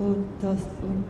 Tastum.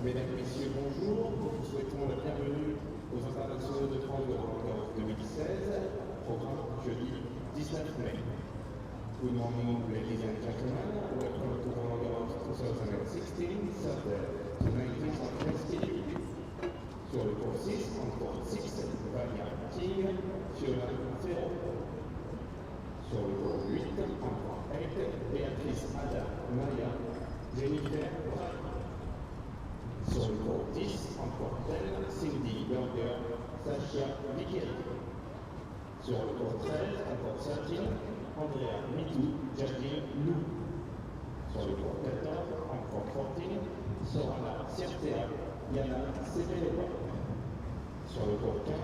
Mesdames et messieurs, bonjour. Nous souhaitons la bienvenue aux internationaux de France de Roland-Garros 2016, programme jeudi 19 mai. Good morning, ladies and gentlemen. Welcome to Roland-Garros 2016, Saturday, the 19th of February. Sur le cours 6, en cours 6, Vania King, Ferro. Sur le cours 8, en cours 8, Béatrice Ada Maria, Jennifer. Sur le cours 10, encore tel, Cindy Burger, Sasha Michel. Sur le cours 13, encore 13, Andrea Mitou, Jacqueline Lou. Sur le cours 14, encore 14, Sorana Certea, Yana Sebelova. Sur le cours 15,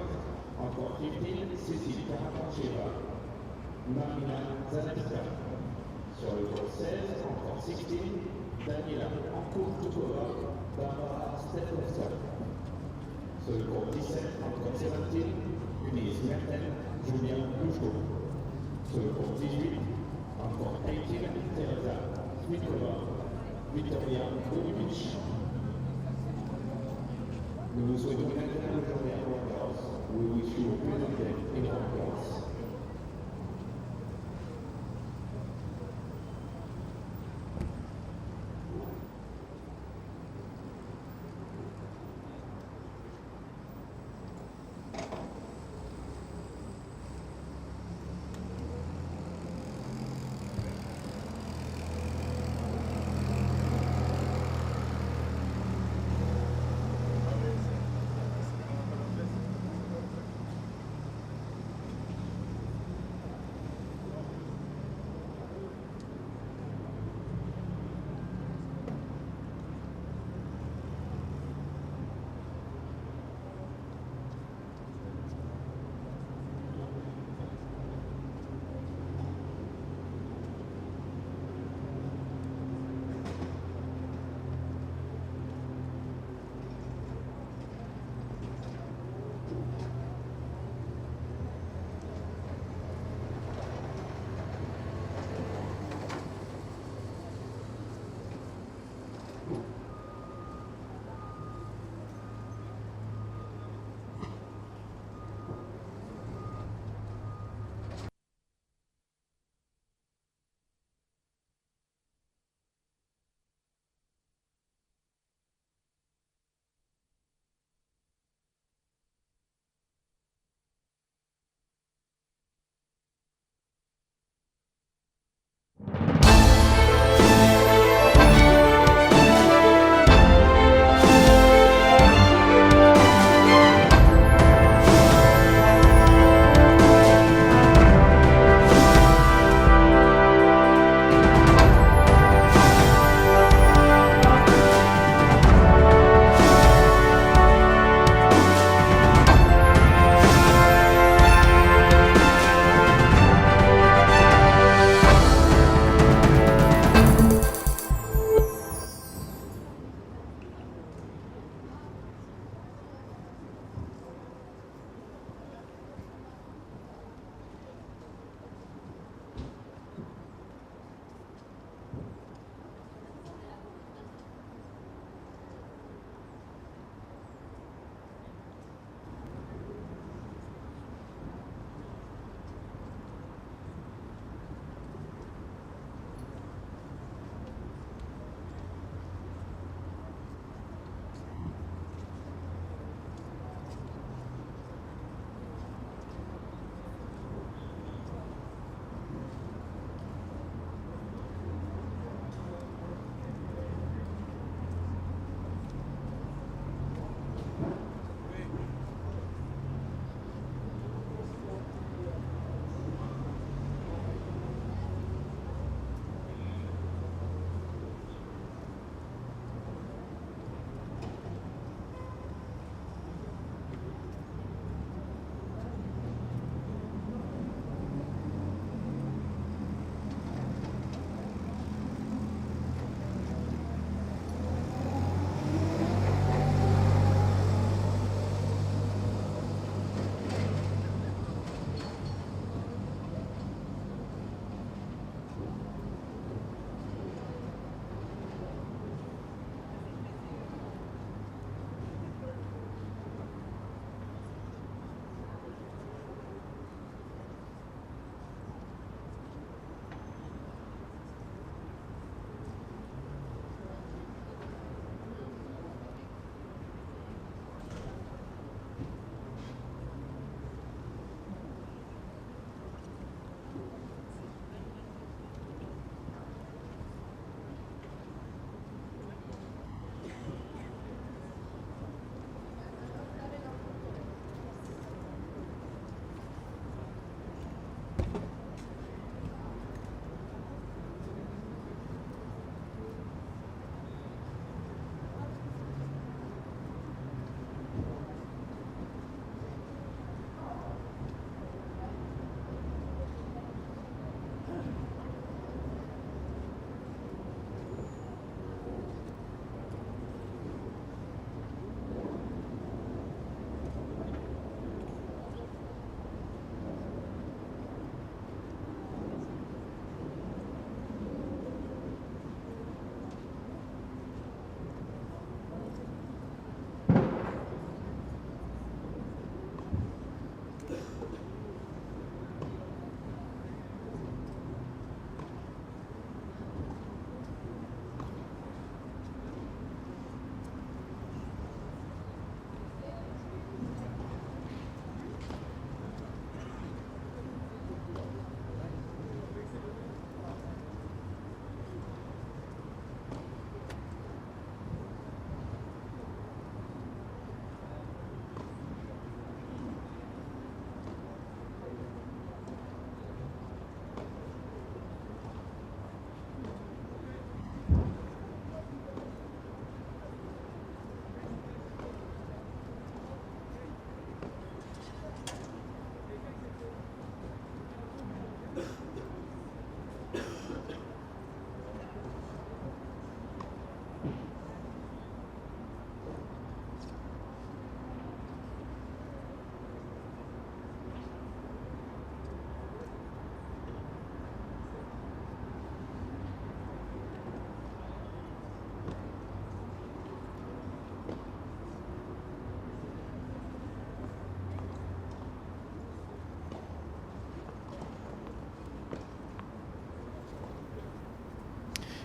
encore 15, Cécile Karapancheva, Marina Zanetska. Sur le cours 16, encore 16, Daniela Ankourtukova, Barbara Stefanska. Sur le cours 17, encore 17, Ulysse Mertel, Julien Louchko. Sur le cours 18, encore 18, Teresa Smikova, Victoria Yorovic. Nous vous souhaitons une agréable journée à Roland-Garros. We wish you a pleasant day in Roland-Garros.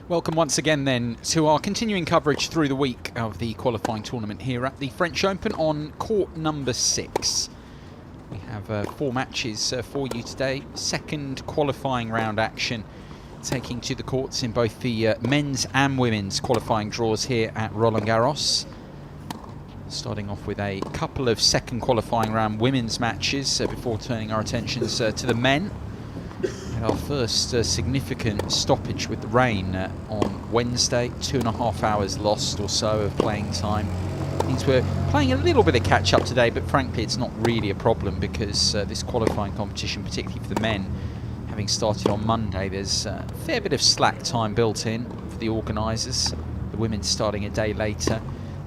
Welcome once again then to our continuing coverage through the week of the qualifying tournament here at the French Open on court number 6. We have 4 matches for you today. Second qualifying round action taking to the courts in both the men's and women's qualifying draws here at Roland-Garros. Starting off with a couple of second qualifying round women's matches before turning our attentions to the men. And our first significant stoppage with the rain on Wednesday, 2.5 hours lost or so of playing time. Means we're playing a little bit of catch up today, but frankly it's not really a problem because this qualifying competition, particularly for the men, having started on Monday, there's a fair bit of slack time built in for the organisers. The women starting a day later,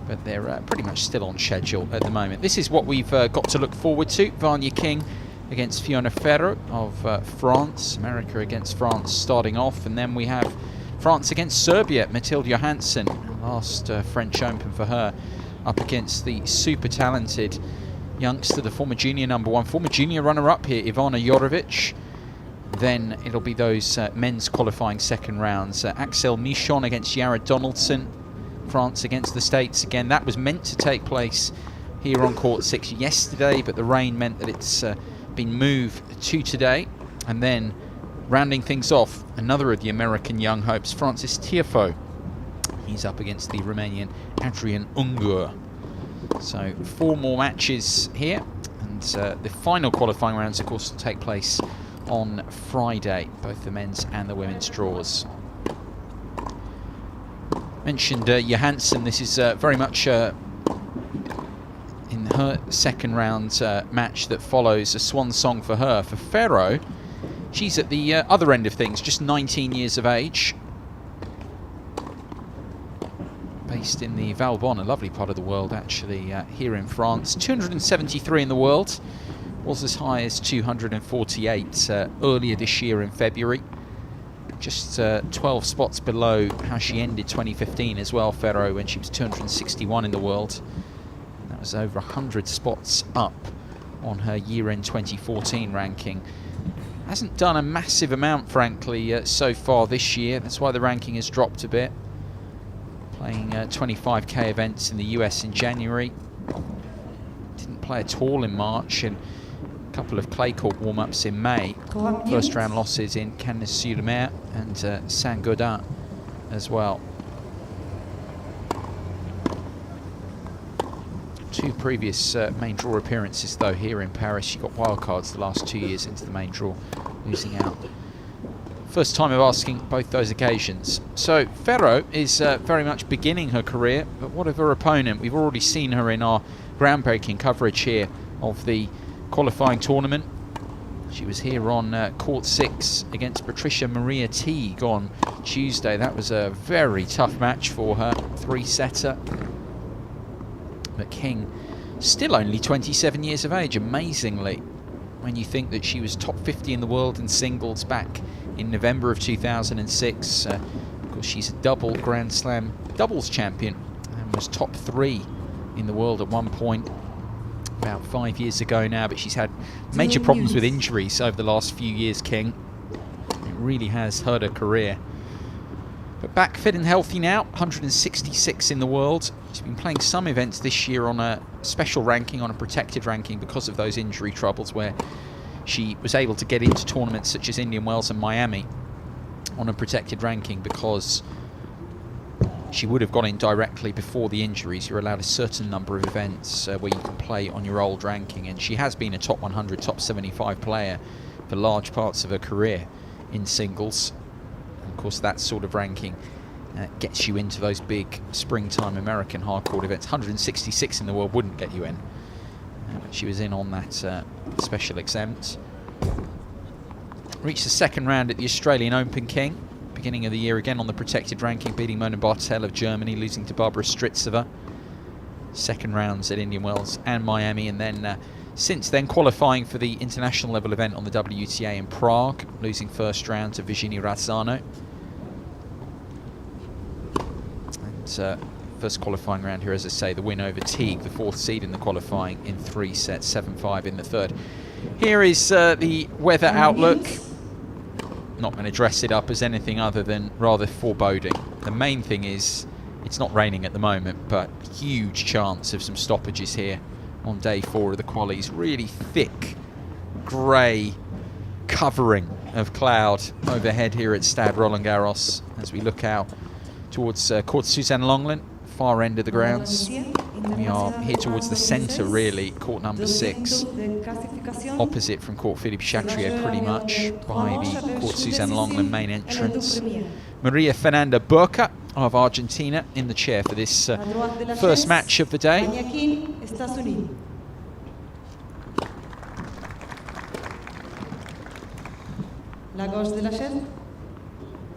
but they're pretty much still on schedule at the moment. This is what we've got to look forward to. Vanya King against Fiona Ferro of France. America against France starting off, and then we have France against Serbia. Mathilde Johansson, last French Open for her, up against the super talented youngster, the former junior #1, former junior runner-up here, Ivana Yorovic. Then it'll be those men's qualifying second rounds. Axel Michon against Jared Donaldson. France against the States. Again, that was meant to take place here on court 6 yesterday, but the rain meant that it's been moved to today. And then rounding things off, another of the American young hopes, Francis Tiafoe. He's up against the Romanian Adrian Ungur. So 4 more matches here, and the final qualifying rounds of course will take place on Friday, both the men's and the women's draws. Mentioned Johansson, this is very much in her second round match that follows a swan song for her. For Ferro, she's at the other end of things, just 19 years of age. Based in the Valbonne, a lovely part of the world actually, here in France. 273 in the world, was as high as 248 earlier this year in February. Just 12 spots below how she ended 2015 as well, Ferro, when she was 261 in the world. That was over 100 spots up on her year-end 2014 ranking. Hasn't done a massive amount, frankly, so far this year. That's why the ranking has dropped a bit. Playing 25k events in the US in January. Didn't play at all in March, and a couple of clay court warm-ups in May. First round losses in Cannes-sur-le-Mer and Saint-Gaudin as well. 2 previous main draw appearances though here in Paris. She got wildcards the last 2 years into the main draw, losing out. First time of asking both those occasions. So Ferro is very much beginning her career, but what of her opponent? We've already seen her in our groundbreaking coverage here of the qualifying tournament. She was here on court 6 against Patricia Maria Teague on Tuesday. That was a very tough match for her, 3-setter. But King, still only 27 years of age, amazingly, when you think that she was top 50 in the world in singles back in November of 2006. Of course, she's a double Grand Slam doubles champion and was top 3 in the world at one point about 5 years ago now, but she's had major problems with injuries over the last few years, King. It really has hurt her career. But back fit and healthy now, 166 in the world. She's been playing some events this year on a special ranking, on a protected ranking because of those injury troubles, where she was able to get into tournaments such as Indian Wells and Miami on a protected ranking because she would have gone in directly before the injuries. You're allowed a certain number of events where you can play on your old ranking, and she has been a top 100, top 75 player for large parts of her career in singles. And of course, that sort of ranking gets you into those big springtime American hardcourt events. 166 in the world wouldn't get you in. But she was in on that special exempt. Reached the second round at the Australian Open, King. Beginning of the year again on the protected ranking, beating Mona Bartel of Germany, losing to Barbara Stritzova. Second rounds at Indian Wells and Miami, and then since then qualifying for the international level event on the WTA in Prague, losing first round to Virginia Razzano. And first qualifying round here, as I say, the win over Teague, the 4th seed in the qualifying, in 3 sets, 7-5 in the third. Here is the weather outlook. not going to dress it up as anything other than rather foreboding. The main thing is it's not raining at the moment, but huge chance of some stoppages here on day 4 of the qualies. Really thick grey covering of cloud overhead here at Stade Roland-Garros as we look out towards Court Suzanne Lenglen, far end of the grounds. We are here towards the centre, really, court number 6, opposite from Court Philippe Chatrier, pretty much, by the Court Suzanne Lenglen main entrance. Maria Fernanda Burka of Argentina in the chair for this first match of the day.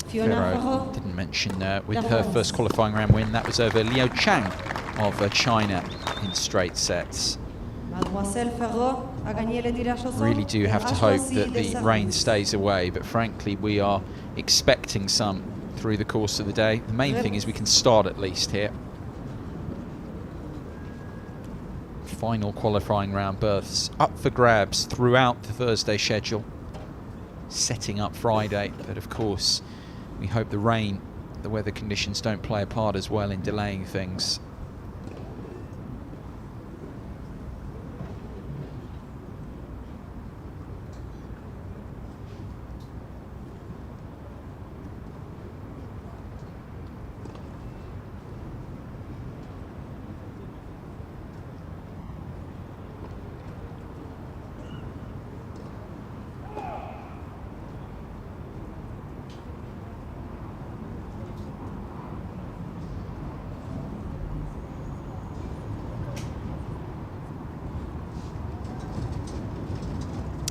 Ferro didn't mention with her first qualifying round win, that was over Liu Chang of China in straight sets. Really do have to hope that the rain stays away, but frankly we are expecting some through the course of the day. The main thing is we can start at least here. Final qualifying round berths up for grabs throughout the Thursday schedule, setting up Friday, but of course we hope the rain, the weather conditions don't play a part as well in delaying things.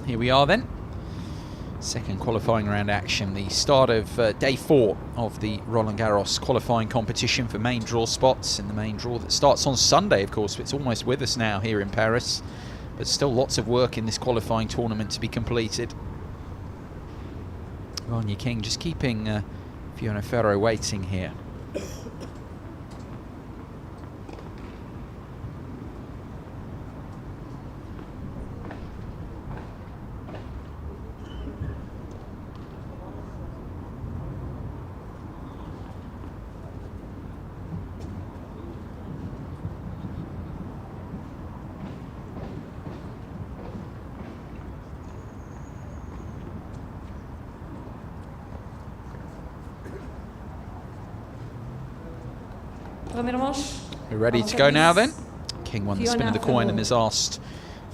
Here we are then, second qualifying round action, the start of day 4 of the Roland-Garros qualifying competition for main draw spots, in the main draw that starts on Sunday, of course. It's almost with us now here in Paris, but still lots of work in this qualifying tournament to be completed. Ronja King just keeping Fiona Ferro waiting here. We're ready to go now then. King won the spin of the coin and has asked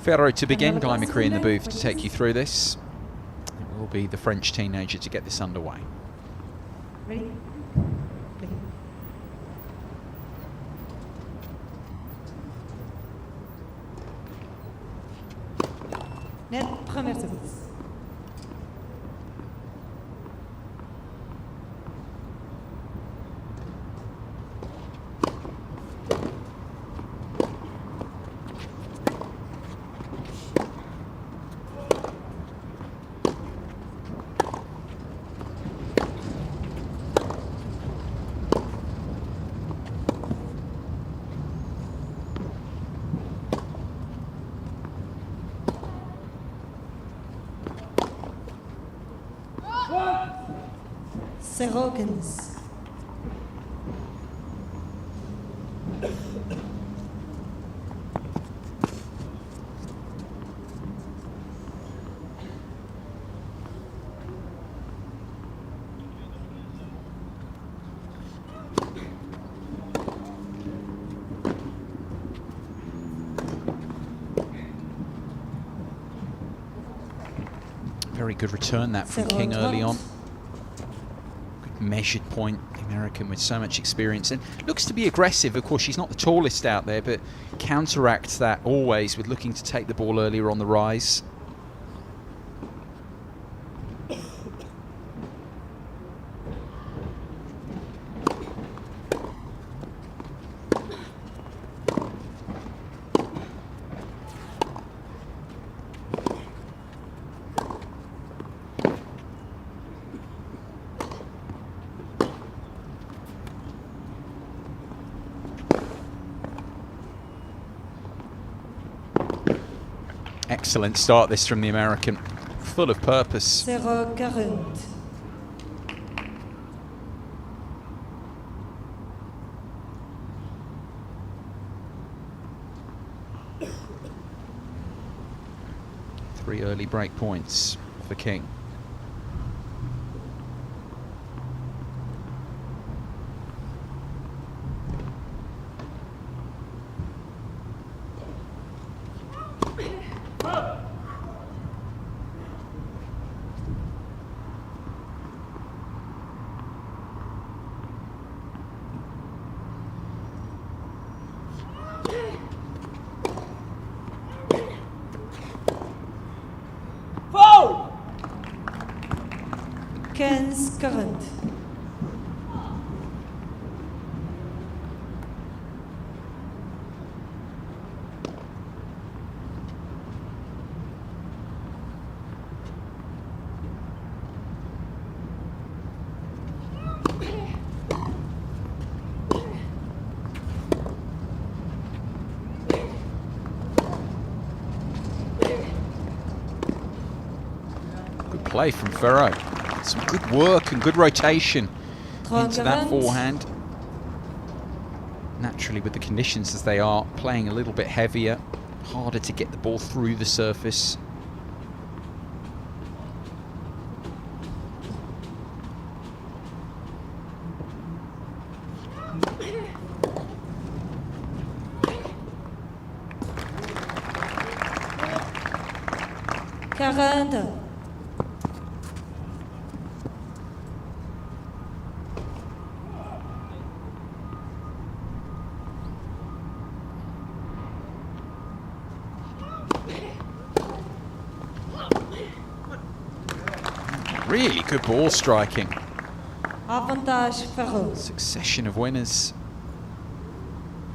Ferro to begin. Guy McCree in the booth to take you through this. It will be the French teenager to get this underway. Ready? Net première séquence. Seconds. Very good return that from King early on. Measured point, the American with so much experience, and looks to be aggressive. Of course, she's not the tallest out there, but counteracts that always with looking to take the ball earlier on the rise. Excellent start this from the American, full of purpose. 0-40. very early break points for King. Current. Good play from Ferro. Some good work and good rotation into that forehand. Naturally, with the conditions as they are, playing a little bit heavier, harder to get the ball through the surface. Really good ball striking. Avantage Ferro. Succession of winners.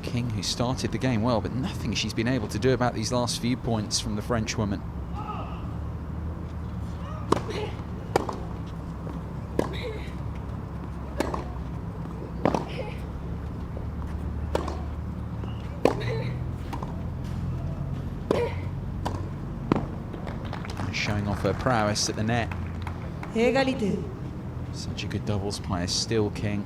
King, who started the game well, but nothing she's been able to do about these last few points from the French woman. And showing off her prowess at the net. Égalité. Such a good doubles player, still King.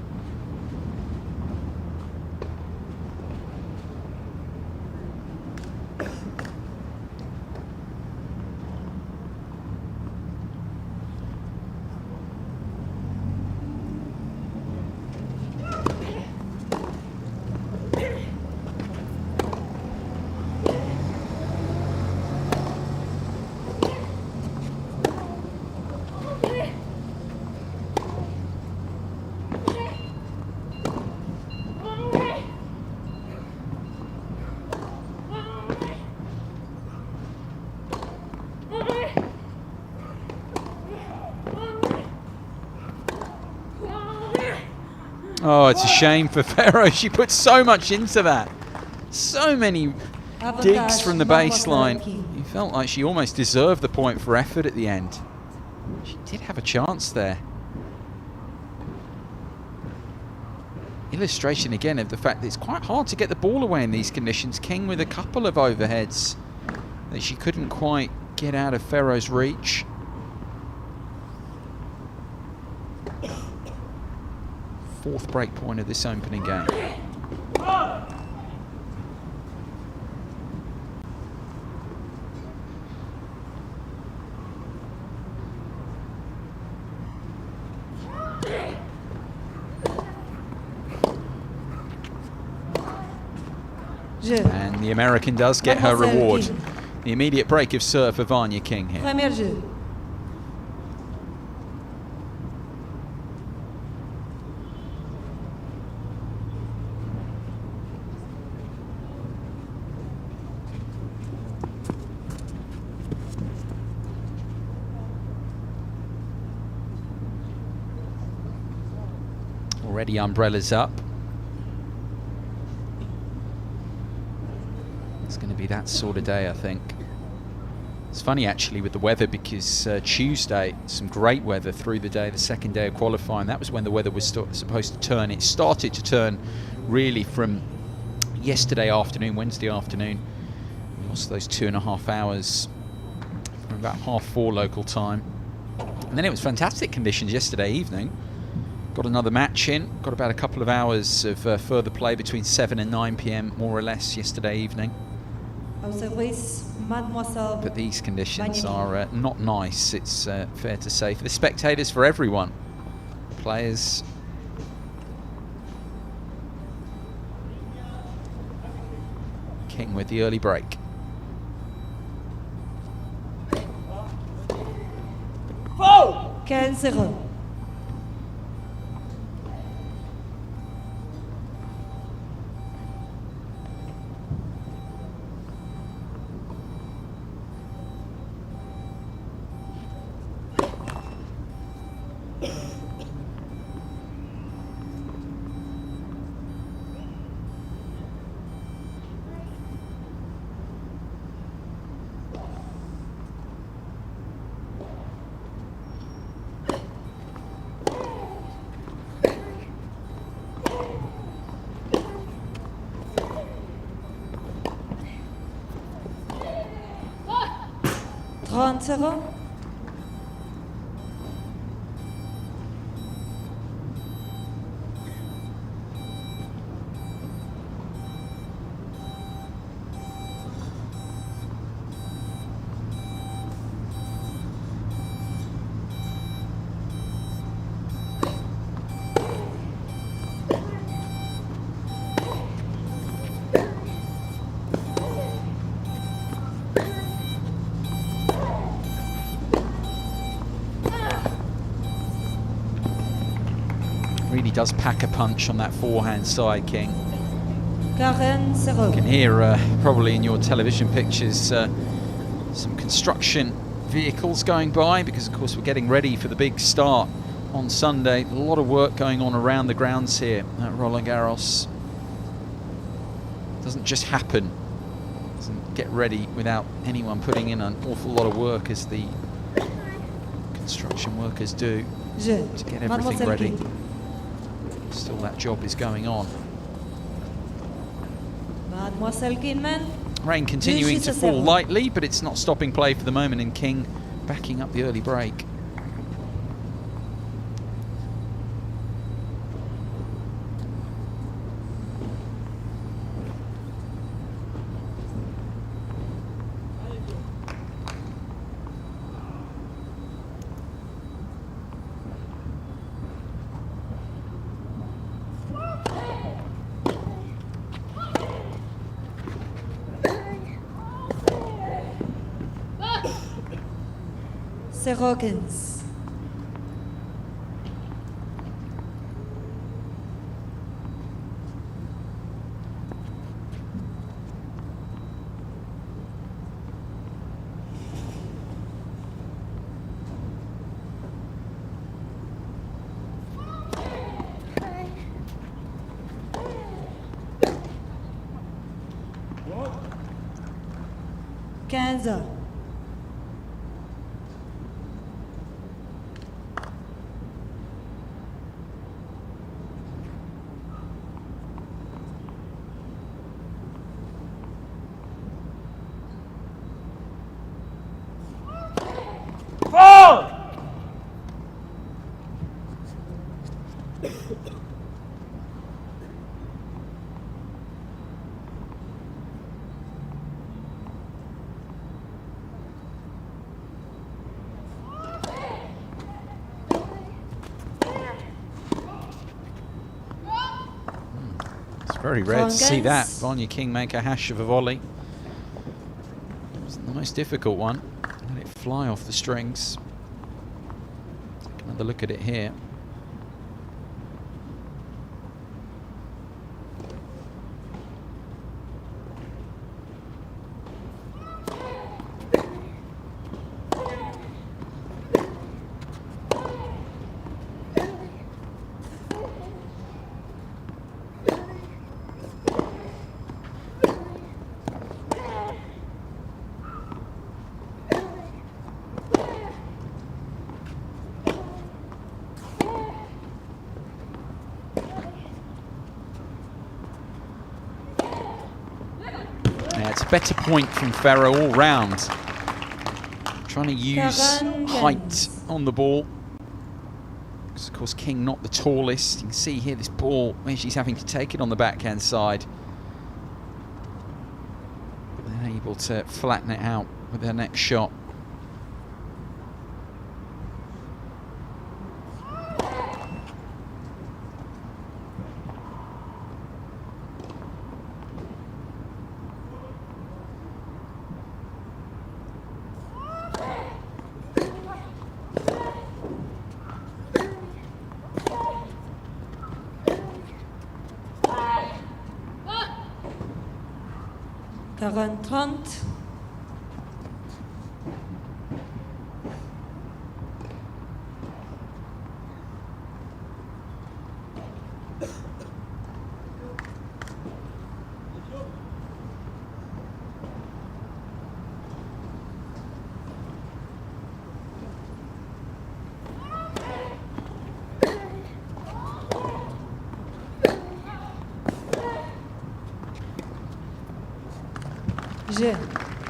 Oh, it's a shame for Ferro. She put so much into that. So many digs from the baseline. You felt like she almost deserved the point for effort at the end. She did have a chance there. Illustration again of the fact that it's quite hard to get the ball away in these conditions. King with a couple of overheads that she couldn't quite get out of Ferro's reach. Fourth break point of this opening game. And the American does get her reward. The immediate break of serve for Vanya King here. Premier jeu. Already umbrellas up. It's going to be that sort of day, I think. It's funny actually with the weather because Tuesday, some great weather through the day, the second day of qualifying. That was when the weather was supposed to turn. It started to turn really from yesterday afternoon, Wednesday afternoon. We lost those 2.5 hours from about 4:30 local time. And then it was fantastic conditions yesterday evening. Got another match in, got about a couple of hours of further play between 7 and 9 p.m. more or less yesterday evening. Au service, mademoiselle. But these conditions Magnifique. are not nice, it's fair to say, for the spectators, for everyone. Players. King with the early break. 15-0. Zero. Really does pack a punch on that forehand side, King. 40. You can hear probably in your television pictures some construction vehicles going by, because of course we're getting ready for the big start on Sunday. A lot of work going on around the grounds here at Roland-Garros. Doesn't just happen. Doesn't get ready without anyone putting in an awful lot of work, as the construction workers do, to get everything ready. Still, that job is going on. Mademoiselle Kinman. Rain continuing to fall lightly, but it's not stopping play for the moment, and King backing up the early break. Serokins. Quinze. Very rare to see that. Vanya King make a hash of a volley. Wasn't the most difficult one. Let it fly off the strings. Take another look at it here. It's a better point from Ferro all round. Trying to use height on the ball. Because of course King not the tallest. You can see here this ball where she's having to take it on the backhand side. And how you able to flatten it out with their next shot. Trente.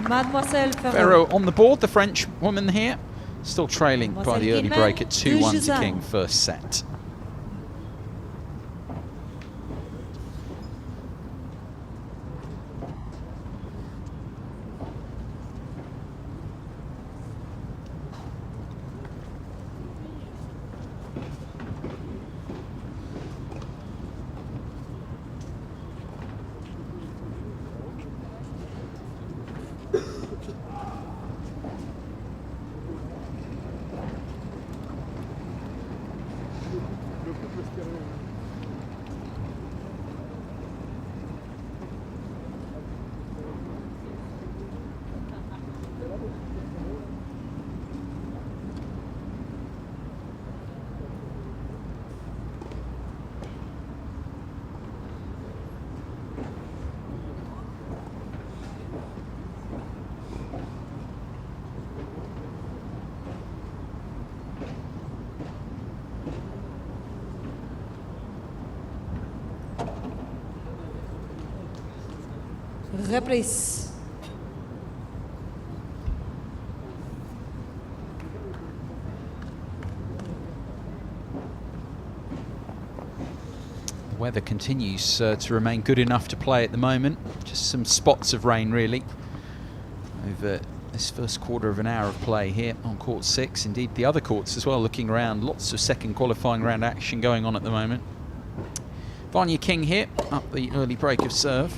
Mademoiselle Ferro on the board, the French woman here, still trailing by the early break at 2-1 to King, first set. Reprise. The weather continues to remain good enough to play at the moment. Just some spots of rain really over this first quarter of an hour of play here on court 6. Indeed the other courts as well, looking around, lots of second qualifying round action going on at the moment. Vanya King here, up the early break of serve.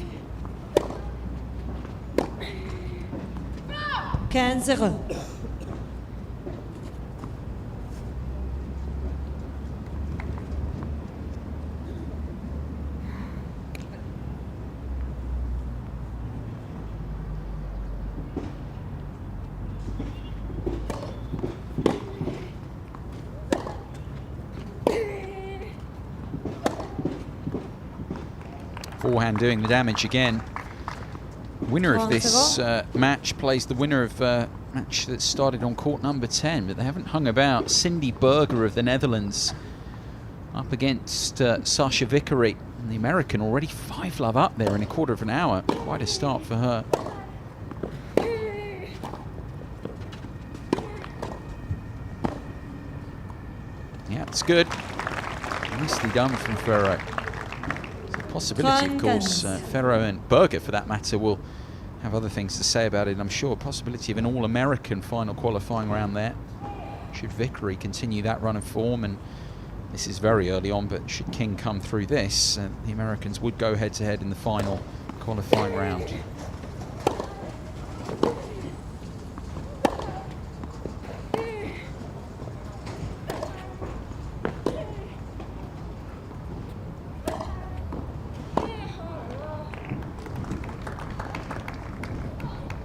15-0. Forehand doing the damage again. Winner of this match plays the winner of match that started on court number 10, but they haven't hung about. Cindy Berger of the Netherlands up against Sasha Vickery, and the American already 5-love up there in a quarter of an hour. Quite a start for her. Yeah, it's good. Nicely done from Ferro. Possibility, of course, Ferro and Berger, for that matter, will have other things to say about it, I'm sure. Possibility of an all-American final qualifying round there. Should Vickery continue that run of form, and this is very early on, but should King come through this, the Americans would go head-to-head in the final qualifying round.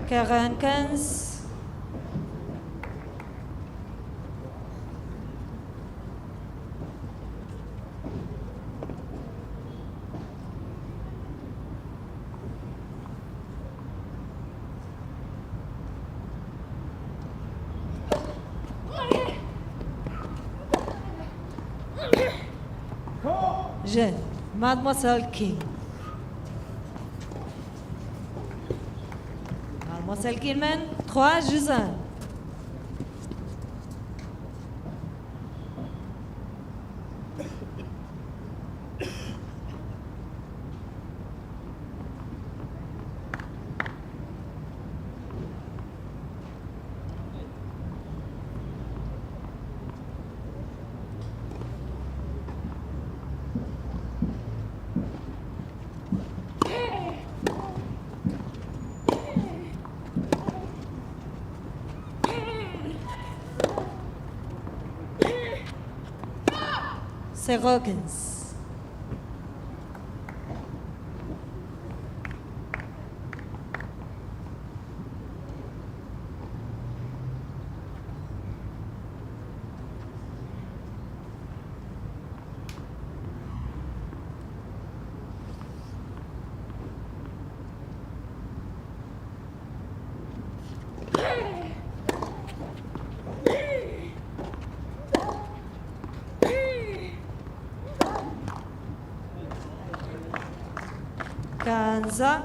Quarante-quinze. Je, Mademoiselle King. Mademoiselle Kingman, 3-1. 0-15. Kanza.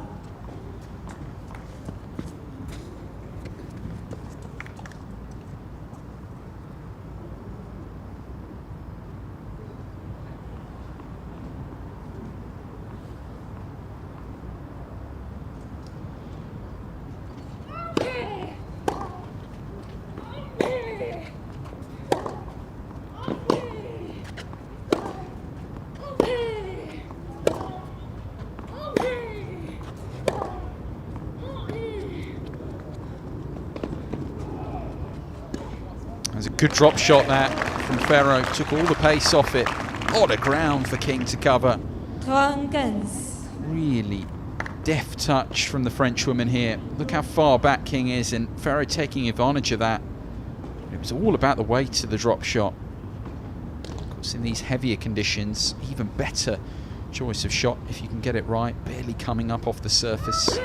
There's a good drop shot that from Ferro. Took all the pace off it. Lot of ground for King to cover. 3-15. Really deft touch from the Frenchwoman here. Look how far back King is, and Ferro taking advantage of that. It was all about the weight of the drop shot. Of course, in these heavier conditions, even better choice of shot if you can get it right. Barely coming up off the surface.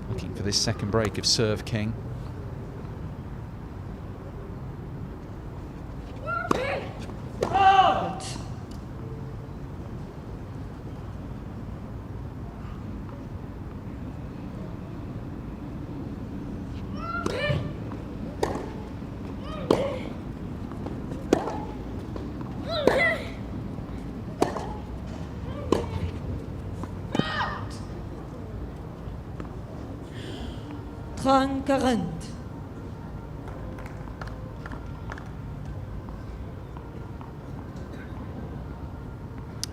Looking for this second break of serve, King.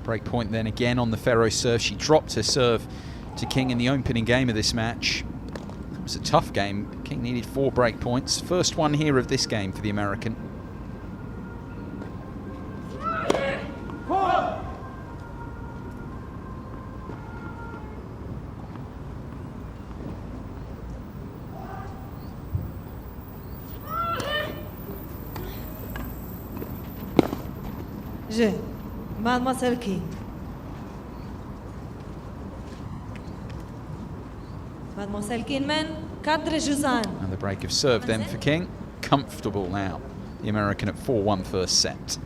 Break point then again on the Ferro serve. She dropped her serve to King in the opening game of this match. It was a tough game. King needed 4 break points. First one here of this game for the American. Je, Mademoiselle King. Mademoiselle Kingman, 4-15. Another break of serve then for King. Comfortable now. The American at 4-1 first set.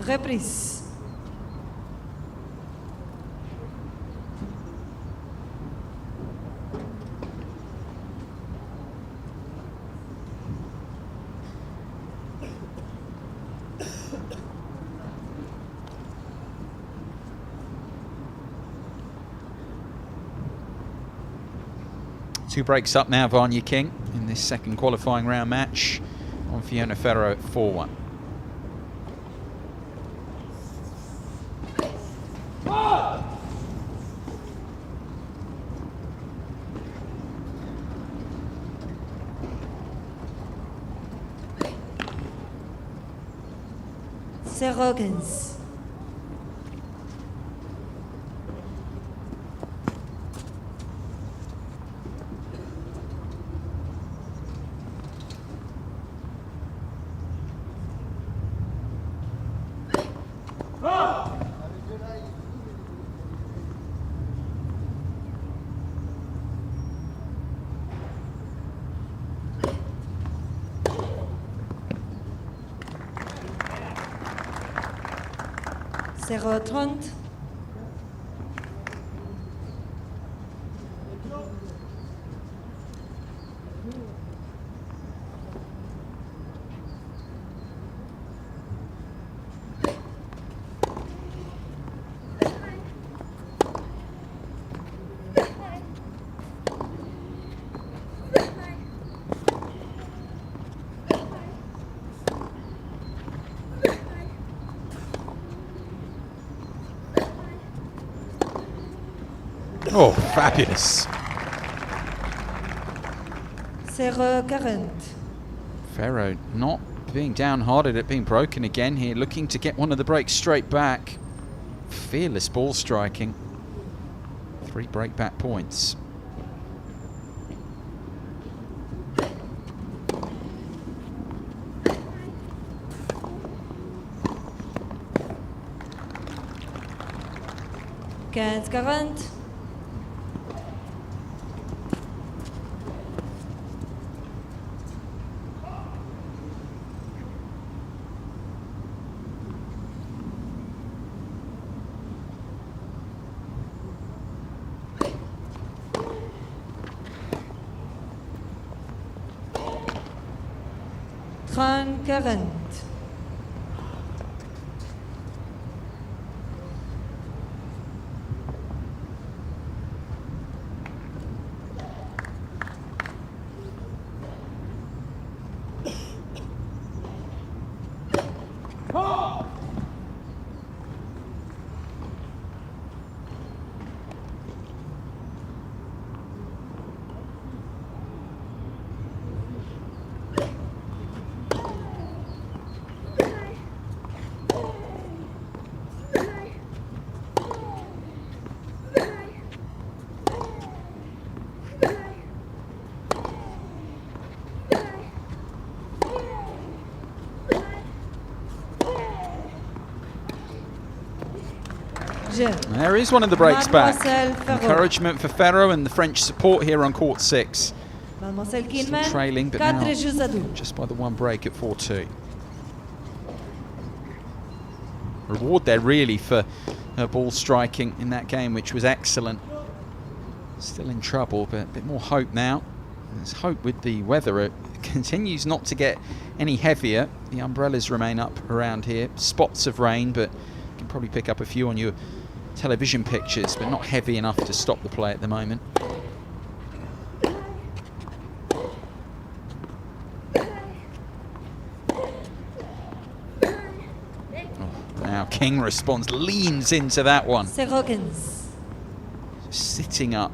Reprise. Two breaks up now, Vanya King, in this second qualifying round match on Fiona Ferro at 4-1. 0-15. Zéro 30. Oh, fabulous. 0-40. Ferro not being downhearted at being broken again here, looking to get one of the breaks straight back. Fearless ball striking. 3 break back points. Quinze 40. Trente 40. There is one of the breaks back. Ferro. Encouragement for Ferro and the French support here on court 6. Mademoiselle Still Kinman, trailing, but now 4 jeux à 2. just by the 1 break at 4-2. Reward there really for her ball striking in that game, which was excellent. Still in trouble, but a bit more hope now. There's hope with the weather. It continues not to get any heavier. The umbrellas remain up around here. Spots of rain, but you can probably pick up a few on your television pictures, but not heavy enough to stop the play at the moment. Now King responds, leans into that one. 0-15. Sitting up.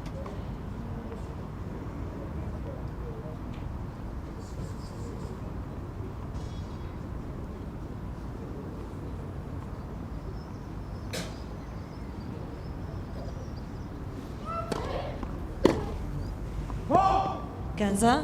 Quinze.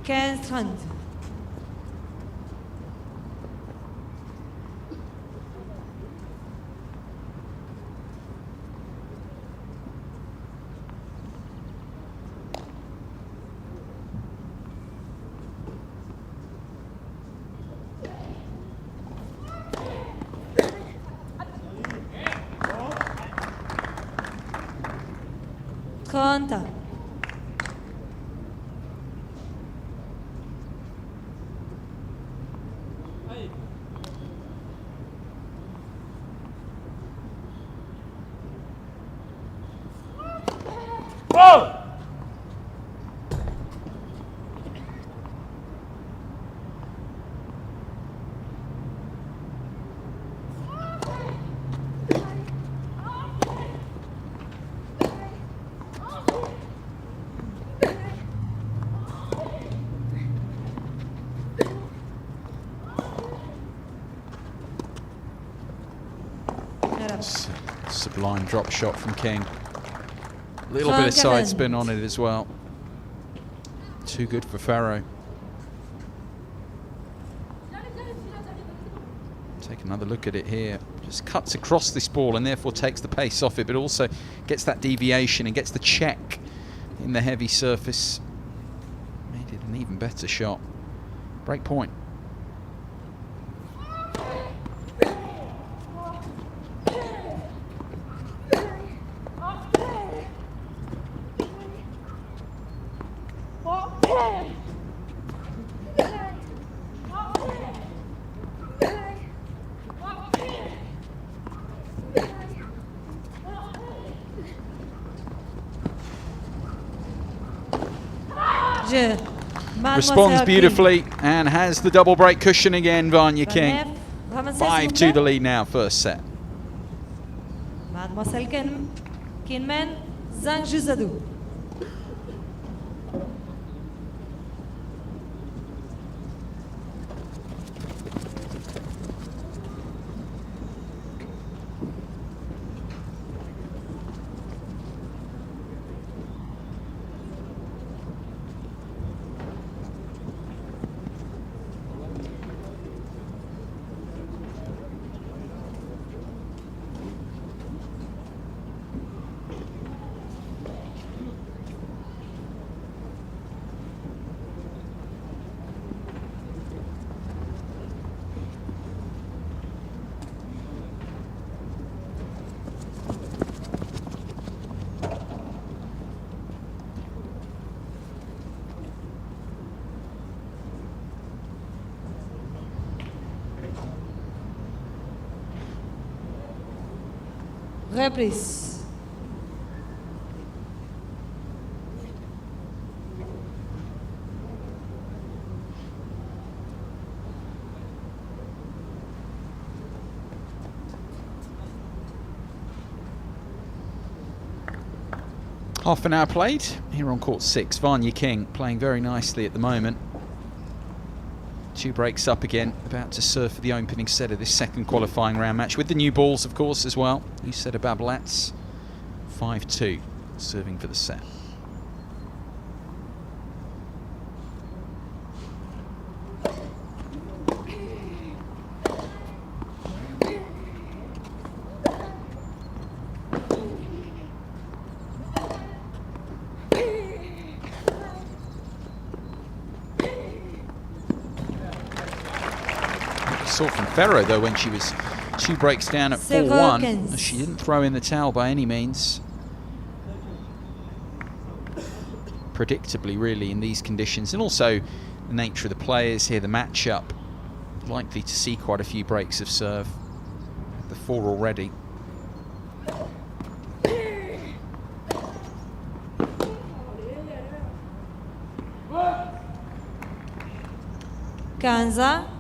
Quinze 30. 30. Sublime drop shot from King. A little bit of side spin on it as well. Too good for Ferro. Take another look at it here. Just cuts across this ball and therefore takes the pace off it, but also gets that deviation and gets the check in the heavy surface. Made it an even better shot. Break point. Responds beautifully and has the double break cushion again, Vanya King. 5-2 the lead now, first set. Mademoiselle Kinman, Zhang Juzadou. Reprise. Half an hour played here on court 6. Vanya King playing very nicely at the moment. 2 breaks up again, about to serve for the opening set of this second qualifying round match with the new balls, of course, as well. New set of bablets. 5-2, serving for the set. Saw from Ferro though when she was 2 breaks down at 4-1. She didn't throw in the towel by any means. Predictably, really, in these conditions, and also the nature of the players here, the matchup, likely to see quite a few breaks of serve. The 4 already. Kanza.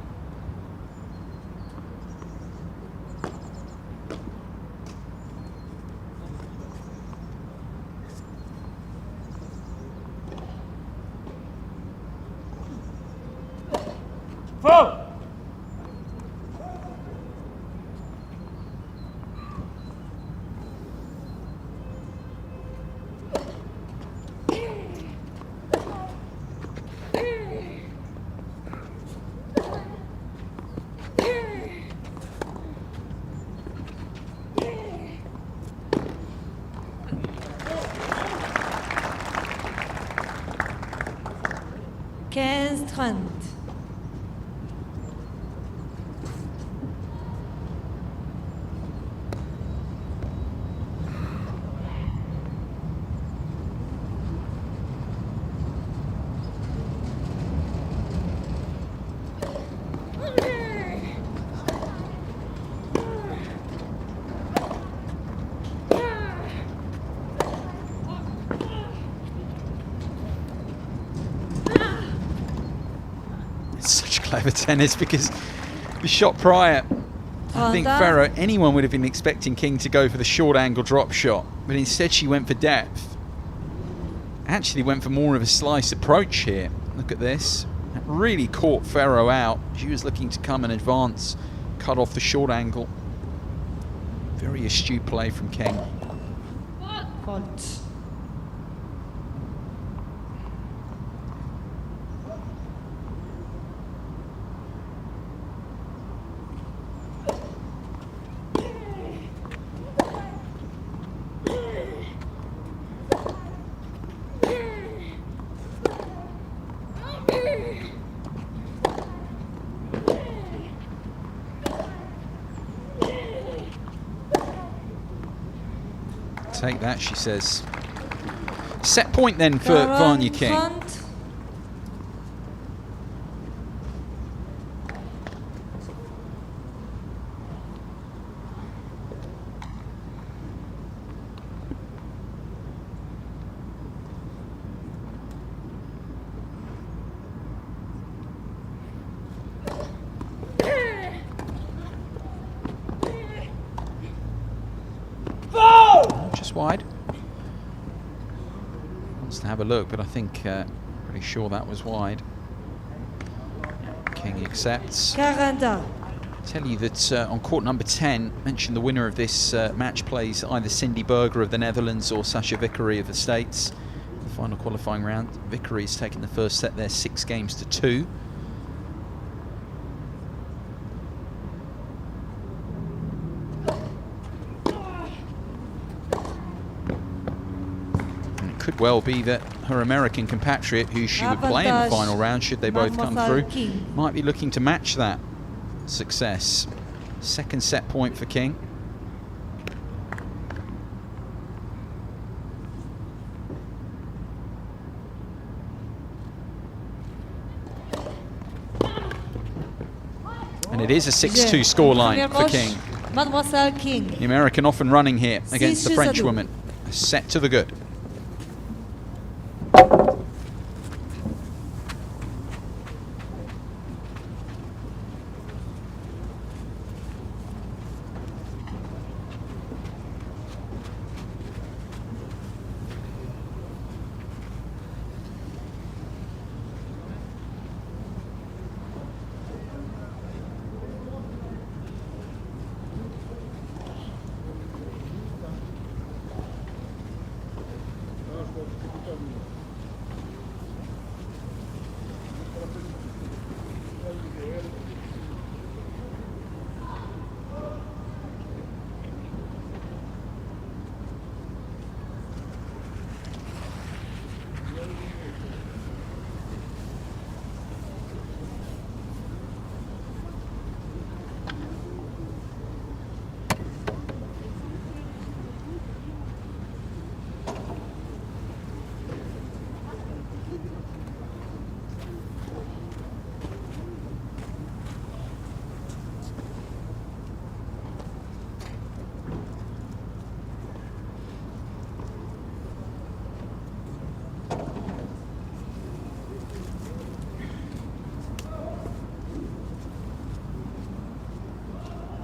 for tennis, because the shot prior, I think Ferro, anyone would have been expecting King to go for the short angle drop shot, but instead she went for depth. Actually went for more of a slice approach here. Look at this. That really caught Ferro out. She was looking to come and advance, cut off the short angle. Very astute play from King. Fault. Take that, she says. Set point then for Vanya King. Wide. Wants to have a look, but I think pretty sure that was wide. King accepts. Tell you that on court number 10, mentioned the winner of this match plays either Cindy Berger of the Netherlands or Sasha Vickery of the States. The final qualifying round. Vickery's taken the first set there 6-2. Could well be that her American compatriot, who she would play in the final round should they both come through, might be looking to match that success. Second set point for King. And it is a 6-2 scoreline for King. Mademoiselle King. The American off and running here against the French woman. A set to the good.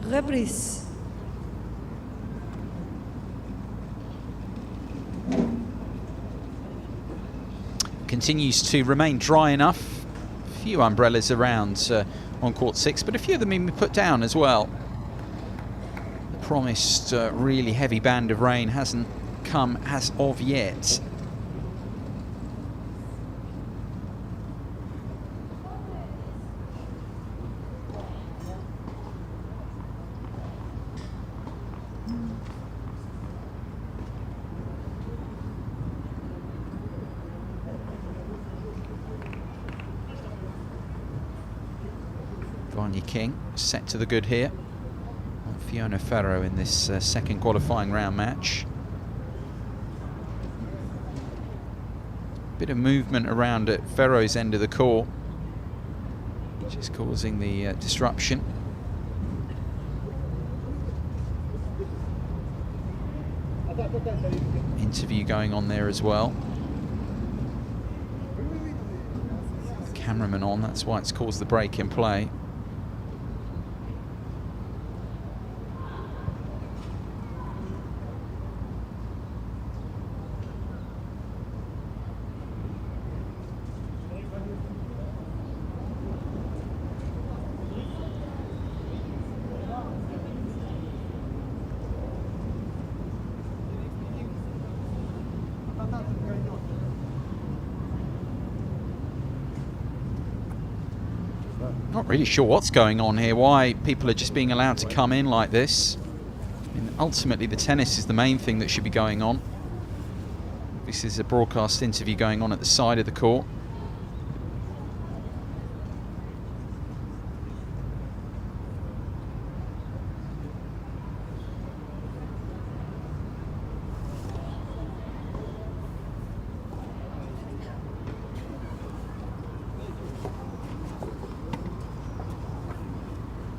Reprise. Continues to remain dry enough. A few umbrellas around on court 6, but a few of them being put down as well. The promised really heavy band of rain hasn't come as of yet. Vanya King set to the good here on Fiona Ferro in this second qualifying round match. Bit of movement around at Ferro's end of the court, which is causing the disruption. Interview going on there as well. cameraman on, that's why it's caused the break in play. Not really sure what's going on here, why people are just being allowed to come in like this. I mean, ultimately the tennis is the main thing that should be going on. This is a broadcast interview going on at the side of the court.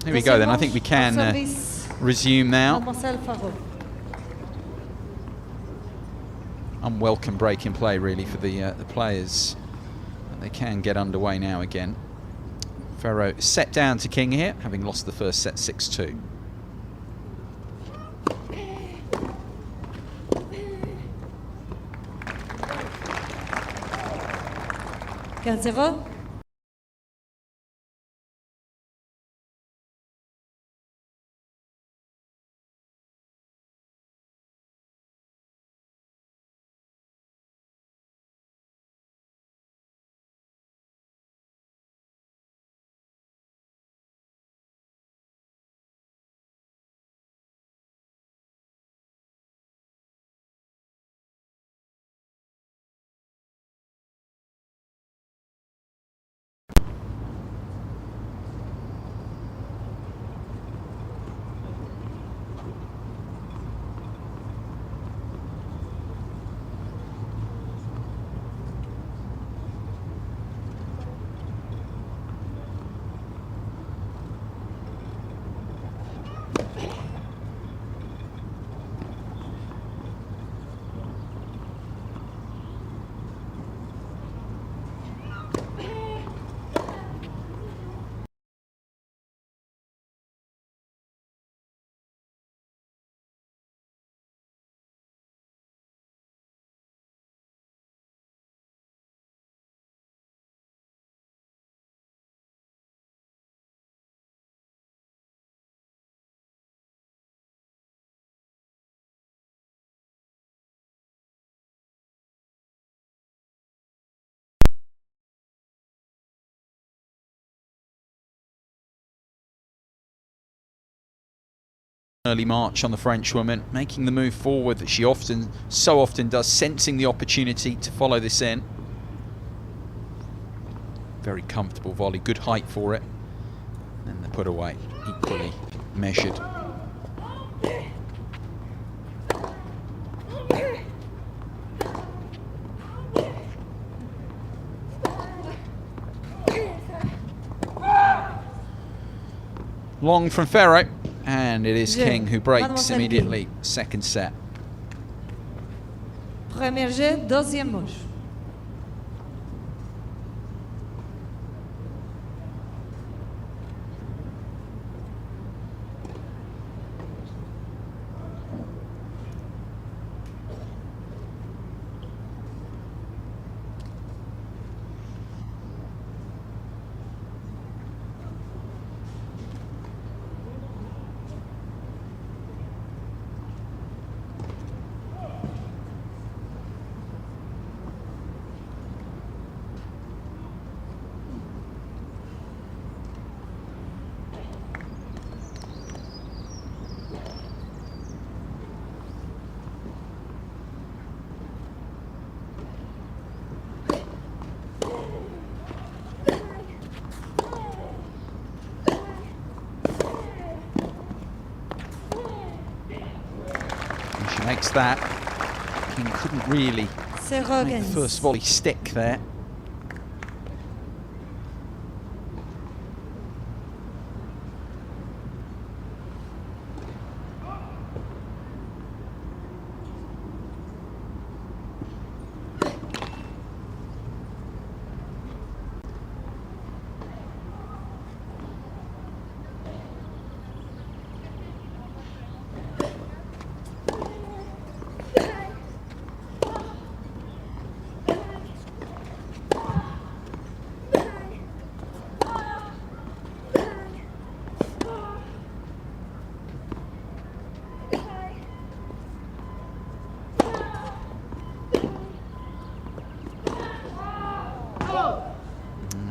Here we go then, I think we can resume now. Unwelcome break in play really for the players. But they can get underway now again. Ferro set down to King here, having lost the first set 6-2. Tiafoe. Early march on the Frenchwoman, making the move forward that she so often does, sensing the opportunity to follow this in. Very comfortable volley, good height for it. And the put away, equally measured. Long from Ferro. And it is King who breaks immediately. Second set. Premier jeu, deuxième manche. Makes that. King couldn't really make the first volley stick there.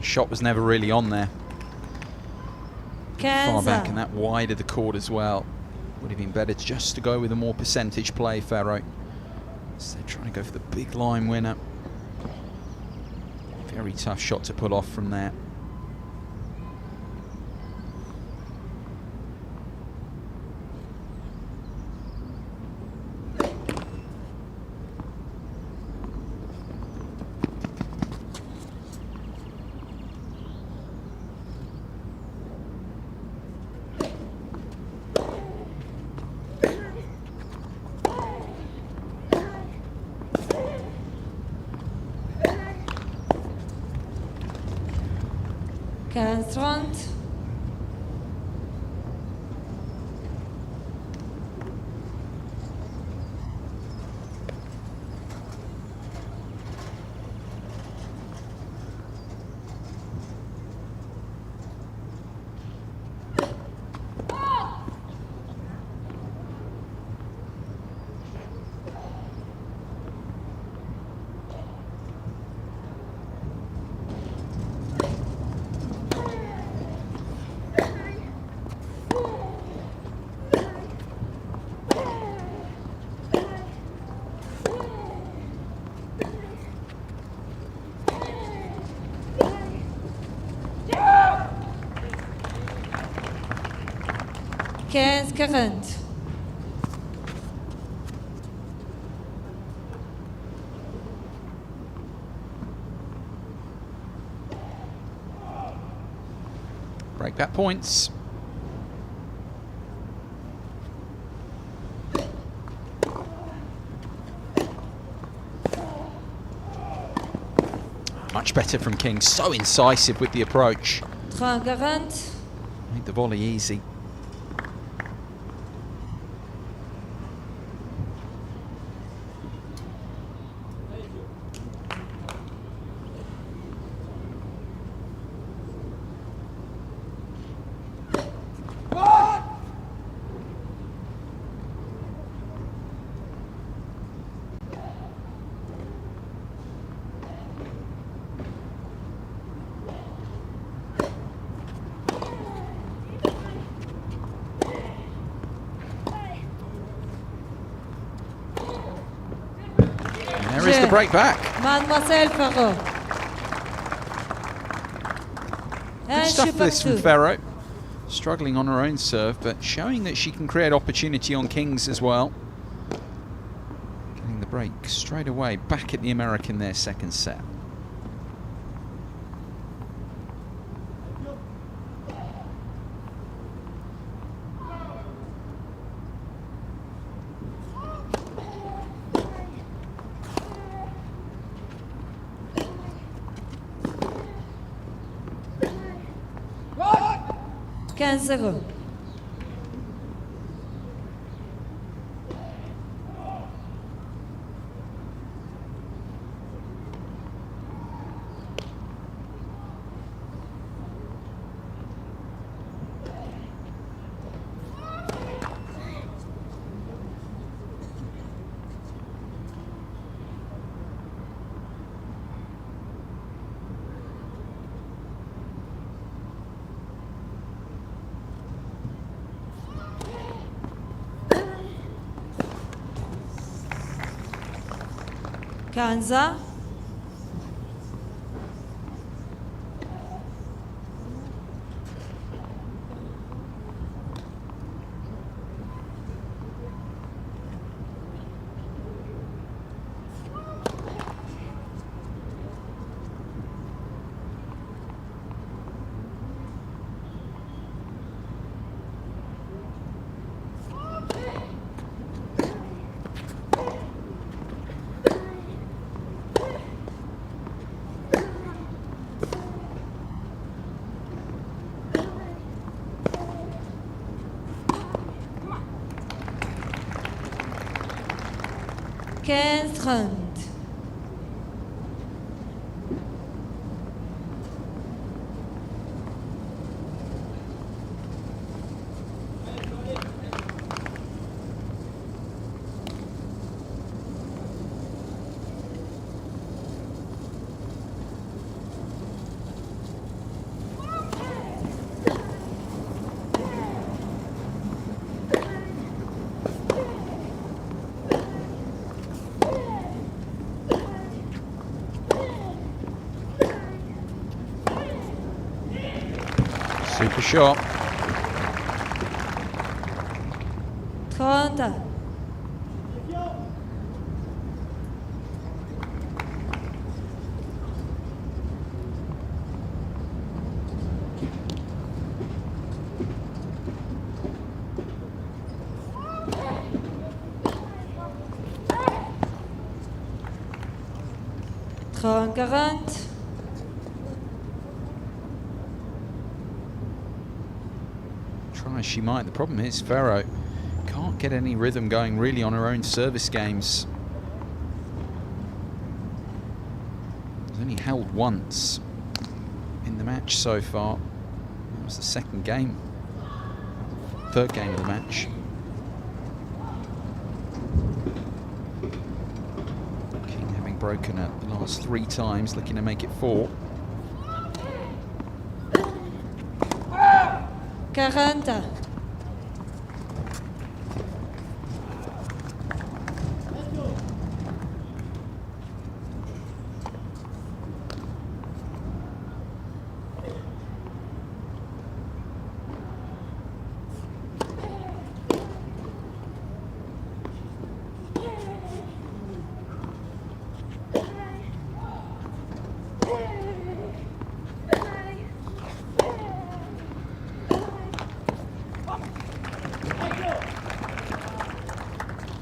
Shot was never really on there. Far back and 15. that wide of the court as well. Would have been better just to go with a more percentage play, Ferro. So they're trying to go for the big line winner. Very tough shot to pull off from there. Front. Quinze 40. Break back points. Much better from King, so incisive with the approach. 30-40. Made the volley easy. There is the break back. Mademoiselle Ferro. Good stuff this from Ferro. Struggling on her own serve, but showing that she can create opportunity on Kings as well. Getting the break straight away back at the American their second set. Quinze 0. Kanza. Quinze 30. Super shot. 30. Current. Try as she might, the problem is Ferro can't get any rhythm going really on her own service games. She's only held once in the match so far. That was the third game of the match. King having broken it the last 3 times, looking to make it 4. 40.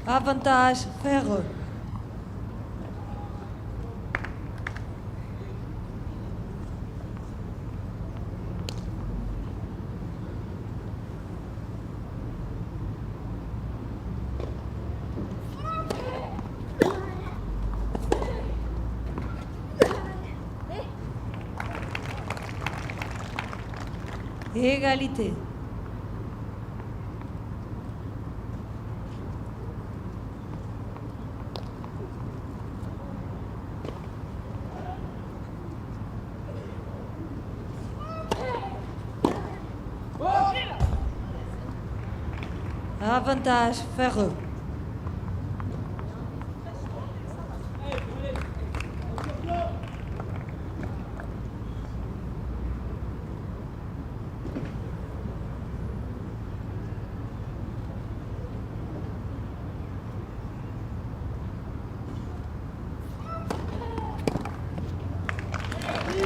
Avantage Ferro. Égalité. Avantage Ferro.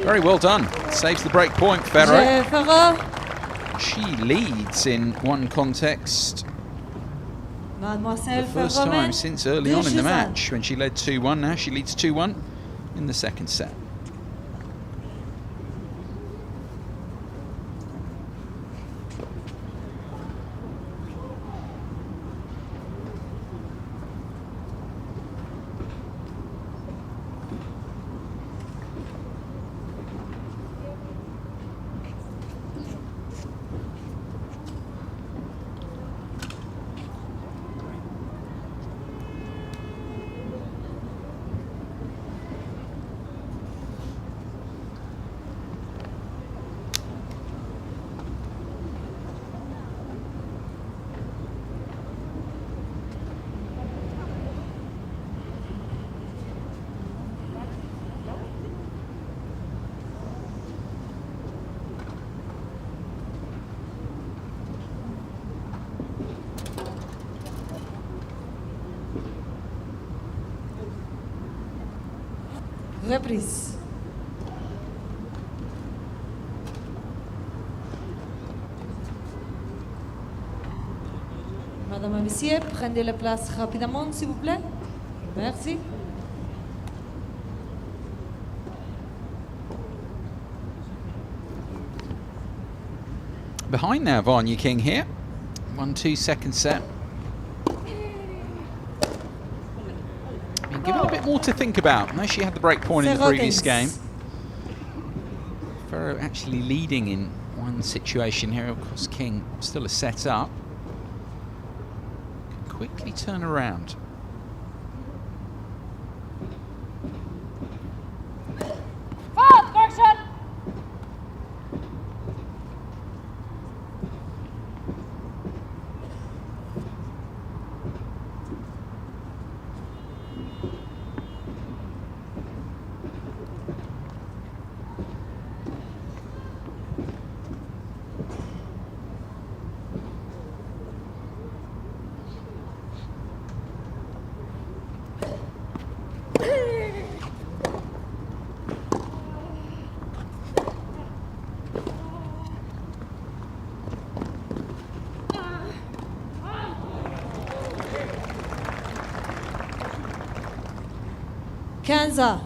Very well done. Saves the break point, Ferro. Ferro. She leads in one context. Mademoiselle The first Ferro. time since early on in the match when she led 2-1. Now she leads 2-1 in the second set. Reprise. Madame et Messieurs, prenez la place rapidement, s'il vous plaît. Merci. Behind now, Vanya King here. 1-2 second set. Given a bit more to think about. I know she had the break point in the previous game. Ferro actually leading in one situation here. Of course, King still a set up. Can quickly turn around. 15.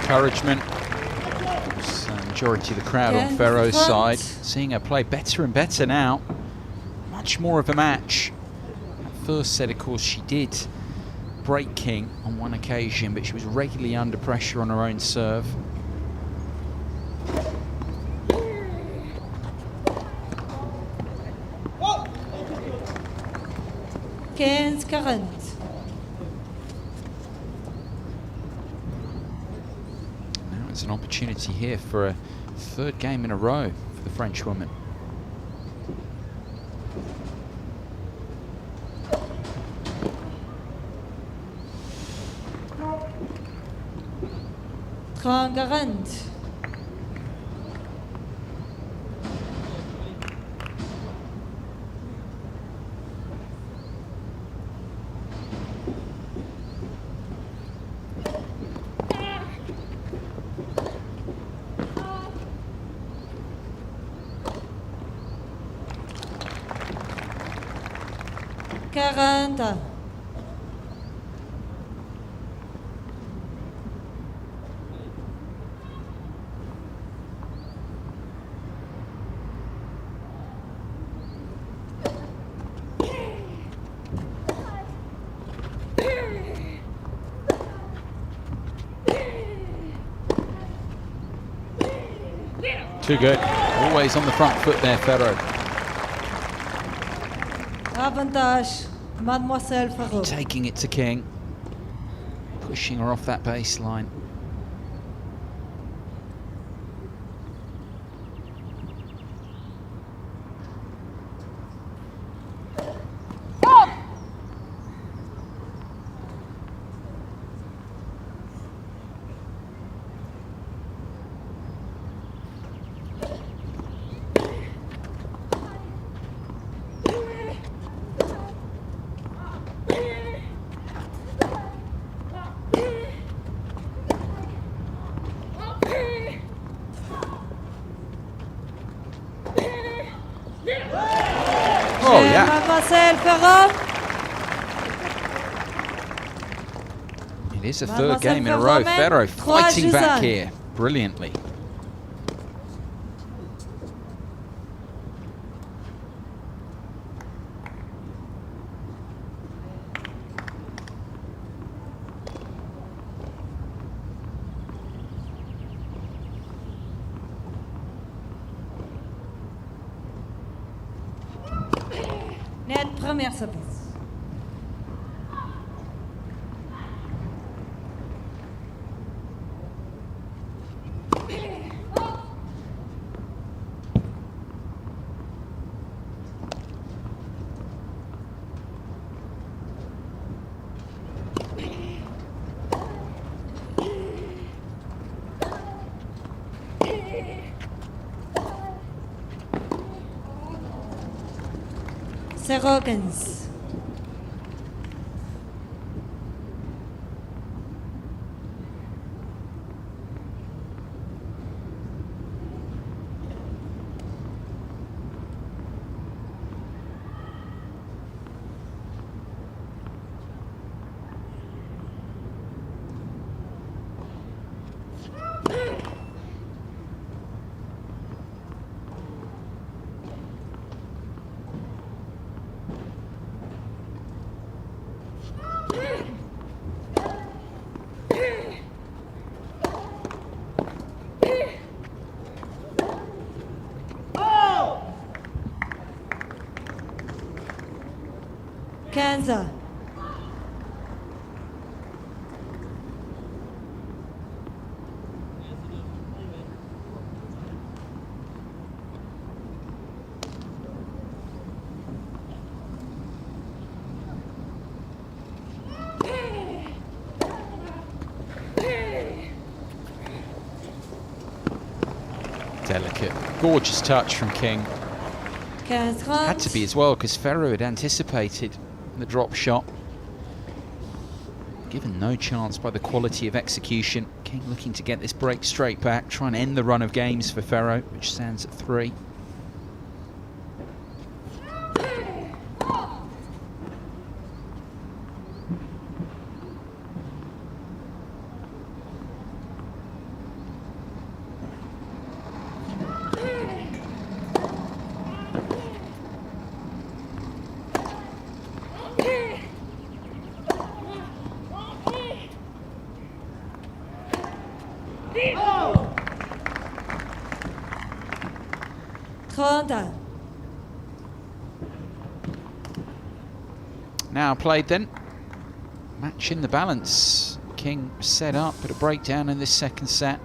Encouragement. It's a majority of the crowd on Ferro's side, seeing her play better and better now. Much more of a match. That first set, of course, she did break King on one occasion, but she was regularly under pressure on her own serve. Current. Now it's an opportunity here for a third game in a row for the French woman. Current. Quarante. Too good. Always on the front foot there, Ferro. Avantage, Mademoiselle Ferro. Taking it to King. Pushing her off that baseline. Oh, yeah. Mademoiselle Ferro. It is a third game in a row. Ferro fighting back here brilliantly. Net première service. Seconds. Kansas. delicate. Gorgeous touch from King. 15-30. Had to be as well, because Ferro had anticipated the drop shot. Given no chance by the quality of execution. King looking to get this break straight back, trying to end the run of games for Ferro, which stands at 3. Now played then. Match in the balance. King set up, but a breakdown in this second set.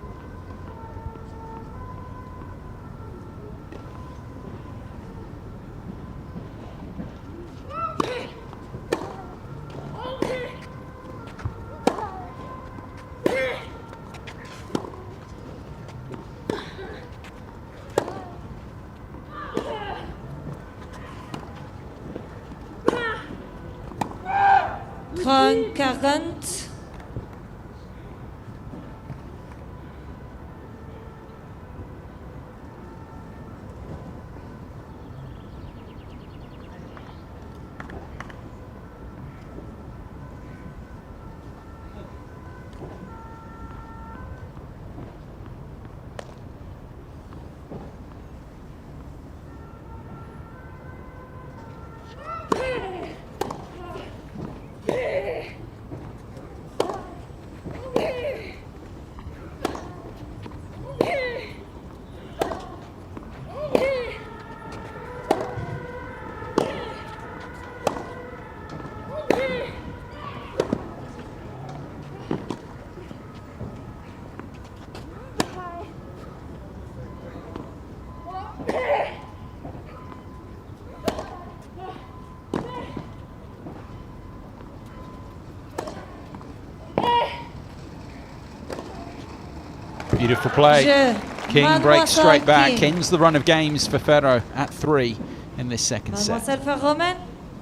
Beautiful play. King breaks straight back. Ends the run of games for Ferro at 3 in this second set. Ferro mène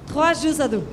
3-2.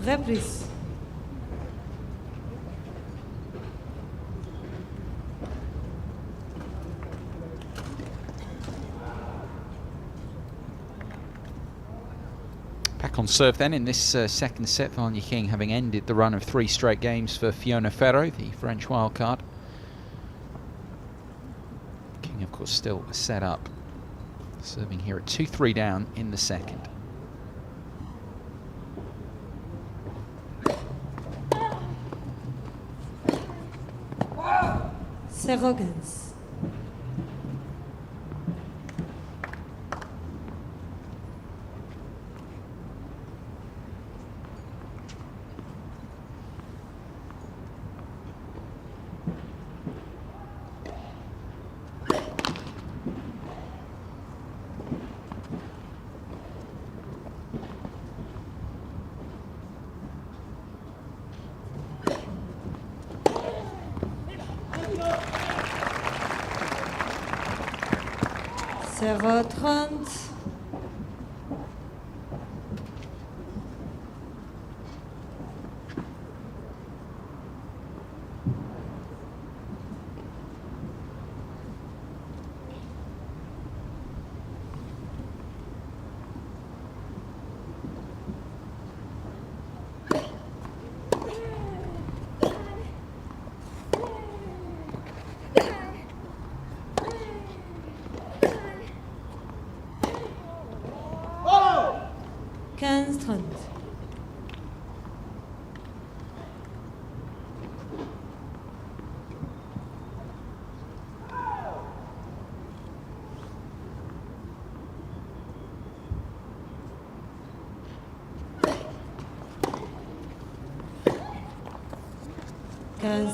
Reprise. Back on serve then in this second set, Vanya King having ended the run of 3 straight games for Fiona Ferro, the French wildcard. King, of course, still set up, serving here at 2-3 down in the second. Serogans. 0-30.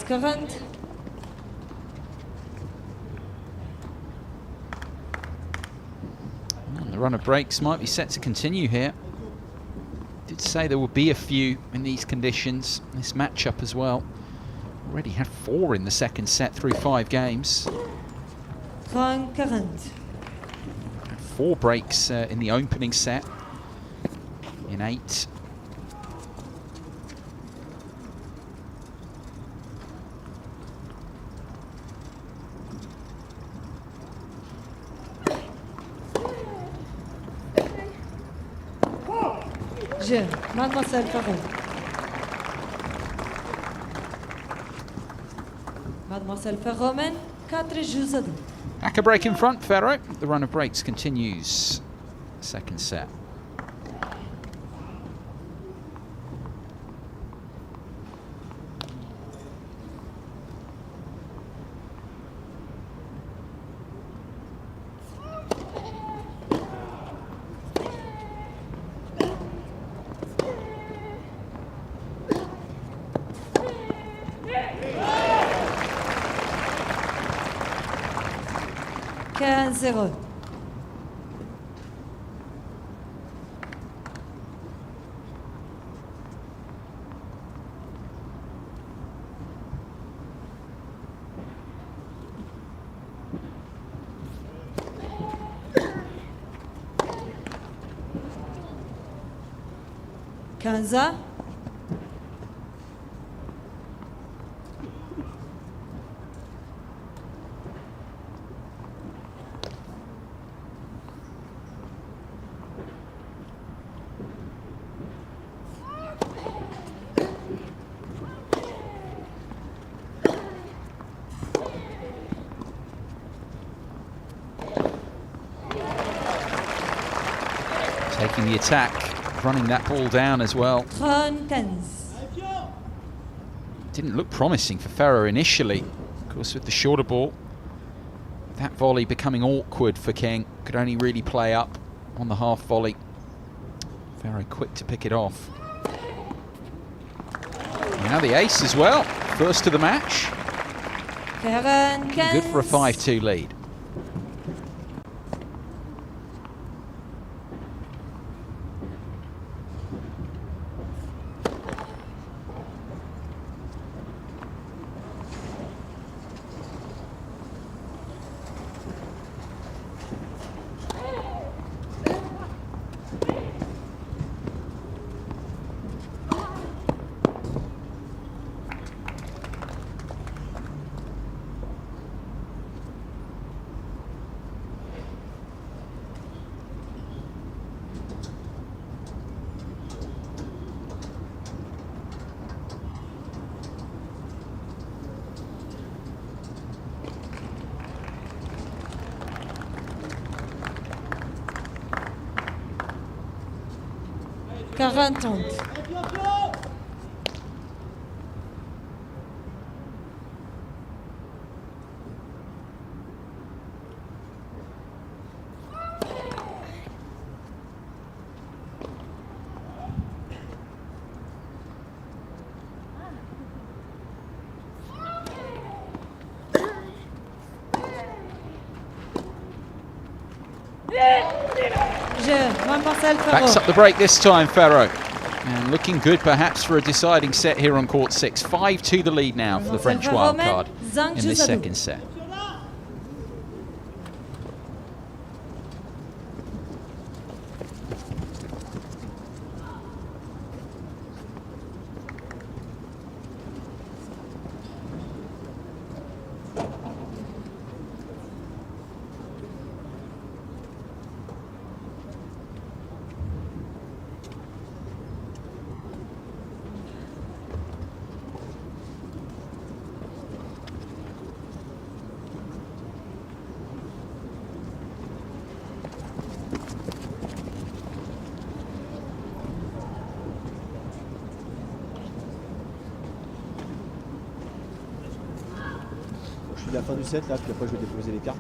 Current. And the run of breaks might be set to continue here. Did say there will be a few in these conditions, this matchup as well. Already had 4 in the second set through 5 games. Current. 4 breaks in the opening set in 8. Mademoiselle Ferro. Mademoiselle Ferro men 4 jeux à 2. Back a break in front, Ferro. The run of breaks continues. Second set. Zero. Quinze. Taking the attack, running that ball down as well. Didn't look promising for Ferro initially. Of course, with the shorter ball, that volley becoming awkward for King. Could only really play up on the half volley. Ferro quick to pick it off. Now the ace as well. First to the match. Good for a 5-2 lead. Backs up the break this time, Ferro. And looking good perhaps for a deciding set here on court 6. 5-2 the lead now for the French wildcard in this second set. puis la fin du set là, puis après je vais déposer les cartes.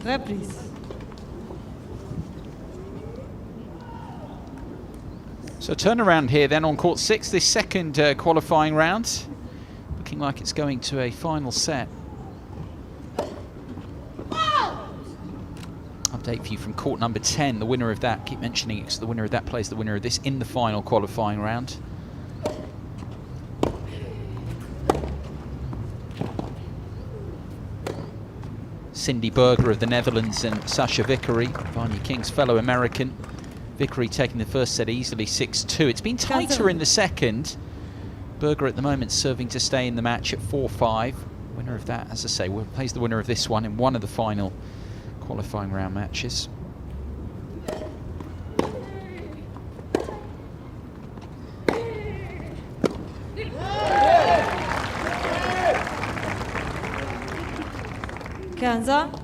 Reprise. So turnaround here then on court 6, this second qualifying round. Looking like it's going to a final set. Update for you from court number 10. The winner of that, keep mentioning it because the winner of that plays the winner of this in the final qualifying round. Cindy Berger of the Netherlands and Sasha Vickery, Vanya King's fellow American. Vickery taking the first set easily 6-2. It's been tighter in the second. Berger at the moment serving to stay in the match at 4-5. Winner of that, as I say, plays the winner of this one in one of the final qualifying round matches. Kanza.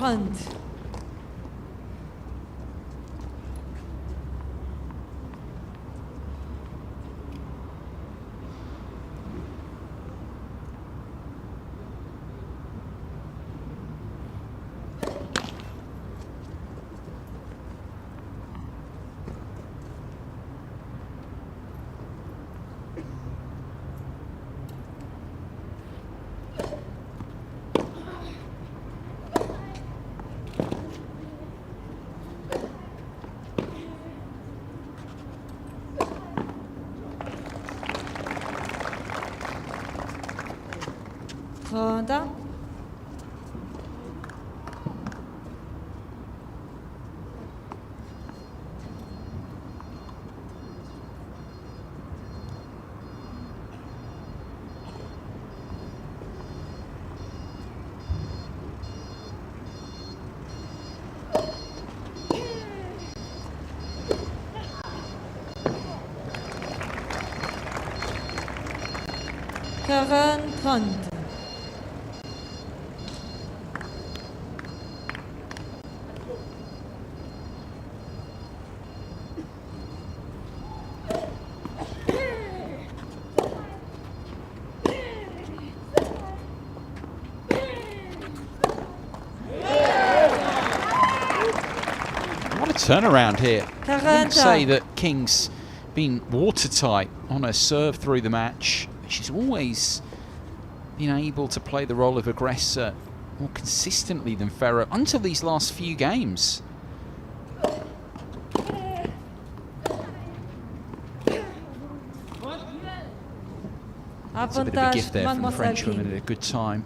Hunt. Honda. Karen Hunt. Turnaround here. I wouldn't say that King's been watertight on her serve through the match. She's always been able to play the role of aggressor more consistently than Ferro until these last few games. That's a bit of a gift there from the French woman at a good time.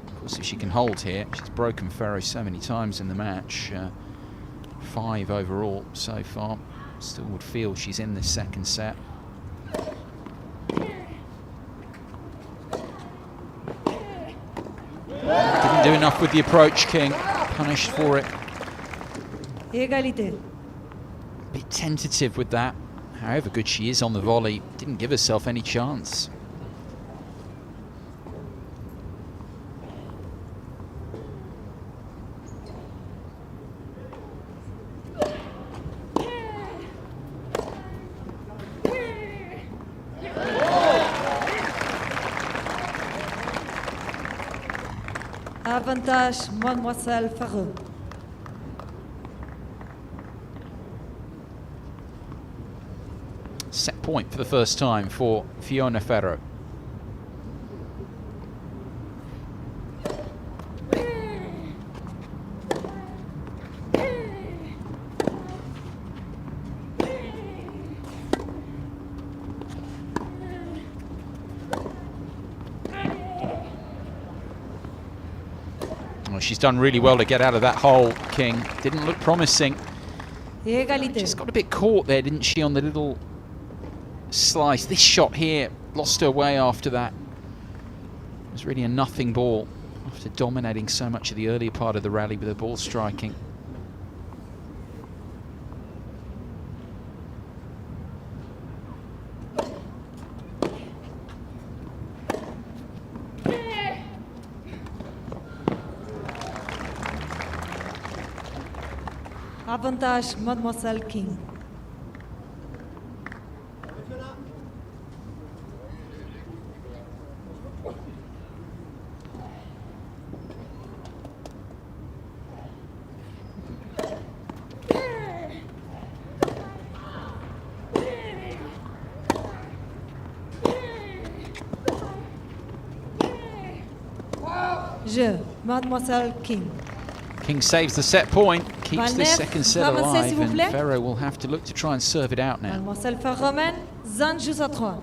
Of course, if she can hold here, she's broken Ferro so many times in the match. 5 overall so far. Still would feel she's in this second set. Didn't do enough with the approach, King. Punished for it. Égalité. Bit tentative with that. However good she is on the volley, didn't give herself any chance. Avantage, Mademoiselle Ferro. Set point for the first time for Fiona Ferro. Well, she's done really well to get out of that hole, King. Didn't look promising. Et égalité. Just got a bit caught there, didn't she, on the little slice. This shot here lost her way after that. It was really a nothing ball after dominating so much of the earlier part of the rally with her ball striking. Avantage, Mademoiselle King. Je, Mademoiselle King. King saves the set point, keeps the Valnef, second set ramassez, alive, s'il vous and plaît. Ferro will have to look to try and serve it out now. Mademoiselle Ferro mène, Zan joue à 3.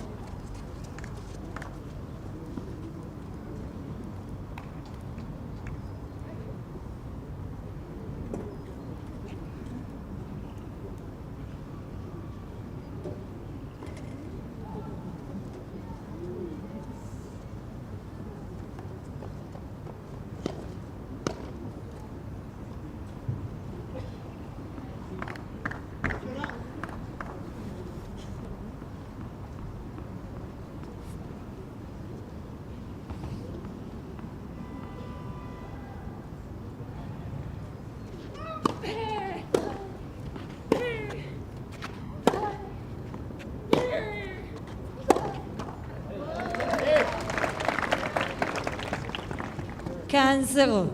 Quinze 0.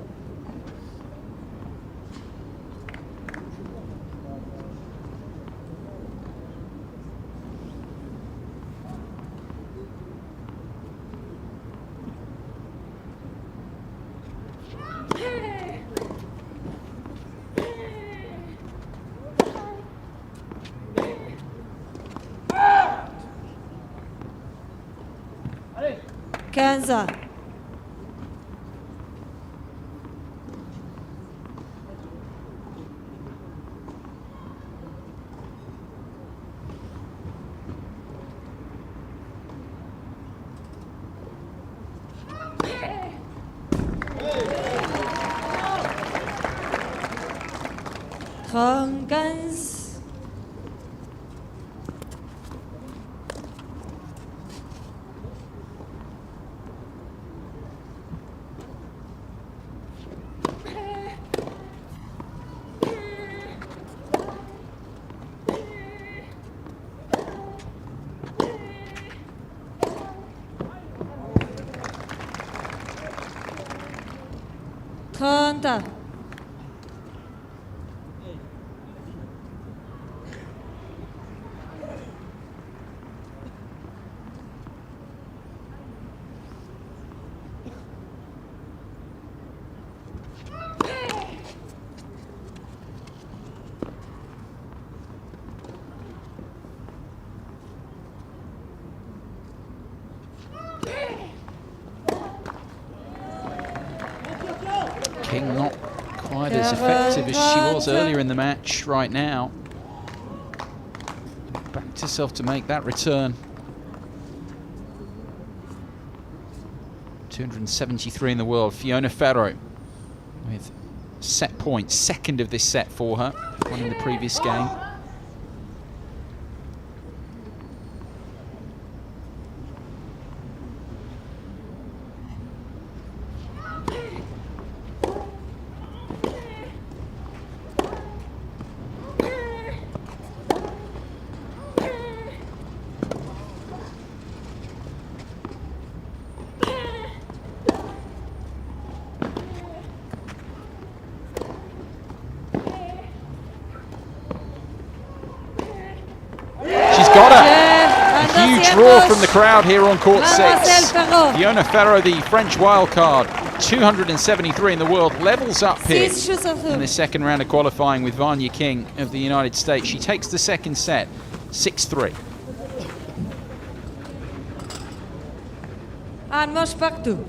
Quinze. Quinze. Trente. King not quite as effective as she was earlier in the match right now. Backed herself to make that return. 273 in the world. Fiona Ferro with set points, second of this set for her, one in the previous game. Huge roar from the crowd here on court 6. Fiona Ferro, the French wildcard, 273 in the world, levels up here in the second round of qualifying with Vanya King of the United States. She takes the second set, 6-3. Un match partout.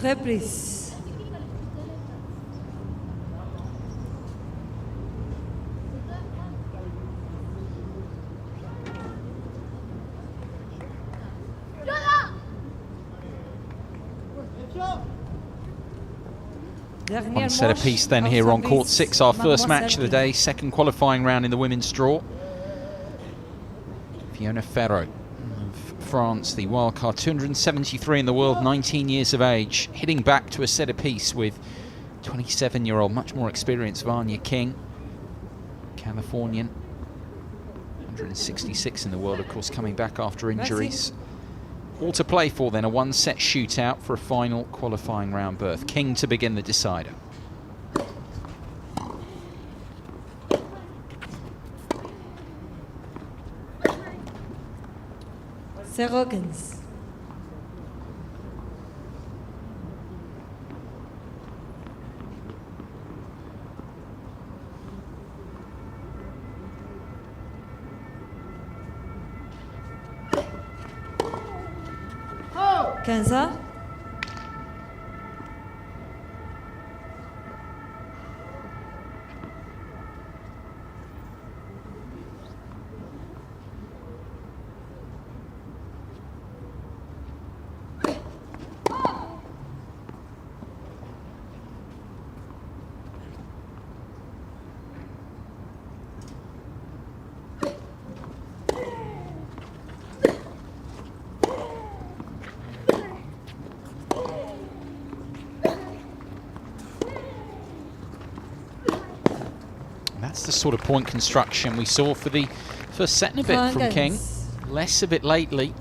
Reprise. One set apiece then here on court 6, our first match of the day, second qualifying round in the women's draw. Fiona Ferro of France, the wildcard, 273 in the world, 19 years of age, hitting back to a set apiece with 27-year-old, much more experienced Vanya King, Californian, 166 in the world, of course, coming back after injuries. All to play for then, a one-set shootout for a final qualifying round berth. King to begin the decider. Serogans. Quinze. That's the sort of point construction we saw for the first set and a bit from King. Less of it lately.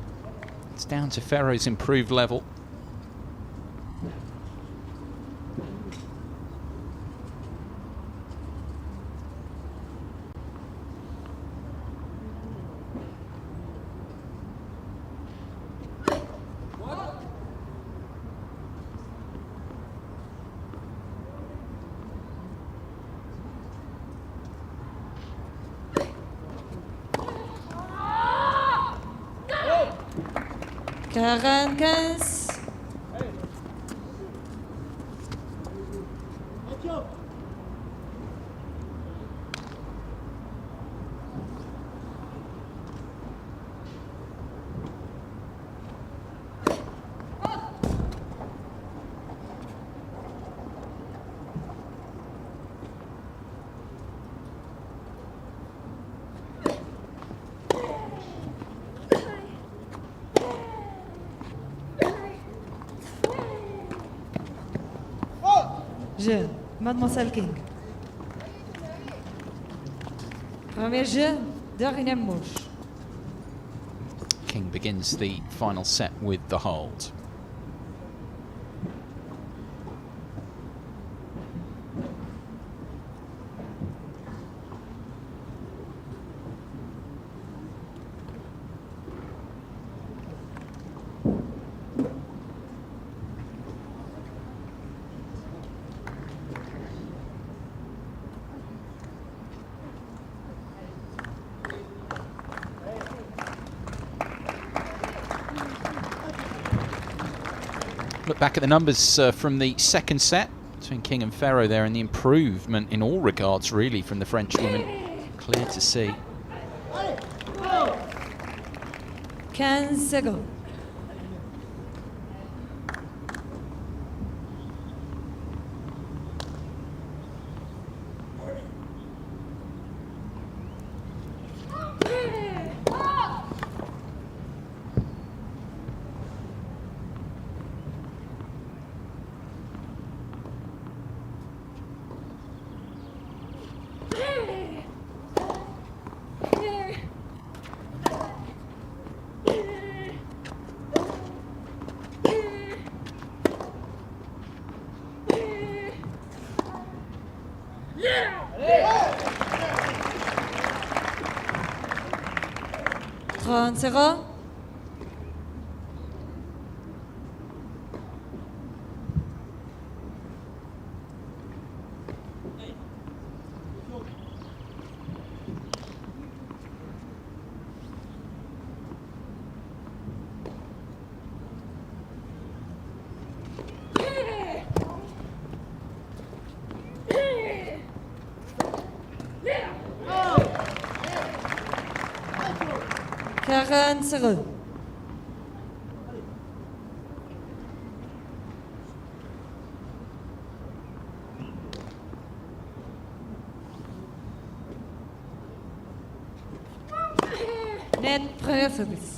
It's down to Ferro's improved level. Quarante-quinze. Jeu, Mademoiselle King. Premier jeu, deuxième manche. King begins the final set with the hold. Look back at the numbers from the second set between King and Ferro there, and the improvement in all regards really from the French women, clear to see. 15 secondes. Zero. 43. Net premier service.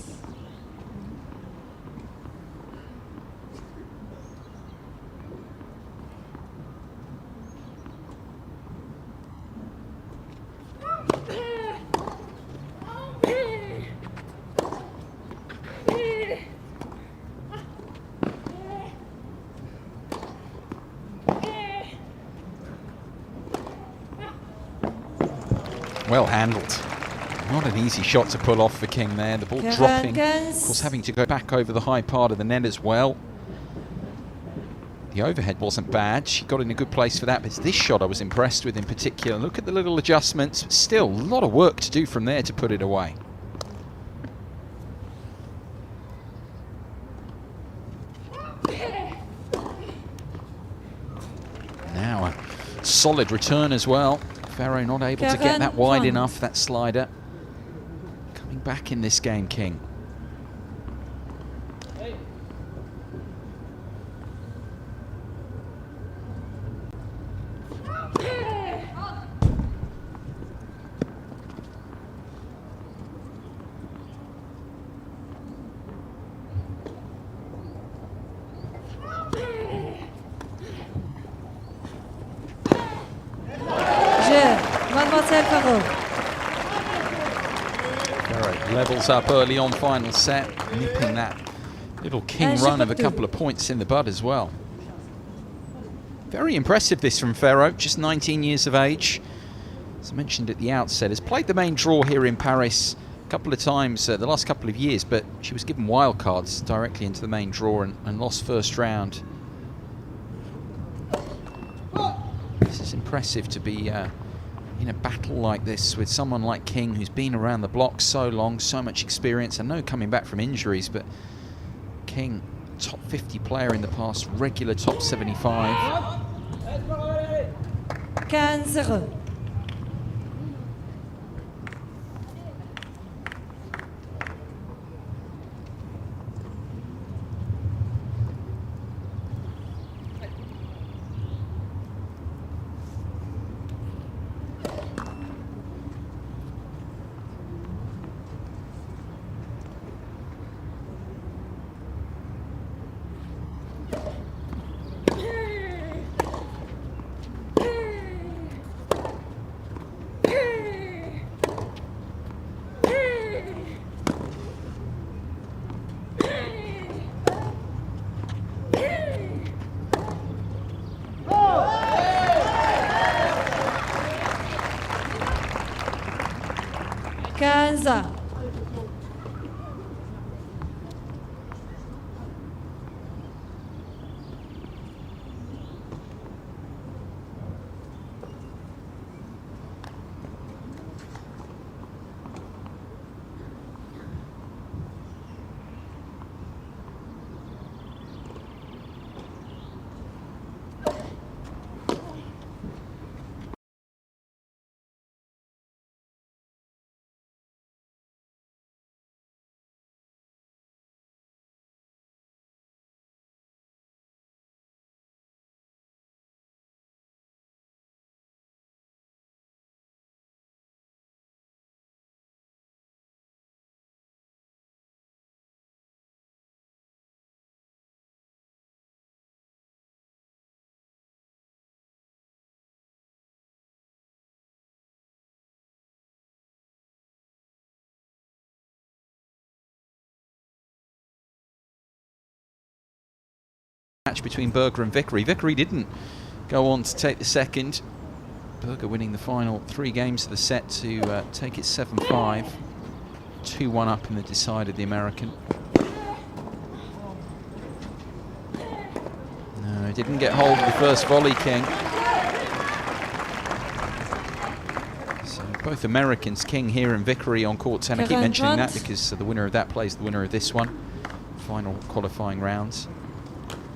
Well handled. Not an easy shot to pull off for King there. The ball dropping, of course having to go back over the high part of the net as well. The overhead wasn't bad. She got in a good place for that, but it's this shot I was impressed with in particular. Look at the little adjustments. Still, a lot of work to do from there to put it away. Now a solid return as well. Ferro not able to get that wide enough, that slider. Coming back in this game, King. Ferro levels up early on, final set, nipping that little King run of a couple of points in the bud as well. Very impressive this from Ferro, just 19 years of age. As I mentioned at the outset, has played the main draw here in Paris a couple of times the last couple of years, but she was given wildcards directly into the main draw and lost first round. This is impressive to be in a battle like this with someone like King, who's been around the block so long, so much experience. I know coming back from injuries, but King, top 50 player in the past, regular top 75. 15. Match between Berger and Vickery. Vickery didn't go on to take the second. Berger winning the final 3 games of the set to take it 7-5. 2-1 up in the decider, the American. No, didn't get hold of the first volley, King. So both Americans, King here and Vickery on court 10. I keep mentioning that because the winner of that plays the winner of this one. Final qualifying rounds.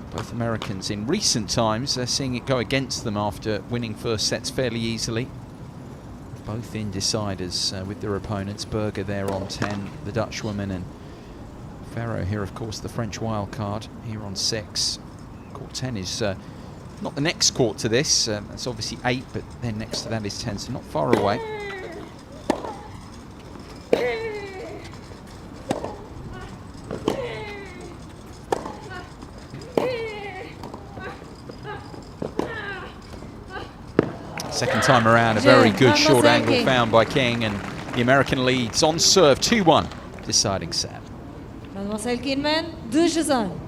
Both Americans in recent times, they're seeing it go against them after winning first sets fairly easily. both in deciders with their opponents. Berger there on 10, the Dutch woman, and Ferro here, of course, the French wild card, here on 6. Court 10 is not the next court to this. That's obviously 8, but then next to that is 10, so not far away. Second time around, a very good short angle found by King, and the American leads on serve 2-1, deciding set. Mademoiselle Kinman, 2-1.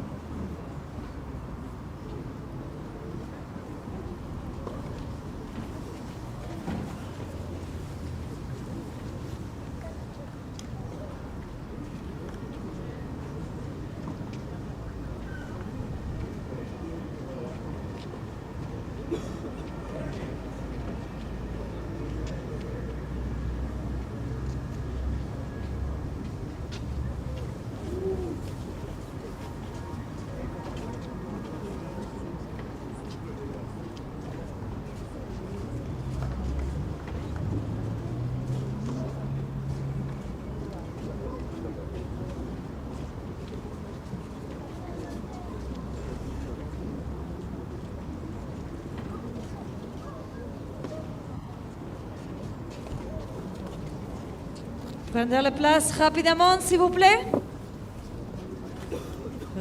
Prenez la place rapidement, s'il vous plaît.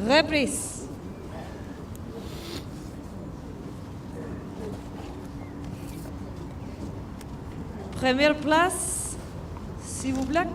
Reprise. Première place, s'il vous plaît.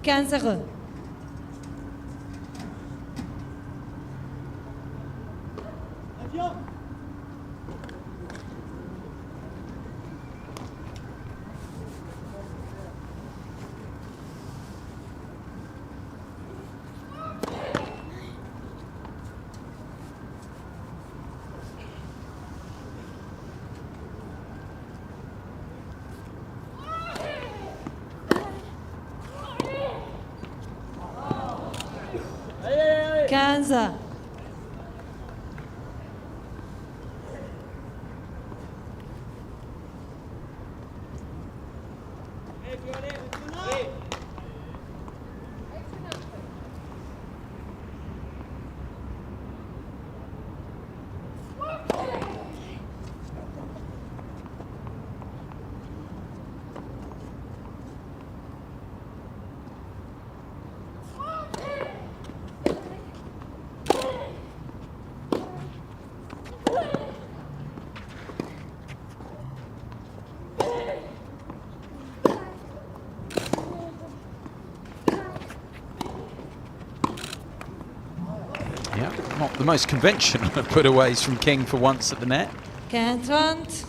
Cancer. Kansas. Not the most conventional of putaways from King for once at the net. Cantrant.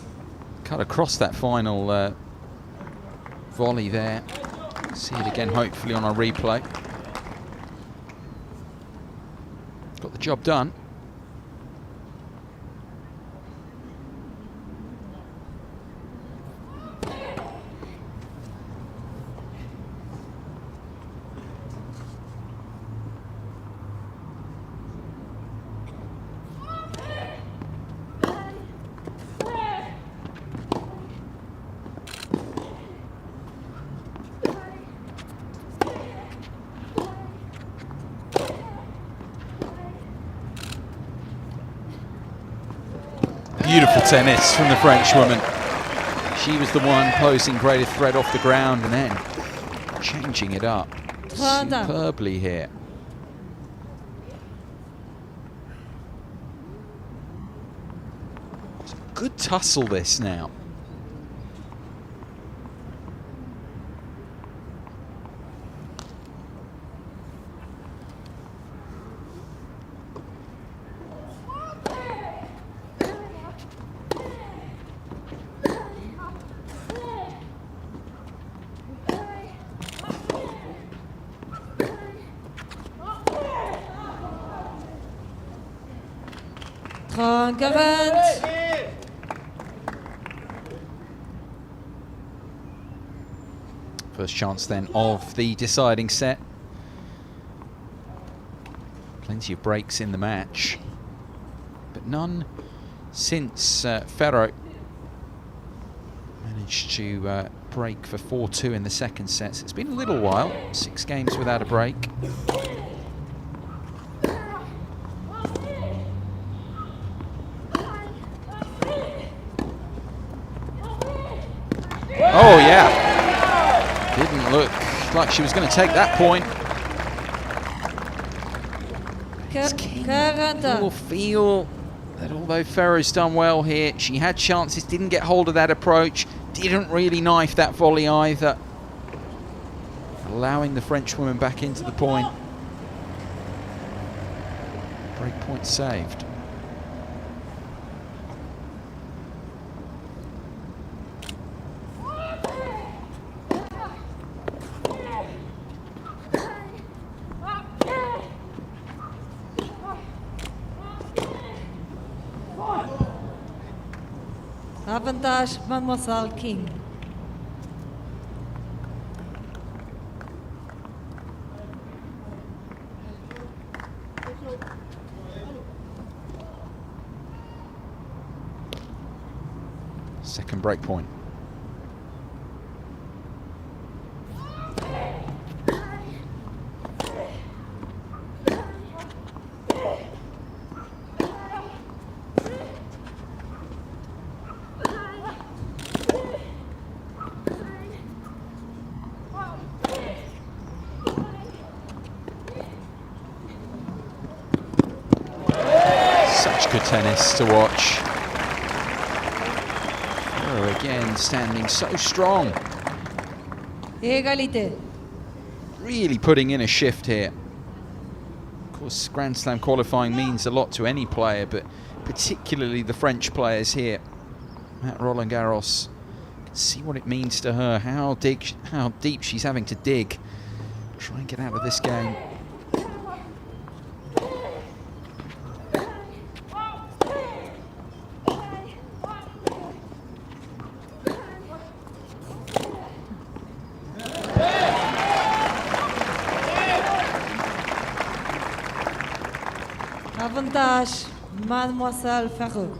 Cut across that final volley there. See it again, hopefully, on our replay. Got the job done. Beautiful tennis from the French woman. She was the one posing greater threat off the ground and then changing it up superbly here. Good tussle this now. First chance then of the deciding set. Plenty of breaks in the match, but none since Ferro managed to break for 4-2 in the second set. So it's been a little while, 6 games without a break. Oh yeah, didn't look like she was going to take that point. Will feel that although Ferro's done well here, she had chances, didn't get hold of that approach, didn't really knife that volley either, allowing the Frenchwoman back into the point. Break point saved. Avantage, Mademoiselle King. Second break point. Good tennis to watch. Ferro again standing so strong. Égalité. Really putting in a shift here. Of course, Grand Slam qualifying means a lot to any player, but particularly the French players here at Roland-Garros. You can see what it means to her, how deep she's having to dig. Try and get out of this game. Avantage, Mademoiselle Ferro.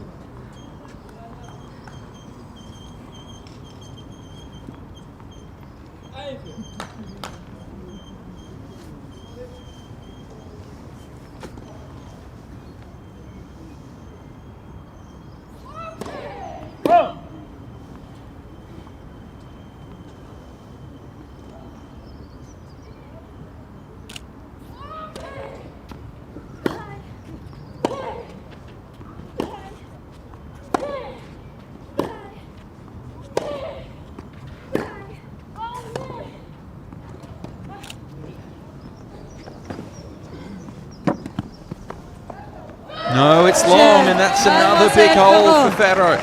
No, it's long, and that's another big hole for Ferro.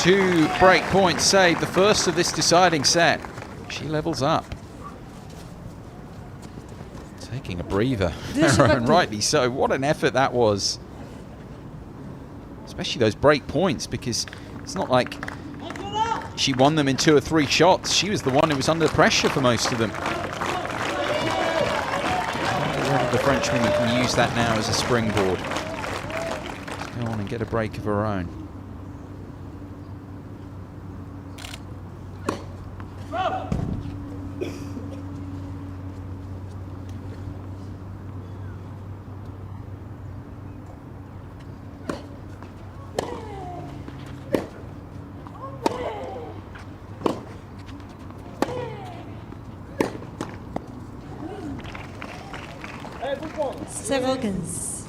2 break points saved, the first of this deciding set. She levels up. Taking a breather, Ferro, and rightly so. What an effort that was. Especially those break points, because it's not like she won them in 2 or 3 shots. She was the one who was under pressure for most of them. The Frenchman who can use that now as a springboard. Let's go on and get a break of her own. Serogans.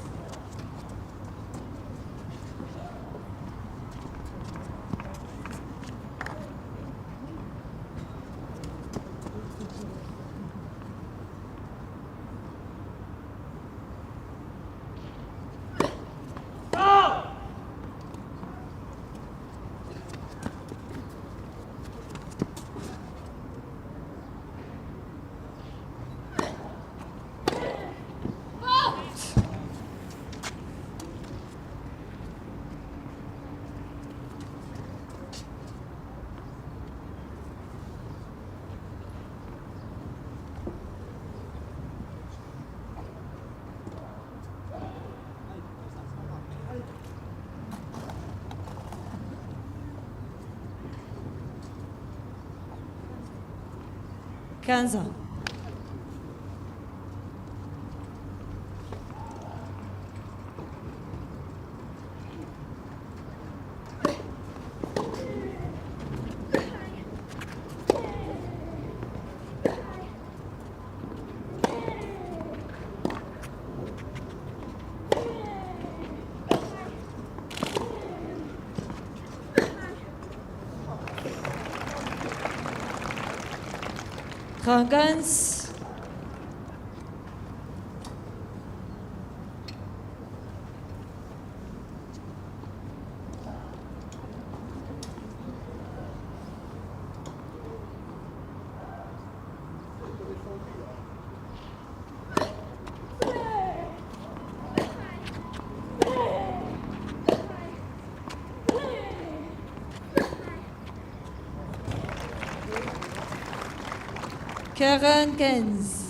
15 ans. Dragons. Karen 15.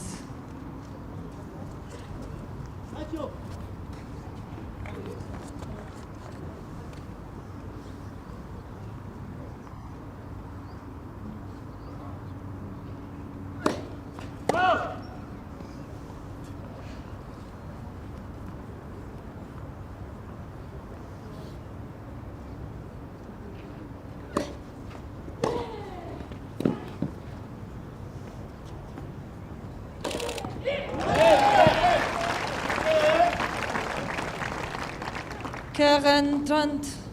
Karen 30.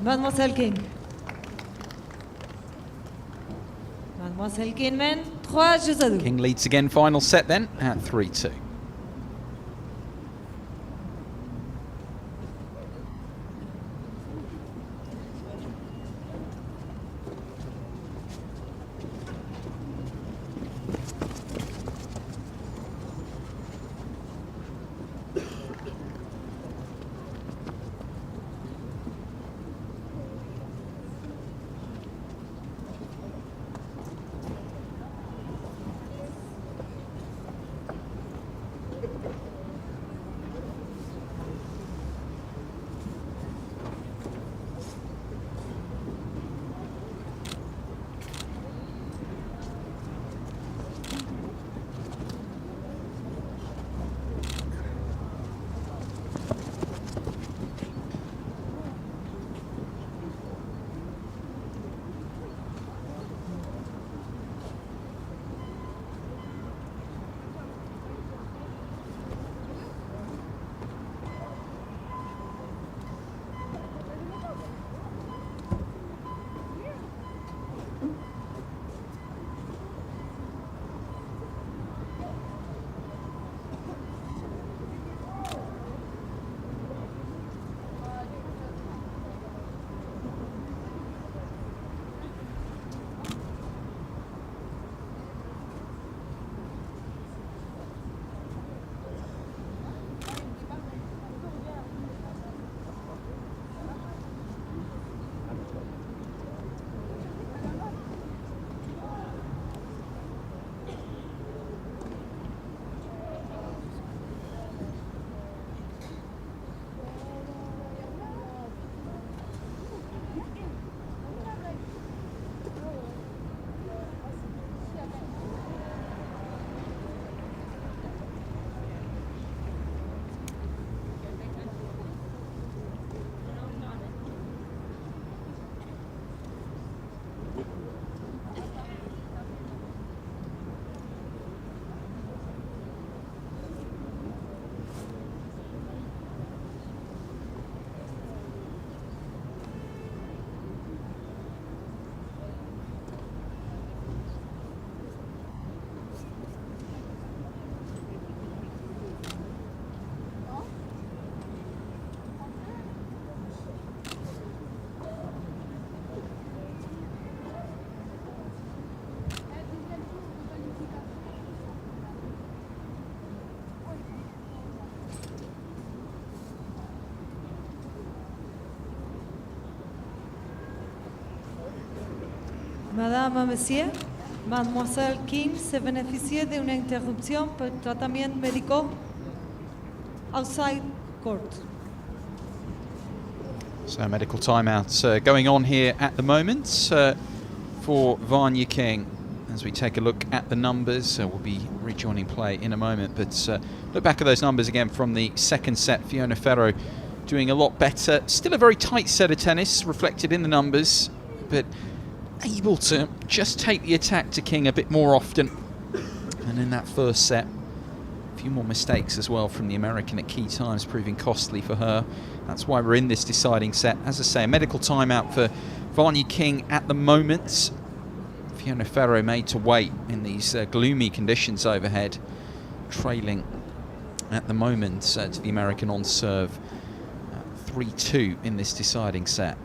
Mademoiselle King. Mademoiselle King, 3 jeux à 2. King leads again, final set then at 3-2. Madame, Monsieur, Mademoiselle King se beneficia de una interrupción por tratamiento médico outside court. So medical timeout going on here at the moment for Vanya King. As we take a look at the numbers, we'll be rejoining play in a moment, but look back at those numbers again from the second set. Fiona Ferro doing a lot better. Still a very tight set of tennis reflected in the numbers, but able to just take the attack to King a bit more often. And in that first set, a few more mistakes as well from the American at key times, proving costly for her. That's why we're in this deciding set. As I say, a medical timeout for Vanya King at the moment. Fiona Ferro made to wait in these gloomy conditions overhead, trailing at the moment to the American on serve 3-2 in this deciding set.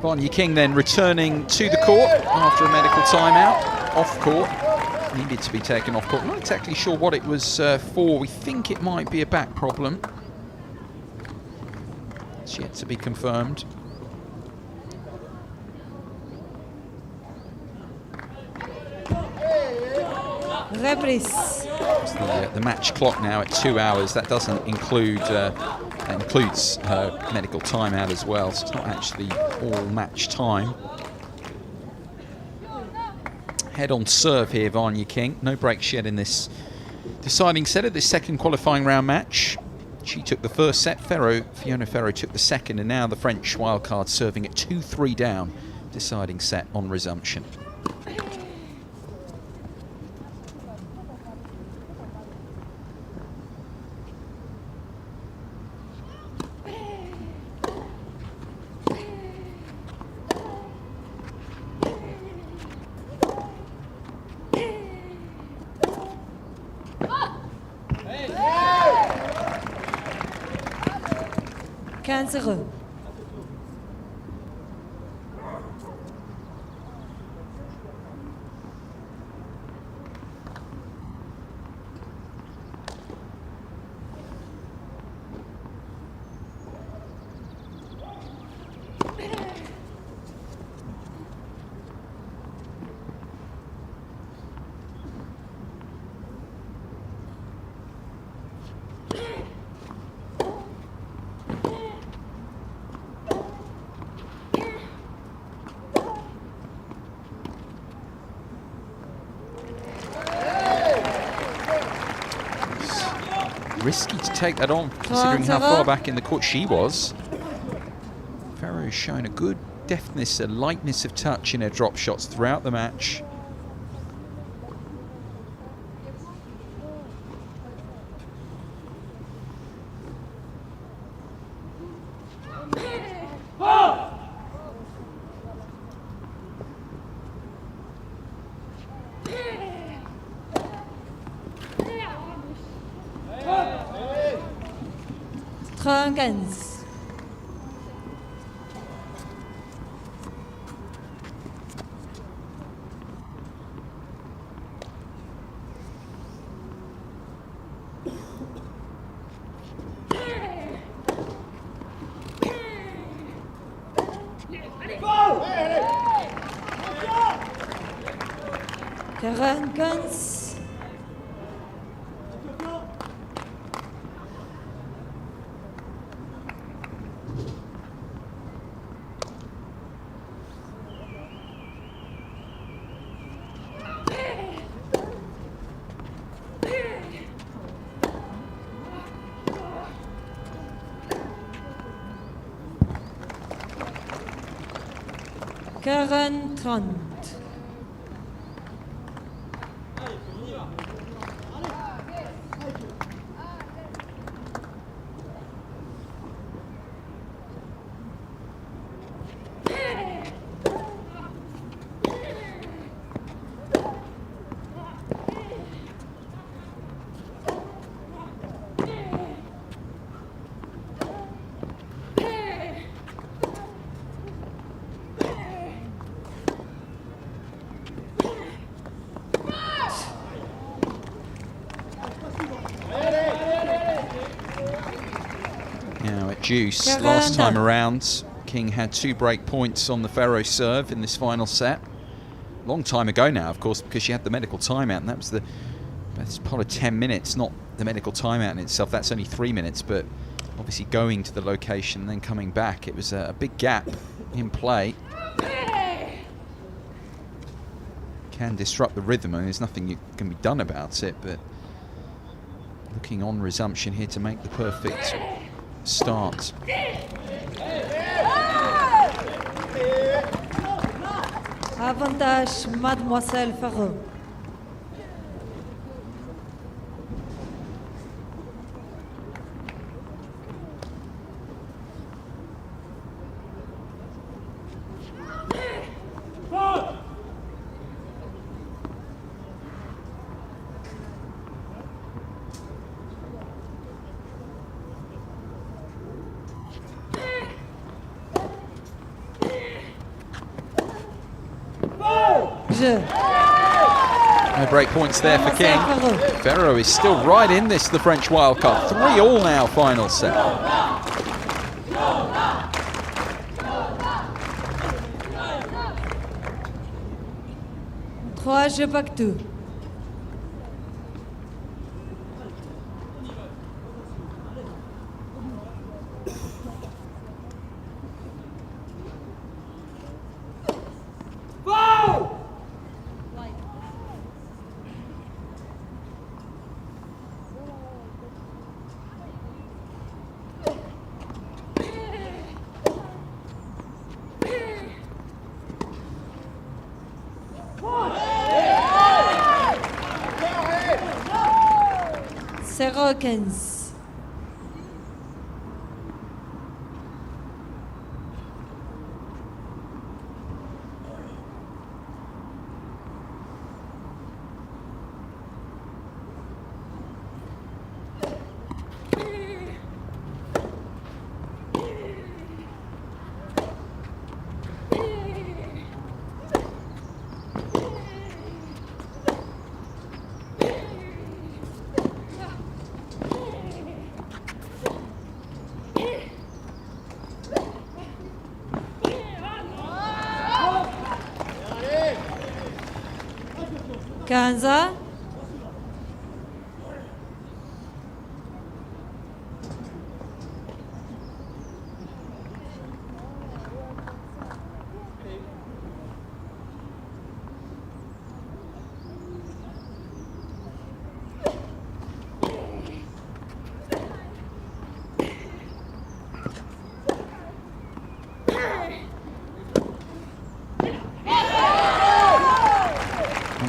Vanya King then returning to the court after a medical timeout. Off court. Needed to be taken off court. Not exactly sure what it was for. We think it might be a back problem. It's yet to be confirmed. Reprise. It's the match clock now at 2 hours. That doesn't include, that includes her medical timeout as well. So it's not actually all match time. Head on serve here, Vanya King. No breaks yet in this deciding set of this second qualifying round match. She took the first set. Fiona Ferro took the second, and now the French wildcard serving at 2-3 down. Deciding set on resumption. Heureux. Risky to take that on, considering how far back in the court she was. Ferro is showing a good deftness, a lightness of touch in her drop shots throughout the match. Trangens. Trangens. Karen Trant. Juice. Last time around, King had 2 break points on the Ferro serve in this final set. Long time ago now, of course, because she had the medical timeout, and that was the best part of 10 minutes, not the medical timeout in itself. That's only 3 minutes, but obviously going to the location and then coming back, it was a big gap in play. Can disrupt the rhythm, and there's nothing you can be done about it, but looking on resumption here to make the perfect start. Avantage, Mademoiselle Ferro. jeu. No break points there for King. Ferro. Ferro is still right in this, the French wildcard. 3-all now, final set. Trois jeux partout. Ferro 15. Kanza.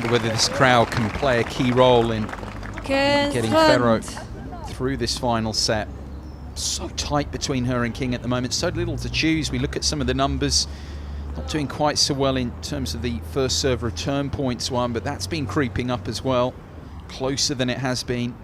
Whether this crowd can play a key role in getting Ferro through this final set. So tight between her and King at the moment, so little to choose. We look at some of the numbers, not doing quite so well in terms of the first serve return points one, but that's been creeping up as well, closer than it has been.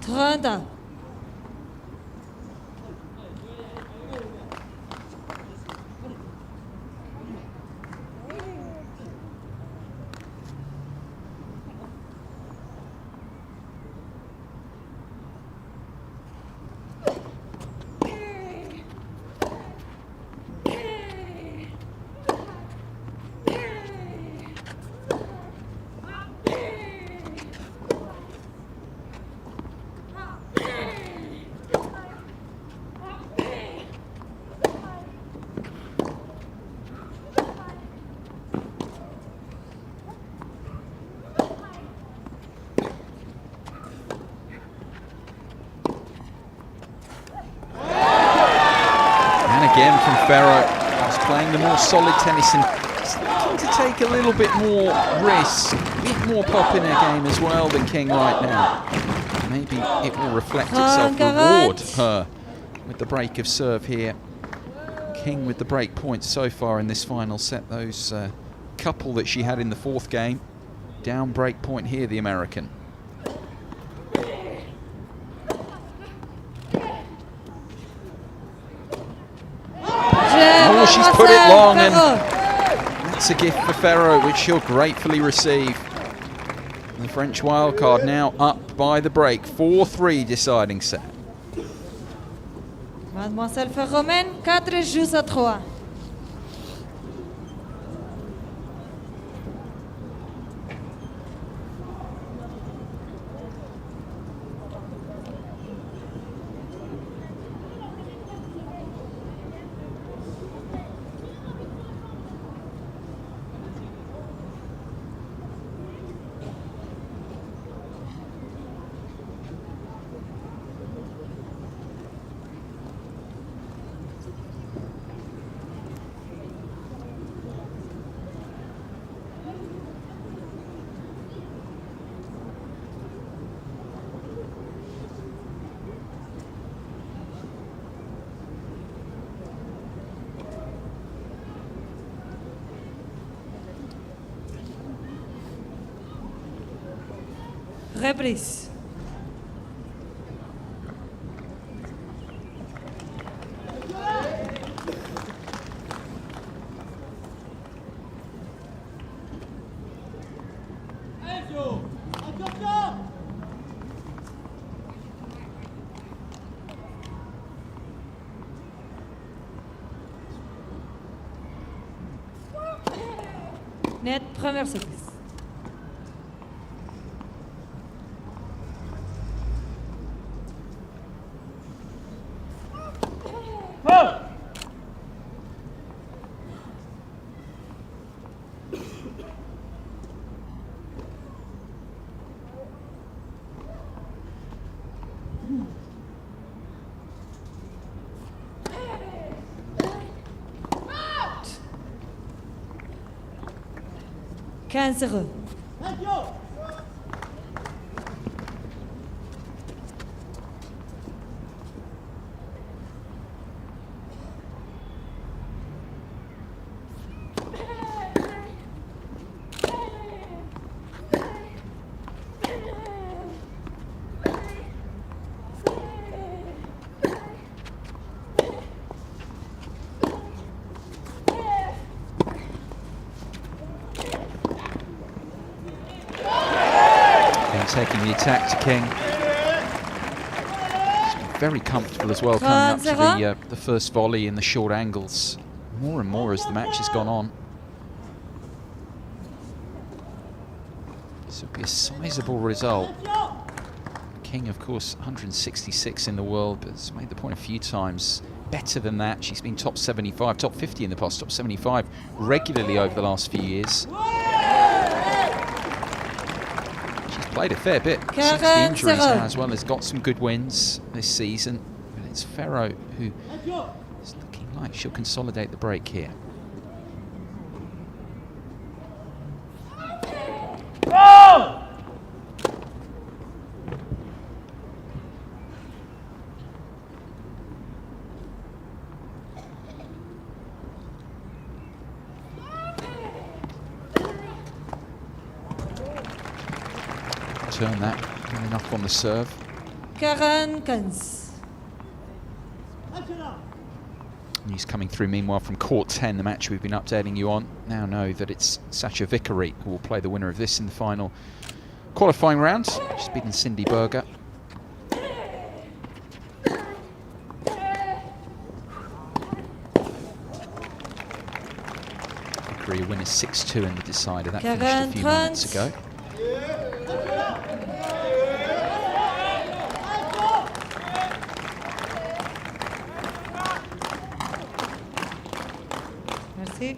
Trenta. Again from Ferro, who's playing the more solid tennis and starting to take a little bit more risk, a bit more pop in her game as well than King right now. Maybe it will reflect itself, reward her with the break of serve here. King with the break points so far in this final set. Those couple that she had in the fourth game, down break point here, the American. Oh, she's put it long, and that's a gift for Ferro, which she'll gratefully receive. The French wildcard now up by the break, 4-3 deciding set. Mademoiselle Ferro mène 4 jeux à 3. Reprise. Net, première service. Quinze. Taking the attack to King. He's been very comfortable as well coming up to the first volley in the short angles. More and more as the match has gone on. This will be a sizable result. King, of course, 166 in the world, but has made the point a few times. Better than that. She's been top 75, top 50 in the past, top 75 regularly over the last few years. Played a fair bit since the injuries now as well, has got some good wins this season. But it's Ferro who is looking like she'll consolidate the break here. Turn that, good enough on the serve. 45. News coming through meanwhile from Court 10, the match we've been updating you on. Now know that it's Sasha Vickery who will play the winner of this in the final qualifying round. She's beaten Cindy Berger. Vickery a winner 6-2 in the decider. That finished a few moments ago. Merci.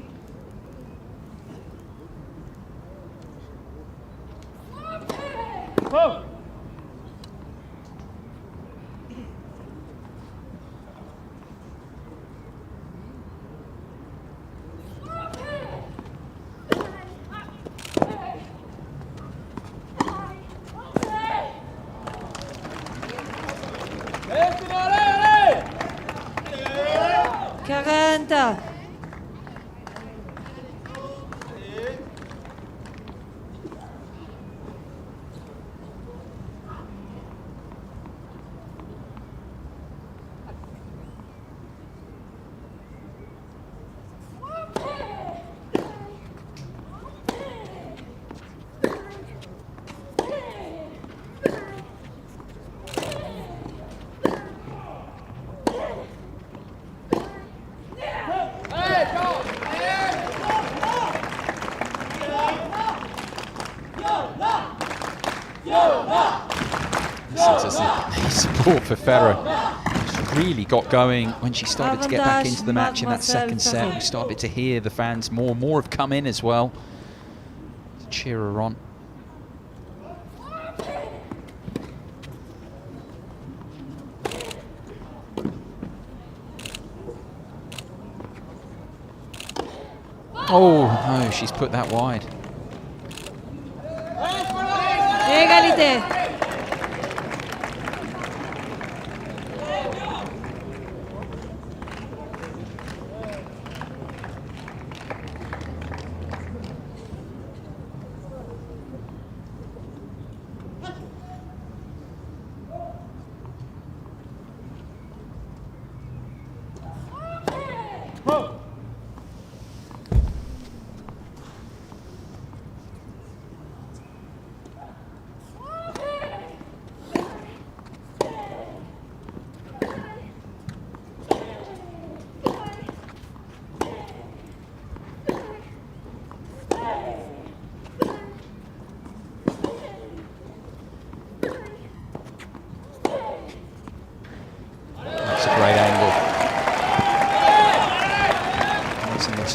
Quarante. Support for Ferro. She really got going when she started to get back into the match in that second set. We started to hear the fans more and more have come in as well to cheer her on. Oh no, she's put that wide. Égalité.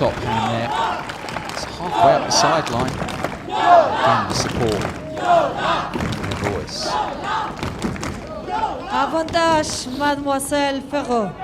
top hand there. It's halfway up the sideline. Again, the support. And the voice. Avantage, Mademoiselle Ferro.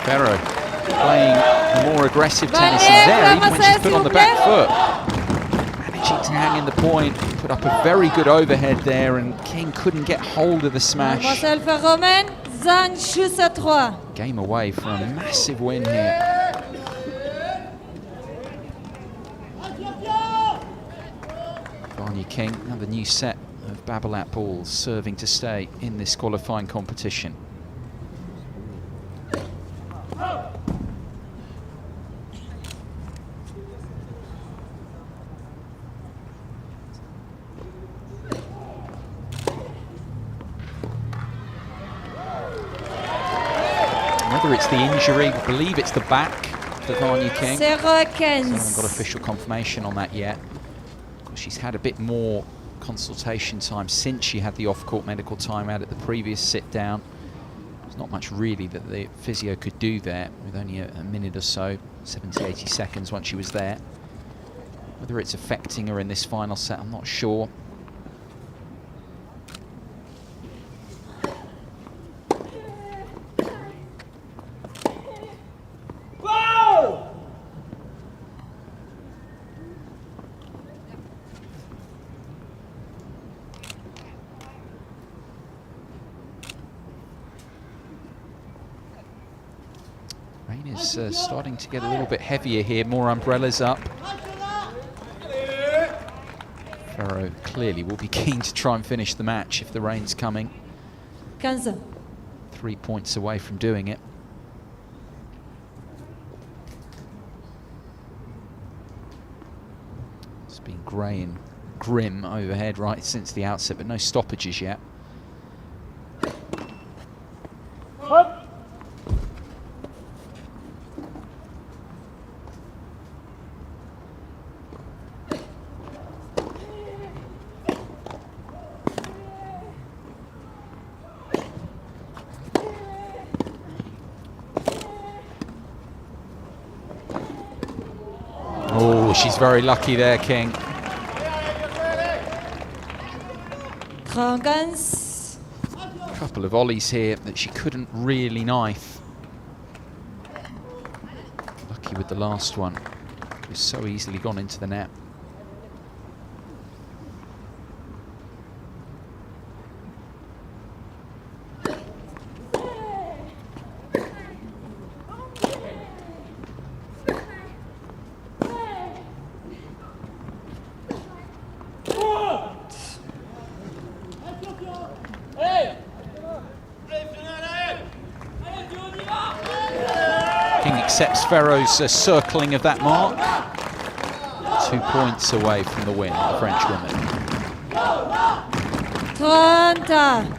Ferro playing a more aggressive tennis there, even when she's put on the back foot. Managing to hang in the point, put up a very good overhead there, and King couldn't get hold of the smash. Game away from a massive win here. Vanya King, another new set of Babolat balls serving to stay in this qualifying competition. Whether it's the injury, I believe it's the back for Vanya King. So I haven't got official confirmation on that yet. She's had a bit more consultation time since she had the off-court medical timeout at the previous sit-down. There's not much really that the physio could do there with only a minute or so, 70, 80 seconds once she was there. Whether it's affecting her in this final set, I'm not sure. Rain is starting to get a little bit heavier here, more umbrellas up. Ferro clearly will be keen to try and finish the match if the rain's coming. 15. 3 points away from doing it. It's been grey and grim overhead right since the outset, but no stoppages yet. Oh, she's very lucky there, King. A couple of ollies here that she couldn't really knife. Lucky with the last one. It was so easily gone into the net. Accepts Ferro's circling of that mark. 2 points away from the win, the French woman. 30.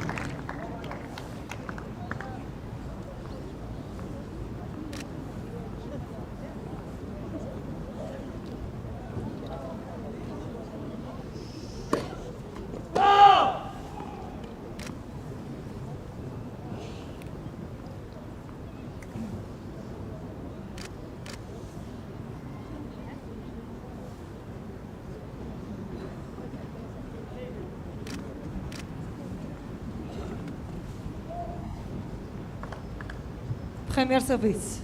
Premier service.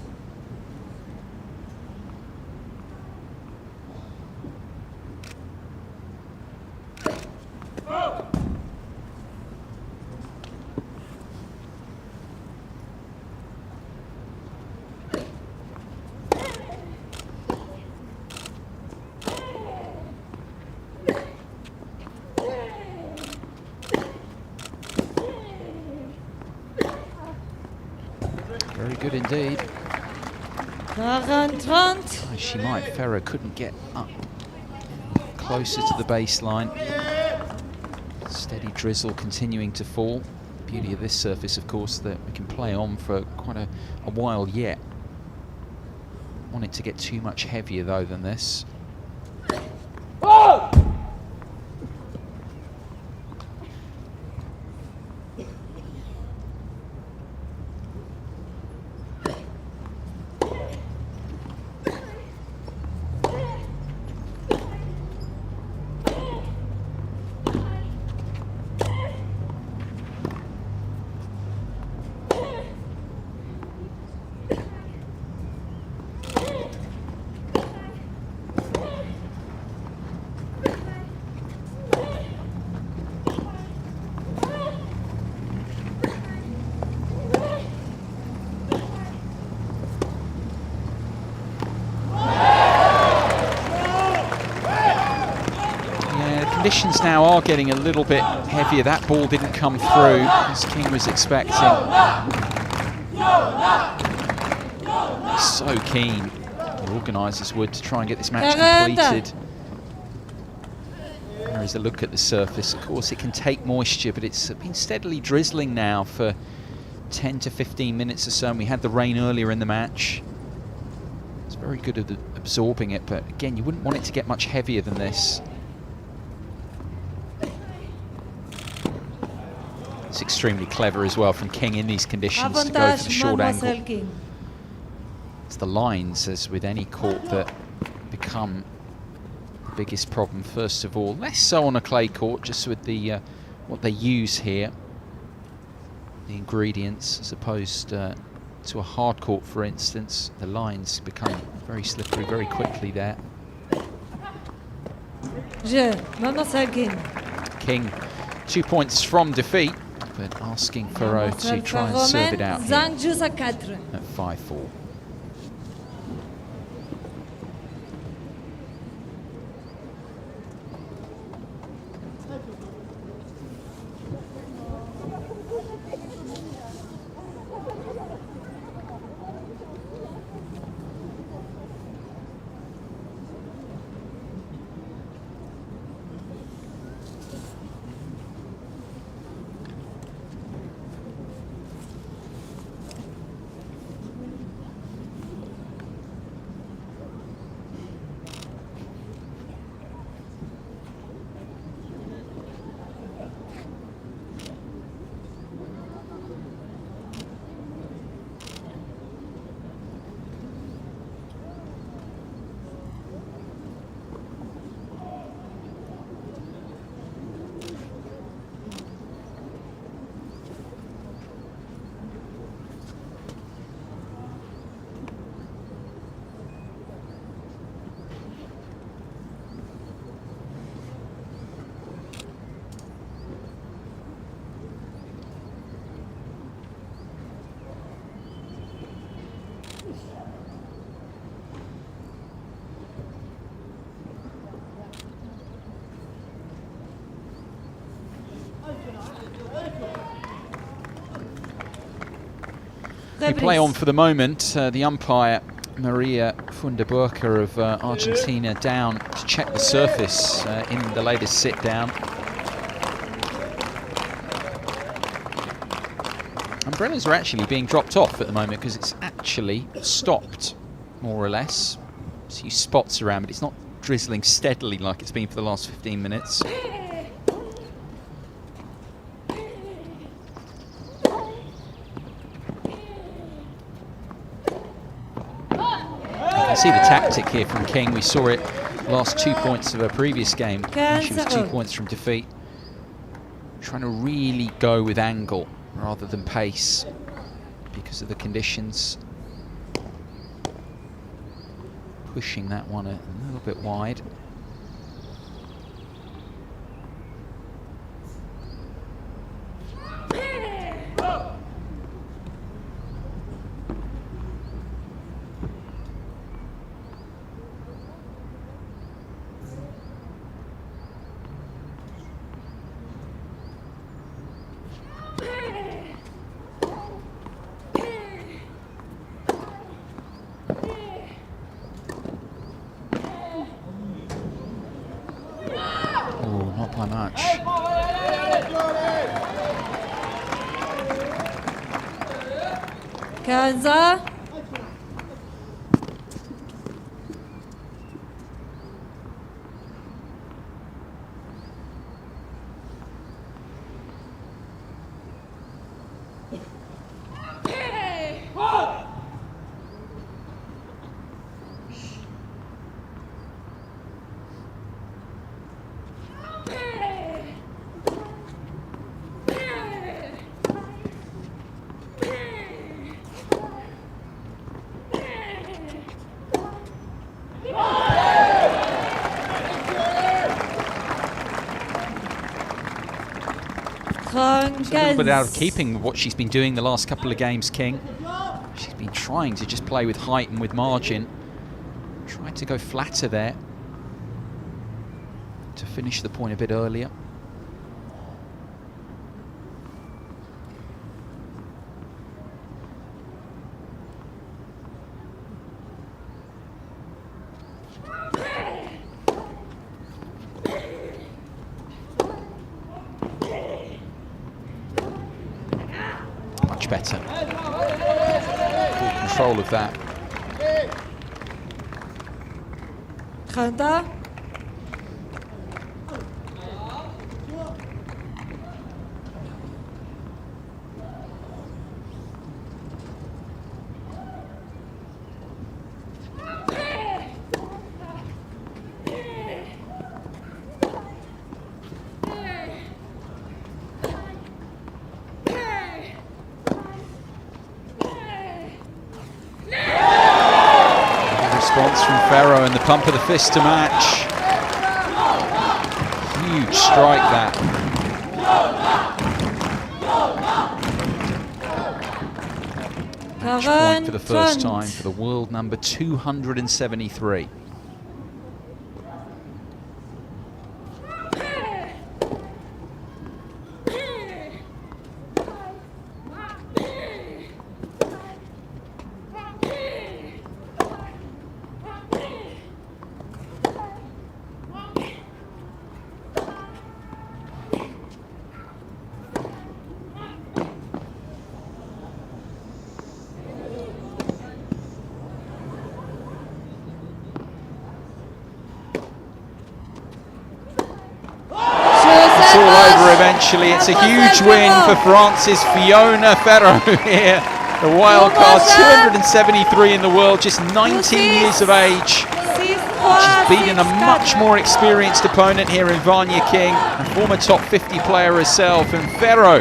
good indeed. 40-30. Oh, she might. Ferro couldn't get up closer to the baseline. Steady drizzle continuing to fall. Beauty of this surface, of course, that we can play on for quite a while yet. Want it to get too much heavier though than this. Conditions now are getting a little bit heavier. That ball didn't come through as King was expecting. So keen, the organisers would, to try and get this match completed. There is a look at the surface. Of course, it can take moisture, but it's been steadily drizzling now for 10 to 15 minutes or so. And we had the rain earlier in the match. It's very good at absorbing it, but again, you wouldn't want it to get much heavier than this. It's extremely clever as well from King in these conditions to go for the short angle. It's the lines, as with any court, that become the biggest problem first of all. Less so on a clay court, just with the what they use here, the ingredients, as opposed to a hard court, for instance. The lines become very slippery very quickly there. King 2 points from defeat, but asking Ferro to try and serve it out here at 5-4. We play on for the moment. The umpire, Maria Funderburker of Argentina, down to check the surface in the latest sit-down. Umbrellas are actually being dropped off at the moment because it's actually stopped, more or less. See spots around, but it's not drizzling steadily like it's been for the last 15 minutes. See the tactic here from King. We saw it last 2 points of her previous game. She was 2 points from defeat. Trying to really go with angle rather than pace because of the conditions. Pushing that one a little bit wide. 15. It's a little bit out of keeping with what she's been doing the last couple of games, King. She's been trying to just play with height and with margin. Tried to go flatter there to finish the point a bit earlier. Much better. Full control of that. 30. Response from Ferro and the pump of the fist to match. Huge strike that. Match point for the first time for the world number 273. Eventually, it's a huge win for France's Fiona Ferro here. The wild card, 273 in the world, just 19 years of age. She's beaten a much more experienced opponent here in Vanya King, a former top 50 player herself. And Ferro,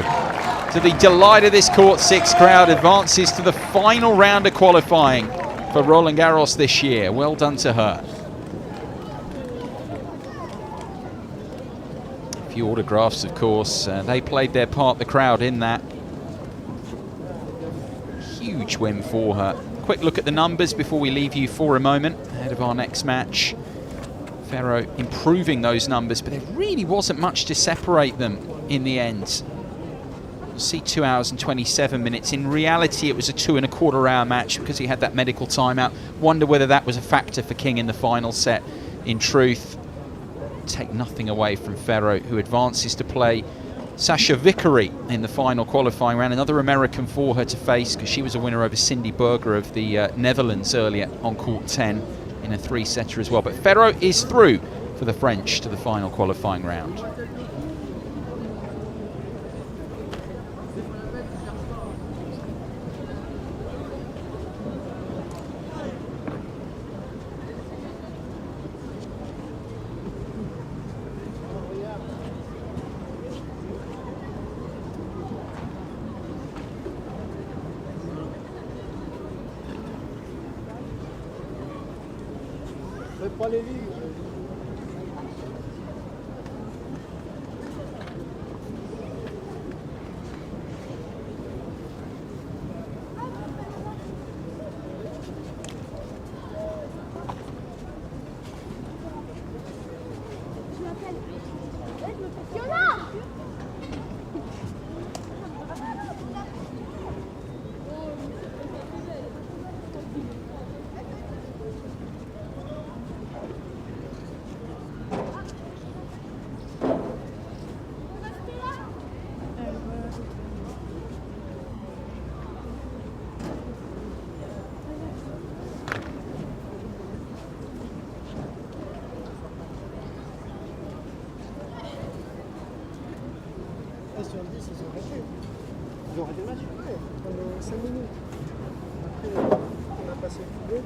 to the delight of this Court 6 crowd, advances to the final round of qualifying for Roland-Garros this year. Well done to her. Few autographs, of course. They played their part, the crowd, in that. Huge win for her. Quick look at the numbers before we leave you for a moment ahead of our next match. Ferro improving those numbers, but there really wasn't much to separate them in the end. You'll see 2 hours and 27 minutes. In reality, it was a 2¼ hour match because he had that medical timeout. Wonder whether that was a factor for King in the final set. In truth, take nothing away from Ferro, who advances to play Sasha Vickery in the final qualifying round. Another American for her to face, because she was a winner over Cindy Berger of the Netherlands earlier on Court 10 in a 3-setter as well. But Ferro is through for the French to the final qualifying round. Pas les lignes. sur le 10, ils ont arrêté. Ils ont arrêté le match? Ouais, pendant 5 minutes. Après, on a passé le football.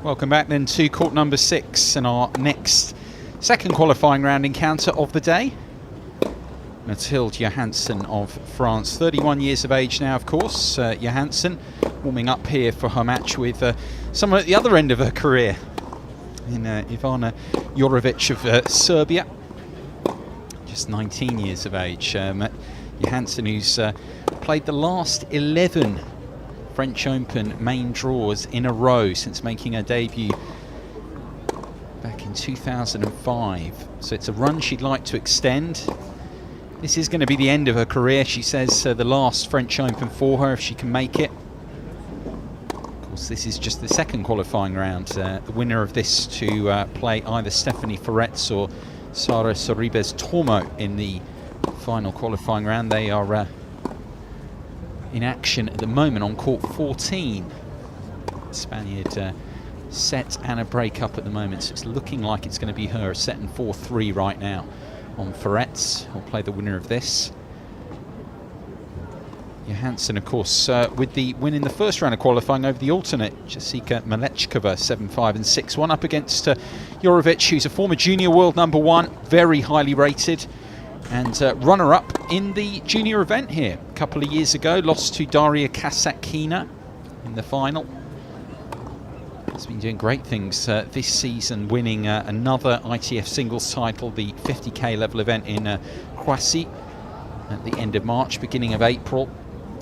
Welcome back then to court number 6 and our next second qualifying round encounter of the day. Mathilde Johansson of France, 31 years of age now, of course. Johansson warming up here for her match with someone at the other end of her career in Ivana Yorovic of Serbia. Just 19 years of age. Johansson, who's played the last 11 French Open main draws in a row since making her debut back in 2005. So it's a run she'd like to extend. This is going to be the end of her career, she says, the last French Open for her if she can make it. Of course, this is just the second qualifying round. The winner of this to play either Stephanie Ferretz or Sara Sorribes Tormo in the final qualifying round. They are in action at the moment on court 14. Spaniard set and a break up at the moment, so it's looking like it's going to be her setting 4-3 right now on Ferretz. We'll play the winner of this. Johansson, of course, with the win in the first round of qualifying over the alternate Jessica Malechkova, 7-5 and 6-1, up against Yorovic, who's a former junior world #1, very highly rated, and runner-up in the junior event here a couple of years ago. Lost to Daria Kasatkina in the final. Has been doing great things this season, winning another ITF singles title, the 50k level event in Croatia at the end of March, beginning of April.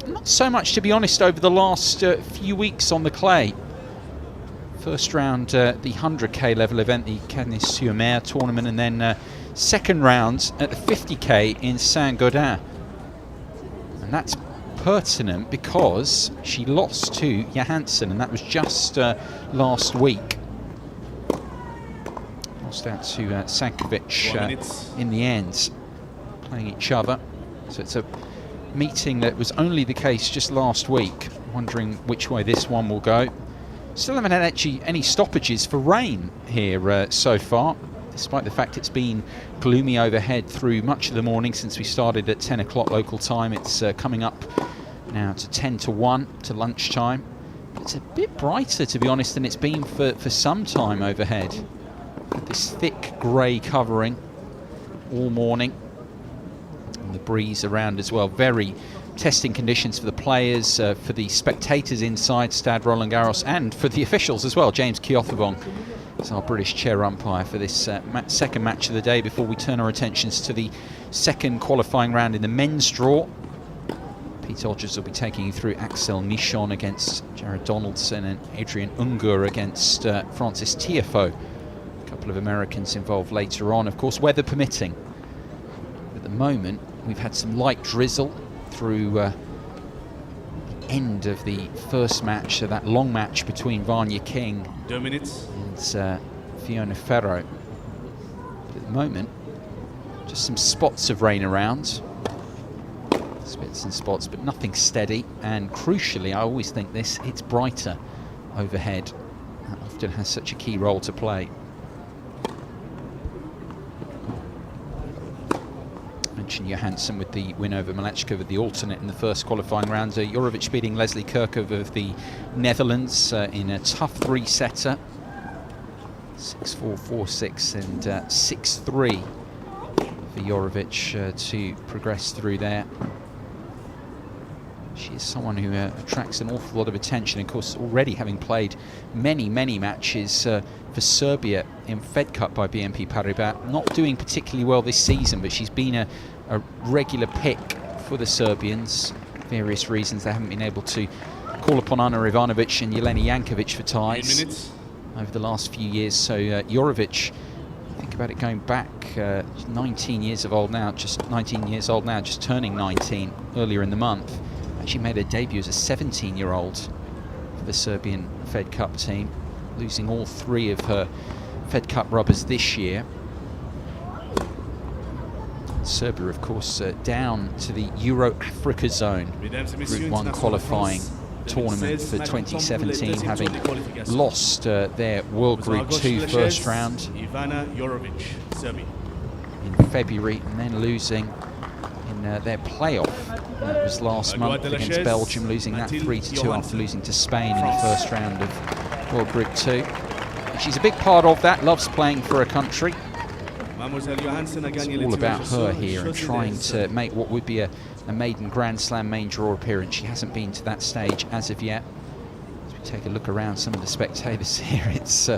Not so much, to be honest, over the last few weeks on the clay. First round, the 100k level event, the Canet-sur-Mer tournament, and then second round at the 50k in Saint-Gaudens. And that's pertinent because she lost to Johansson, and that was just last week. Lost out to Sankovic in the end, playing each other. So it's a meeting that was only the case just last week. Wondering which way this one will go. Still haven't had actually any stoppages for rain here so far, despite the fact it's been gloomy overhead through much of the morning since we started at 10 o'clock local time. It's coming up now to 10 to 1 to lunchtime. But it's a bit brighter, to be honest, than it's been for some time overhead. With this thick grey covering all morning. And the breeze around as well. Very testing conditions for the players, for the spectators inside Stade Roland-Garros, and for the officials as well. James Kiyothobong is our British chair umpire for this second match of the day before we turn our attentions to the second qualifying round in the men's draw. Pete Odgers will be taking you through Axel Michon against Jared Donaldson and Adrian Ungur against Francis Tiafoe. A couple of Americans involved later on, of course, weather permitting. At the moment, we've had some light drizzle through the end of the first match, so that long match between Vanya King 2 minutes and Fiona Ferro. But at the moment, just some spots of rain around. Spits and spots, but nothing steady. And crucially, I always think this, it's brighter overhead. That often has such a key role to play. Mentioned Johansson with the win over Malechkova with the alternate in the first qualifying round. Yorovic beating Leslie Kirkov of the Netherlands in a tough three-setter. 6-4, 4-6 and 6-3 for Yorovic to progress through there. She is someone who attracts an awful lot of attention. Of course, already having played many matches for Serbia in Fed Cup by BNP Paribas. Not doing particularly well this season, but she's been a regular pick for the Serbians. Various reasons they haven't been able to call upon Ana Ivanovic and Jelena Jankovic for ties over the last few years. So Yorovic, think about it going back 19 years old now, just turning 19 earlier in the month. She made her debut as a 17-year-old for the Serbian Fed Cup team, losing all 3 of her Fed Cup rubbers this year. Serbia, of course, down to the Euro Africa Zone Group 1 qualifying tournament for 2017, having lost their World Group 2 first round in February, and then losing in their playoff. That was last month against Belgium, losing that 3-2 after losing to Spain in the first round of World Group 2. She's a big part of that, loves playing for her country. Mademoiselle Johansson a gagné It's les all about tirages her au sol, here and chaussée trying d'aise. to make what would be a maiden Grand Slam main draw appearance. She hasn't been to that stage as of yet. As we take a look around some of the spectators here, it's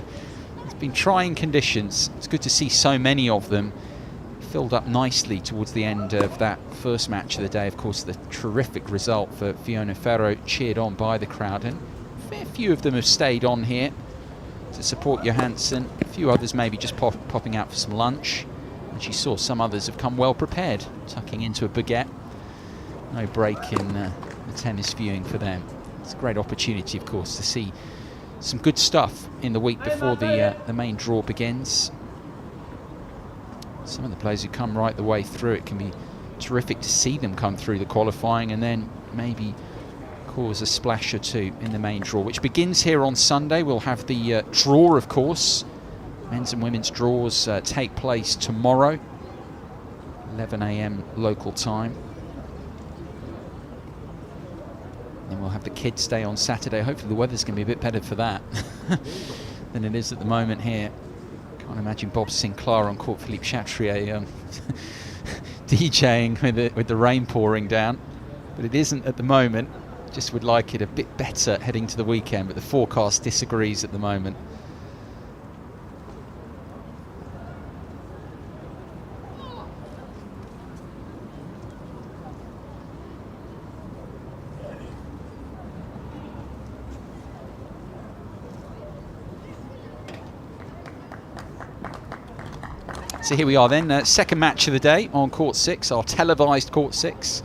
been trying conditions. It's good to see so many of them. Filled up nicely towards the end of that first match of the day. Of course, the terrific result for Fiona Ferro, cheered on by the crowd, and a fair few of them have stayed on here to support Johansson. A few others maybe just popping out for some lunch. And she saw some others have come well prepared, tucking into a baguette. No break in the tennis viewing for them. It's a great opportunity, of course, to see some good stuff in the week before the main draw begins. Some of the players who come right the way through, it can be terrific to see them come through the qualifying and then maybe cause a splash or two in the main draw, which begins here on Sunday. We'll have the draw, of course. Men's and women's draws take place tomorrow, 11 AM local time. Then we'll have the kids' day on Saturday. Hopefully the weather's going to be a bit better for that than it is at the moment here. Can't imagine Bob Sinclair on court, Philippe Chatrier DJing with the rain pouring down, but it isn't at the moment. Just would like it a bit better heading to the weekend, but the forecast disagrees at the moment. So here we are then, second match of the day on Court 6, our televised Court 6.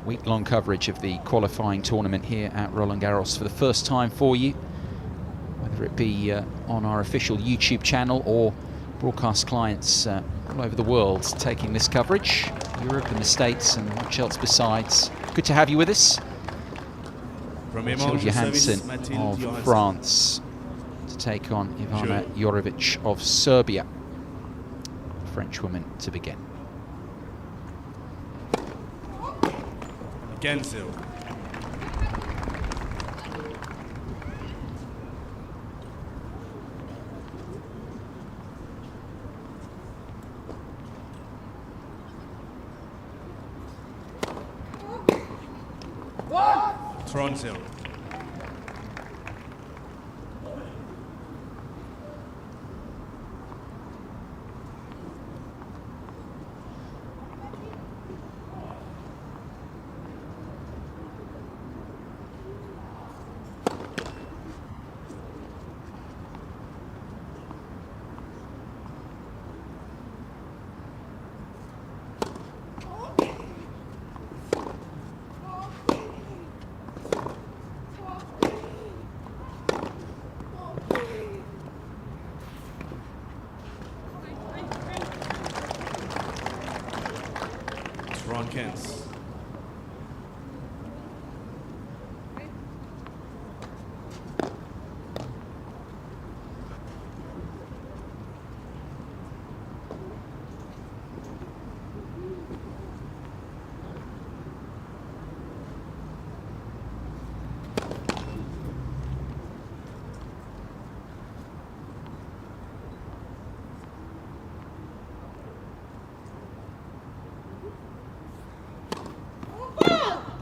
Week-long coverage of the qualifying tournament here at Roland-Garros for the first time for you, whether it be on our official YouTube channel or broadcast clients all over the world taking this coverage, Europe and the States and much else besides. Good to have you with us. Johansson of France to take on Ivana Yorovic of Serbia. French woman to begin. Again, Zil. Toronto. Kens.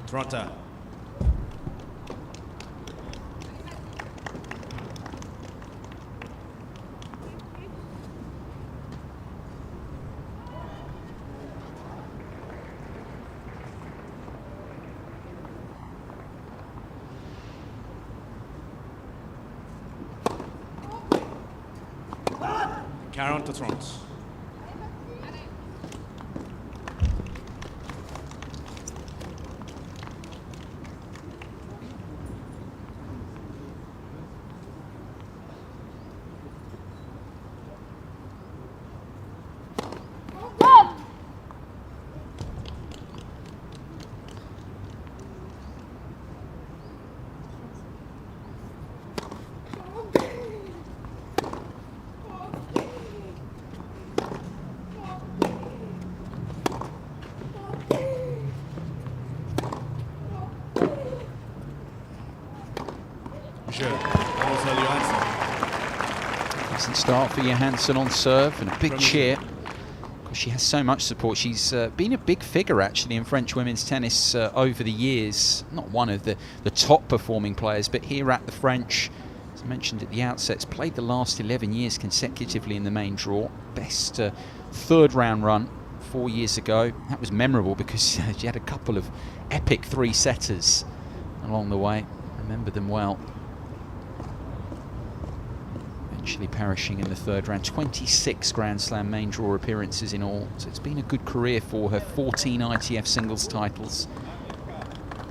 Toronto. Caron to Toronto. start for Johansson on serve, and a big cheer. She has so much support. She's been a big figure actually in French women's tennis over the years. Not one of the top performing players, but here at the French, as I mentioned at the outset, has played the last 11 years consecutively in the main draw. Best third round run 4 years ago. That was memorable because she had a couple of epic three-setters along the way. I remember them well. Eventually perishing in the third round. 26 Grand Slam main draw appearances in all, so it's been a good career for her. 14 ITF singles titles,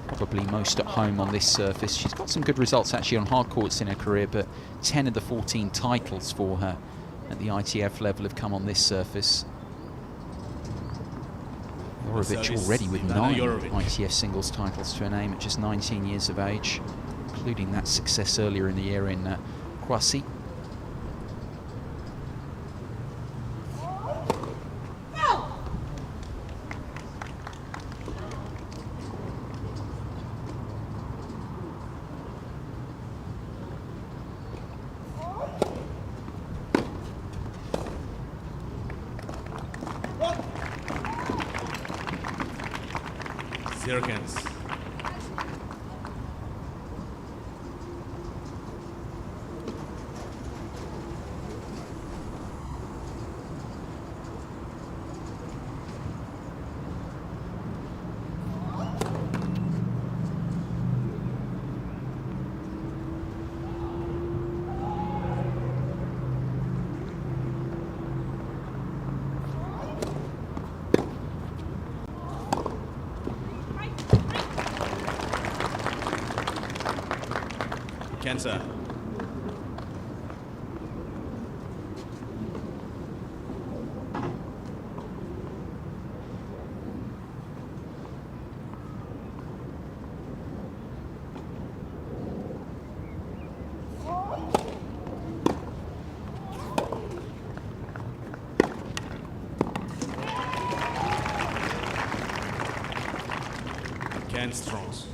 probably most at home on this surface. She's got some good results actually on hard courts in her career, but 10 of the 14 titles for her at the ITF level have come on this surface. Yorovic already with 9 ITF singles titles to her name at just 19 years of age, including that success earlier in the year in Croatia. Zirkens. Cancer. Strongs.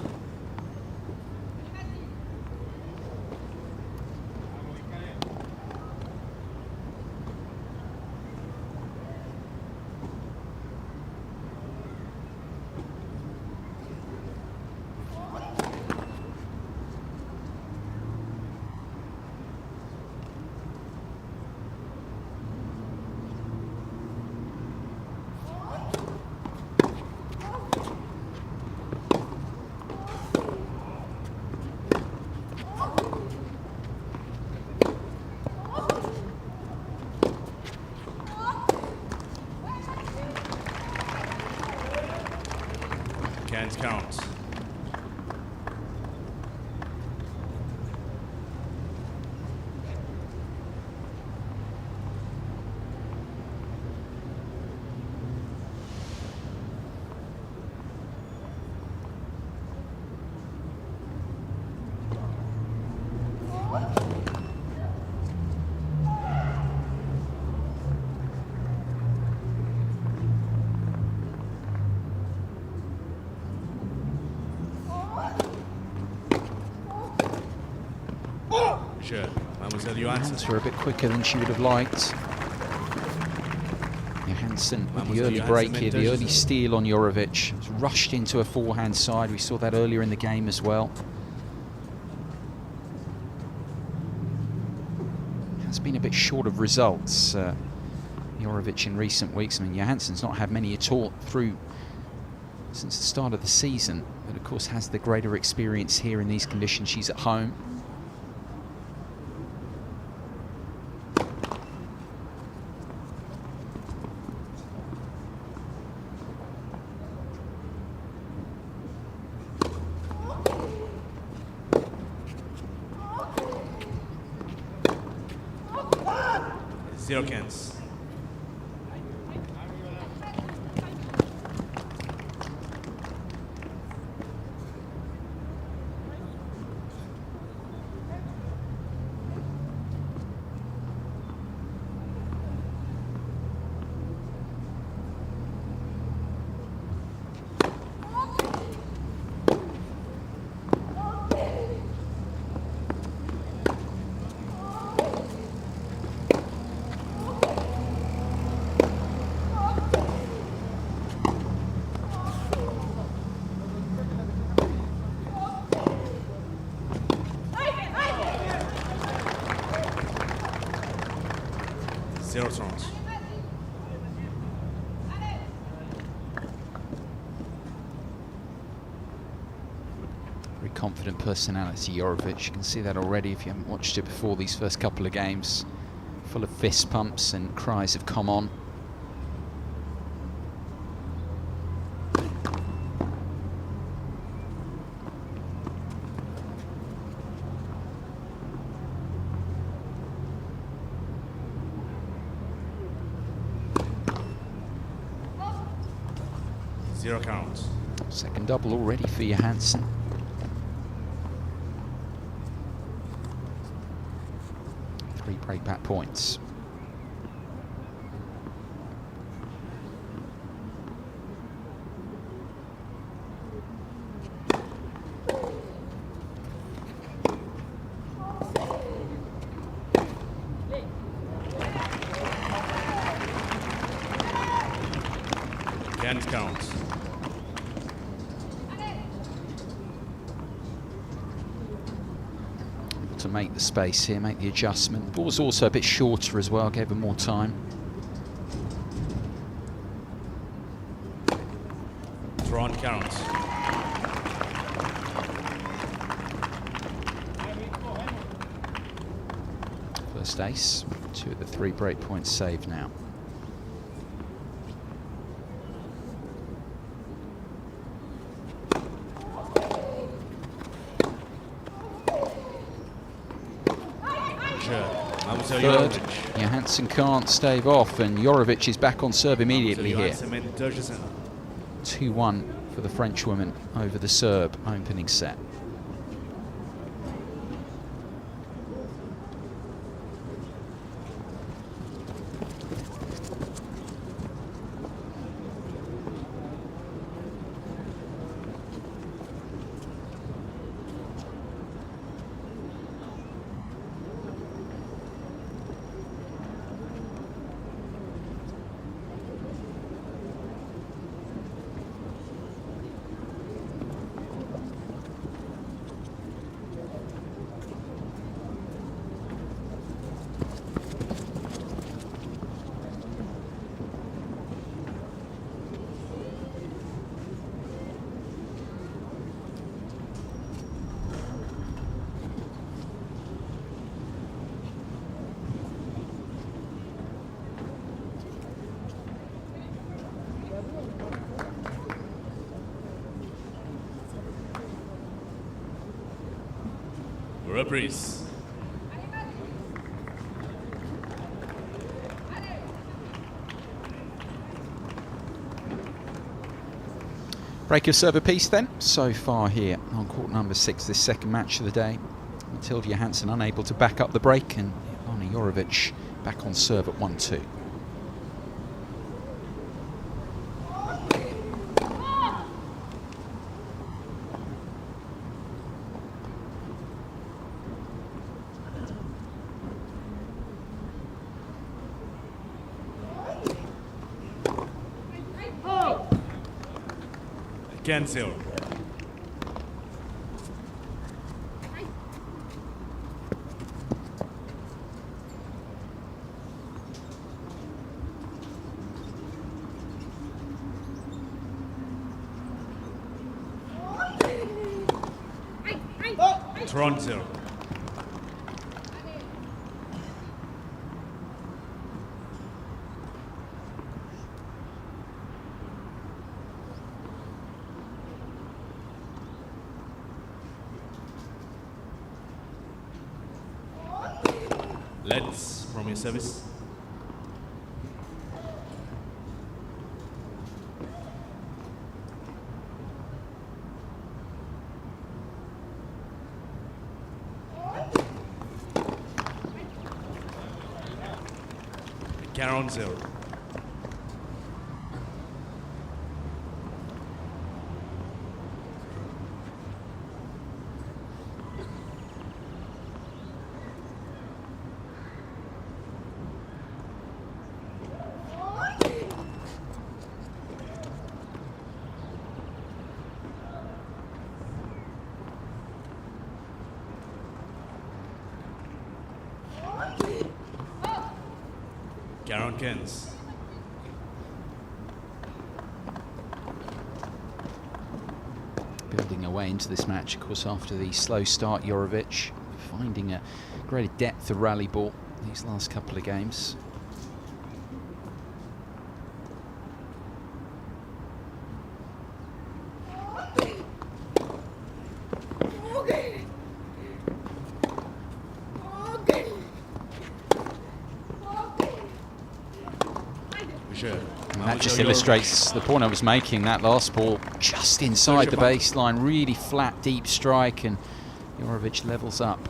Counts. Mademoiselle Johansson. Hands were a bit quicker than she would have liked. Johansson with the early break here, the early steal on Yorovic. Was rushed into a forehand side. We saw that earlier in the game as well. Has been a bit short of results, Yorovic, in recent weeks. I mean, Johansson's not had many at all through since the start of the season, but of course has the greater experience here in these conditions. She's at home. Zirkens. 0 turns. Very confident personality, Yorovic. You can see that already if you haven't watched it before these first couple of games. Full of fist pumps and cries of "come on." Zero counts. Second double already for Johansson. Three breakback points. Again counts. To make the space here, make the adjustment. Ball was also a bit shorter as well, gave him more time. Drawn counts. First ace, 2 of the 3 break points saved now. Third, Johansson can't stave off, and Yorovic is back on serve immediately here. 2-1 for the Frenchwoman over the Serb opening set. Reprise. Break of serve apiece then, so far here on court number 6, this second match of the day. Matilda Johansson unable to back up the break, and Ivana Yorovic back on serve at 1-2. Cancel. Toronto. Let's from your service. Caron 0. 45. Building away into this match, of course, after the slow start, Yorovic finding a greater depth of rally ball these last couple of games. And that just illustrates the point I was making. That last ball just inside the baseline, really flat, deep strike, and Yorovic levels up.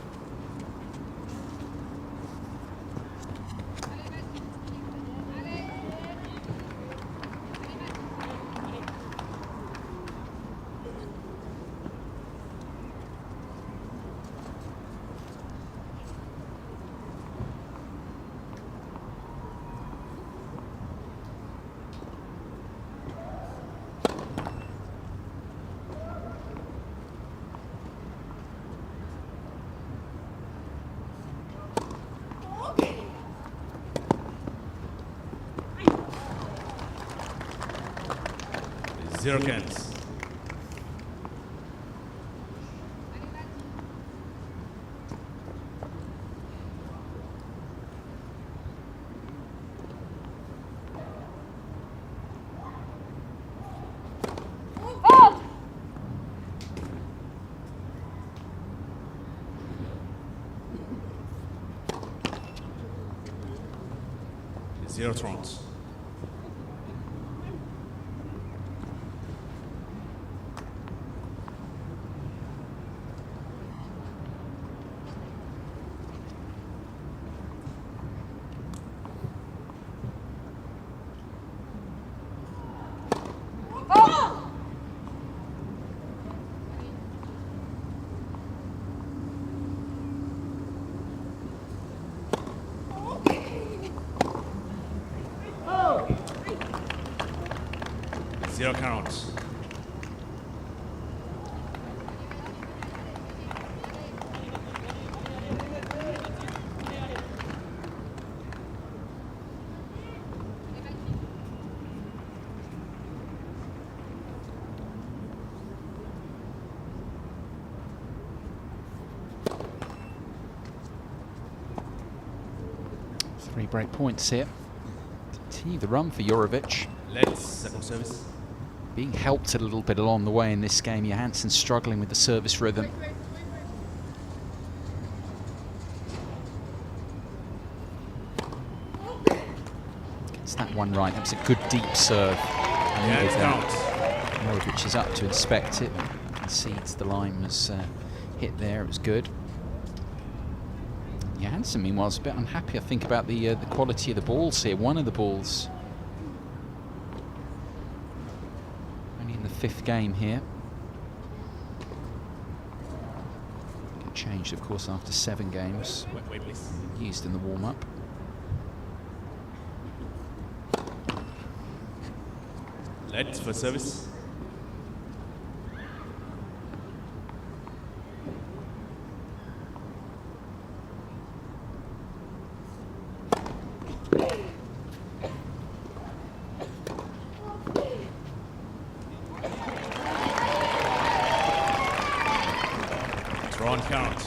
Zero cans. Zero trons. Zero counts. Three break points here. Continue the run for Yorovic. Let's second service. Being helped a little bit along the way in this game. Johansson struggling with the service rhythm. Gets that one right. That was a good deep serve. Yeah, it's out. Yorovic is up to inspect it. Concedes the line was hit there. It was good. Johansson, meanwhile, is a bit unhappy, I think, about the quality of the balls here. One of the balls. Only in the 5th game here. Get changed, of course, after 7 games. Wait, please. Used in the warm-up. Let's for service. Drawn count.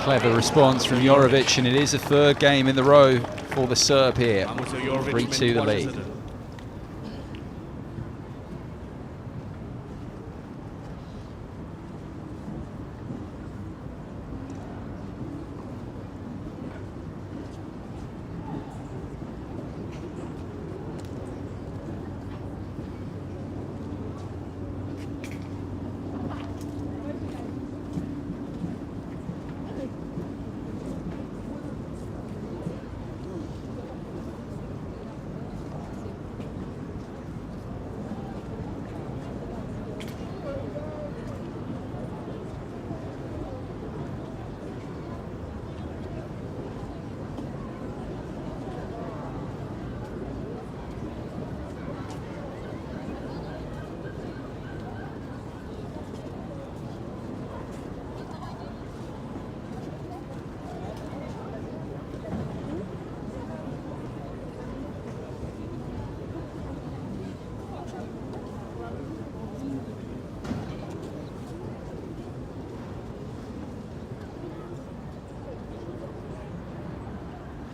Clever response from Yorovic, and it is a 3rd game in the row for the Serb here. 3-2 the lead.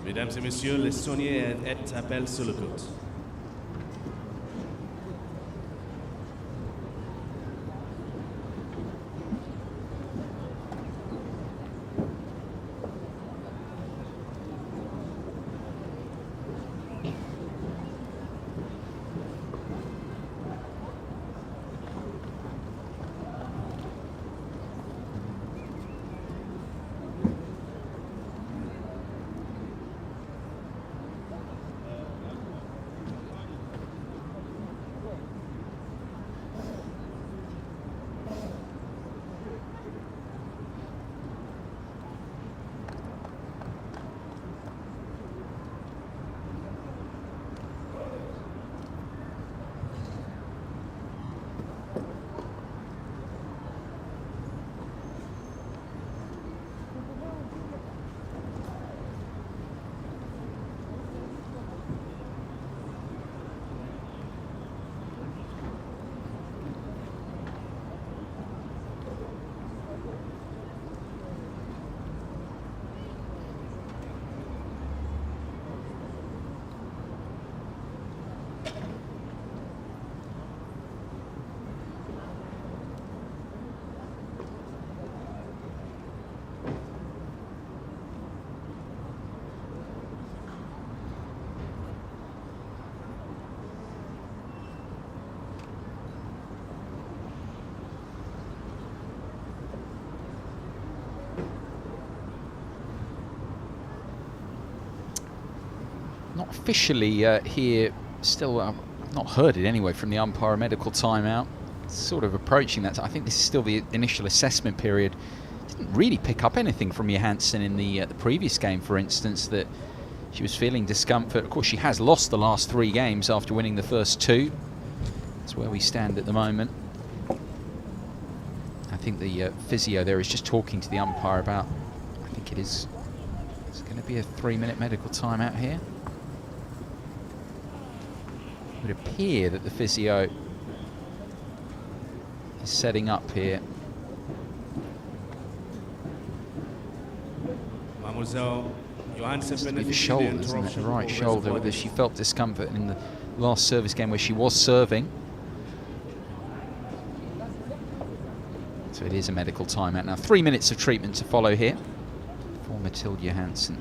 Mesdames et messieurs, l'Estonien est appel sur le court. Not officially here, still I've not heard it anyway from the umpire, a medical timeout. Sort of approaching that. I think this is still the initial assessment period. Didn't really pick up anything from Johansson in the previous game, for instance, that she was feeling discomfort. Of course, she has lost the last 3 games after winning the first 2. That's where we stand at the moment. I think the physio there is just talking to the umpire about, I think it's going to be a 3-minute medical timeout here. It would appear that the physio is setting up here. Mademoiselle Johansson Seems to be the shoulder, isn't it? The right shoulder, whether she felt discomfort in the last service game where she was serving. So it is a medical timeout now. 3 minutes of treatment to follow here for Mathilde Johansson.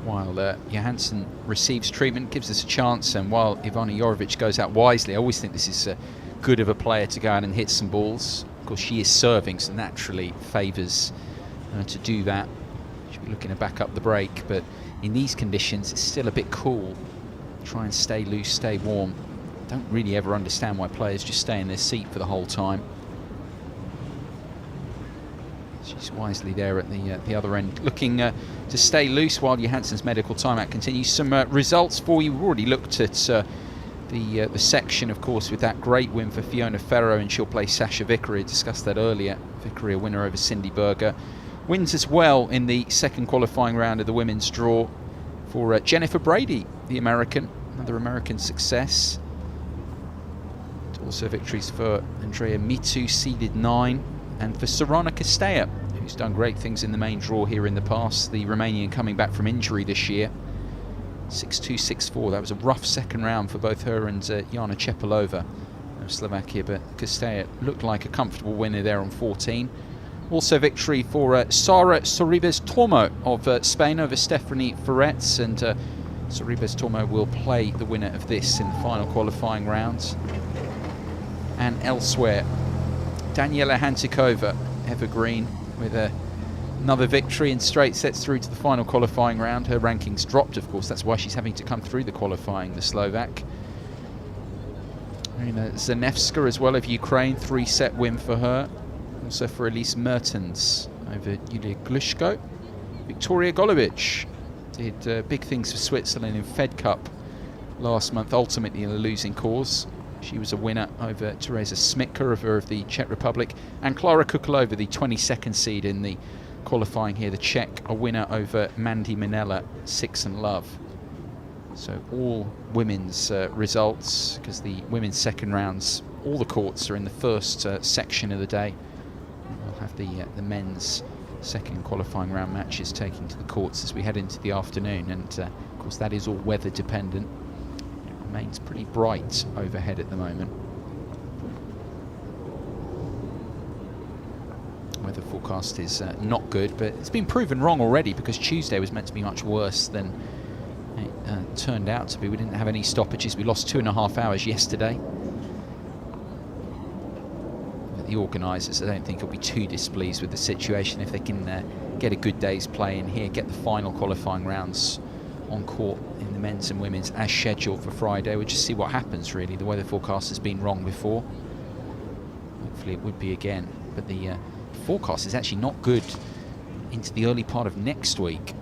While Johansson receives treatment, gives us a chance, and while Ivana Yorovic goes out wisely, I always think this is good of a player to go out and hit some balls. Of course, she is serving, so naturally favours to do that. She'll be looking to back up the break, but in these conditions, it's still a bit cool. Try and stay loose, stay warm. Don't really ever understand why players just stay in their seat for the whole time. She's wisely there at the other end, looking to stay loose while Johansson's medical timeout continues. Some results for you. We've already looked at the section, of course, with that great win for Fiona Ferro, and she'll play Sasha Vickery. Discussed that earlier. Vickery, a winner over Cindy Berger. Wins as well in the second qualifying round of the women's draw for Jennifer Brady, the American. Another American success. Also victories for Andrea Mitu, seeded 9. And for Sorana Castella, who's done great things in the main draw here in the past, the Romanian coming back from injury this year. 6-2, 6-4. That was a rough second round for both her and Jana Čepelova of Slovakia, but Castella looked like a comfortable winner there on 14. Also victory for Sara Sorribes-Tormo of Spain over Stephanie Ferretz, and Sorribes-Tormo will play the winner of this in the final qualifying round. And elsewhere, Daniela Hantikova, evergreen, with another victory in straight sets through to the final qualifying round. Her rankings dropped, of course. That's why she's having to come through the qualifying, the Slovak. Zanevska as well of Ukraine, 3-set win for her. Also for Elise Mertens over Yulia Glushko. Victoria Golubic did big things for Switzerland in Fed Cup last month, ultimately in a losing cause. She was a winner over Teresa Smitka of the Czech Republic, and Klara Kukalova, the 22nd seed in the qualifying here, the Czech, a winner over Mandy Minella, 6 and love. So all women's results, because the women's second rounds, all the courts are in the first section of the day. We'll have the men's second qualifying round matches taking to the courts as we head into the afternoon, and of course that is all weather dependent. It remains pretty bright overhead at the moment. Weather forecast is not good, but it's been proven wrong already, because Tuesday was meant to be much worse than it turned out to be. We didn't have any stoppages. We lost 2.5 hours yesterday. But the organisers, I don't think, will be too displeased with the situation if they can get a good day's play in here, get the final qualifying rounds on court in the men's and women's as scheduled for Friday. We'll just see what happens, really. The weather forecast has been wrong before. Hopefully it would be again. But the forecast is actually not good into the early part of next week.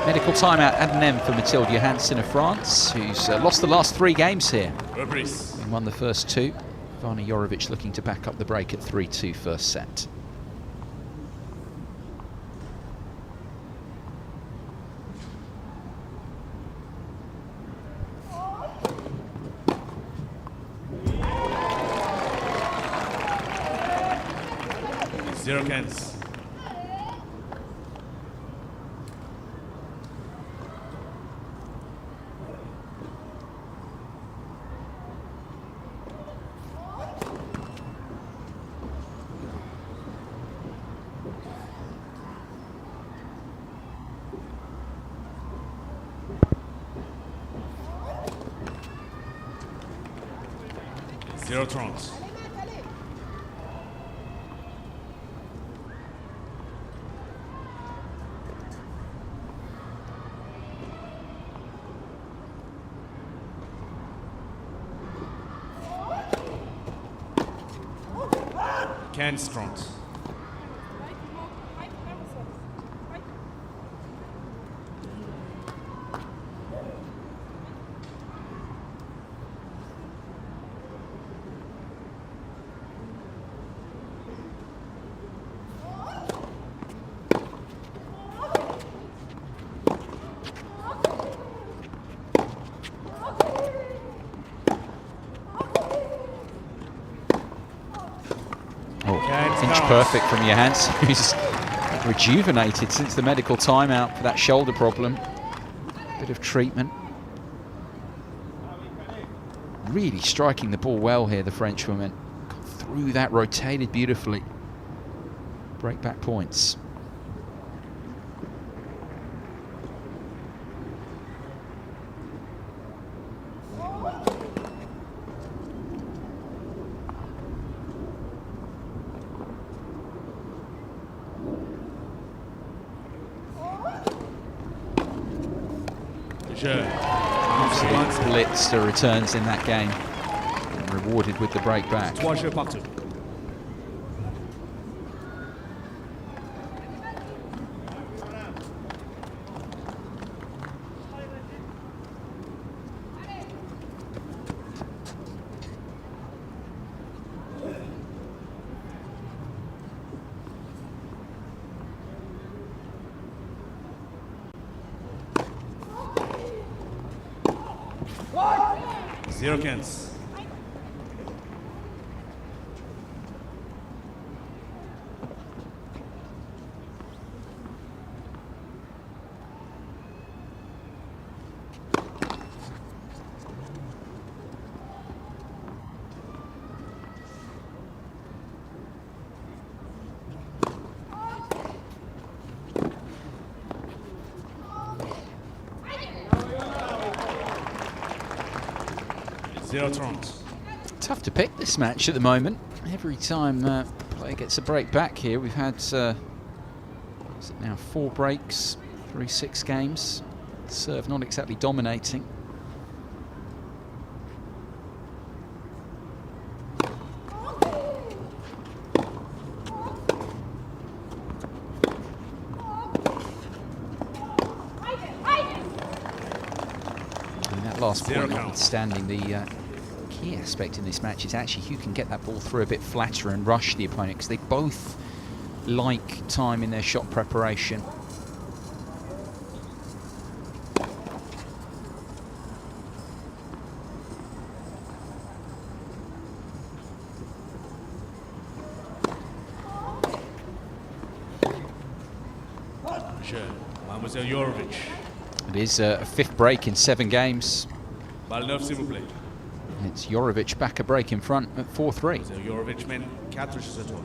Medical timeout at an end for Mathilde Johansson of France, who's lost the last 3 games here. And won the first 2. Ivana Yorovic looking to back up the break at 3-2 first set. Zero cans. Zero trunks. Stront. Perfect from Johansson, who's rejuvenated since the medical timeout for that shoulder problem. Bit of treatment. Really striking the ball well here, the Frenchwoman. Got through that, rotated beautifully. Break back points. Absolute blitzer returns in that game, and rewarded with the break back. Zero cans. Zero trunks. Tough to pick this match at the moment. Every time a player gets a break back here, we've had is it now 4 breaks through 6 games. Serve not exactly dominating. And that last point, notwithstanding, the key aspect in this match is actually who can get that ball through a bit flatter and rush the opponent, because they both like time in their shot preparation. Mademoiselle Yorovic. It is a 5th break in 7 games. Balle neuf, s'il vous plaît. It's Yorovic back a break in front at 4-3. Mademoiselle Yorovic mène 4 jeux à 3.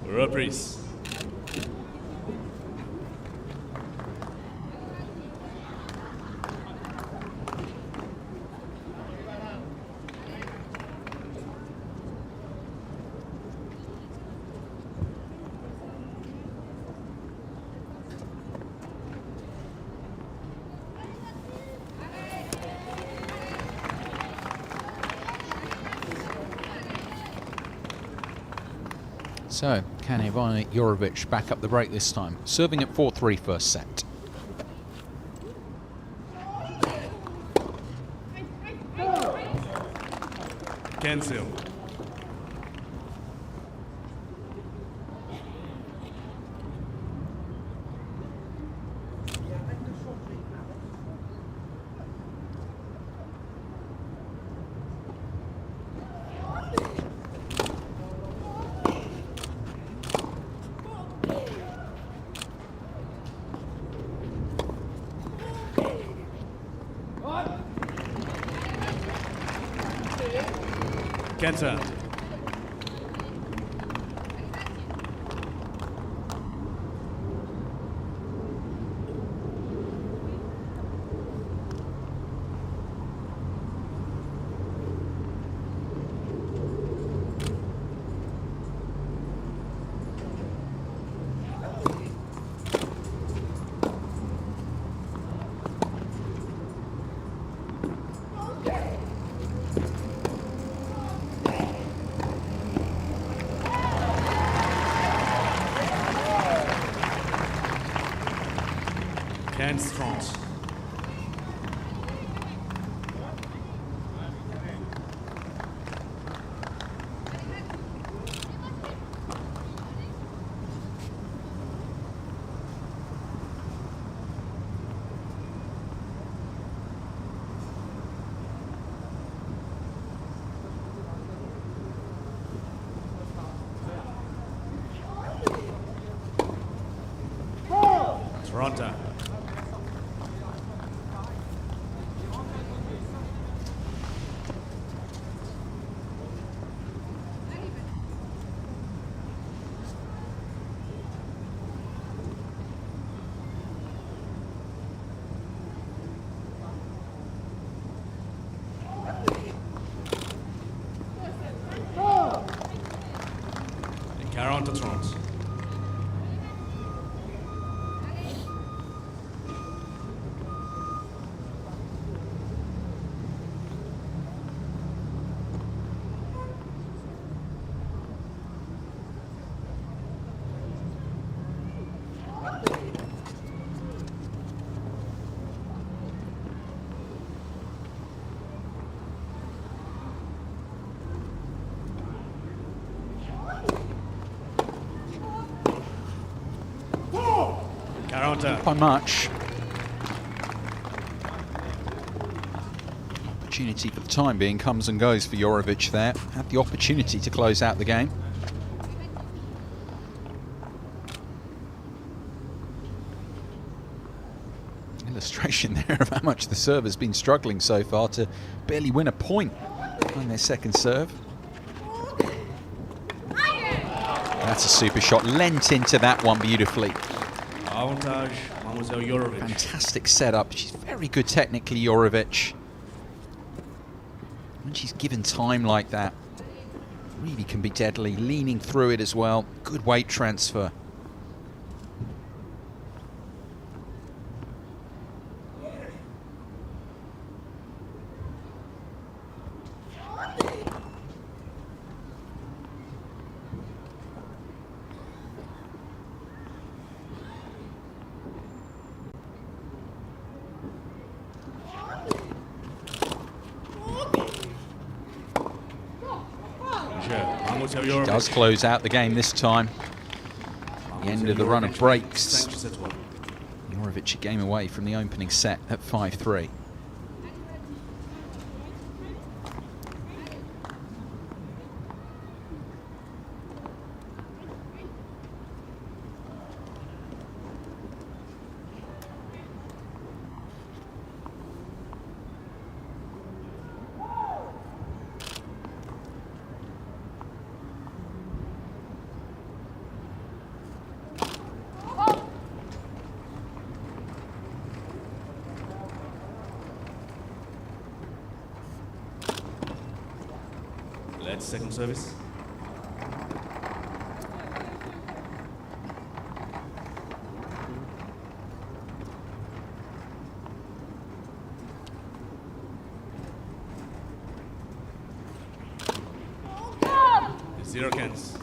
Reprise. So, can Ivana Yorovic back up the break this time? Serving at 4-3 first set. Cancel. Cancel. Strong. Toronto. To Toronto. Not by much. Opportunity for the time being comes and goes for Yorovic there. Had the opportunity to close out the game. illustration there of how much the serve has been struggling so far to barely win a point on their second serve. That's a super shot, lent into that one beautifully. Avantage, Mademoiselle Yorovic. Fantastic setup. She's very good technically, Yorovic. When she's given time like that, really can be deadly. Leaning through it as well. Good weight transfer. She does close out the game this time. The end of the run of breaks. Yorovic a game away from the opening set at 5-3. Let's second service. Zero cans.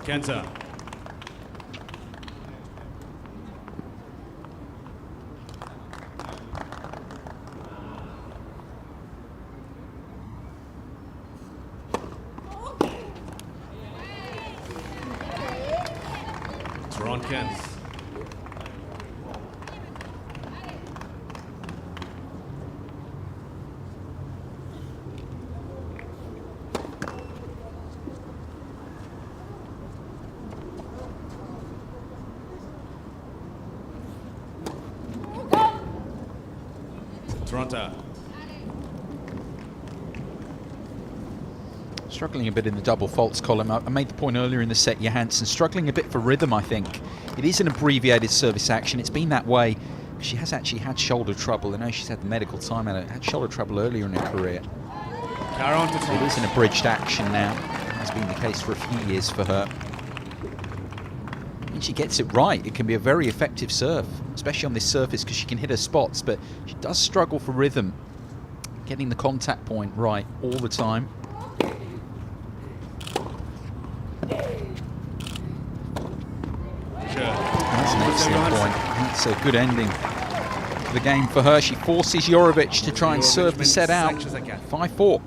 Cancer. Ron Kens. Toronto. Struggling a bit in the double faults column. I made the point earlier in the set, Johansson struggling a bit for rhythm, I think. It is an abbreviated service action. It's been that way. She has actually had shoulder trouble. I know she's had the medical time out. Had shoulder trouble earlier in her career. So it is an abridged action now. It has been the case for a few years for her. When she gets it right, it can be a very effective serve, especially on this surface because she can hit her spots, but she does struggle for rhythm. Getting the contact point right all the time. That's an excellent point. That's a good ending to the game for her. She forces Yorovic to try and serve the set out. 5-4.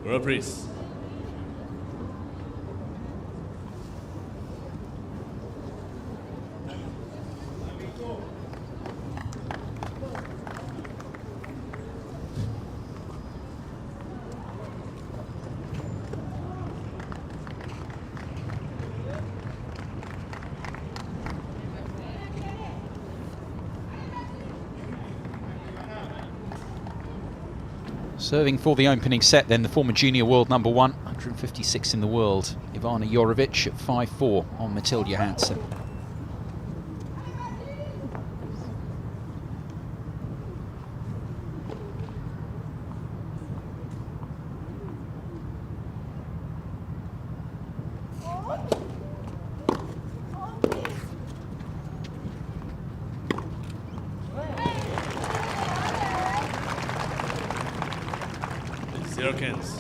Reprise. Serving for the opening set then, the former junior world number 1, 156 in the world, Ivana Yorovic at 5-4 on Matilda Johansson. Zero-cans.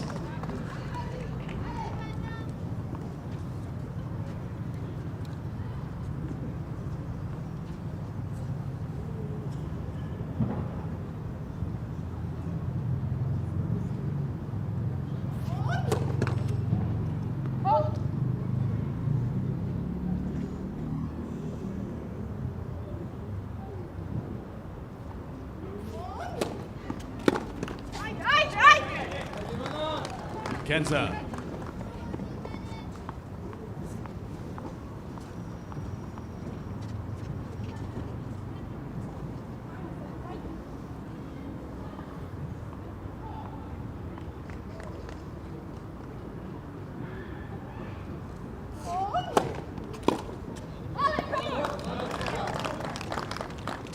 Kenza.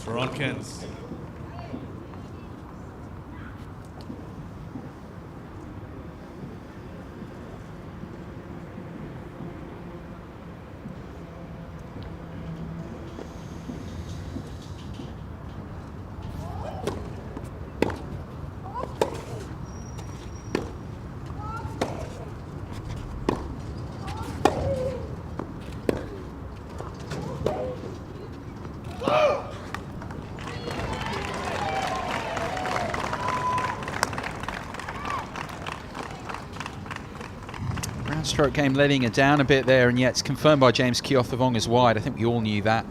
Roland-Garros. Stroke game letting her down a bit there, and yet it's confirmed by James Keoth of Unger's wide. I think we all knew that.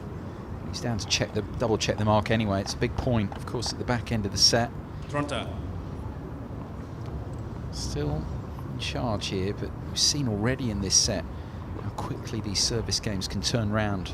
He's down to double check the mark anyway. It's a big point, of course, at the back end of the set. Toronto. Still in charge here, but we've seen already in this set how quickly these service games can turn round.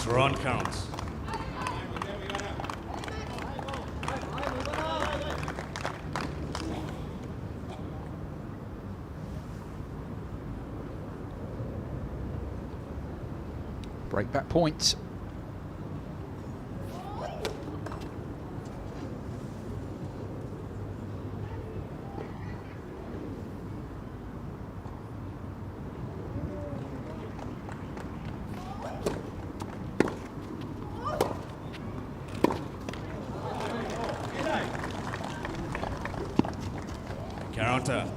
Run counts. Break back point. Counter.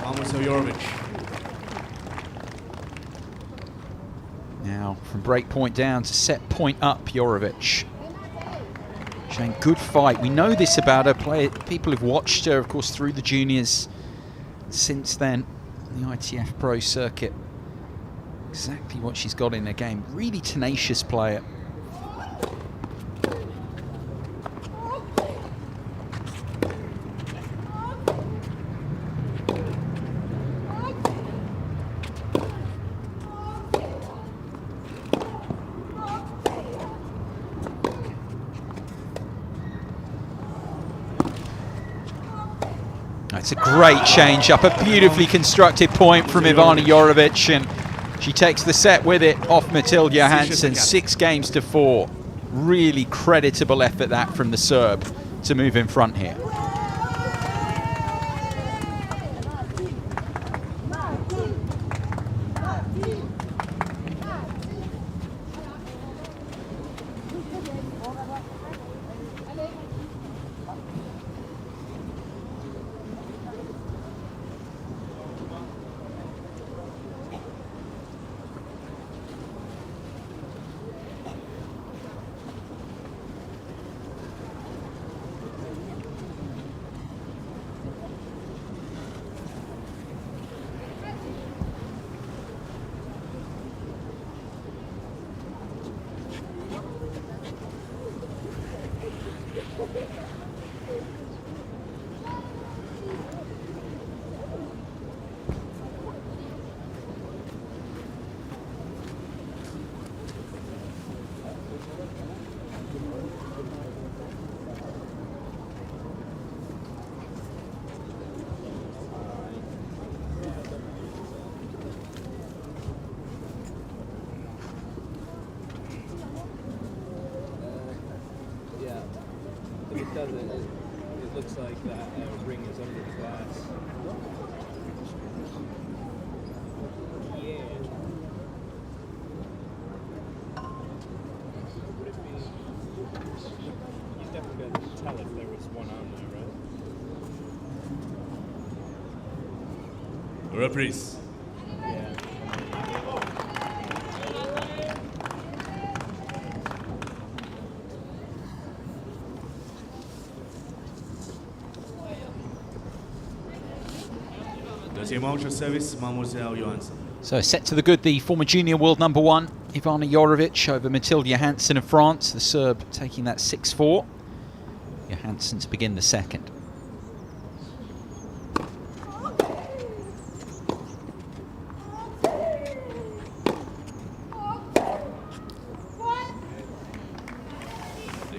Almost Yorovic. Now from break point down to set point up, Yorovic. Showing good fight. We know this about her. People have watched her, of course, through the juniors since then, the ITF Pro circuit. Exactly what she's got in her game. Really tenacious player. It's a great change up, a beautifully constructed point from Ivana Yorovic, and She takes the set with it off Mathilde Johansson, 6-4. Really creditable effort that from the Serb to move in front here. It looks like that ring is under the glass. Yeah. Would it be? You definitely be able to tell if there was one on there, right? Reprise. Yeah. Deuxième manche service, Mademoiselle Johansson. So set to the good, the former junior world #1, Ivana Yorovic over Mathilde Johansson of France. The Serb taking that 6-4. Johansson to begin the second.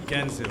Cancel.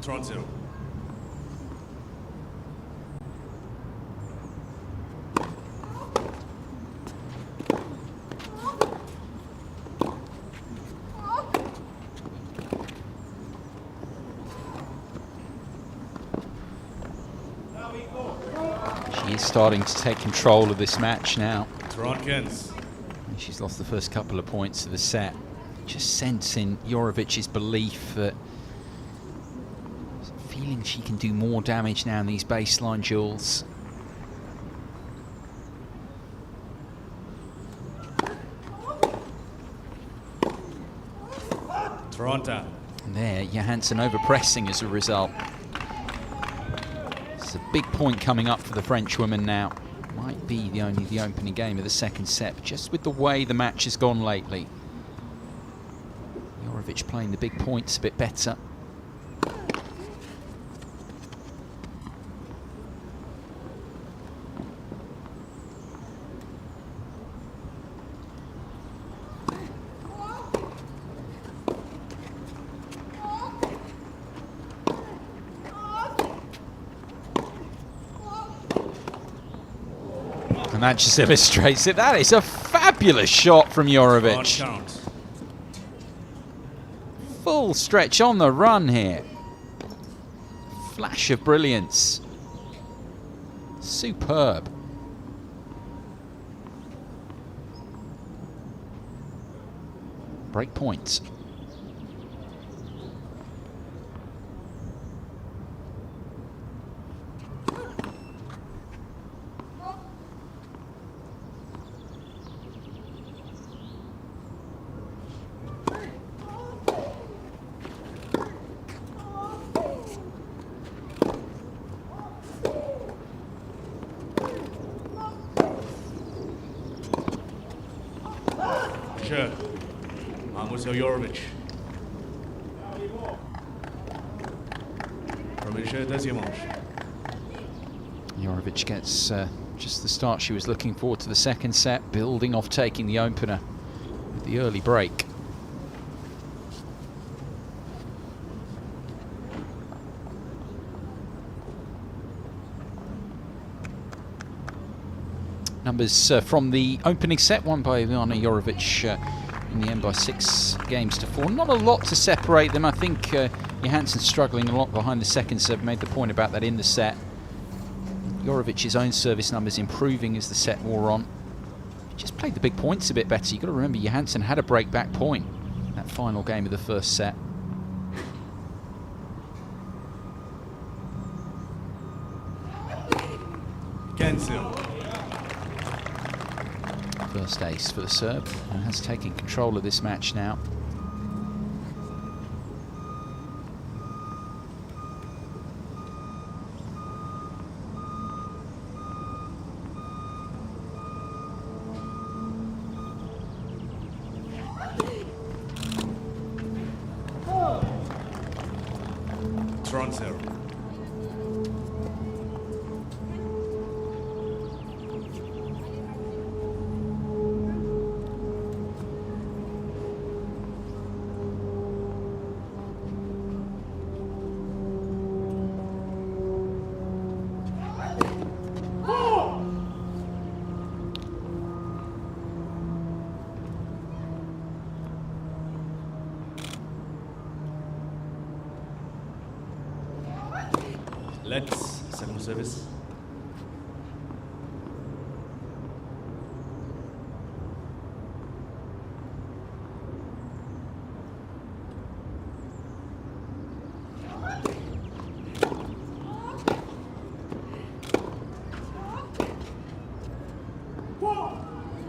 Toronto. She is starting to take control of this match now. Toronto. She's lost the first couple of points of the set. Just sensing Yorovic's belief that feeling she can do more damage now in these baseline duels. Toronto. And there, Johansson overpressing as a result. It's a big point coming up for the French woman now. Might be only the opening game of the second set, just with the way the match has gone lately. Yorovic playing the big points a bit better. And that just illustrates it. That is a fabulous shot from Yorovic. Full stretch on the run here. Flash of brilliance. Superb. Break points. Jeu. Mademoiselle Yorovic. Premier jeu, deuxième manche. Yorovic gets just the start she was looking for to the second set, building off taking the opener with the early break. Numbers from the opening set, won by Ivana Yorovic in the end by 6 games to 4. Not a lot to separate them. I think Johansson struggling a lot behind the second serve, made the point about that in the set. Yorovic's own service numbers improving as the set wore on. Just played the big points a bit better. You've got to remember Johansson had a break-back point in that final game of the first set. Cancel. First ace for the Serb, and has taken control of this match now. Toronto. Let's second service.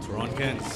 Toronto.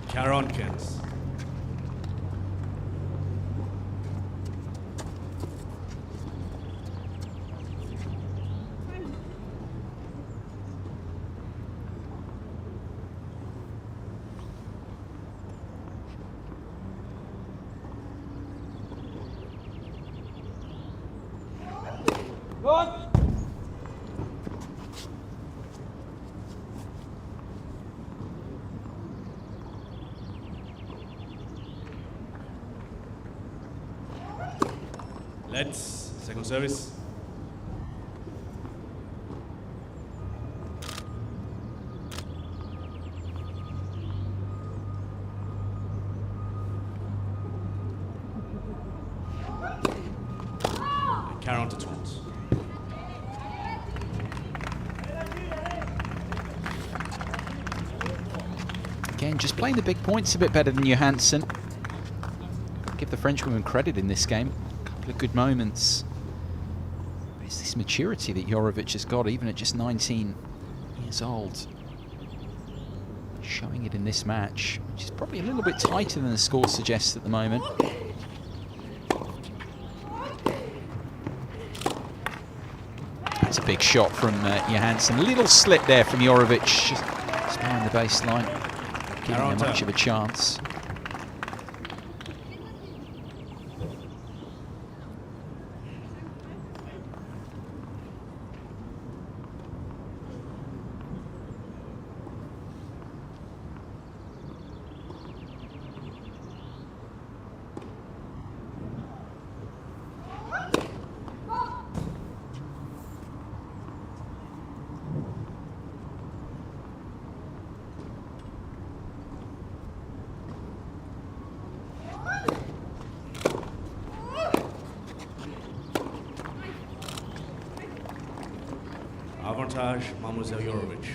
Karonkins. Let's second service. Caron to 20. Again, just playing the big points a bit better than Johansson. Give the Frenchwoman credit in this game. A couple of good moments. But it's this maturity that Yorovic has got, even at just 19 years old. Showing it in this match, which is probably a little bit tighter than the score suggests at the moment. That's a big shot from Johansson. A little slip there from Yorovic, just behind the baseline, giving her much of a chance. Avantage, Mademoiselle Yorovic.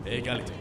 Égalité.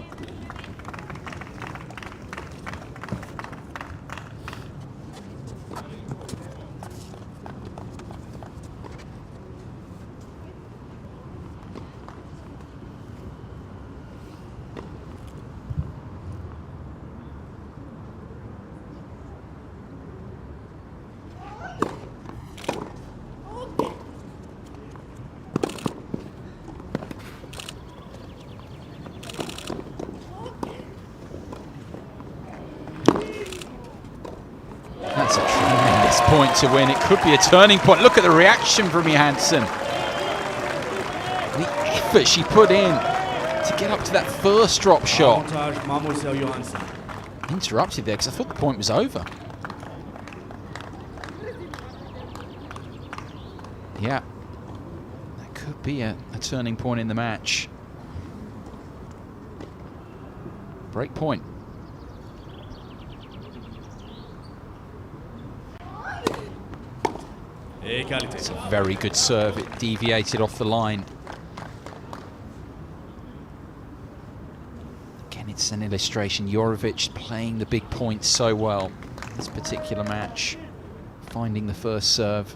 That's a tremendous point to win. It could be a turning point. Look at the reaction from Johansson. The effort she put in to get up to that first drop shot. Avantage, Mademoiselle Johansson. Interrupted there because I thought the point was over. Yeah, that could be a turning point in the match. Break point. Égalité. It's a very good serve. It deviated off the line. Again, it's an illustration. Yorovic playing the big points so well in this particular match. Finding the first serve.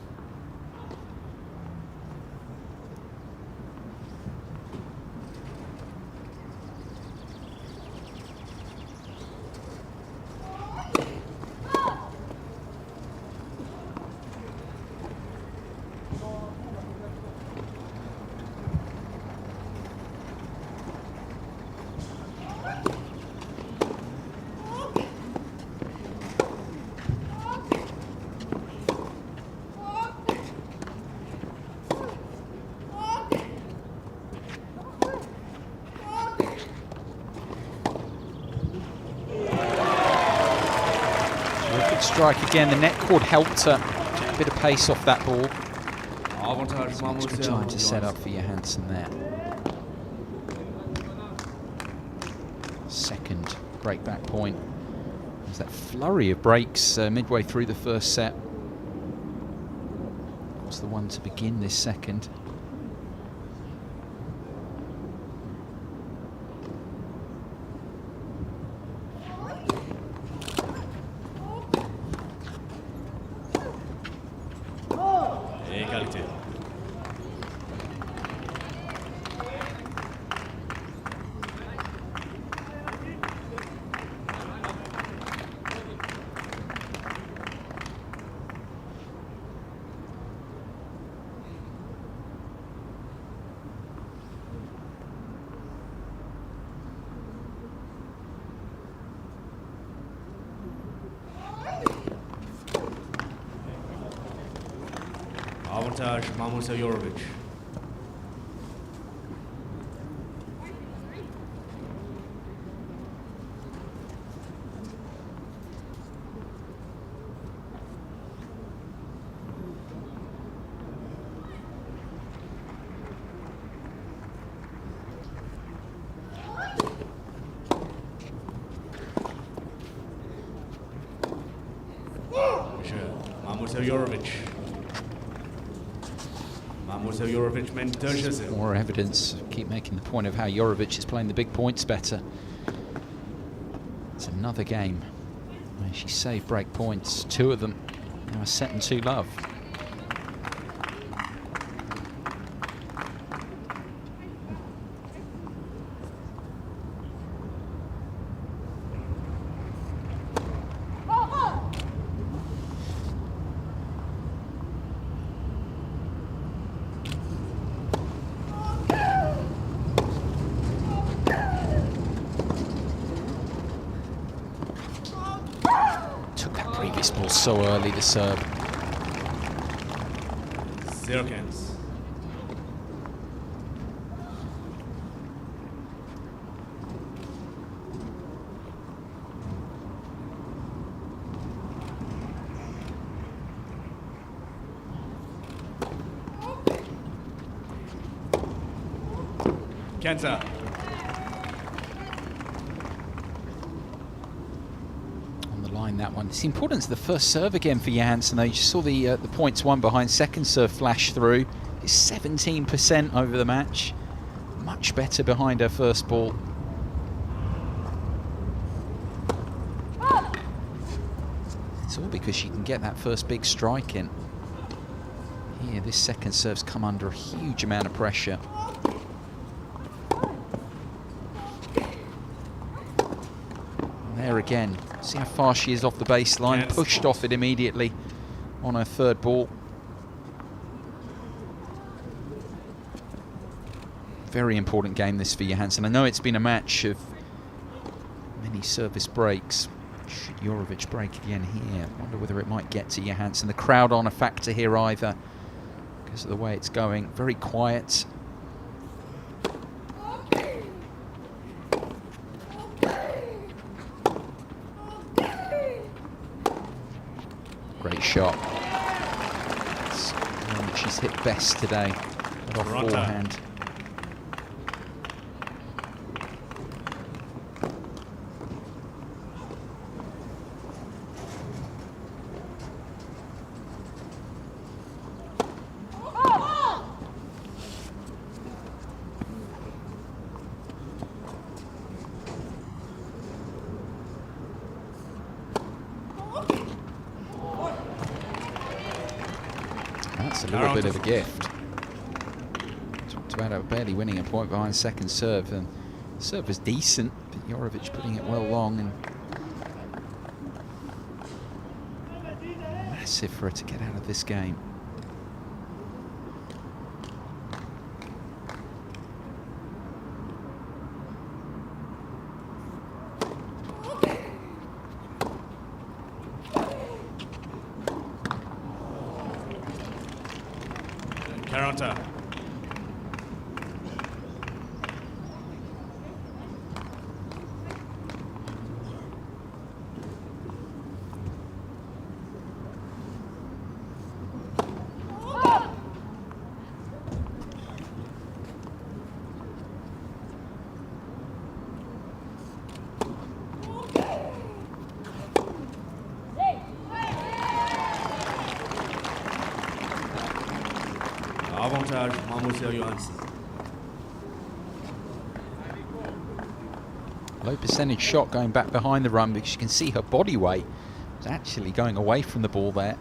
Strike again. The net cord helped her. Took a bit of pace off that ball. Avantage, Some extra Mademoiselle time to set up Johansson. for Johansson there. Second break back point. There's that flurry of breaks midway through the first set. Was the one to begin this second. Égalité. Avantage, Mademoiselle Yorovic. Michon, Mademoiselle Yorovic. Mademoiselle Yorovic mène 2-0. More evidence. Keep making the point of how Yorovic is playing the big points better. It's another game where she saved break points. Two of them. Now a set and 2 love. Previous ball so early, the serve. 0-15. Cancer. On the line, that one. It's the importance of the first serve again for Johansson. You saw the points won behind second serve flash through. It's 17% over the match. Much better behind her first ball. It's all because she can get that first big strike in. Here, this second serve's come under a huge amount of pressure. And there again, see how far she is off the baseline. Yes. Pushed off it immediately on her third ball. Very important game this for Johansson. I know it's been a match of many service breaks. Should Yorovic break again here? I wonder whether it might get to Johansson. The crowd aren't a factor here either because of the way it's going. Very quiet. Great shot. It's the one that she's hit best today. Off forehand. That's a little bit of a gift. Talked about her barely winning a point behind second serve, and the serve was decent, but Yorovic putting it well long, and massive for her to get out of this game. Carota. Avantage, Mademoiselle Johansson. Low percentage shot going back behind the run because you can see her body weight is actually going away from the ball there.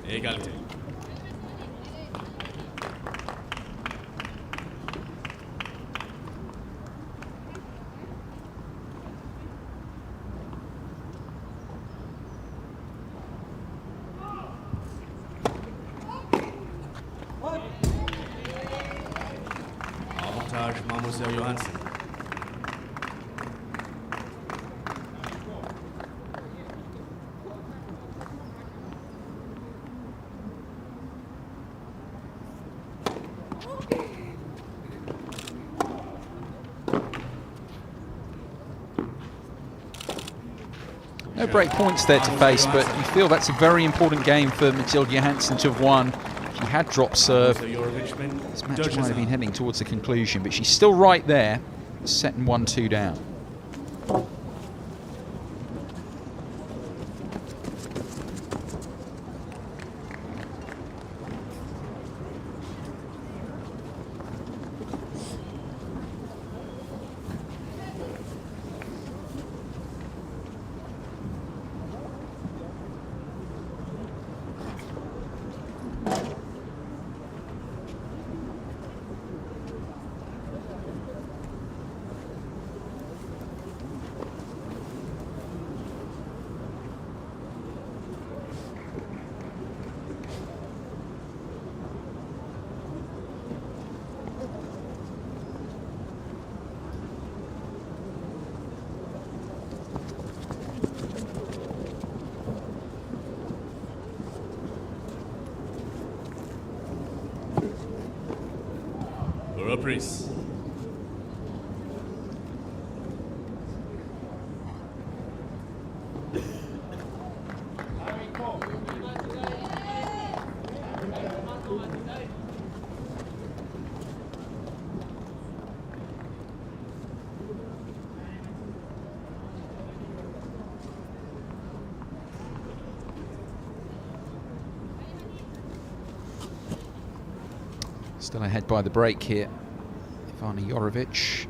Égalité. Avantage, Mademoiselle Johansson. No break points there to face, but you feel that's a very important game for Mathilde Johansson to have won. She had dropped serve. This match might have been heading towards the conclusion, but she's still right there, setting 1-2 down. reprise. Still ahead by the break here, Ivana Yorovic,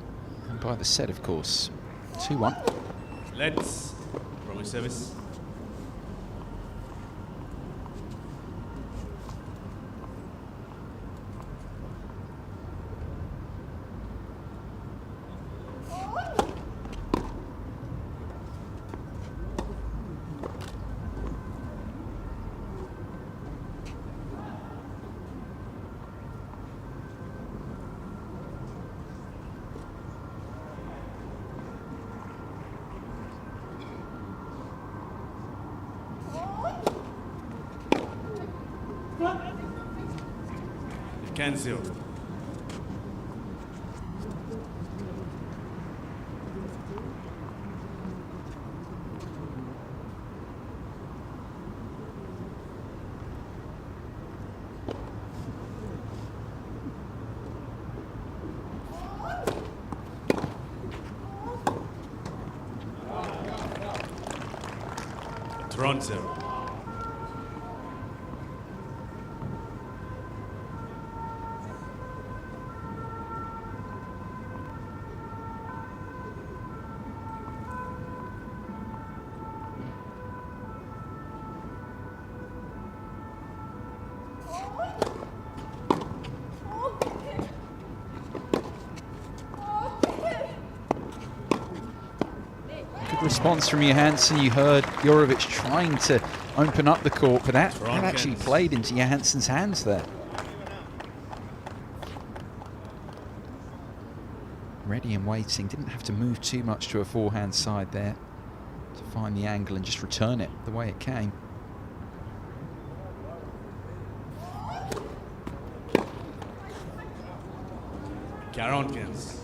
and by the set, of course. 2-1. Let's from service. Cancel. Toronto. Response from Johansson. You heard Yorovic trying to open up the court, but that actually played into Johansson's hands there. Ready and waiting, didn't have to move too much to a forehand side there to find the angle and just return it the way it came. Caronkins.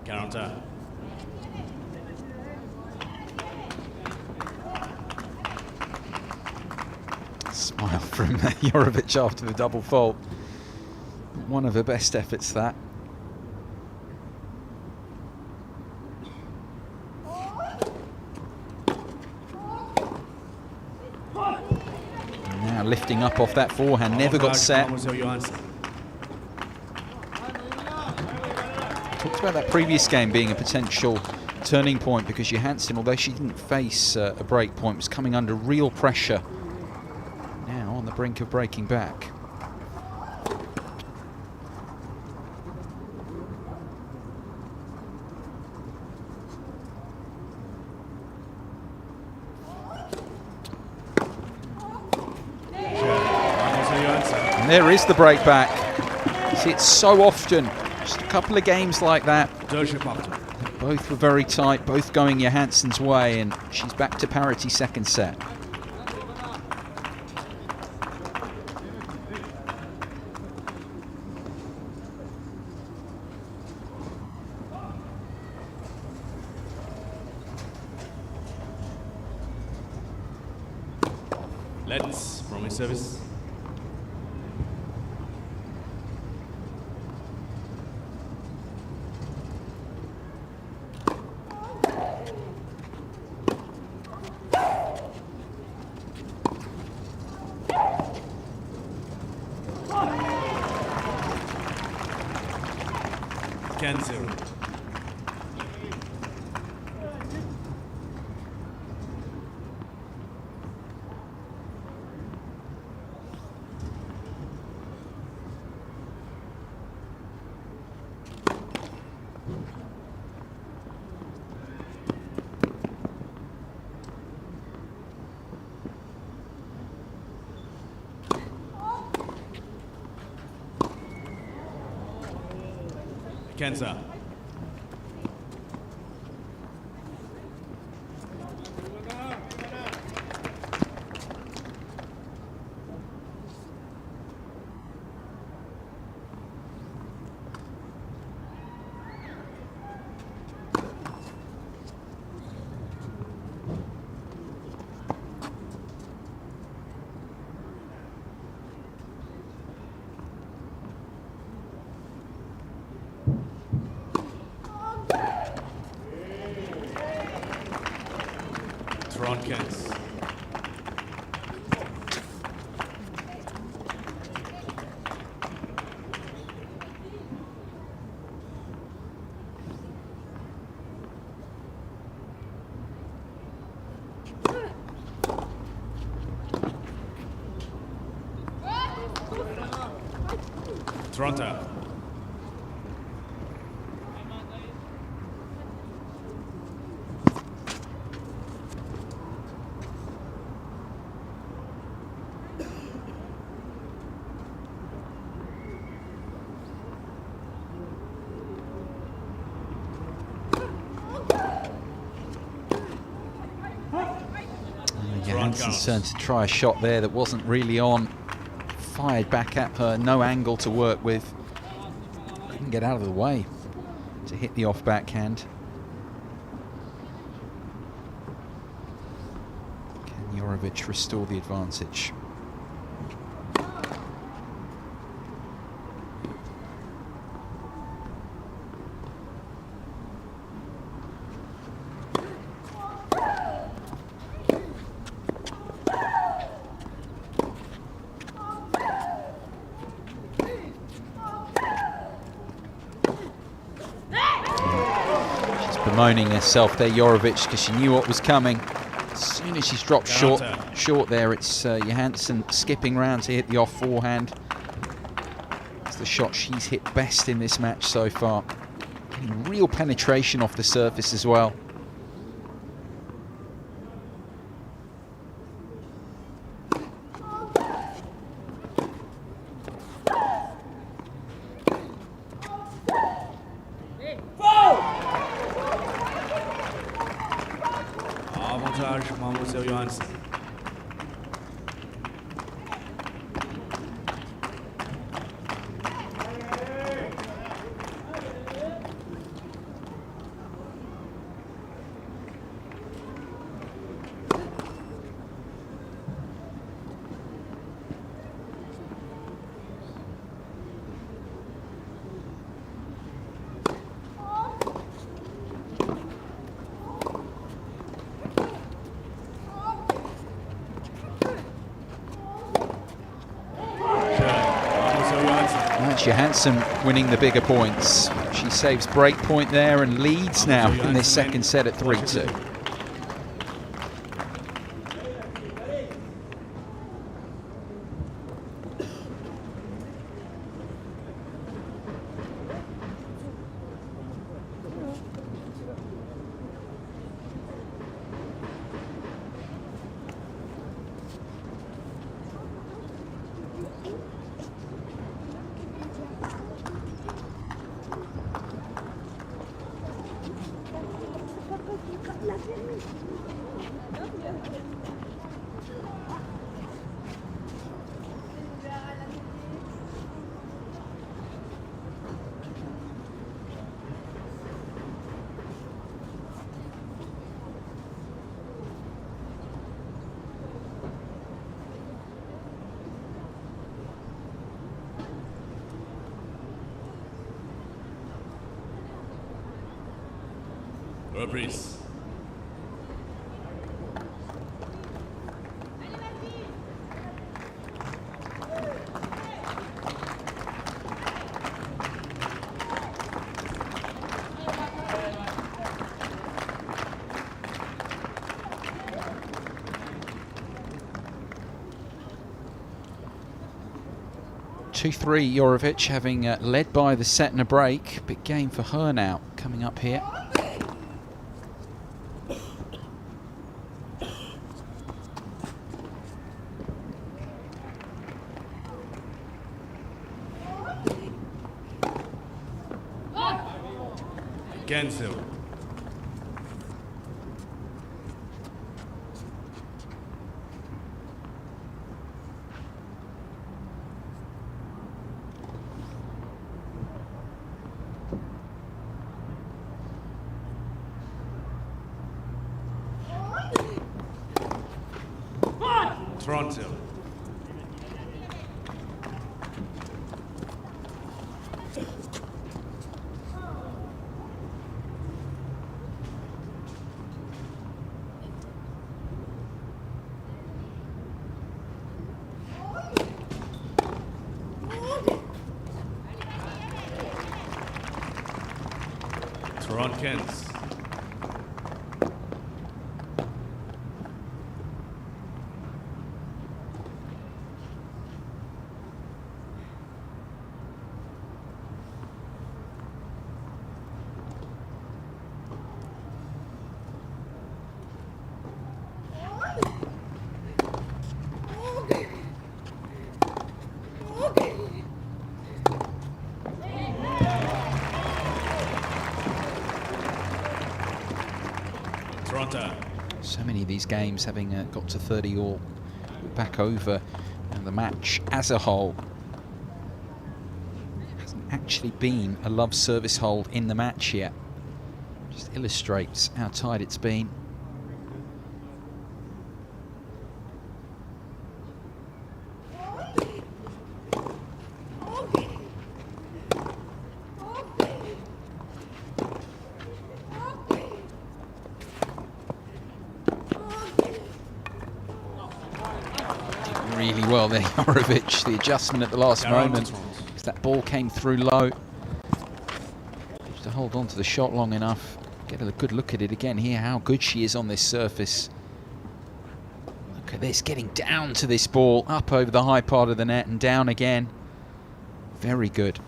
Counter. Smile from Yorovic after the double fault. One of her best efforts, that. Now lifting up off that forehand, never got set. Talked about that previous game being a potential turning point because Johansson, although she didn't face a break point, was coming under real pressure. Now on the brink of breaking back. And there is the break back. See, it's so often. Just a couple of games like that. Both were very tight, both going Johansson's way, and she's back to parity second set. Let's from service. Backhand 0. Cancer. Broadcast. Toronto. Johansson's turn to try a shot there that wasn't really on. Fired back at her, no angle to work with. Couldn't get out of the way to hit the off backhand. Can Yorovic restore the advantage? Bemoaning herself there, Yorovic, because she knew what was coming. As soon as she's dropped short there, it's Johansson skipping round to hit the off forehand. It's the shot she's hit best in this match so far. Getting real penetration off the surface as well. Johansson. Johansson winning the bigger points. She saves break point there and leads now in this second set at 3-2. Reprise. 2-3 Yorovic, having led by the set and a break. Big game for her now coming up here. Cancel. Toronto. Toronto. So many of these games having got to 30 all back over, and the match as a whole hasn't actually been a love service hold in the match yet. Just illustrates how tight it's been. Really well there, Yorovic, the adjustment at the last moment, because that ball came through low. Just to hold on to the shot long enough, get a good look at it again here, how good she is on this surface. Look at this, getting down to this ball, up over the high part of the net and down again. Very good.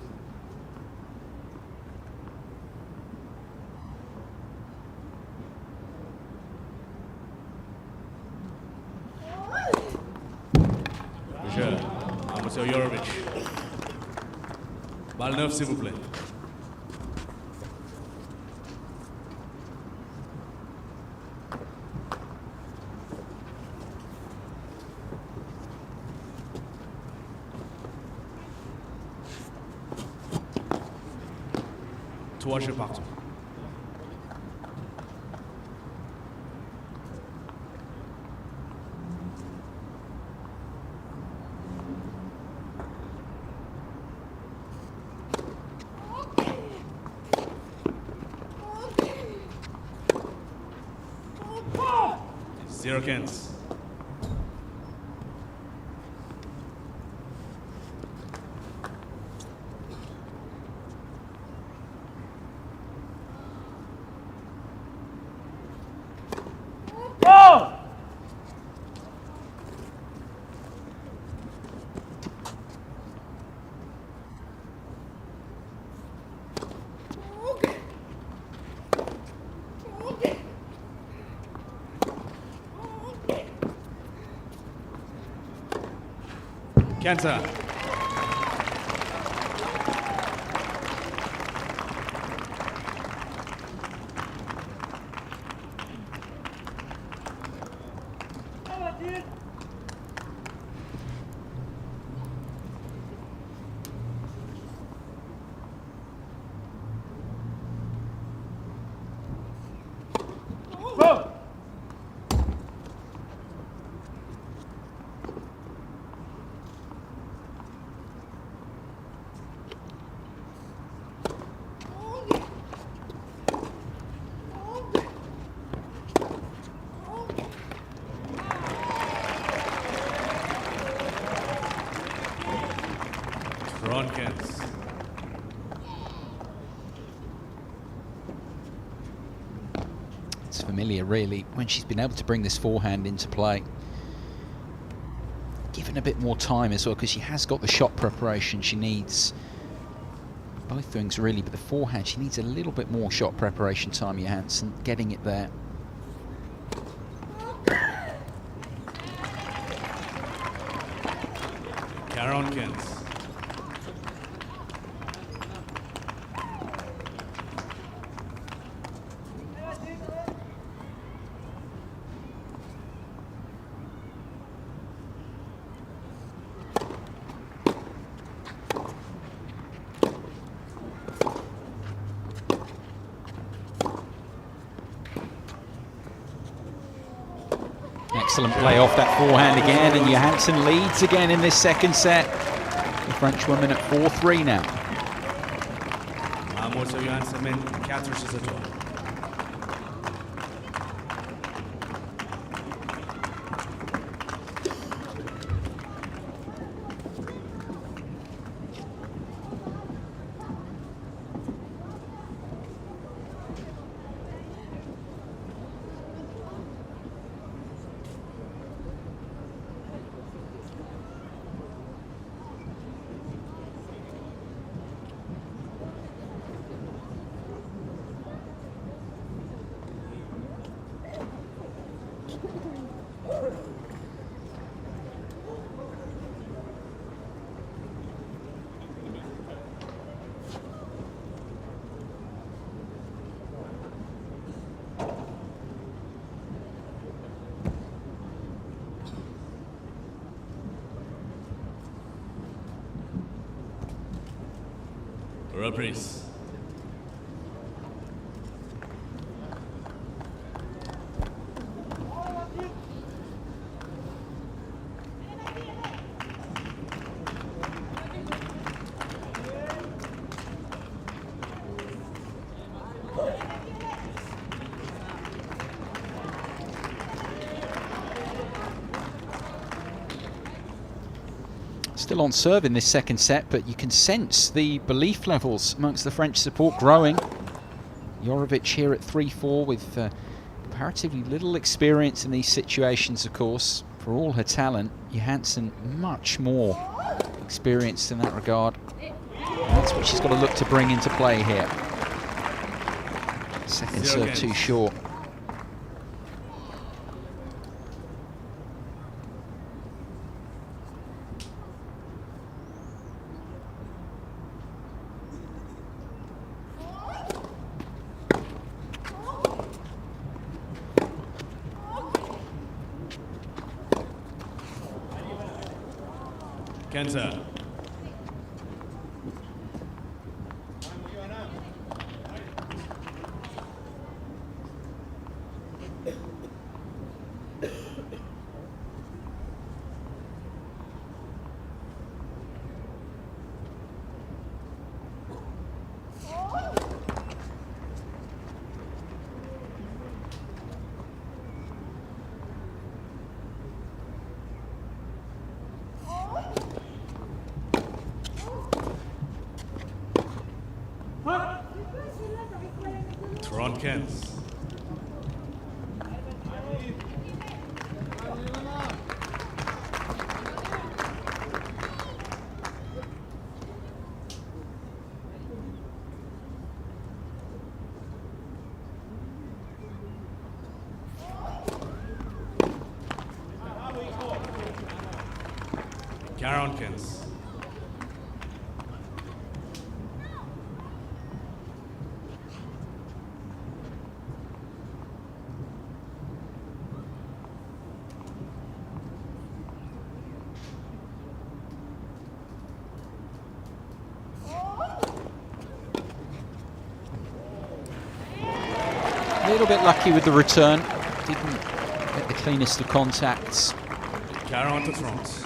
Monsieur Yorovic. Balle neuf, s'il vous plaît. Trois jeux partout. Zero cans. Cancer. It's familiar, really, when she's been able to bring this forehand into play. even a bit more time as well, because she has got the shot preparation she needs. Both things really, but the forehand, she needs a little bit more shot preparation time, Johansson, getting it there. Kens. Excellent play off that forehand again, and Johansson leads again in this second set. The French women at 4-3 now. Johansson men 4-6. Reprise. Still on serve in this second set, but you can sense the belief levels amongst the French support growing. Yorovic here at 3-4 with comparatively little experience in these situations, of course, for all her talent. Johansson much more experienced in that regard. And that's what she's got to look to bring into play here. Second serve too short. Kenza. Kens. Kens. A little bit lucky with the return. Didn't get the cleanest of contacts. 40-30.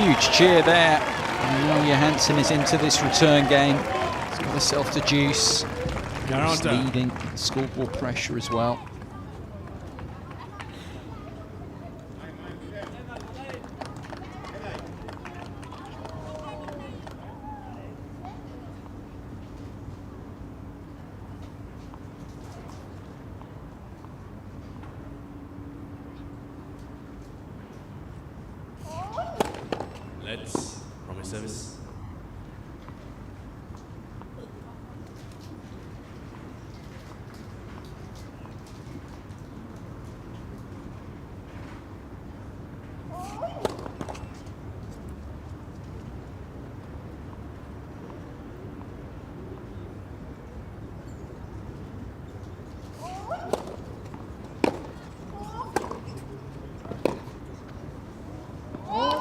Huge cheer there. And now Johansson is into this return game. He's got herself to juice. He's leading scoreboard pressure as well. Let's promise service.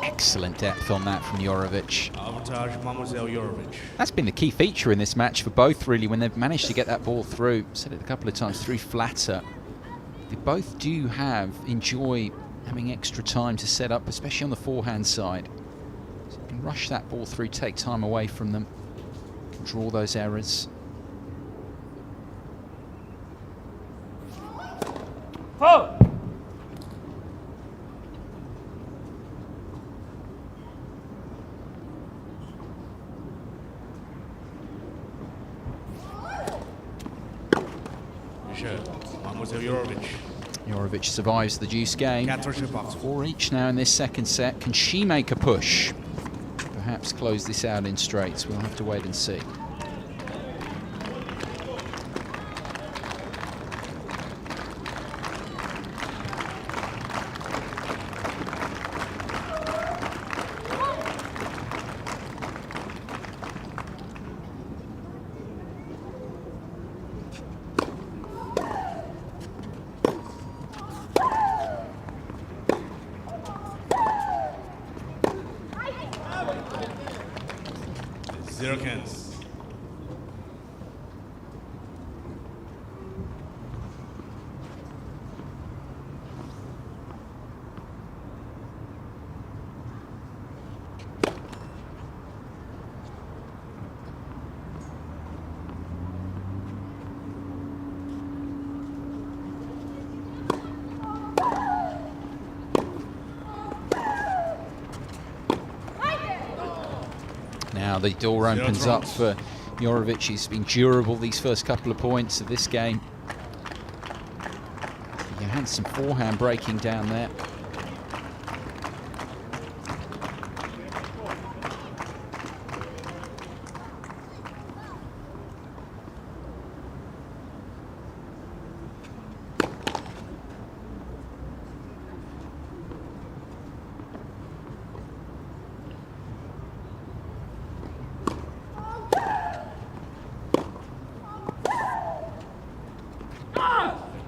Excellent depth on that from Yorovic. Avantage, Mademoiselle Yorovic. That's been the key feature in this match for both, really, when they've managed to get that ball through. Said it a couple of times, through flatter. They both do enjoy having extra time to set up, especially on the forehand side. So you can rush that ball through, take time away from them, draw those errors. Oh! Michon, Mademoiselle Yorovic. Yorovic survives the juice game. 4 each now in this second set. Can she make a push? Perhaps close this out in straights. We'll have to wait and see. Zero cans. Now the door opens up for Yorovic. He's been durable these first couple of points of this game. Johansson forehand breaking down there.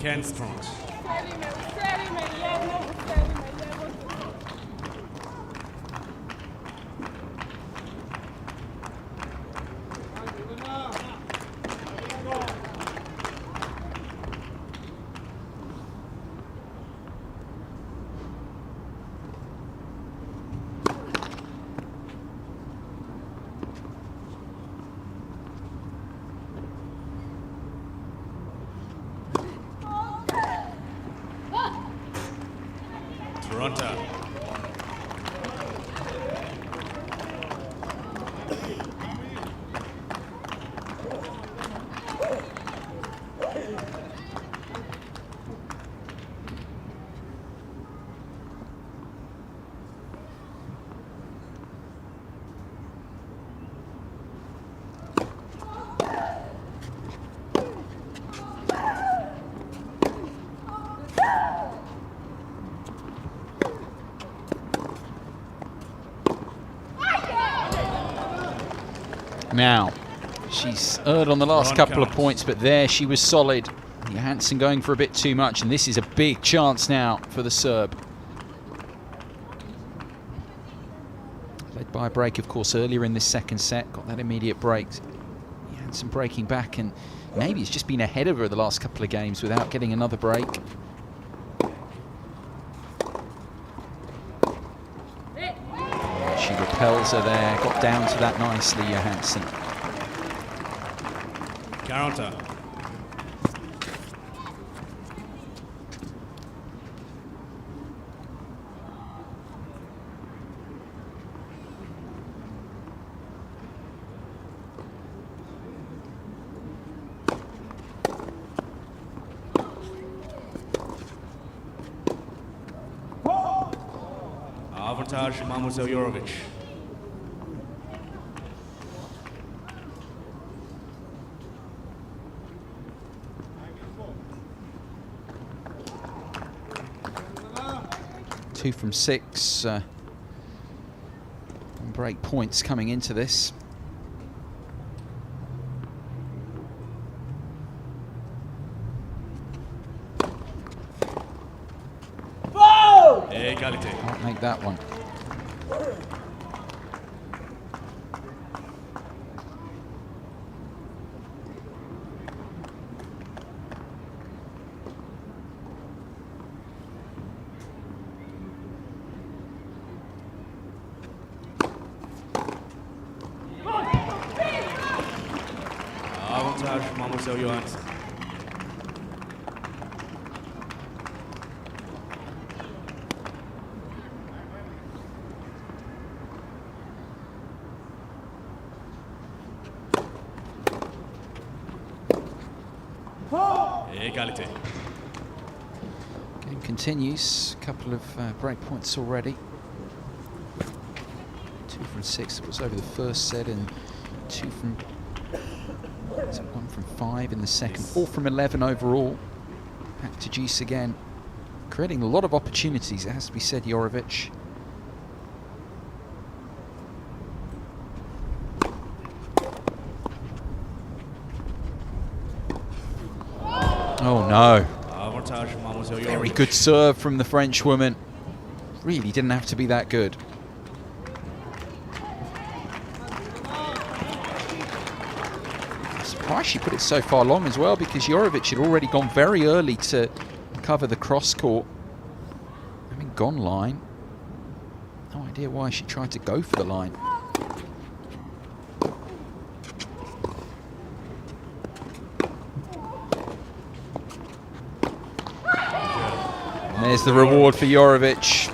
Ken Strong. Toronto. Now, she's erred on the last couple of points, but there she was solid. Johansson going for a bit too much, and this is a big chance now for the Serb. Led by a break, of course, earlier in this second set. Got that immediate break. Johansson breaking back, and maybe it's just been ahead of her the last couple of games without getting another break. She Pelzer there, got down to that nicely, Johansson. 40. Avantage, Mademoiselle Yorovic. Two from 6. Break points coming into this. Égalité. Can't make that one. Avantage, Mademoiselle Johansson. Égalité. Game continues. A couple of break points already. 2 from 6 was over the first set, and 2 from 1 from 5 in the second. 4 from 11 overall. Back to juice again. Creating a lot of opportunities, it has to be said, Yorovic. Oh no. Avantage, Mademoiselle Yorovic. Very good serve from the French woman. Really didn't have to be that good. I'm surprised she put it so far long as well, because Yorovic had already gone very early to cover the cross court. Having gone line. No idea why she tried to go for the line. There's the reward for Yorovic.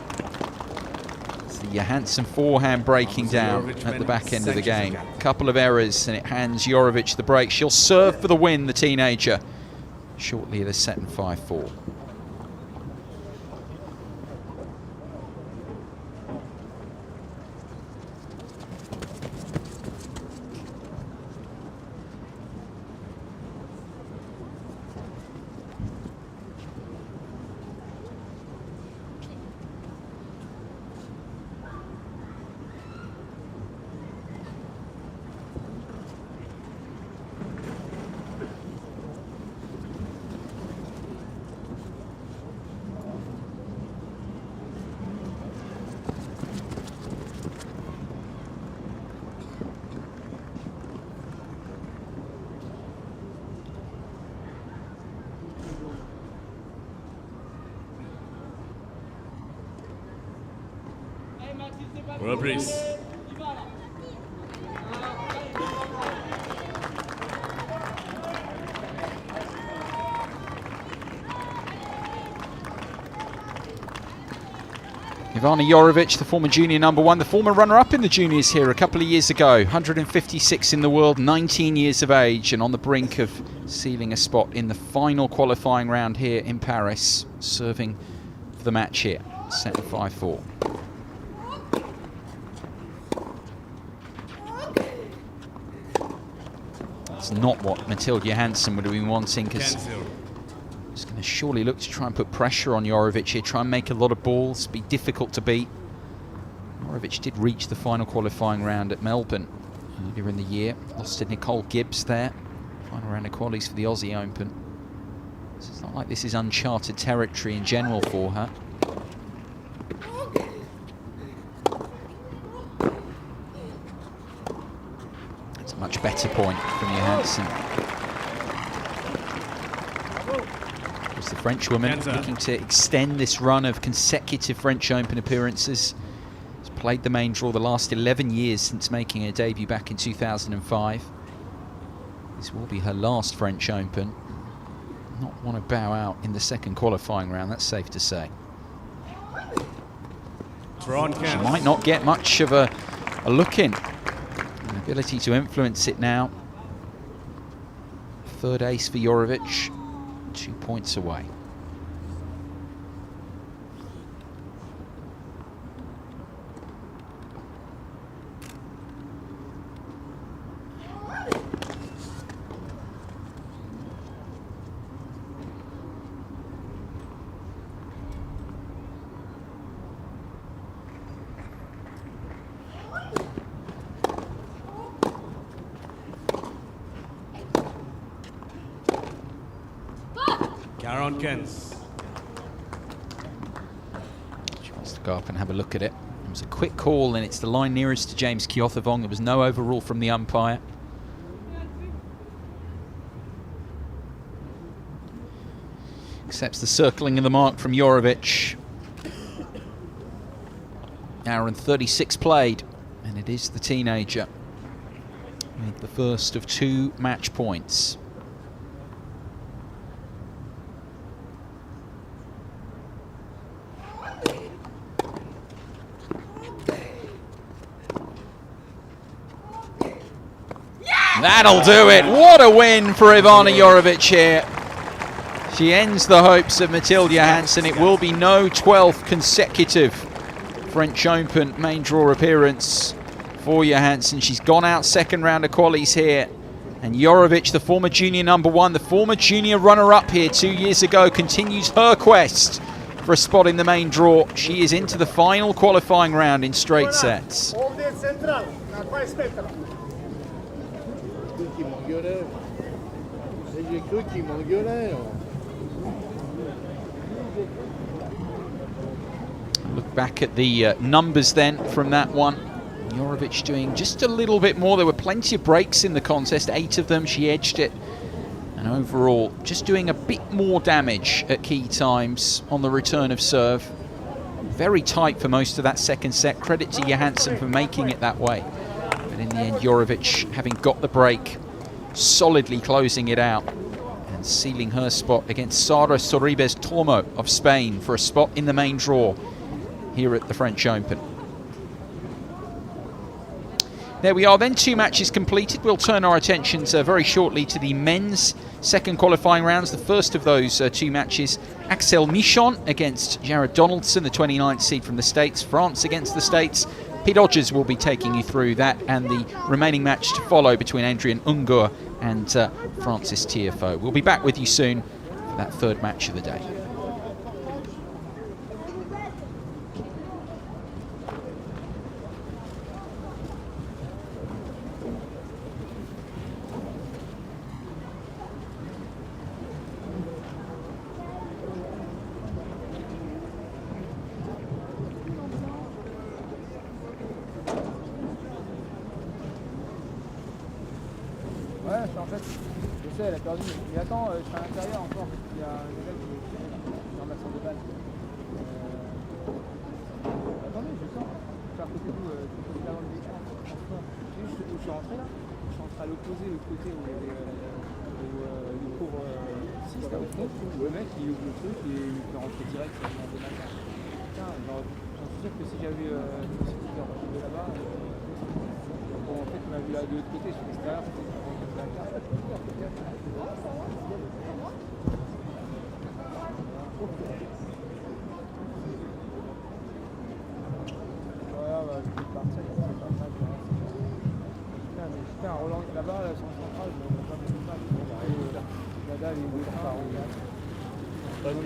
It's the Johansson forehand breaking down at the back end of the game. Couple of errors and it hands Yorovic the break. She'll serve for the win, the teenager. Shortly the set and 5-4. Reprise. Ivana Yorovic, the former junior #1, the former runner-up in the juniors here a couple of years ago. 156 in the world, 19 years of age, and on the brink of sealing a spot in the final qualifying round here in Paris, serving for the match here. Set 5-4. That's not what Mathilde Johansson would have been wanting, because he's going to surely look to try and put pressure on Yorovic here, try and make a lot of balls, be difficult to beat. Yorovic did reach the final qualifying round at Melbourne earlier in the year. Lost to Nicole Gibbs there. Final round of qualies for the Aussie Open. So it's not like this is uncharted territory in general for her. That's a much better point from Johansson. The French woman looking to extend this run of consecutive French Open appearances. It's Played the main draw the last 11 years since making her debut back in 2005. This will be her last French Open. Not want to bow out in the second qualifying round, that's safe to say. She might not get much of a look in. An ability to influence it now. Third ace for Yorovic, 2 points away. She wants to go up and have a look at it. It was a quick call, and it's the line nearest to James Tiafoe. There was no overrule from the umpire. Accepts the circling of the mark from Yorovic. Hour and 36 played, and it is the teenager with the first of 2 match points. That'll do it. What a win for Ivana Yorovic here. She ends the hopes of Mathilde Johansson. It will be no 12th consecutive French Open main draw appearance for Johansson. She's gone out second round of qualies here. And Yorovic, the former junior #1, the former junior runner-up here 2 years ago, continues her quest for a spot in the main draw. She is into the final qualifying round in straight sets. Look back at the numbers then from that one. Yorovic doing just a little bit more. There were plenty of breaks in the contest, 8 of them. She edged it. And overall, just doing a bit more damage at key times on the return of serve. Very tight for most of that second set. Credit to Johansson for making it that way. But in the end, Yorovic, having got the break, solidly closing it out and sealing her spot against Sara Sorribes Tormo of Spain for a spot in the main draw here at the French Open. There we are then, 2 matches completed. We'll turn our attentions very shortly to the men's second qualifying rounds. The first of those 2 matches, Axel Michon against Jared Donaldson, the 29th seed from the States. France against the States. Pete Odgers will be taking you through that and the remaining match to follow between Adrian Ungur and Francis Tiafoe. We'll be back with you soon for that third match of the day. En fait, je sais, elle a perdu. Mais attends, je suis à l'intérieur encore. Il y a un gars qui est dans la salle de balle. Attendez, je sens. Je suis à côté d'où, côté d'avant le décor. Je suis rentré là. Je suis rentré à l'opposé, le côté où il y avait le cours 6 là au fond. Le mec il ouvre le truc et il peut rentrer direct dans le décor. Putain, j'en suis sûr que si j'avais retrouvé là-bas, bon, en fait, on a vu là de l'autre côté sur l'extérieur. Voilà, bah, je vais partir, putain, Roland là-bas, là, sur le central, je ne pas même pas. La dalle, il est par Roland. Ils ont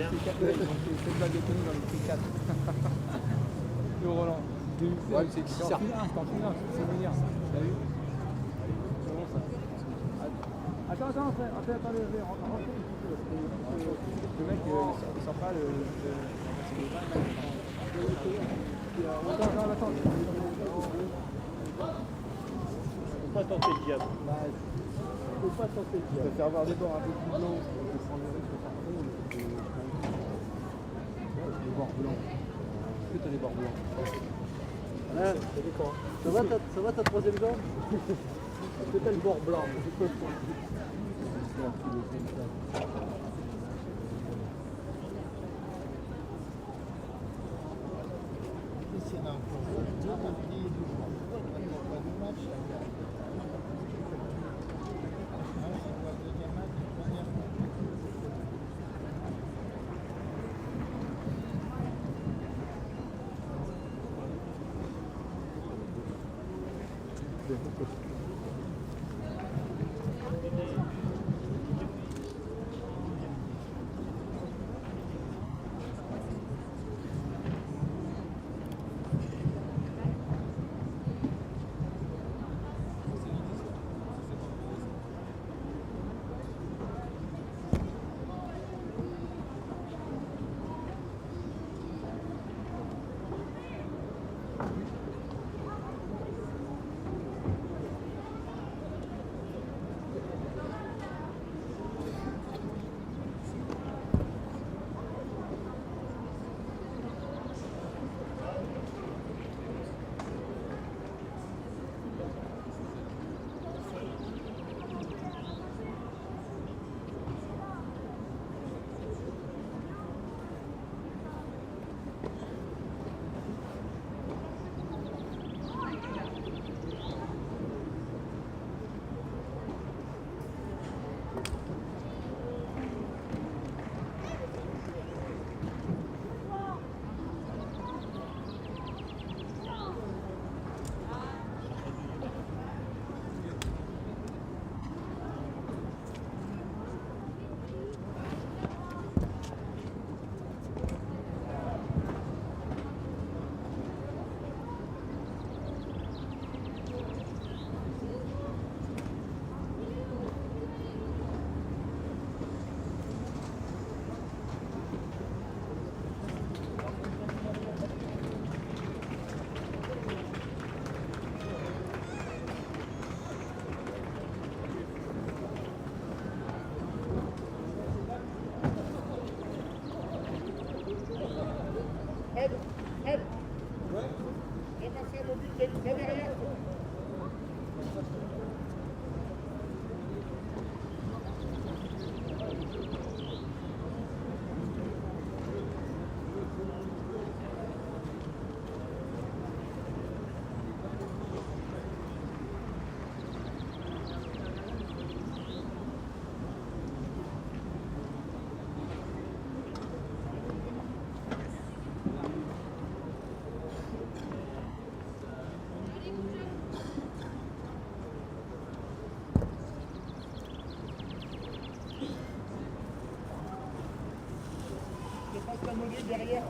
fait 7 balles de tenue dans les P4. Le Roland. Ouais, c'est qui sert. C'est venir. T'as vu? C'est bon ça. Attends, attendez, rentrez. Le mec, il sort pas le... Attends. Faut pas tenter le diable. Faut pas tenter le diable. Je préfère avoir des bords un peu plus blancs. Les bords blancs. Est-ce que t'as les bords blancs? Hein, ça va ta troisième jambe? C'était le bord blanc. Derrière.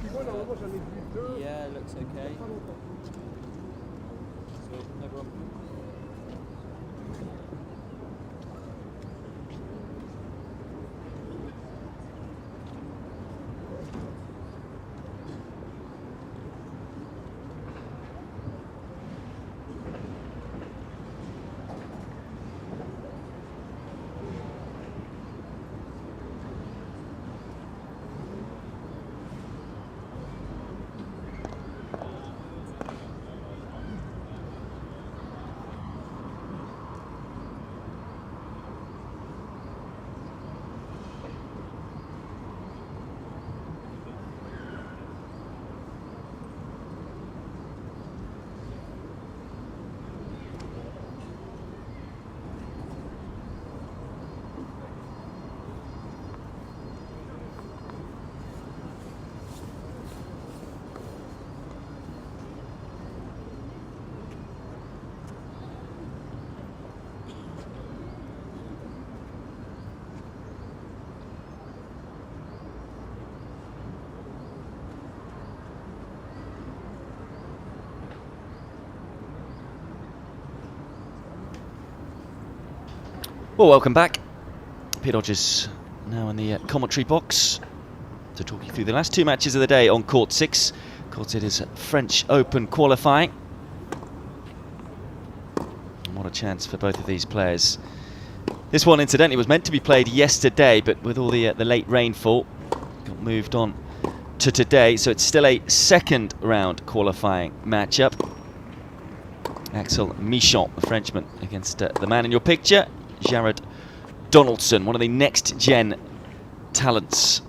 Yeah, looks okay. So, no problem. Well, welcome back. Peter Dodgers now in the commentary box to talk you through the last two matches of the day on Court 6. Court 8 is French Open qualifying. And what a chance for both of these players. This one, incidentally, was meant to be played yesterday, but with all the late rainfall, got moved on to today. So it's still a second round qualifying matchup. Axel Michon, the Frenchman, against the man in your picture, Jared Donaldson, one of the next-gen talents.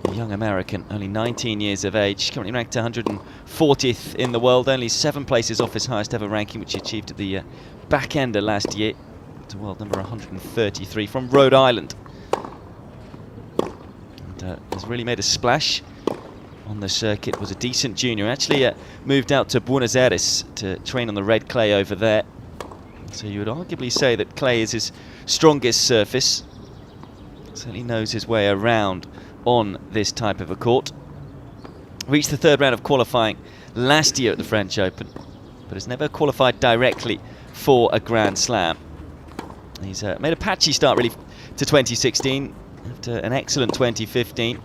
A young American, only 19 years of age, currently ranked 140th in the world, only 7 places off his highest ever ranking, which he achieved at the back end of last year, to world number 133 from Rhode Island. And has really made a splash on the circuit, was a decent junior. Actually moved out to Buenos Aires to train on the red clay over there. So you would arguably say that clay is his strongest surface. Certainly knows his way around on this type of a court. Reached the third round of qualifying last year at the French Open, but has never qualified directly for a Grand Slam. He's made a patchy start really to 2016 after an excellent 2015,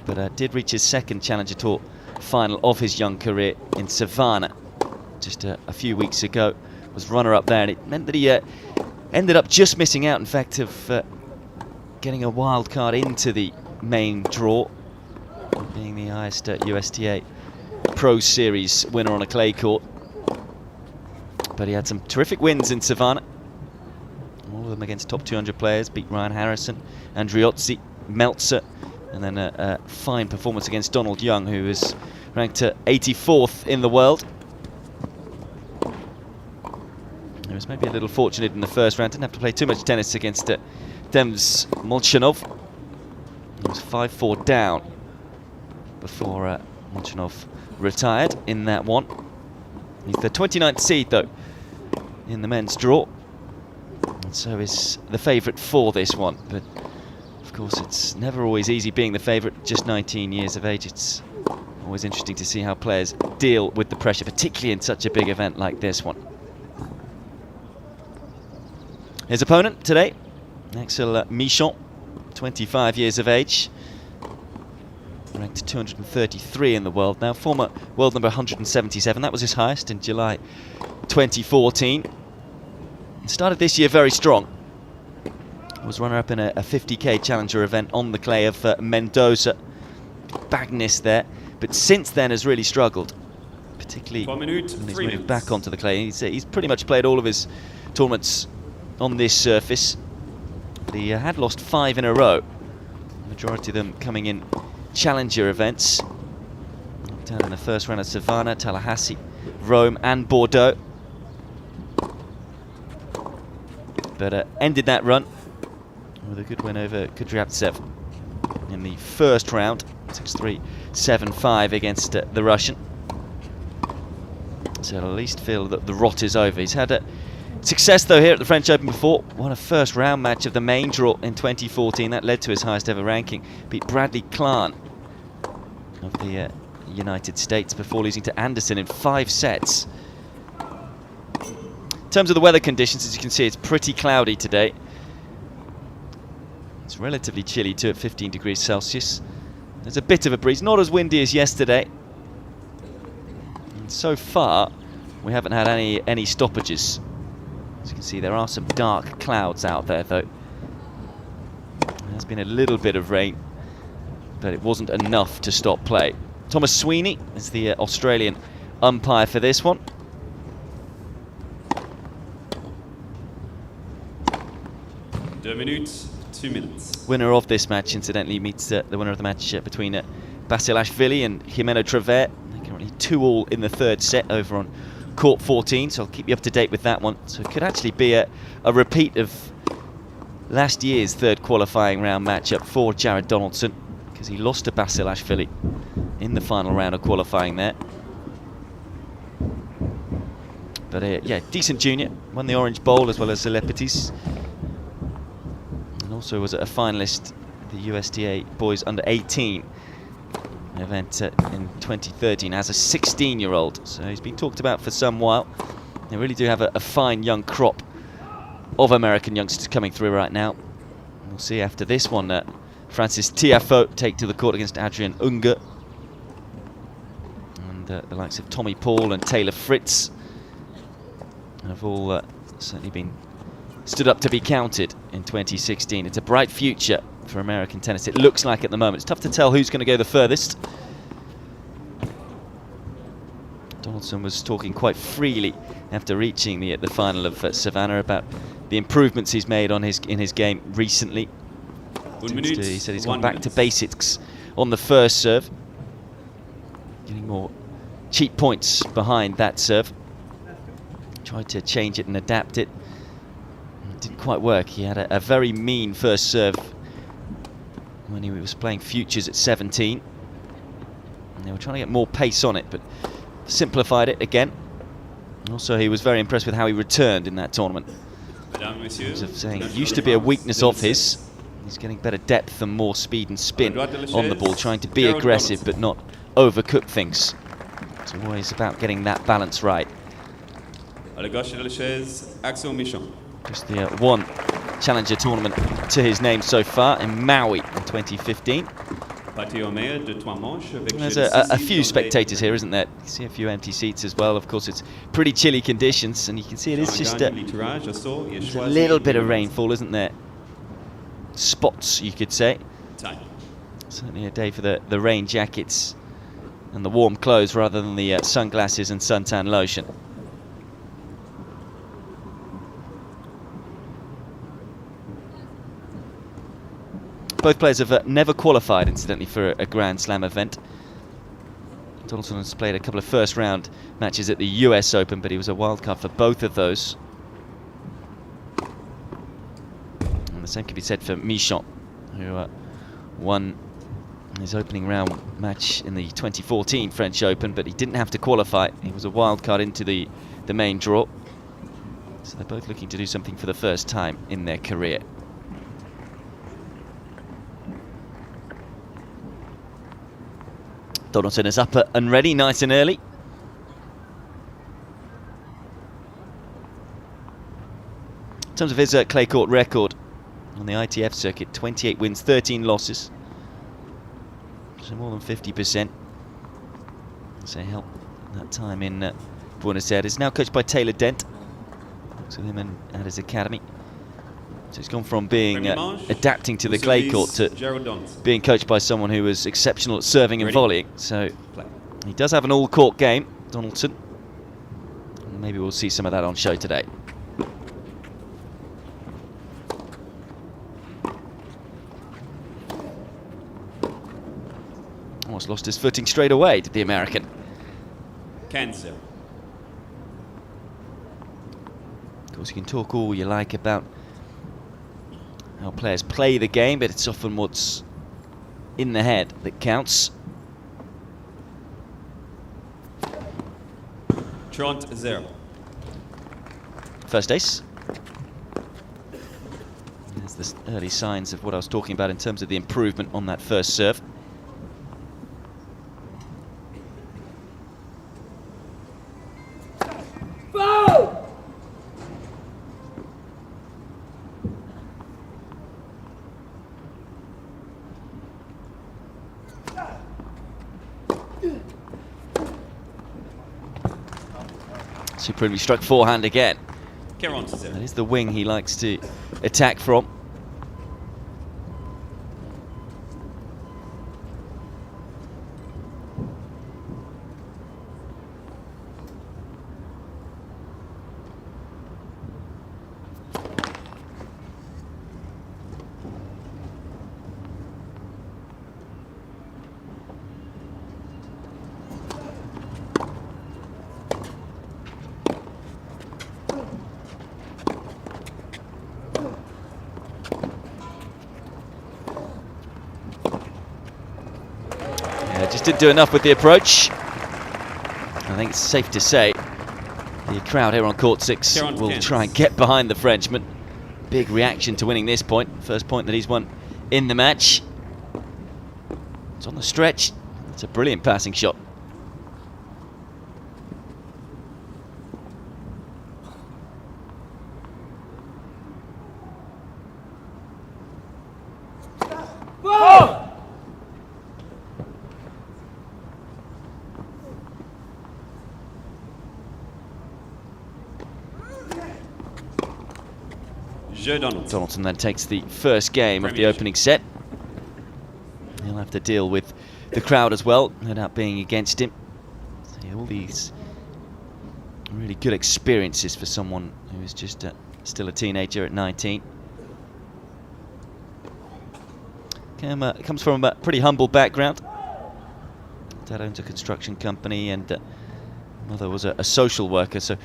but did reach his second Challenger Tour final of his young career in Savannah just a few weeks ago. Was runner-up there, and it meant that he ended up just missing out, in fact, of getting a wild card into the main draw, being the highest USTA Pro Series winner on a clay court. But he had some terrific wins in Savannah, all of them against top 200 players. Beat Ryan Harrison, Andriozzi, Meltzer, and then a fine performance against Donald Young, who is ranked 84th in the world. He was maybe a little fortunate in the first round, didn't have to play too much tennis against Dems Molchanov. He was 5-4 down before Molchanov retired in that one. He's the 29th seed, though, in the men's draw, and so is the favourite for this one. But of course, it's never always easy being the favourite, just 19 years of age. It's always interesting to see how players deal with the pressure, particularly in such a big event like this one. His opponent today, Axel Michon, 25 years of age, ranked 233 in the world now, former world number 177. That was his highest in July 2014. Started this year very strong. Was runner-up in a 50k Challenger event on the clay of Mendoza. Bagness there, but since then has really struggled, particularly when he's moved back onto the clay. He's pretty much played all of his tournaments on this surface, but he had lost 5 in a row, the majority of them coming in Challenger events. Knocked down in the first round of Savannah, Tallahassee, Rome and Bordeaux, but ended that run with a good win over Kudryavtsev in the first round, 6-3, 7-5 against the Russian. So at least feel that the rot is over. He's had success though here at the French Open before. Won a first round match of the main draw in 2014. That led to his highest ever ranking. Beat Bradley Clarn of the United States before losing to Anderson in 5 sets. In terms of the weather conditions, as you can see, it's pretty cloudy today. It's relatively chilly too at 15 degrees Celsius. There's a bit of a breeze, not as windy as yesterday. And so far, we haven't had any stoppages. As you can see, there are some dark clouds out there though. There's been a little bit of rain, but it wasn't enough to stop play. Thomas Sweeney is the Australian umpire for this one. 2 minutes, 2 minutes. Winner of this match, incidentally, meets the winner of the match between Basilashvili and Jimeno Trevert. They're currently 2-2 in the 3rd set over on court 14, so I'll keep you up to date with that one. So it could actually be a repeat of last year's 3rd qualifying round matchup for Jared Donaldson, because he lost to Basilashvili in the final round of qualifying there. But yeah, decent junior, won the Orange Bowl as well as the Lepetis. And also was a finalist at the USTA Boys Under 18 event in 2013 as a 16-year-old. So he's been talked about for some while. They really do have a fine young crop of American youngsters coming through right now. We'll see after this one Francis Tiafoe take to the court against Adrian Ungur. And the likes of Tommy Paul and Taylor Fritz have all certainly been stood up to be counted in 2016. It's a bright future for American tennis, it looks like at the moment. It's tough to tell who's going to go the furthest. Donaldson was talking quite freely after reaching the final of Savannah about the improvements he's made on in his game recently. He said he's gone back to basics on the first serve, getting more cheap points behind that serve. Tried to change it and adapt it. It didn't quite work. He had a very mean first serve when he was playing futures at 17. And they were trying to get more pace on it, but simplified it again. And also he was very impressed with how he returned in that tournament. As of saying, it used to be a weakness of his. He's getting better depth and more speed and spin on the ball, trying to be aggressive but not overcook things. It's always about getting that balance right. Michon. Just the one challenger tournament to his name so far in Maui in 2015. There's a few spectators here, isn't there? You can see a few empty seats as well. Of course, it's pretty chilly conditions, and you can see it is just there's a little bit of rainfall, isn't there? Spots, you could say. Certainly a day for the rain jackets and the warm clothes rather than the sunglasses and suntan lotion. Both players have never qualified, incidentally, for a Grand Slam event. Donaldson has played a couple of first-round matches at the US Open, but he was a wildcard for both of those. And the same can be said for Michon, who won his opening round match in the 2014 French Open, but he didn't have to qualify. He was a wildcard into the main draw. So they're both looking to do something for the first time in their career. Donaldson is up and ready, nice and early. In terms of his clay court record on the ITF circuit, 28 wins, 13 losses. So more than 50%. So help that time in Buenos Aires. Now coached by Taylor Dent. Works with him at his academy. So he's gone from being adapting to the clay court to being coached by someone who was exceptional at serving and volleying. So he does have an all-court game, Donaldson. And maybe we'll see some of that on show today. Almost lost his footing straight away, did the American. Cancer. Of course, you can talk all you like about how players play the game, but it's often what's in the head that counts. 30. First ace. There's the early signs of what I was talking about in terms of the improvement on that first serve. Superbly struck forehand again. 40-0. That is the wing he likes to attack from. Just didn't do enough with the approach. I think it's safe to say the crowd here on court 6 will try and get behind the Frenchman. Big reaction to winning this point. First point that he's won in the match. It's on the stretch. It's a brilliant passing shot. Donaldson then takes the first game of the opening set. He'll have to deal with the crowd as well, no doubt being against him. So all these really good experiences for someone who is just still a teenager at 19. Comes from a pretty humble background. Dad owns a construction company and mother was a social worker, so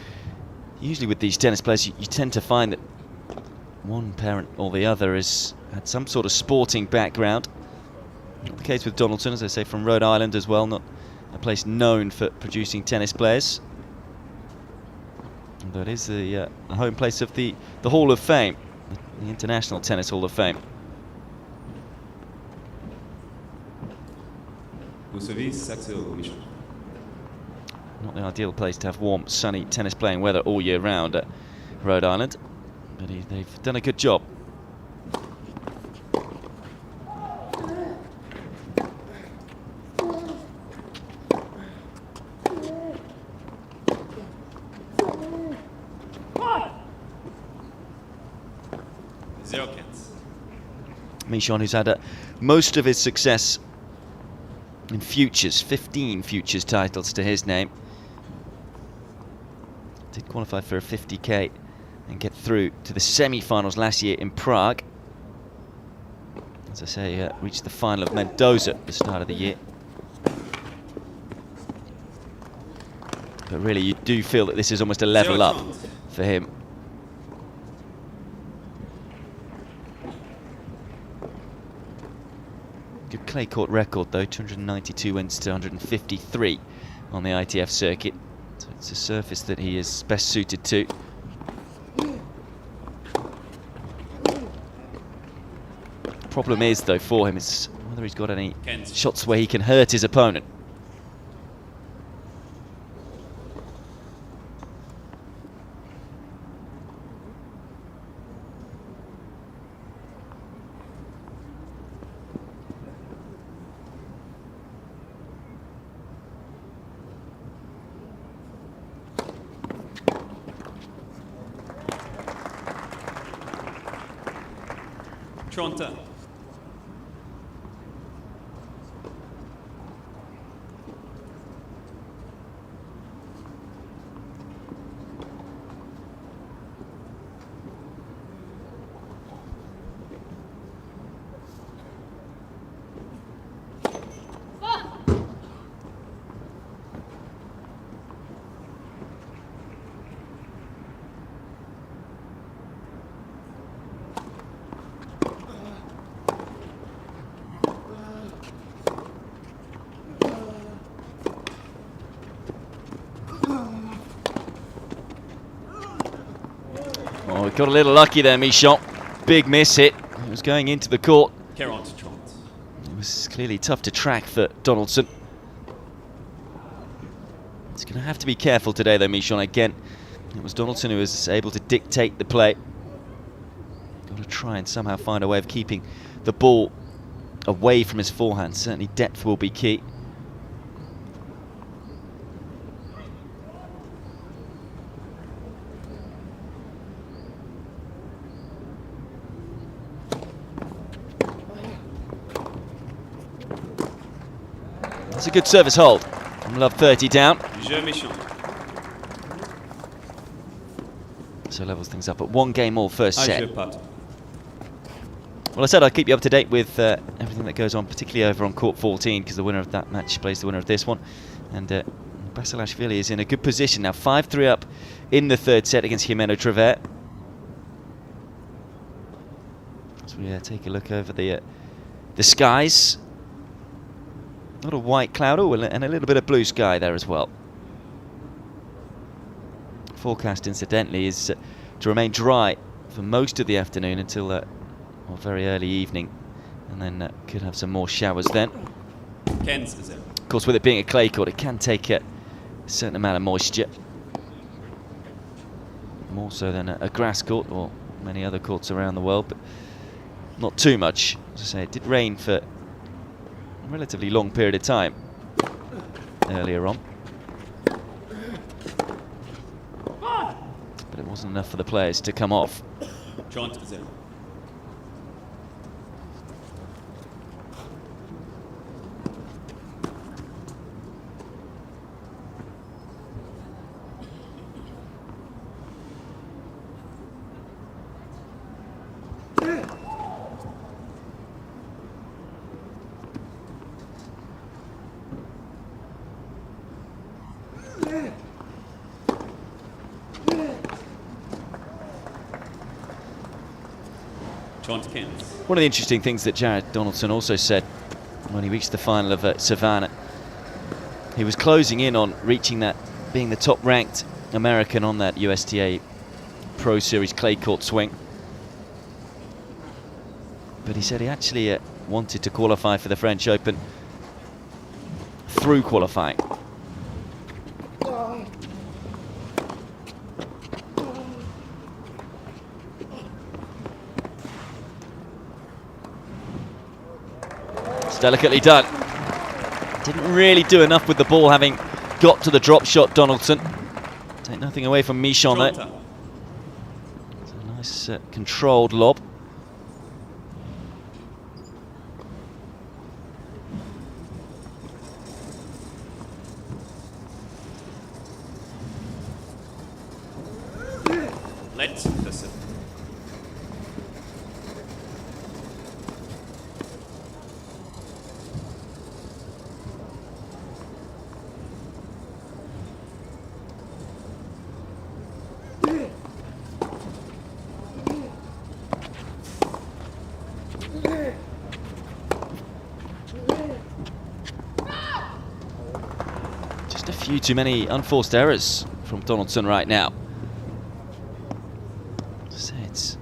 usually with these tennis players you tend to find that one parent or the other has had some sort of sporting background. Not the case with Donaldson, as I say, from Rhode Island as well, not a place known for producing tennis players. But it is the home place of the Hall of Fame, the International Tennis Hall of Fame. Not the ideal place to have warm, sunny tennis playing weather all year round at Rhode Island. But they've done a good job. Michon, who's had most of his success in futures, 15 futures titles to his name. Did qualify for a 50k and get through to the semi-finals last year in Prague. As I say, reached the final of Mendoza at the start of the year. But really, you do feel that this is almost a level up for him. Good clay court record though, 292 wins to 153 on the ITF circuit. So it's a surface that he is best suited to. Problem is though for him is whether he's got any shots where he can hurt his opponent. Toronto. Oh, he got a little lucky there, Michon. Big miss hit. It was going into the court. It was clearly tough to track for Donaldson. He's going to have to be careful today, though, Michon. Again, it was Donaldson who was able to dictate the play. Got to try and somehow find a way of keeping the ball away from his forehand. Certainly depth will be key. That's a good service hold from love 30 down. Michon. So levels things up at 1 game all first set. Putt. Well, I said I'd keep you up to date with everything that goes on, particularly over on court 14, because the winner of that match plays the winner of this one. And Basilashvili is in a good position now, 5-3 up in the third set against Jimeno Trevert. As we take a look over the skies. A lot of white cloud, and a little bit of blue sky there as well. Forecast, incidentally, is to remain dry for most of the afternoon until very early evening, and then could have some more showers then. Of course, with it being a clay court, it can take a certain amount of moisture, more so than a grass court or many other courts around the world, but not too much. As I say, it did rain for a relatively long period of time earlier on, but it wasn't enough for the players to come off. One of the interesting things that Jared Donaldson also said when he reached the final of Savannah, he was closing in on reaching that, being the top-ranked American on that USTA Pro Series clay court swing. But he said he actually wanted to qualify for the French Open through qualifying. Delicately done. Didn't really do enough with the ball, having got to the drop shot, Donaldson. Take nothing away from Michon there. It's a nice controlled lob. Let's listen. Few too many unforced errors from Donaldson right now. So it's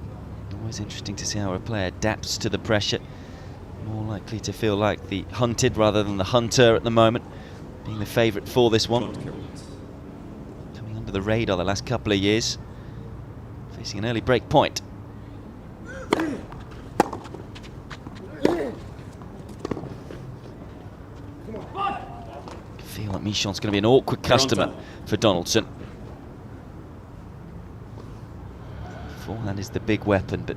always interesting to see how a player adapts to the pressure. More likely to feel like the hunted rather than the hunter at the moment, being the favourite for this one. Coming under the radar the last couple of years, facing an early break point. Feel like Michon's going to be an awkward customer for Donaldson. Forehand is the big weapon, but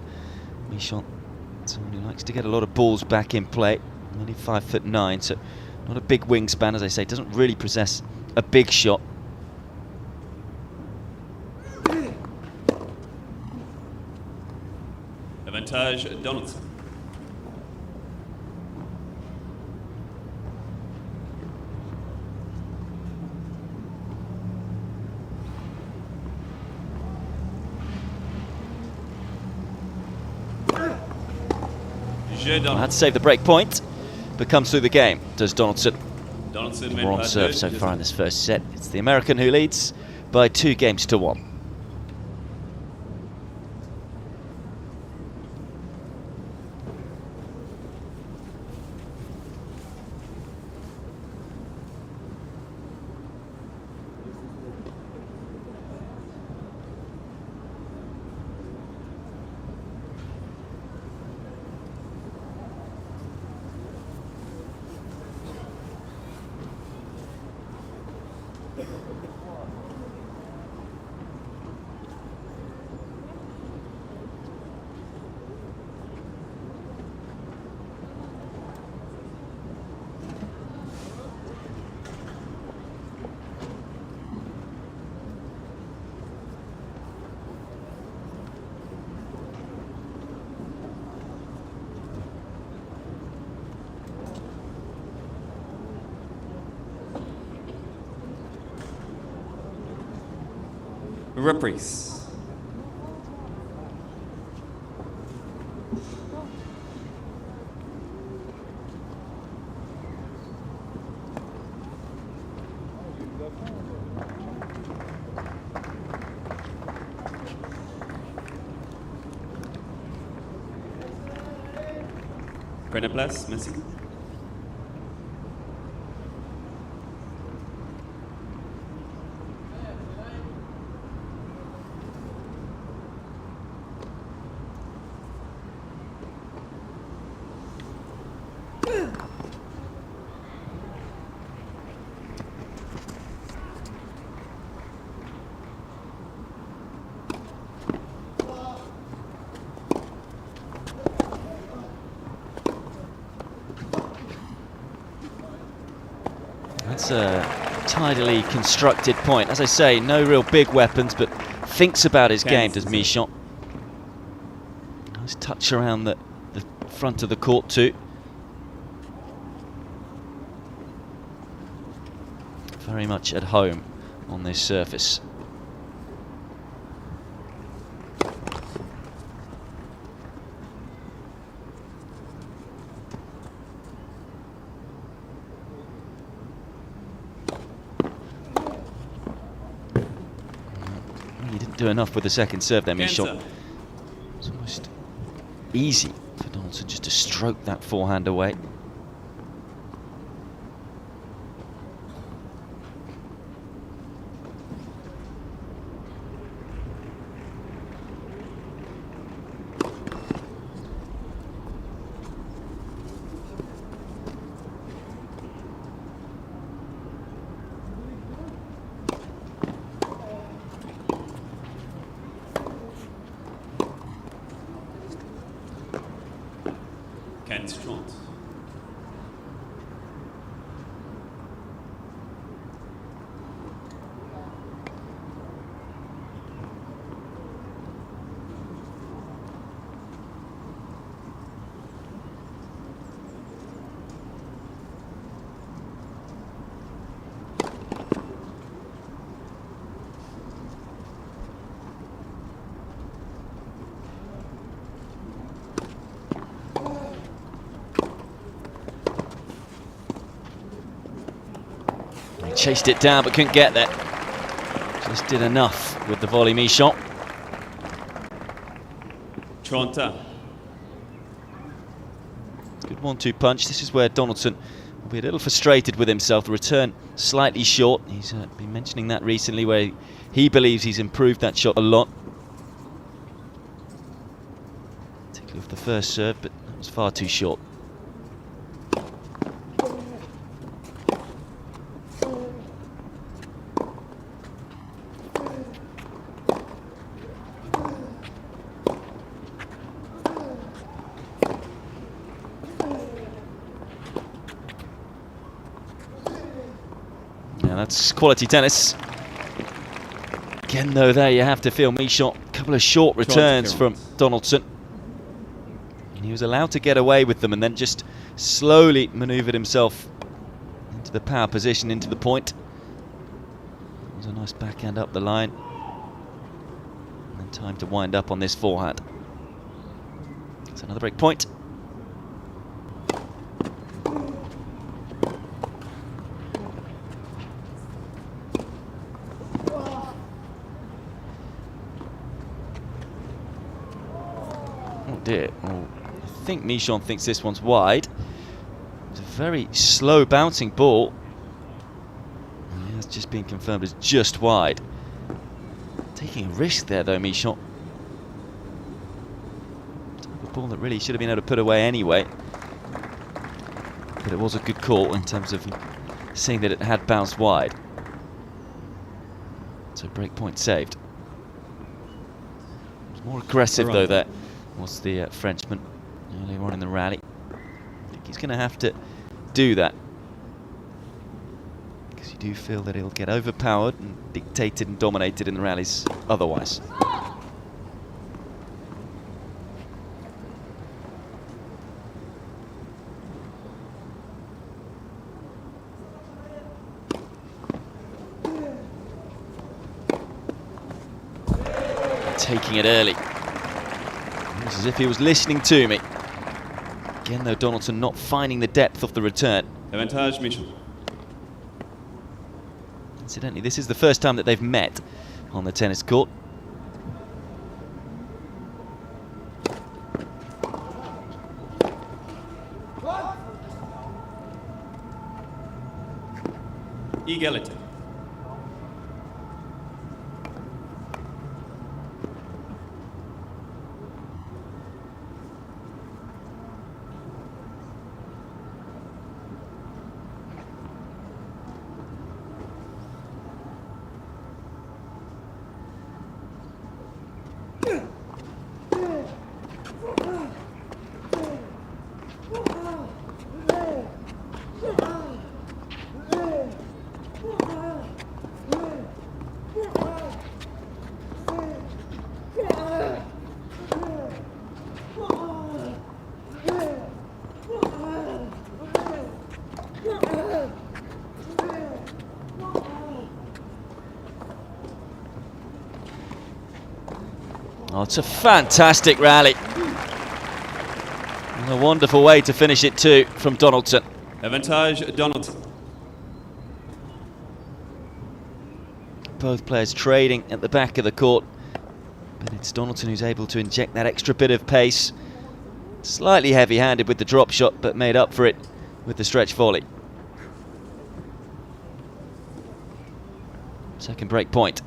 Michon, someone who likes to get a lot of balls back in play. Only 5'9", so not a big wingspan, as I say. Doesn't really possess a big shot. Avantage Donaldson. Had to save the break point, but comes through the game, does Donaldson. We're on serve so far in this first set. It's the American who leads by 2-1. Reprise. Prenez place, merci. That's a tidily constructed point. As I say, no real big weapons, but thinks about his game, does Michon. Nice touch around the front of the court too. Very much at home on this surface. Do enough with the second serve there, Michon. It's almost easy for Donaldson just to stroke that forehand away. Chased it down but couldn't get there. Just did enough with the volley, Michon. Tronta. Good 1-2 punch. This is where Donaldson will be a little frustrated with himself. The return slightly short. He's been mentioning that recently, where he believes he's improved that shot a lot. Particularly off the first serve, but that was far too short. That's quality tennis. Again, though, there you have to feel Michon. A couple of short returns from Donaldson. And he was allowed to get away with them and then just slowly manoeuvred himself into the power position, into the point. It was a nice backhand up the line. And then time to wind up on this forehand. It's another break point. Oh, I think Michon thinks this one's wide. It's a very slow bouncing ball. And it's just been confirmed as just wide. Taking a risk there though, Michon. A ball that really should have been able to put away anyway. But it was a good call in terms of seeing that it had bounced wide. So break point saved. It was more aggressive though there. Was the Frenchman earlier on in the rally. I think he's going to have to do that, because you do feel that he'll get overpowered and dictated and dominated in the rallies otherwise. taking it early. It's as if he was listening to me. Again, though, Donaldson not finding the depth of the return. Avantage, Michon. Incidentally, this is the first time that they've met on the tennis court. Égalité. Oh, it's a fantastic rally. And a wonderful way to finish it too from Donaldson. Avantage, Donaldson. Both players trading at the back of the court, but it's Donaldson who's able to inject that extra bit of pace. Slightly heavy-handed with the drop shot, but made up for it with the stretch volley. Second break point.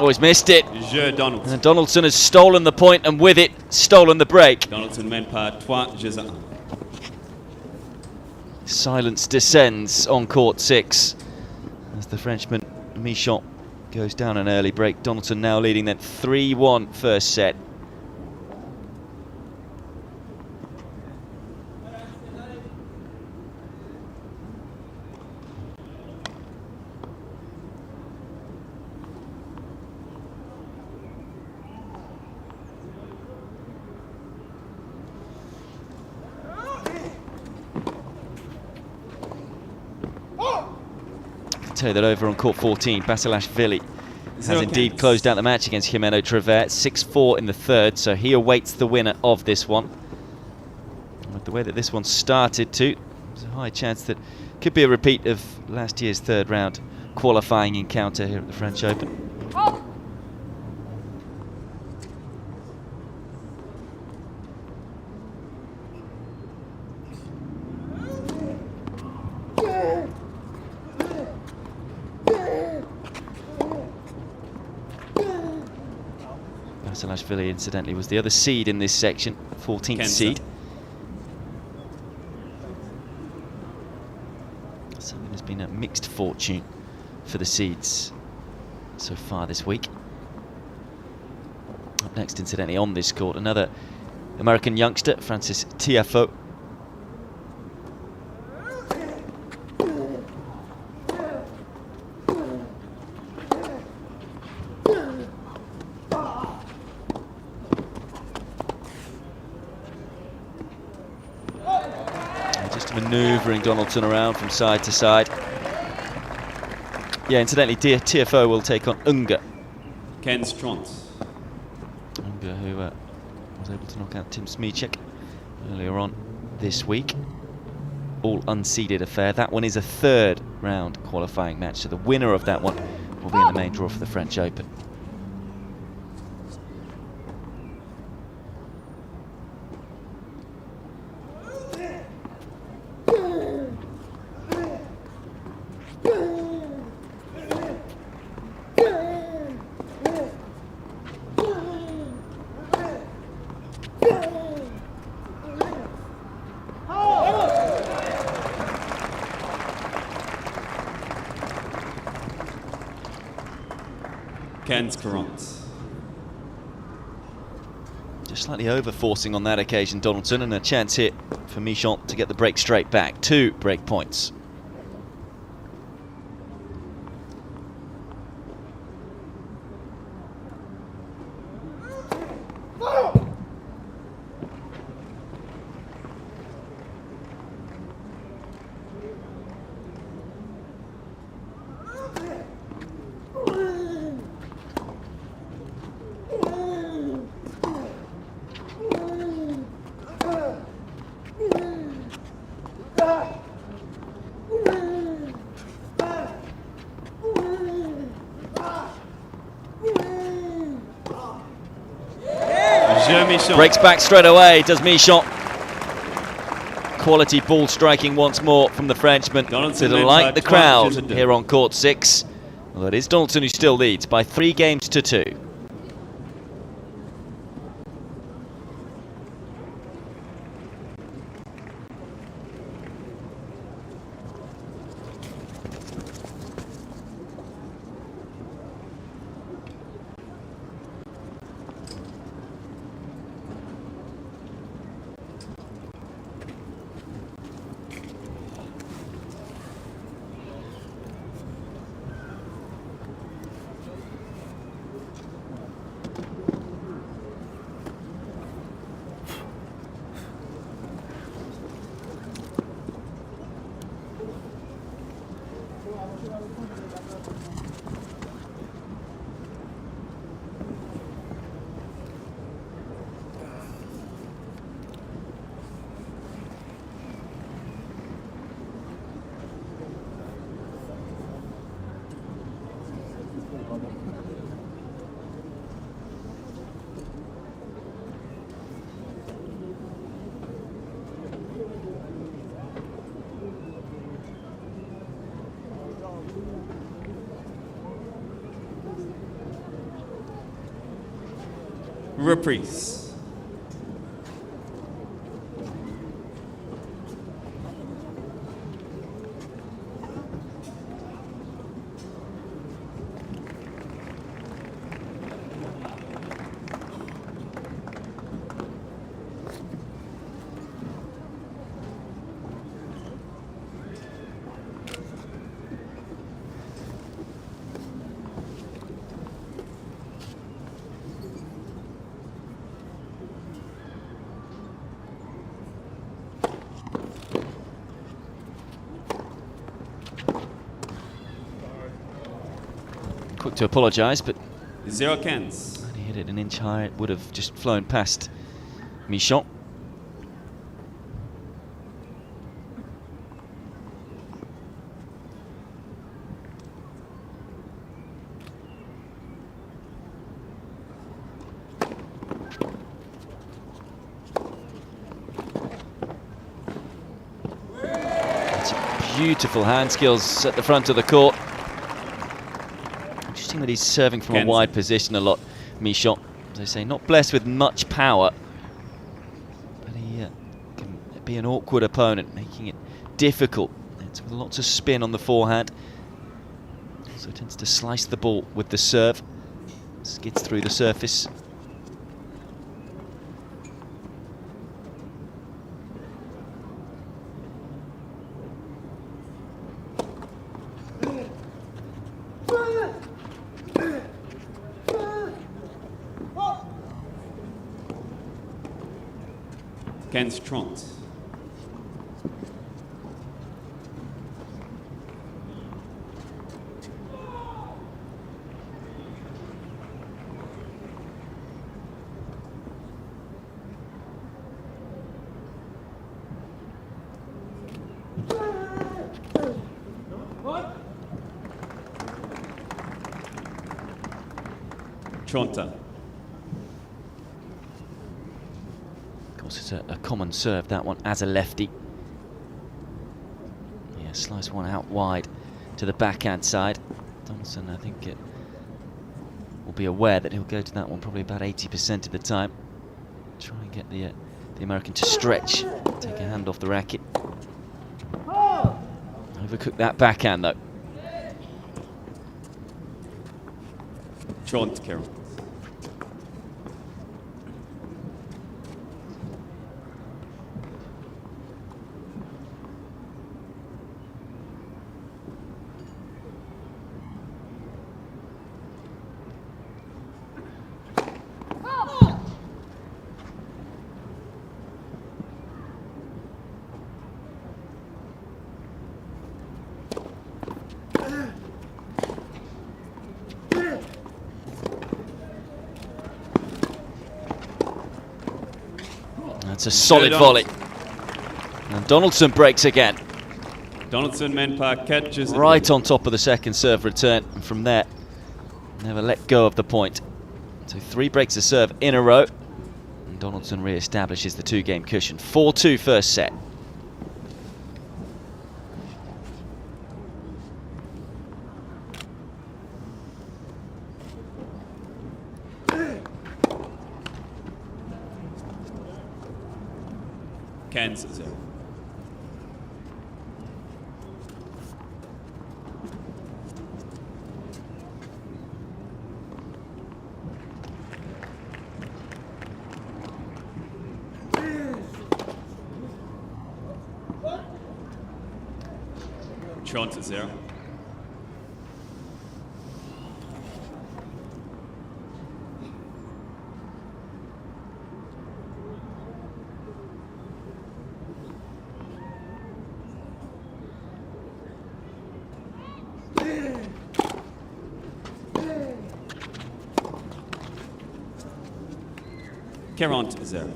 Oh, he's missed it. Jeu Donaldson. And Donaldson has stolen the point and with it, stolen the break. Donaldson mène par 3-1. Silence descends on court 6 as the Frenchman Michon goes down an early break. Donaldson now leading that 3-1 first set. Tell you that over on court 14, Basilashvili has indeed closed out the match against Jimeno Trevert, 6-4 in the third, so he awaits the winner of this one. And with the way that this one started too, there's a high chance that could be a repeat of last year's third round qualifying encounter here at the French Open. Basilashvili, incidentally, was the other seed in this section, 14th seed. So there's been a mixed fortune for the seeds so far this week. Up next, incidentally, on this court, another American youngster, Francis Tiafoe. Manoeuvring Donaldson around from side to side. Yeah, incidentally, Tiafoe will take on Ungur. Ken Stront. Ungur, who was able to knock out Tim Smicek earlier on this week. All unseeded affair. That one is a third round qualifying match, so the winner of that one will be in the main draw for the French Open. Just slightly over-forcing on that occasion, Donaldson, and a chance here for Michon to get the break straight back. 2 break points. Je Michon. Breaks back straight away, does Michon. Quality ball striking once more from the Frenchman to Donaldson delight the led by crowd 3-2. here on court 6. Well, it is Donaldson who still leads by 3 games to 2. Reprise. Quick to apologise, but 0-15. when he hit it an inch higher, it would have just flown past Michon. That's beautiful hand skills at the front of the court. Interesting that he's serving from a wide position a lot, Michon. As I say, not blessed with much power, but he can be an awkward opponent, making it difficult. It's with lots of spin on the forehand. Also tends to slice the ball with the serve. Skids through the surface. Tront. Tronta. It's a common serve, that one, as a lefty. Yeah, slice one out wide to the backhand side. Donaldson, I think, will be aware that he'll go to that one probably about 80% of the time. Try and get the American to stretch, take a hand off the racket. Overcook that backhand, though. Tront, Carol. That's a solid volley. And Donaldson breaks again. Donaldson men par 4. Right on top of the second serve return. And from there, never let go of the point. So 3 breaks of serve in a row. Donaldson re-establishes the 2-game cushion. 4-2 first set. Cans 0. Trent 0. Quarante 0.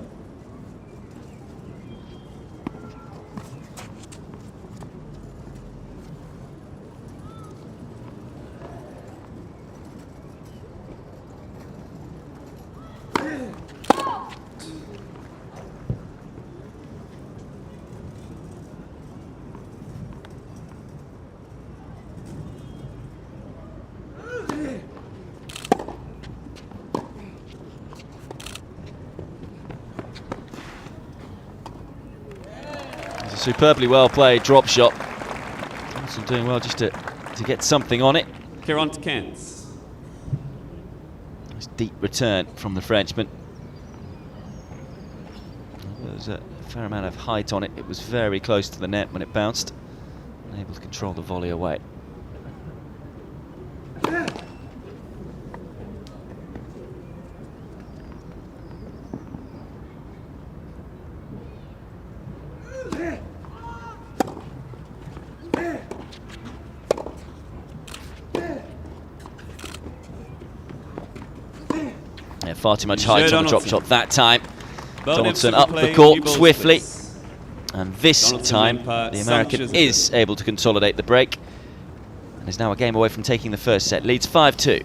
Superbly well played drop shot. Donaldson doing well just to get something on it. 45. Nice deep return from the Frenchman. There's a fair amount of height on it. It was very close to the net when it bounced. Able to control the volley away. Far too much height on the drop shot that time. Donaldson up the court swiftly. And this time, the American is able to consolidate the break. And is now a game away from taking the first set. Leads 5-2.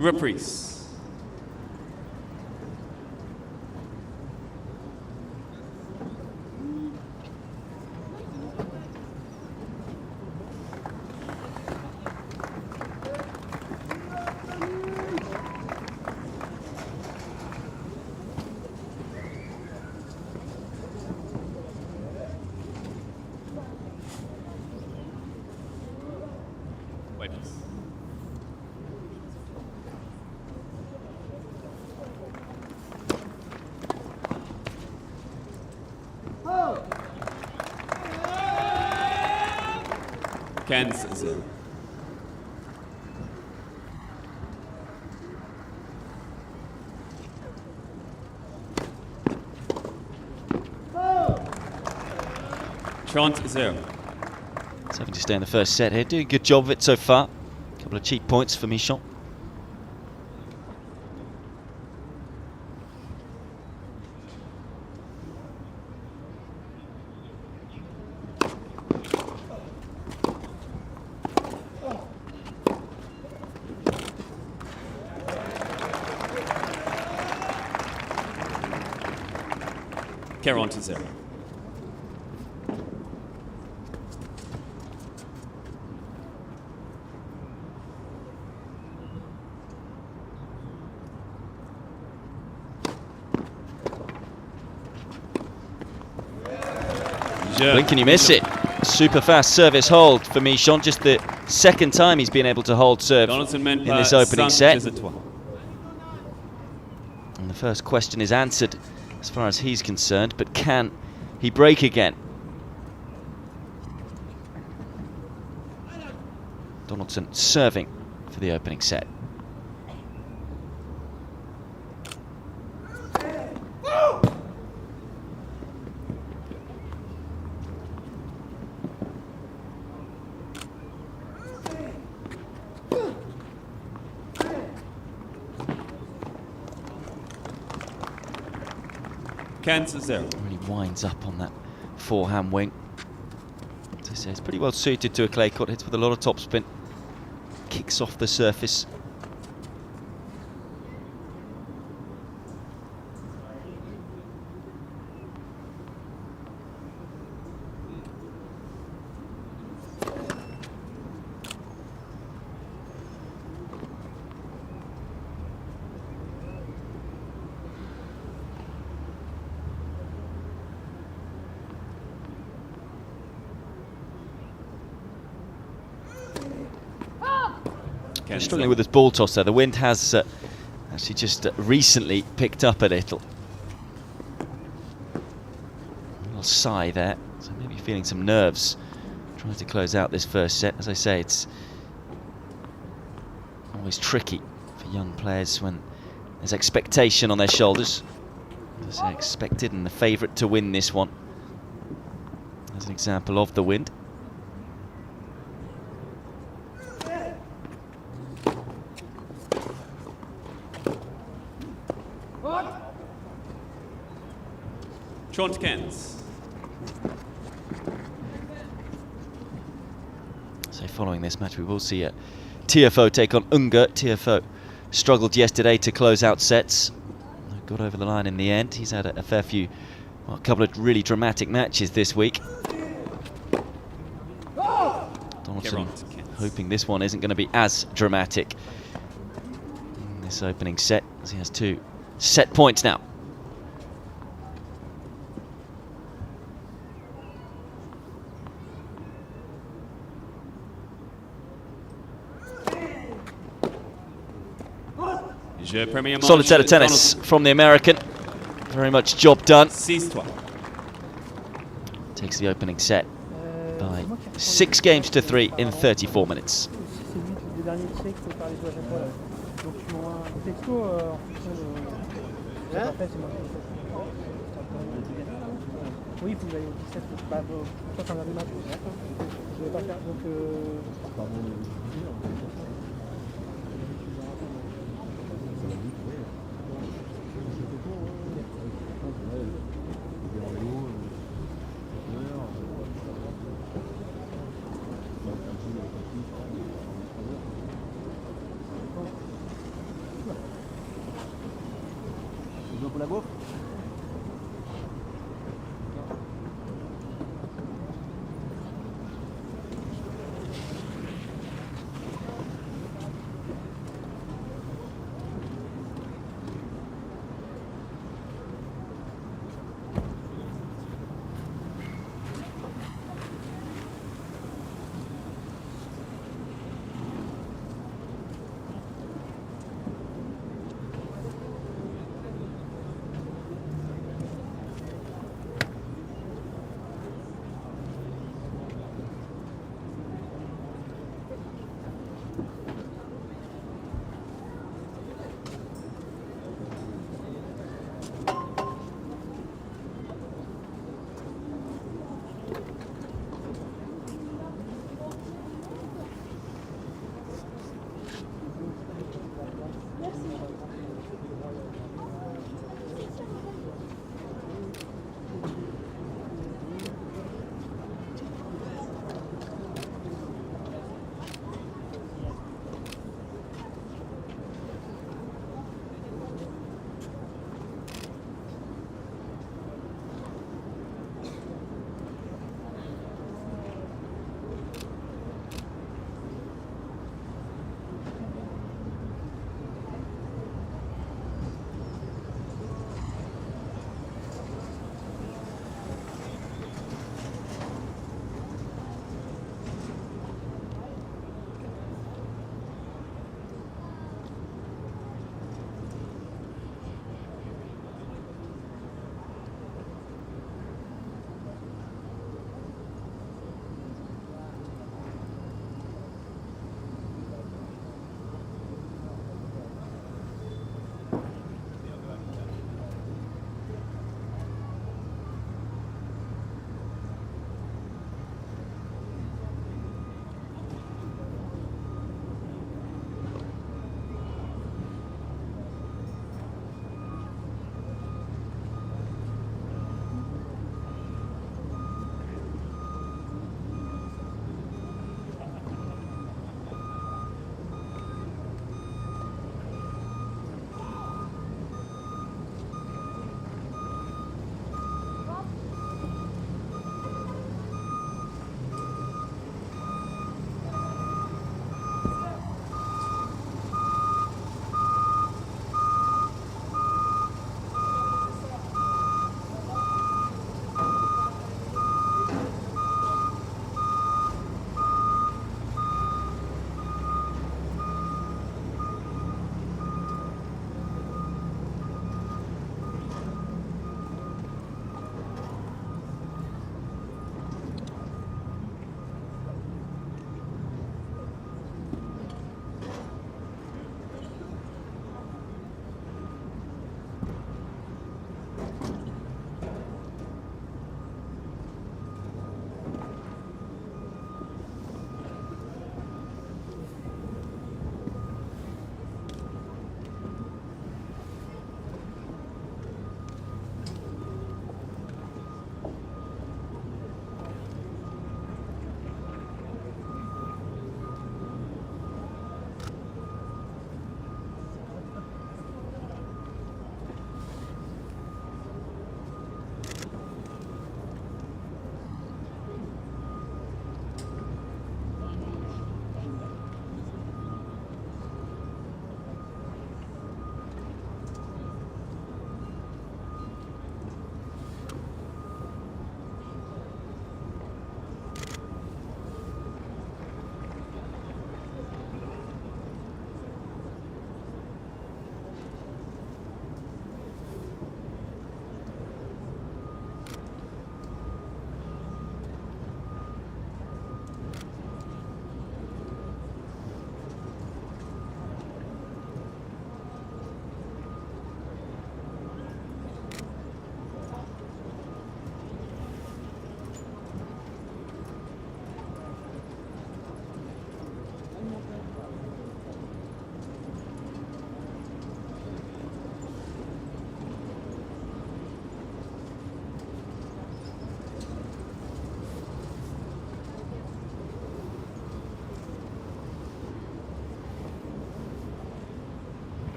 Reprise. Wait. Cans 0. Trent 0. He's having to stay in the first set here. Doing a good job of it so far. A couple of cheap points for Michon. Caron 0. When can you miss it? Super fast service hold for Michon. Just the second time he's been able to hold serve Donaldson mène in par this opening 5 set. jeux à 3. And the first question is answered as far as he's concerned, but can he break again? Donaldson serving for the opening set. Cairns 0. Really winds up on that forehand wing. As I say, it's pretty well suited to a clay court. Hits with a lot of topspin. Kicks off the surface. Struggling with his ball toss there. The wind has actually just recently picked up a little. A little sigh there. So maybe feeling some nerves trying to close out this first set. As I say, it's always tricky for young players when there's expectation on their shoulders. As I say, expected and the favourite to win this one. As an example of the wind. Cairns. So following this match we will see Tiafoe take on Ungur. Tiafoe struggled yesterday to close out sets. Got over the line in the end. He's had a fair few, well, a couple of really dramatic matches this week. Donaldson hoping this one isn't going to be as dramatic in this opening set, as he has 2 set points now. Solid set of tennis from the American. Very much job done. 6-3. Takes the opening set by 6 games to 3 in 34 minutes. Oui, il faut que j'aille au 17. Bah, toi, t'en as des matchs. Je vais pas faire. Donc. Pour la gaufre.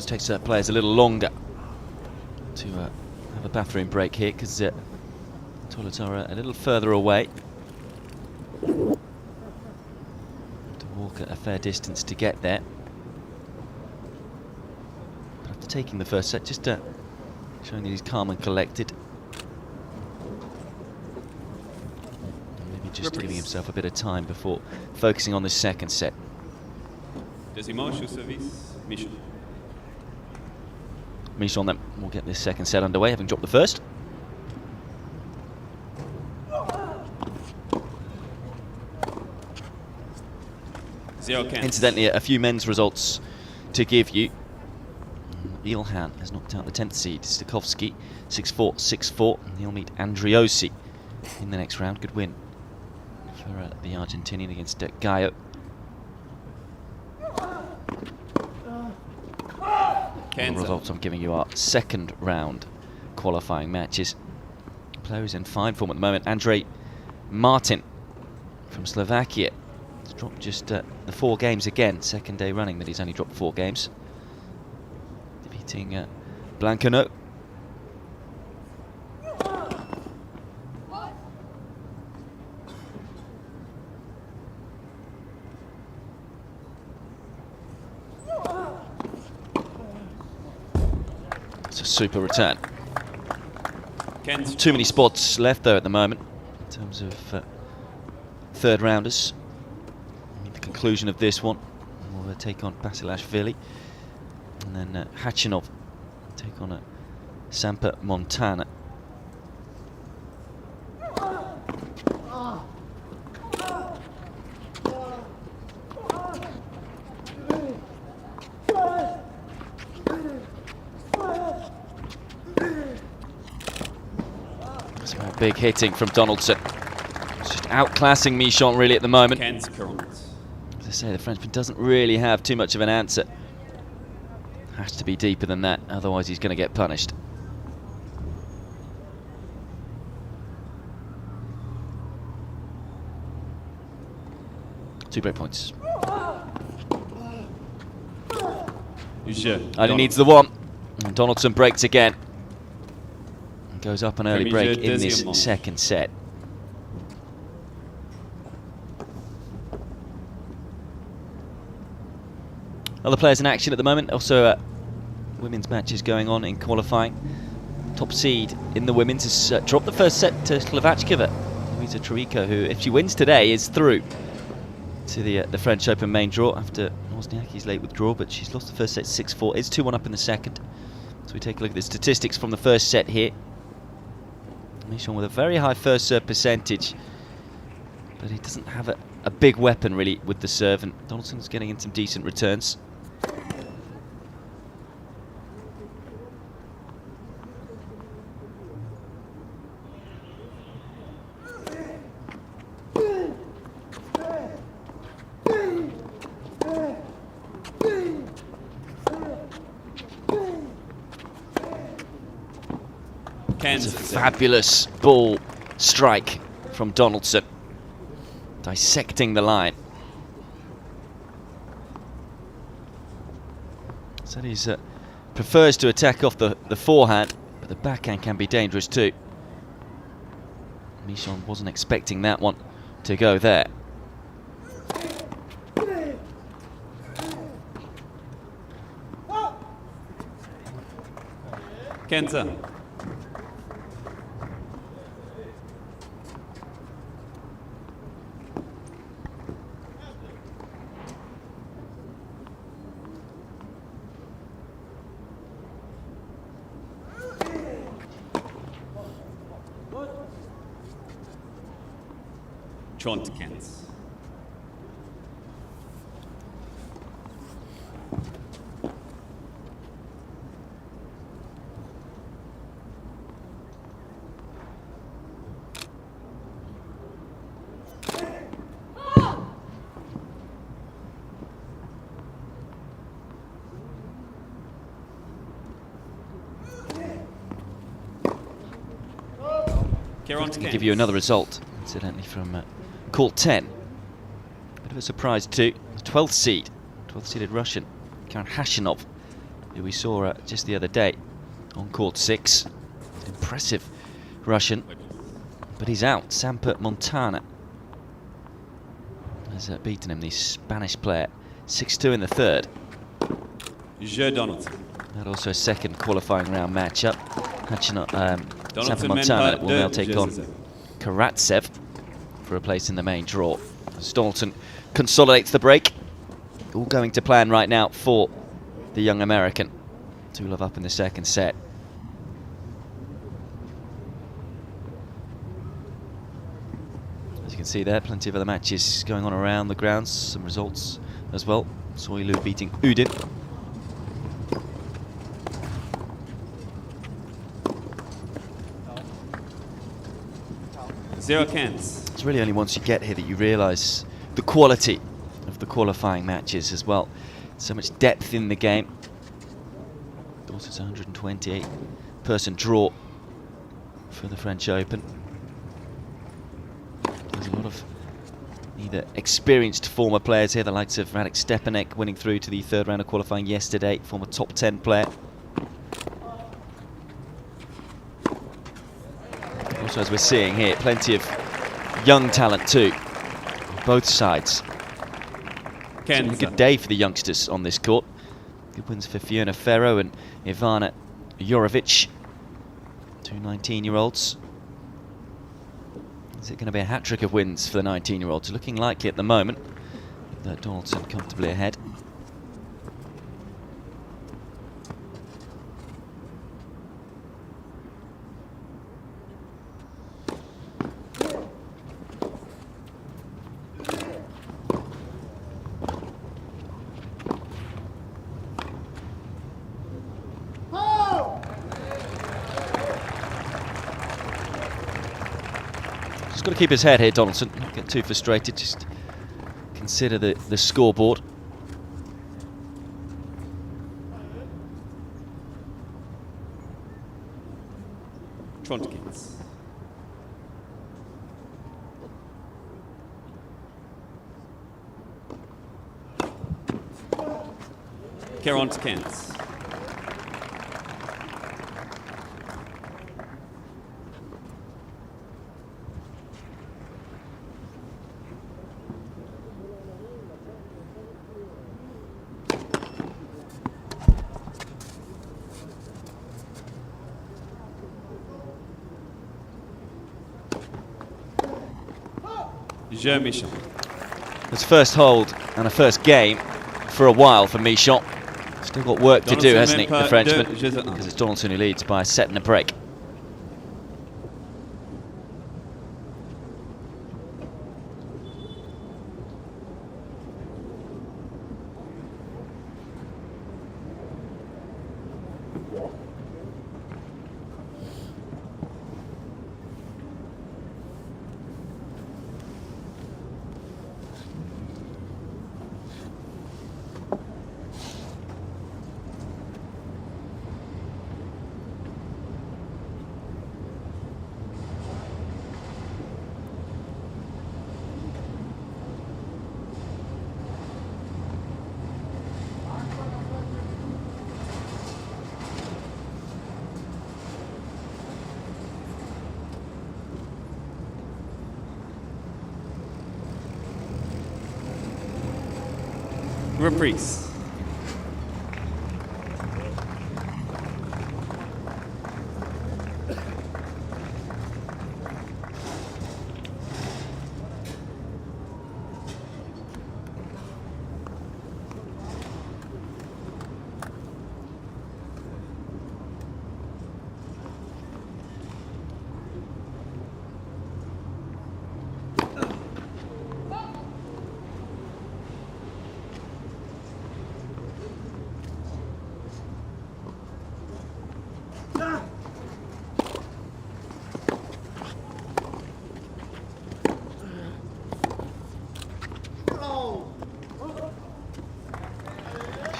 always takes players a little longer to have a bathroom break here, because toilets are a little further away. To walk a fair distance to get there. After taking the first set, just showing that he's calm and collected. And maybe just giving himself a bit of time before focusing on the second set. Deuxième manche au service, Michon. Michon then will get this second set underway, having dropped the first. Incidentally, a few men's results to give you. Ilhan has knocked out the 10th seed, Stakowski, 6-4, 6-4. And he'll meet Andriosi in the next round. Good win for the Argentinian against Gallo. The results I'm giving you are second round qualifying matches. Player who's in fine form at the moment, Andrej Martin from Slovakia. He's dropped just the 4 games again, second day running that he's only dropped 4 games. Defeating Blancano. It's a super return. Too many spots left though at the moment in terms of third rounders. The conclusion of this one will take on Basilashvili, and then Hachinov take on Sampa Montana. Big hitting from Donaldson. Just outclassing Michon really at the moment. As I say, the Frenchman doesn't really have too much of an answer. Has to be deeper than that, otherwise he's going to get punished. Two break points. Only needs the one. And Donaldson breaks again. Goes up an early break in this second set. Other players in action at the moment. Also women's matches going on in qualifying. Top seed in the women's has dropped the first set to Slovachkova, Luisa Troico, who, if she wins today, is through to the French Open main draw after Wozniacki's late withdrawal, but she's lost the first set 6-4. It's 2-1 up in the second. So we take a look at the statistics from the first set here. Michon with a very high first serve percentage, but he doesn't have a big weapon really with the serve, and Donaldson's getting in some decent returns. It's a fabulous ball strike from Donaldson, dissecting the line. So he prefers to attack off the forehand, but the backhand can be dangerous too. Michon wasn't expecting that one to go there. Kenza. Kent. I'll give you another result, incidentally, from Court 10. Bit of a surprise too. 12th seed, 12th seeded Russian, Karen Hachinov, who we saw just the other day on court 6. Impressive Russian, but he's out. Samper Montana has beaten him, the Spanish player. 6-2 in the third. Donaldson. And also a second qualifying round matchup. Samper Donaldson Montana will now de take on Karatsev for a place in the main draw. Donaldson consolidates the break. All going to plan right now for the young American. 2-love up in the second set. As you can see there, plenty of other matches going on around the grounds. Some results as well. Soilu beating Udin. Zero cans. It's really only once you get here that you realise the quality of the qualifying matches as well. So much depth in the game. Of course, it's a 128-person draw for the French Open. There's a lot of either experienced former players here, the likes of Radek Stepanek winning through to the third round of qualifying yesterday, former top 10 player. Also, as we're seeing here, plenty of young talent too, on both sides. It's been a good day for the youngsters on this court. Good wins for Fiona Ferro and Ivana Yorovic, two 19-year-olds. Is it going to be a hat-trick of wins for the 19-year-olds? Looking likely at the moment. Donaldson comfortably ahead. Got to keep his head here, Donaldson. Not get too frustrated. Just consider the scoreboard. Trontkins. Kerontkins. Michon. It's first hold and a first game for a while for Michon. Still got work to do, hasn't he, the Frenchman? Because it's Donaldson who leads by a set and a break. Reprise.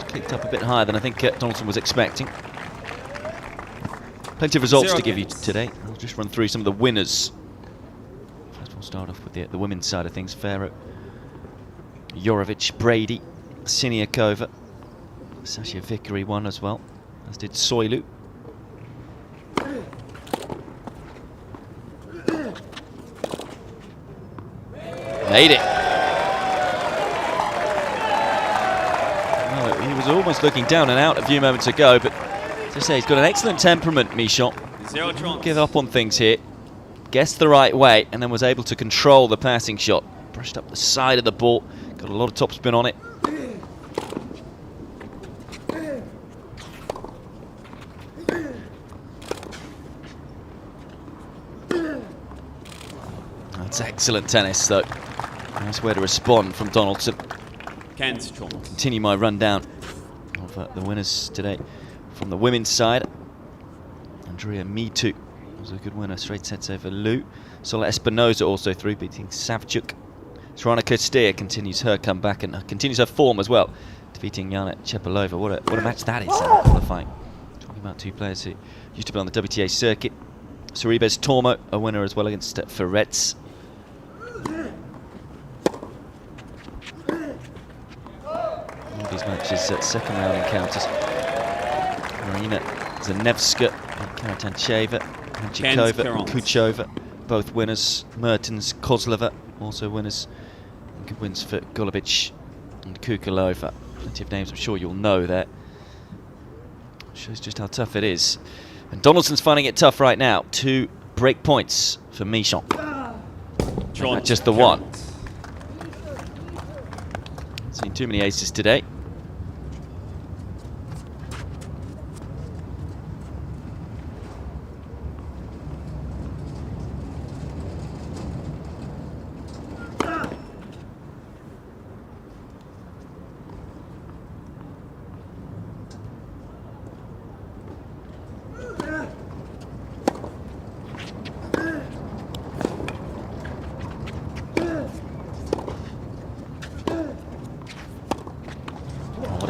Kicked up a bit higher than I think Donaldson was expecting. Plenty of results to give you today. I'll just run through some of the winners. First we'll start off with the women's side of things. Ferro, Yorovic, Brady, Siniakova, Sasha Vickery won as well, as did Soilu. Made it. Well, he was almost looking down and out a few moments ago, but as I say, he's got an excellent temperament, Michon. Didn't give up on things here. Guessed the right way and then was able to control the passing shot. Brushed up the side of the ball, got a lot of topspin on it. That's excellent tennis, though. Nice way to respond from Donaldson. Continue my rundown of the winners today from the women's side. Andrea Mitu was a good winner, straight sets over Liu. Sola Espinosa also through, beating Savchuk. Sorana Kostea continues her comeback and continues her form as well, defeating Yana Chepelova. What a match that is in qualifying. Talking about two players who used to be on the WTA circuit. Sorribes Tormo, a winner as well against Ferretz. All these matches second round encounters. Marina Zanevska, Karatancheva, Hanchikova, and Kuchova, both winners. Mertens, Kozlova, also winners. And good wins for Golubic and Kukalova. Plenty of names I'm sure you'll know there. Shows just how tough it is. And Donaldson's finding it tough right now. 2 break points for Michon. Not just the one. Seen too many aces today.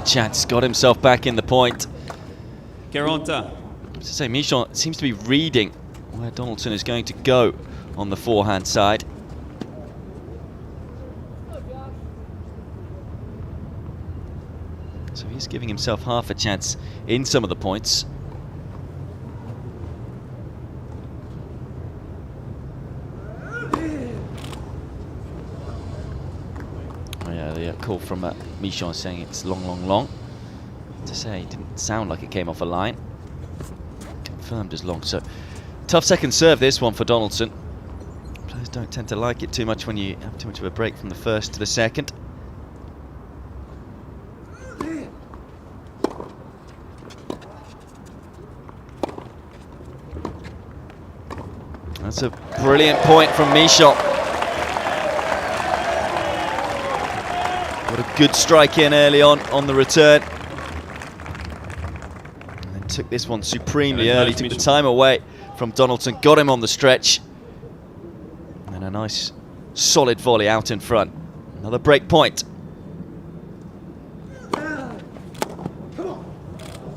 Chance got himself back in the point. Geronta. To say, Michon seems to be reading where Donaldson is going to go on the forehand side. So he's giving himself half a chance in some of the points. Call from Michon saying it's long. To say, it didn't sound like it came off a line. Confirmed as long. So tough second serve this one for Donaldson. Players don't tend to like it too much when you have too much of a break from the first to the second. That's a brilliant point from Michon. What a good strike in early on the return. And then took this one supremely early, took the time away from Donaldson, got him on the stretch. And then a nice solid volley out in front. Another break point.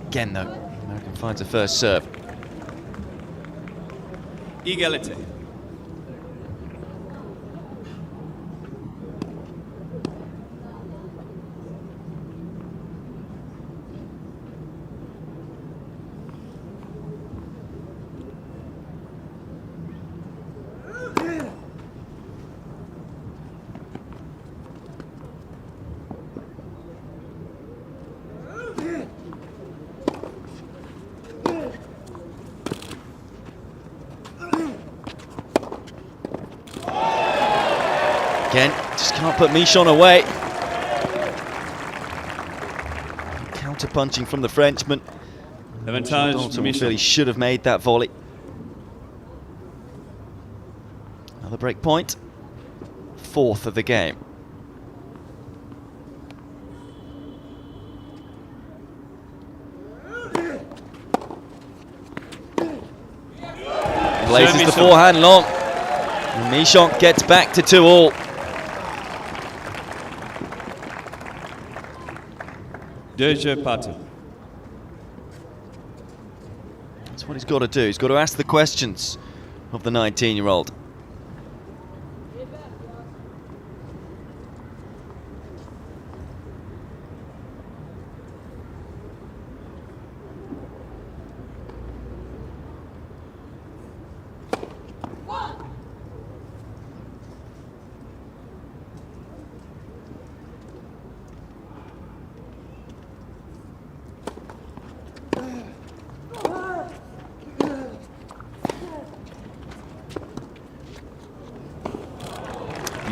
Again though, American finds a first serve. Égalité. Again, just can't put Michon away. Counter punching from the Frenchman. Donaldson really should have made that volley. Another break point. 4th of the game. Blazes the forehand long. And Michon gets back to 2-all. That's what he's got to do. He's got to ask the questions of the 19-year-old.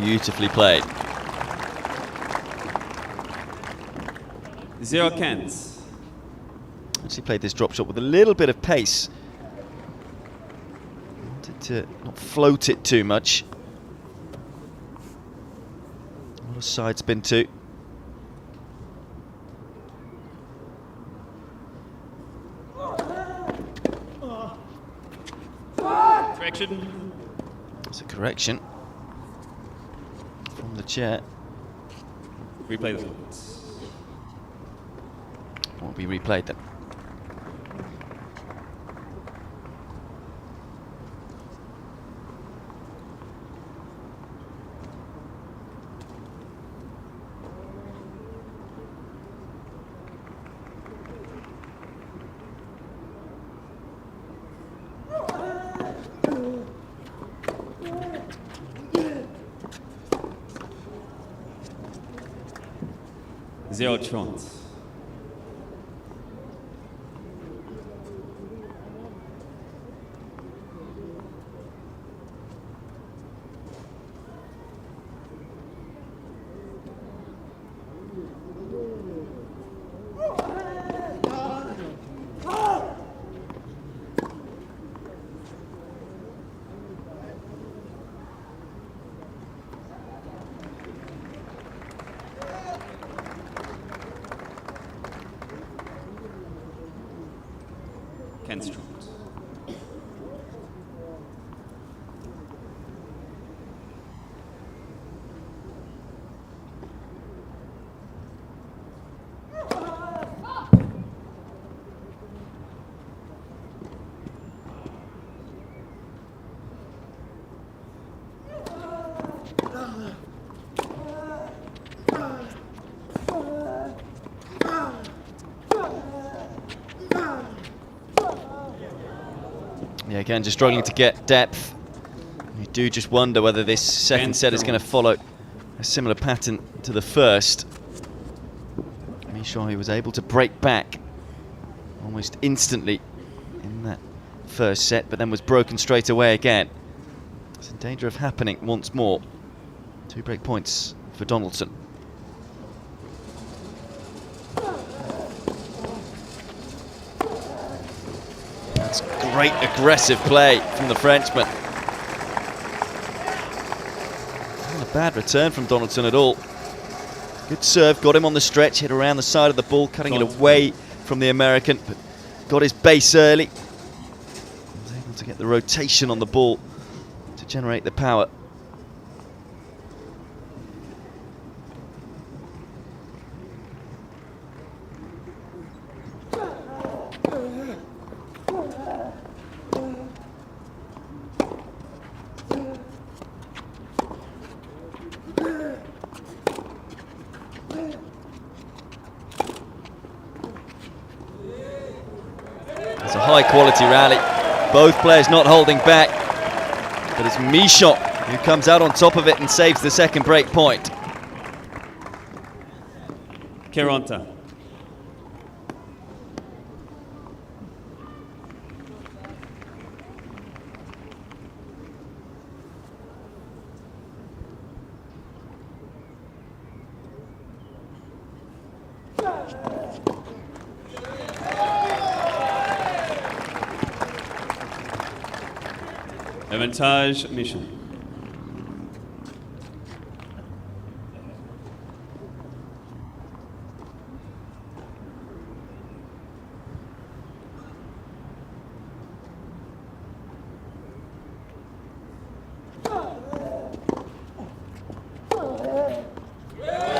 Beautifully played. 0-15. Actually played this drop shot with a little bit of pace. Wanted to not float it too much. A lot of side spin too. Correction. It's a correction from the chair. Replay this one. Won't be replayed then. Zero chance. Kenstrom. Yeah, again, just struggling to get depth. You do just wonder whether this second set is going to follow a similar pattern to the first. Michon, who was able to break back almost instantly in that first set, but then was broken straight away again. It's in danger of happening once more. 2 break points for Donaldson. That's great aggressive play from the Frenchman. Not a bad return from Donaldson at all. Good serve, got him on the stretch, hit around the side of the ball, cutting it away from the American, but got his base early. Was able to get the rotation on the ball to generate the power. It's a high quality rally. Both players not holding back. But it's Michon who comes out on top of it and saves the second break point. Keronta. Avantage, Michon.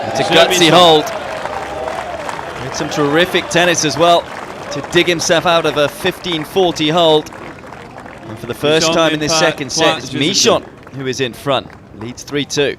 It's a gutsy hold. With some terrific tennis as well to dig himself out of a 15-40 hold. And for the first Michon time in this second set, it's Johansson. Michon who is in front. Leads 3-2.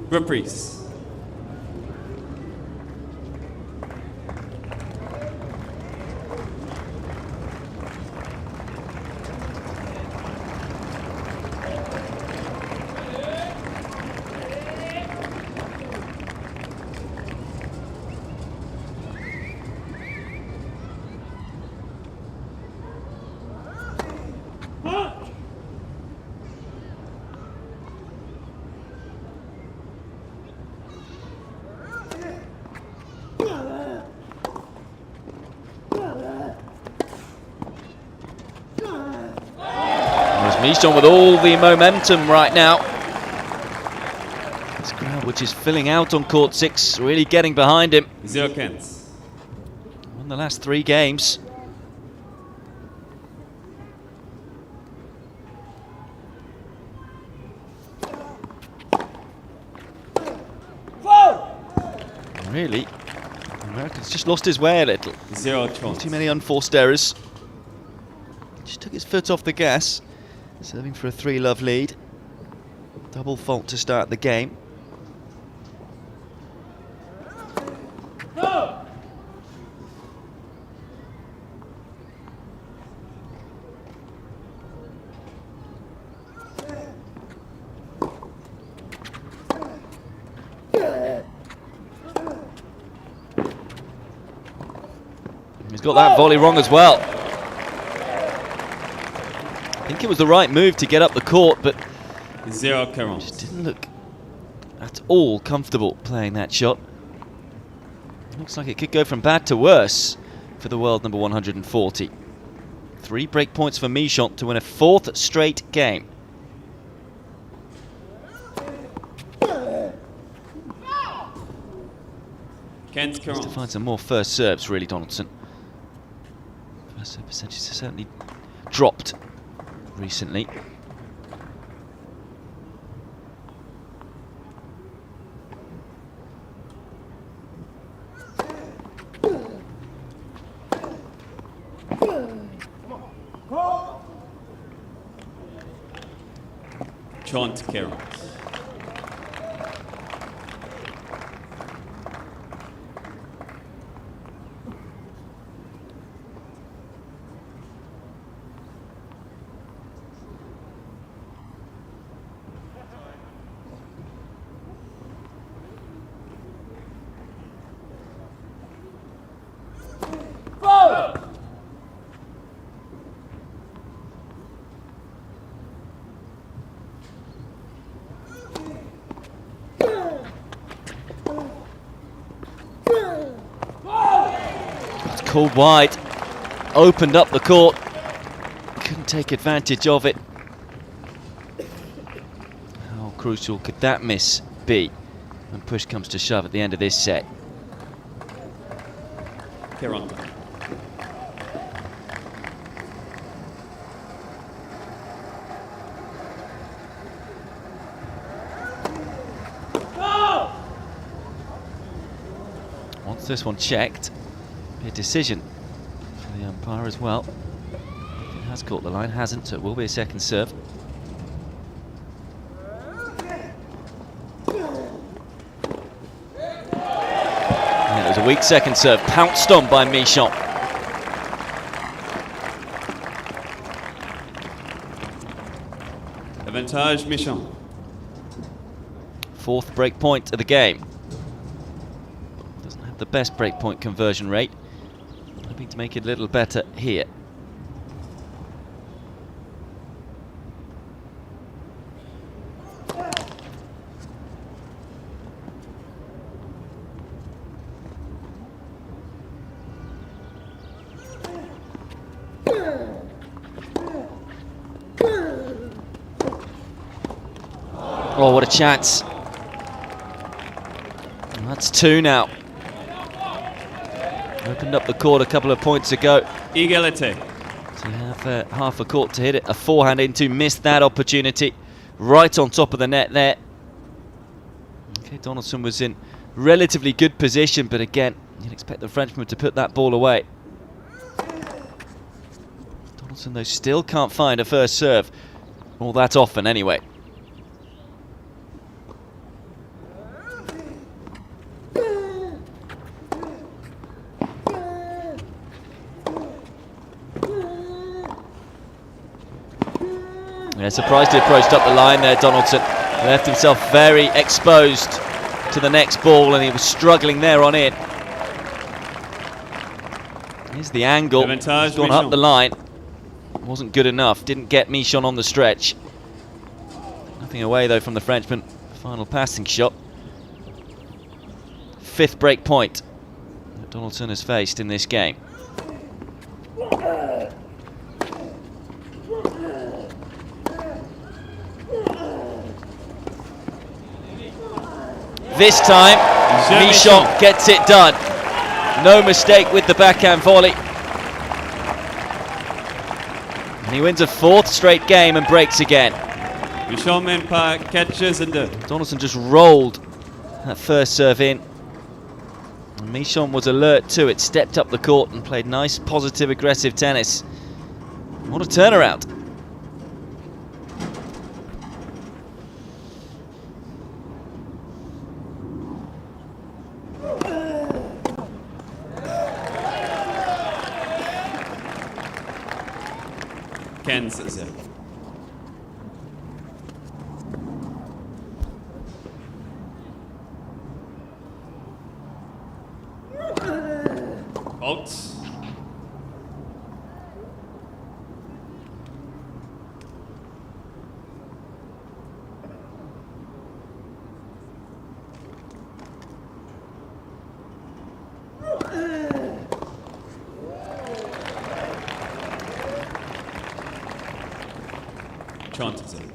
Reprise. Michon with all the momentum right now. This crowd, which is filling out on court 6, really getting behind him. 0-15. Won the last 3 games. Really, the American's just lost his way a little. 0-30. Too many unforced errors. Just took his foot off the gas. Serving for a 3-love lead. Double fault to start the game. He's got that volley wrong as well. I think it was the right move to get up the court, but 0-40. just didn't look at all comfortable playing that shot. Looks like it could go from bad to worse for the world number 140. 3 break points for Michon to win a 4th straight game. Needs to find some more first serves, really, Donaldson. First serve percentage has certainly dropped recently. Chant Carroll. Called wide, opened up the court, couldn't take advantage of it. How crucial could that miss be when push comes to shove at the end of this set? Caron. Wants this one checked. A decision for the umpire as well. It has caught the line, hasn't, so it will be a second serve. And it was a weak second serve, pounced on by Michon. Avantage Michon. 4th break point of the game. Doesn't have the best break point conversion rate. Hoping to make it a little better here. Oh, what a chance. And that's 2 now. Opened up the court a couple of points ago. Égalité. So you have half a court to hit it. A forehand into, missed that opportunity. Right on top of the net there. Okay, Donaldson was in relatively good position, but again, you'd expect the Frenchman to put that ball away. Donaldson, though, still can't find a first serve all that often anyway. surprised he approached up the line there, Donaldson. He left himself very exposed to the next ball, and he was struggling there on it. Here's the angle. He's gone up the line. Wasn't good enough. Didn't get Michon on the stretch. Nothing away though from the Frenchman. Final passing shot. 5th break point that Donaldson has faced in this game. This time, Michon gets it done. No mistake with the backhand volley. And he wins a 4th straight game and breaks again. Michon même pas 4 jeux à 2. Donaldson just rolled that first serve in. And Michon was alert to it, stepped up the court and played nice, positive, aggressive tennis. What a turnaround. Ken's 0. Out. Johansson.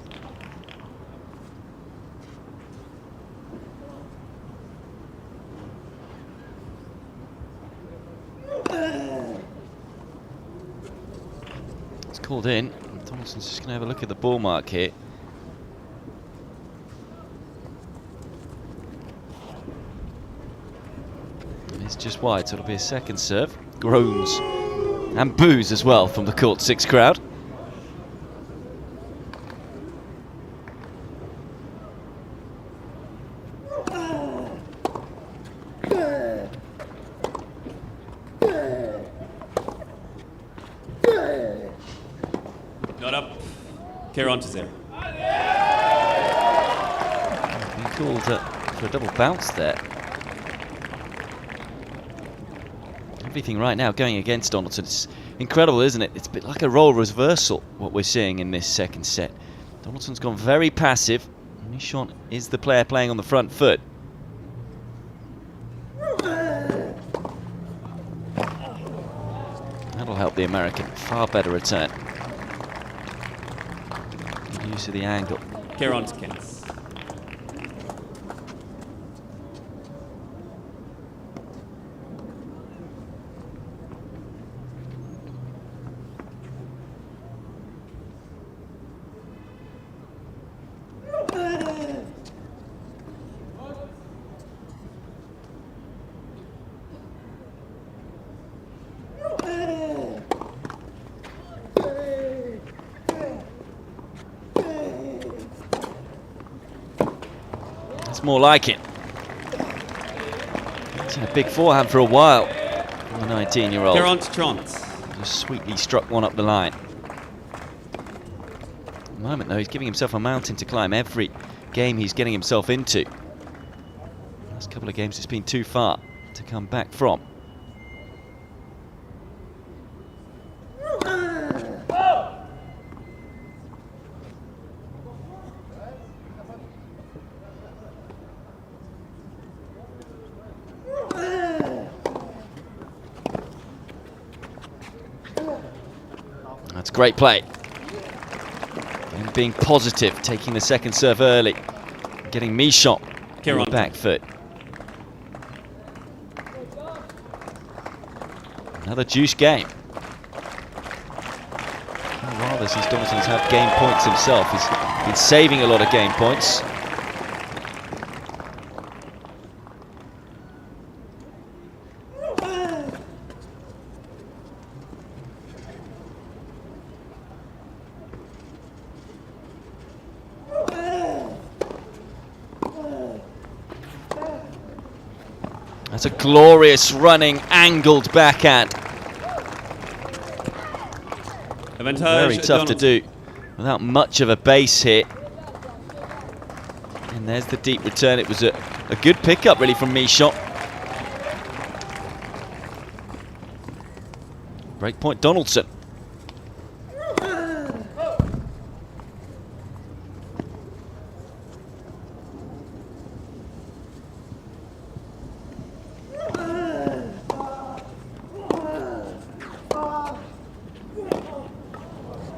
It's called in. Donaldson's just going to have a look at the ball mark here. It's just wide, so it'll be a second serve. Groans and boos as well from the court 6 crowd. Not up. Caron to 0. He called for a double bounce there. Everything right now going against Donaldson. It's incredible, isn't it? It's a bit like a role reversal, what we're seeing in this second set. Donaldson's gone very passive. Michon is the player playing on the front foot. That'll help the American. Far better return. Good use of the angle. Caron to Kens. That's more like it. It's in a big forehand for a while from the 19-year-old. Caron to Trant. Just sweetly struck one up the line. At the moment, though, he's giving himself a mountain to climb every game he's getting himself into. The last couple of games, it's been too far to come back from. That's great play. And being positive, taking the second serve early. Getting Michon on the back foot. Another juice game. Rather, since Donaldson's had game points himself, he's been saving a lot of game points. That's a glorious running, angled backhand. Avantage Very tough to do without much of a base hit. And there's the deep return. It was a good pickup, really, from Michon. Breakpoint Donaldson.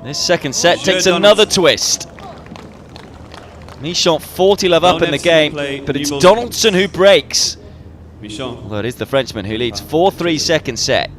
This second set takes another twist. Michon 40 love up in the game, but it's Donaldson who breaks. Michon. Although it is the Frenchman who leads 4-3 second set.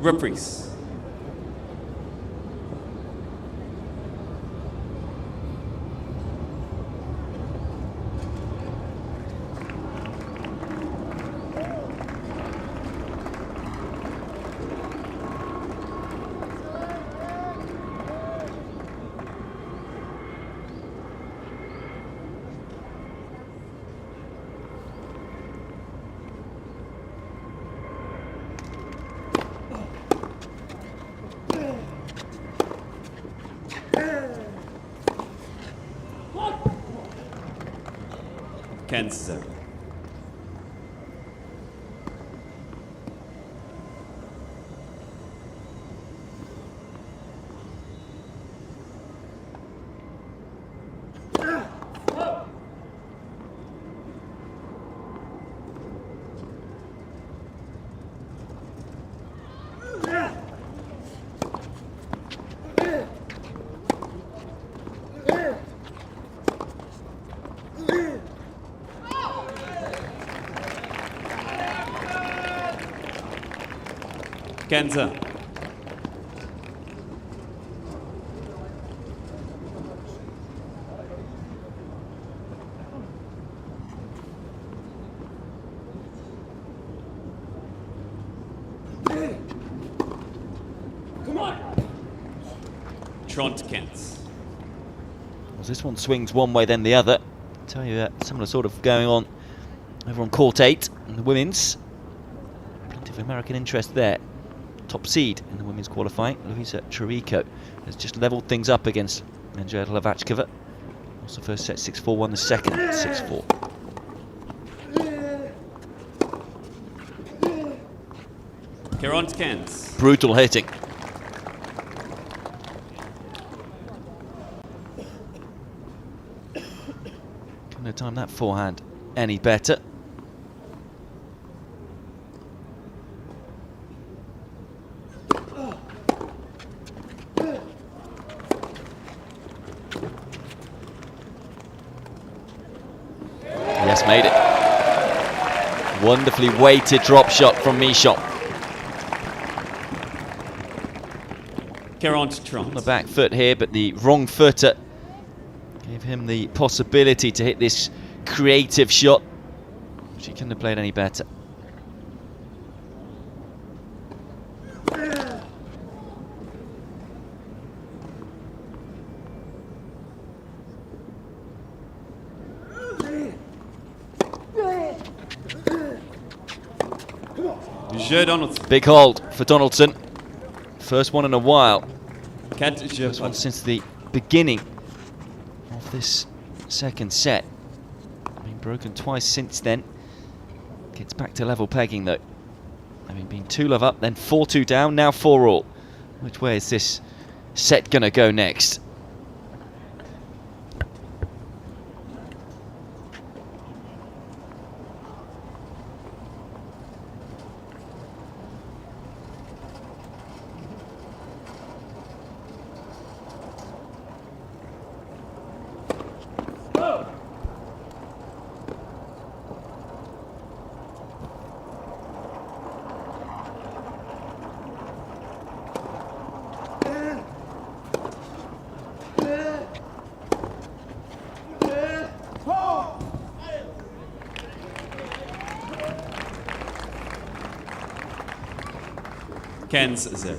Reprise. Kansas. Kansas. Come on. Tront Kents. Well, this one swings one way then the other. I'll tell you similar sort of going on over on court 8 in the women's. Plenty of American interest there. Top seed in the women's qualifying, Luisa Chirico, has just levelled things up against Andrea Lavachkova. Also first set 6-4, won the second 6-4. Keront Kents. Brutal hitting. Couldn't have timed that forehand any better. Yes, made it. Wonderfully weighted drop shot from Michon. Keront On the back foot here, but the wrong footer gave him the possibility to hit this creative shot. She couldn't have played any better. Donaldson. Big hold for Donaldson. First one in a while. First one since the beginning of this second set. Been broken twice since then. Gets back to level pegging though. Having been 2-love up, then 4-2 down, now 4-all. Which way is this set gonna go next? Cans 0.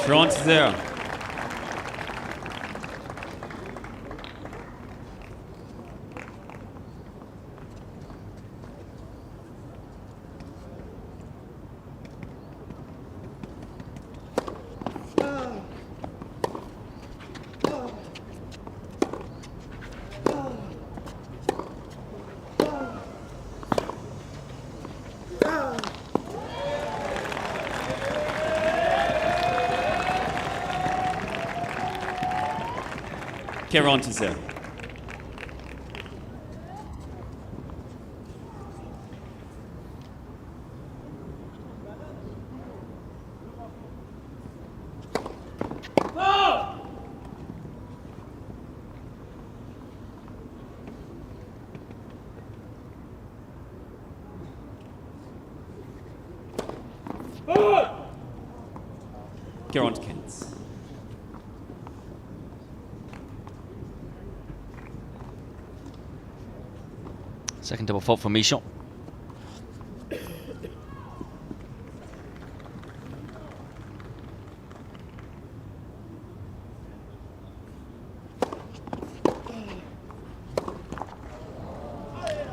Trent 0. Caron to 0. Caron to Kens. Second double fault for Michon.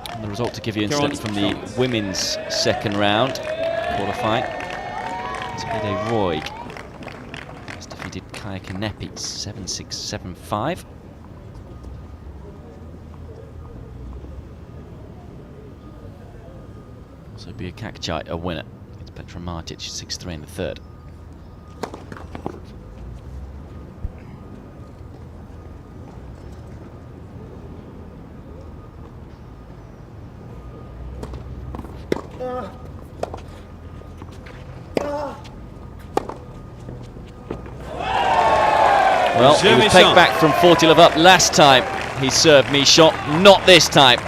And the result to give you incidentally from the women's second round qualifying. Tede Roig has defeated Kaya Kanepi 7-6, 7-5. So Bia Kakchai a winner. It's Petra Martic 6-3 in the third. Well, he was pegged back from 40 love up last time he served Michon, not this time,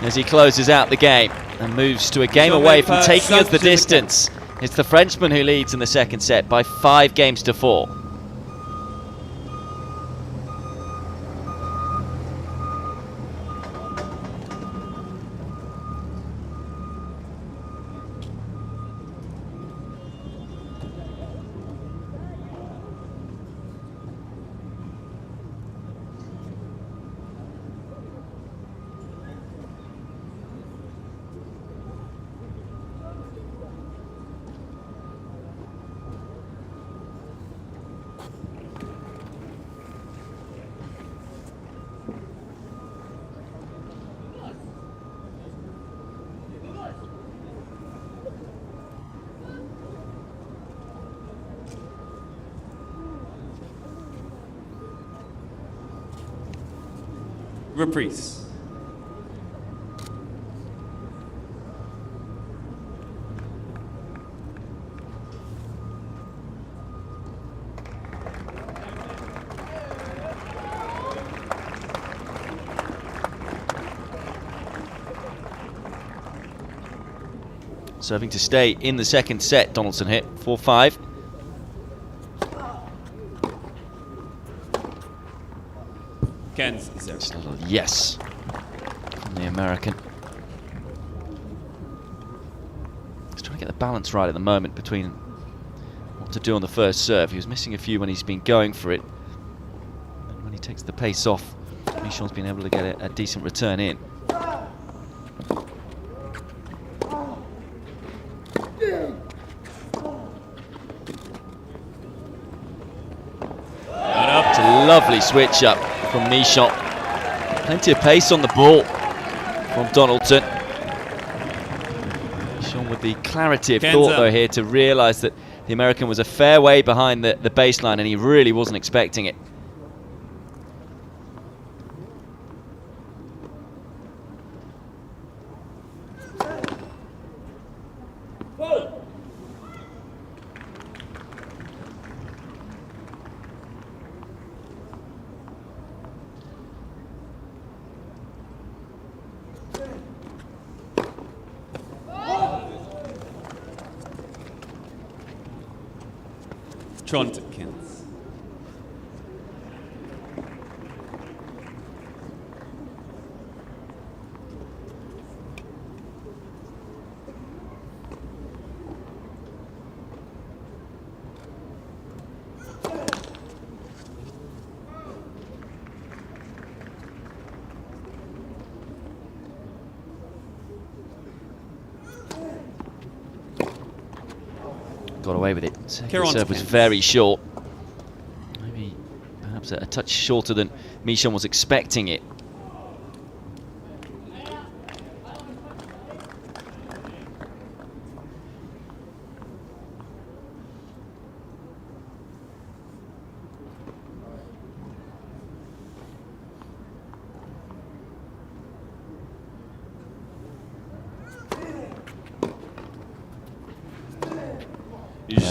as he closes out the game and moves to a game away from taking us the distance. It's the Frenchman who leads in the second set by 5 games to 4. Reprise. Serving to stay in the second set, Donaldson hit 4-5. Kens 0. Just a little yes from the American. He's trying to get the balance right at the moment between what to do on the first serve. He was missing a few when he's been going for it. And when he takes the pace off, Michon's been able to get a decent return in. It's a lovely switch up from Michon. Plenty of pace on the ball from Donaldson. Michon with the clarity of thought though here to realise that the American was a fair way behind the baseline and he really wasn't expecting it. Trond Kens. Got away with it. Second Kieran serve was Kens. very short. Maybe perhaps a touch shorter than Michon was expecting it.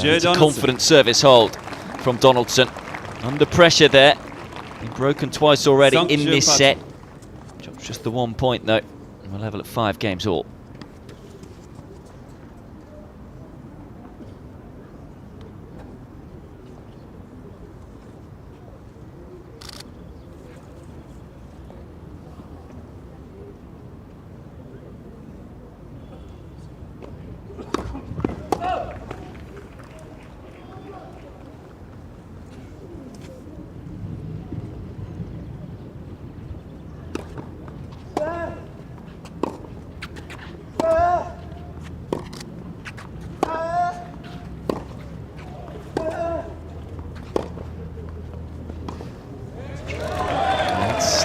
It's a confident service hold from Donaldson. Under pressure there. He's broken twice already in this set. Drops just the 1 point though. And we're level at 5 games all.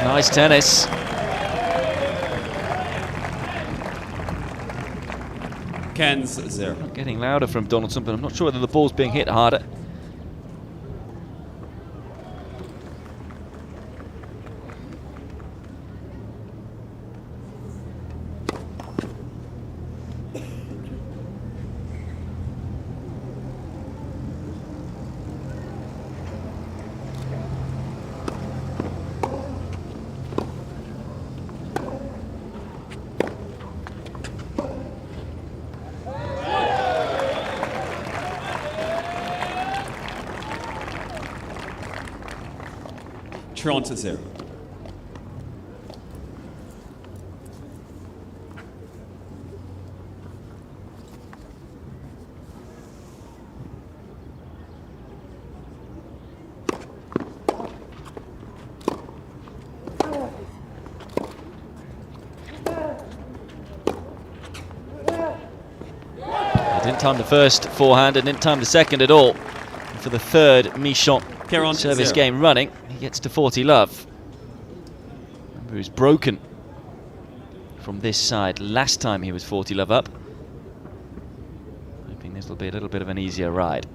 Nice tennis. Kens 0. Getting louder from Donaldson, but I'm not sure whether the ball's being hit harder. Toronto 0. Didn't time the first forehand and didn't time the second at all. And for the third Michon service game running, he gets to 40 love. Remember, he was broken from this side last time he was 40 love up. Hoping this will be a little bit of an easier ride.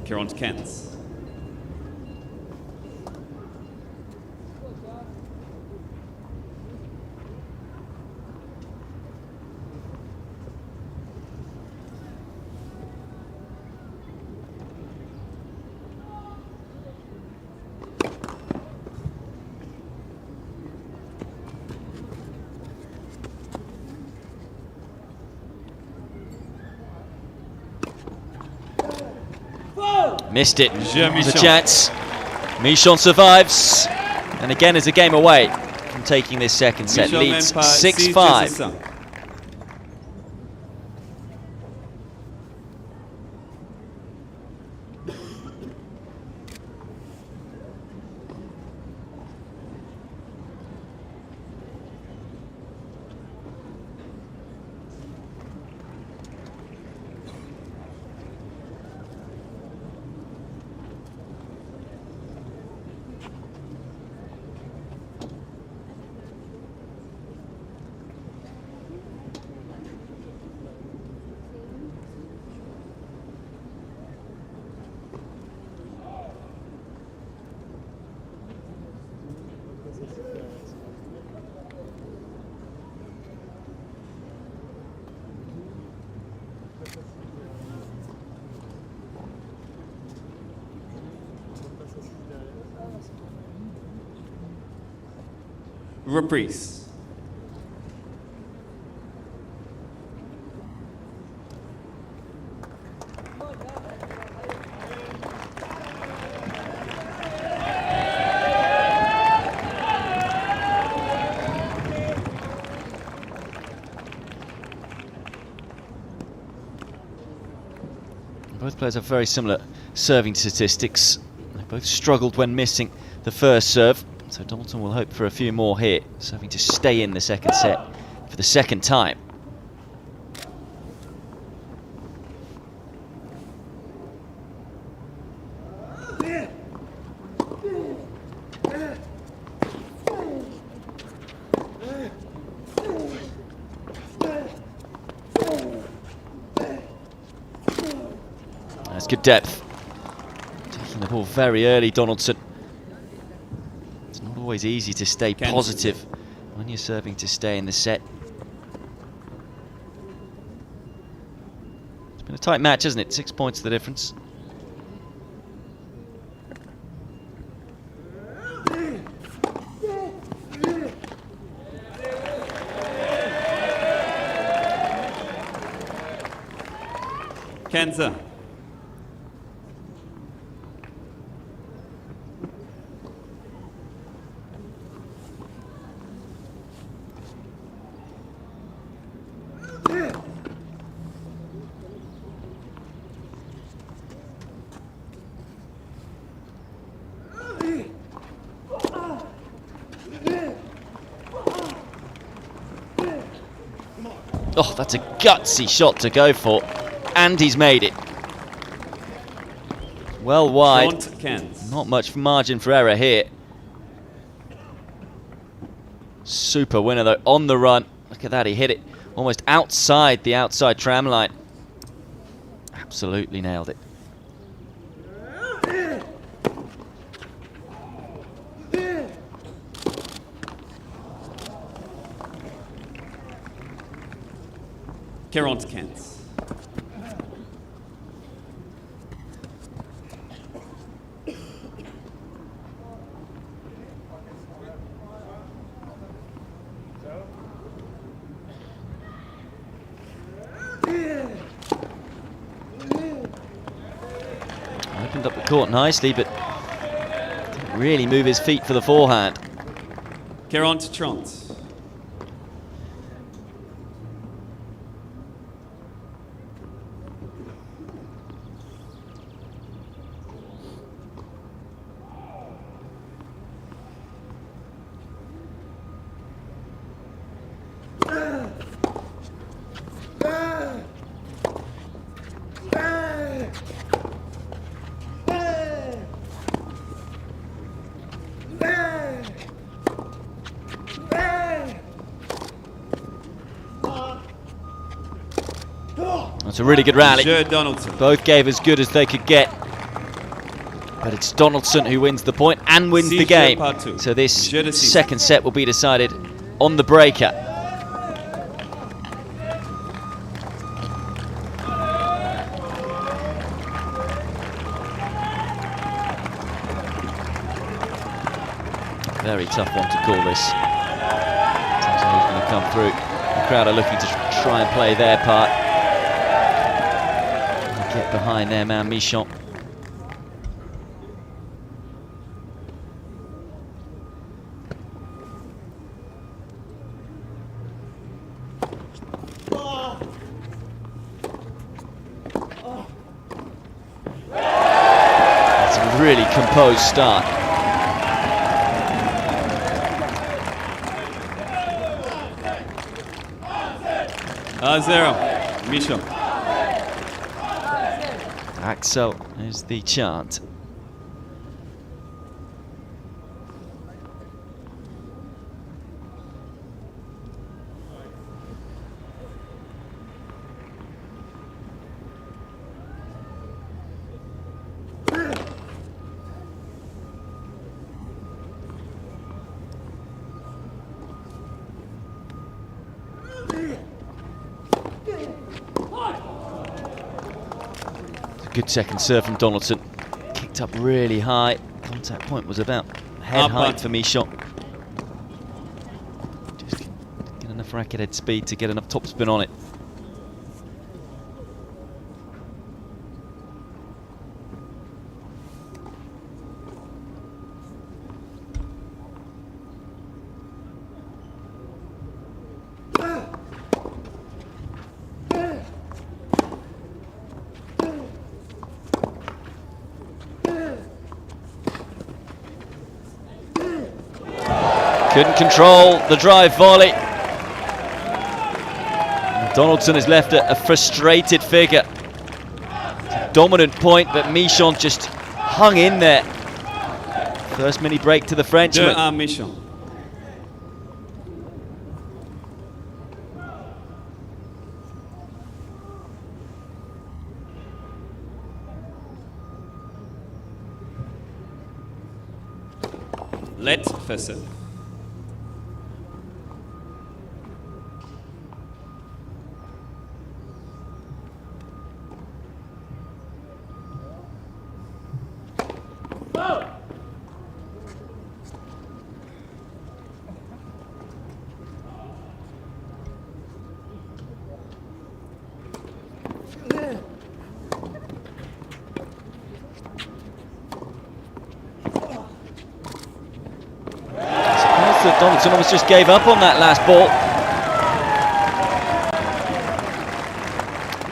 Kieran Kens. Missed it. There's a chance. Michon survives. And again is a game away from taking this second set. Leads 6-5. Reprise. Both players have very similar serving statistics. They both struggled when missing the first serve, so Donaldson will hope for a few more here, serving to stay in the second set for the second time. That's good depth. Taking the ball very early, Donaldson. It's not always easy to stay positive when you're serving to stay in the set. It's been a tight match, hasn't it? 6 points the difference. Kenza. Oh, that's a gutsy shot to go for, and he's made it. Well wide, not much margin for error here. Super winner though, on the run. Look at that, he hit it almost outside the outside tram line. Absolutely nailed it. Kent. Opened up the court nicely, but didn't really move his feet for the forehand. Trant. That's a really good rally. Donaldson. Both gave as good as they could get. But it's Donaldson who wins the point and wins the game. So this second set will be decided on the breaker. Very tough one to call this. Depends on who's going to come through. The crowd are looking to try and play their part. Get behind their man Michon. That's a really composed start. Zero. Michon. Axel is the chant. Good second serve from Donaldson. Kicked up really high. Contact point was about head height for Michon. enough racket head speed to get enough topspin on it. Couldn't control the drive volley. Donaldson is left a frustrated figure. Dominant point, but Michon just hung in there. First mini break to the Frenchman. 2-1 Michon. Let Fessel. Donaldson almost just gave up on that last ball.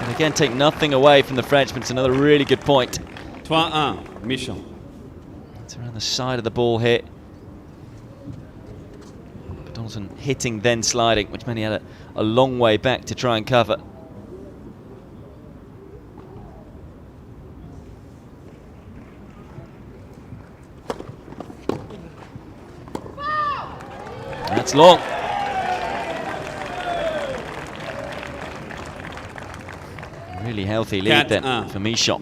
And again, take nothing away from the Frenchman. It's another really good point. 3-1 Michon. It's around the side of the ball here. But Donaldson hitting, then sliding, which meant he had a long way back to try and cover. That's long. Really healthy lead then for Michon.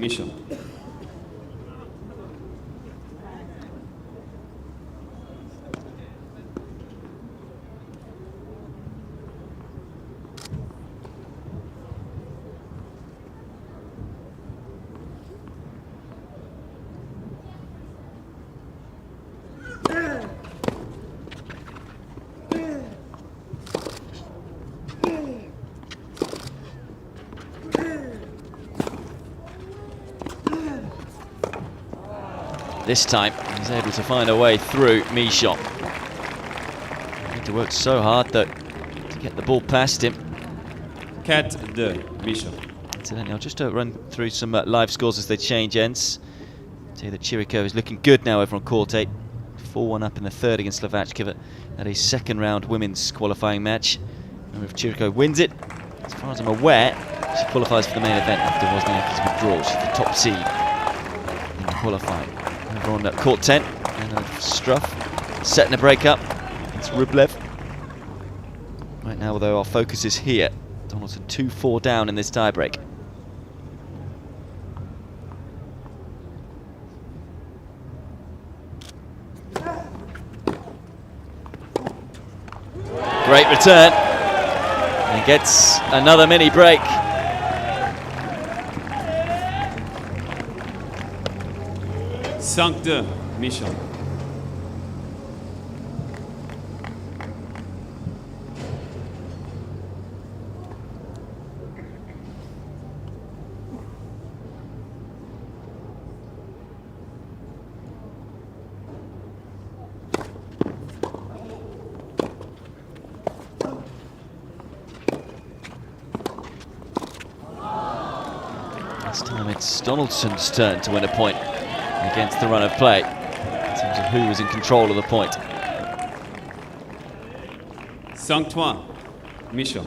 This time, he's able to find a way through Michon. Need to work so hard, though, to get the ball past him. 4-2 Michon. Incidentally, I'll just run through some live scores as they change ends. Tell you that Chirico is looking good now over on court 8. 4-1 up in the third against Slovakia at a second round women's qualifying match. And if Chirico wins it, as far as I'm aware, she qualifies for the main event after Wozniacki's withdrawal. She's the top seed in the qualifying. Over on court 10, and Struff setting a break up. It's Rublev. Right now, although our focus is here, Donaldson 2-4 down in this tiebreak. Great return, and gets another mini break. Cinq-deux Michon. This time it's Donaldson's turn to win a point against the run of play, in terms of who was in control of the point. 5-3 Michon.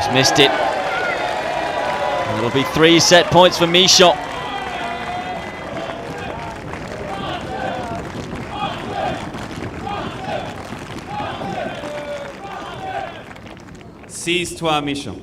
He's missed it. And it'll be 3 set points for Michon. Six-trois Michon.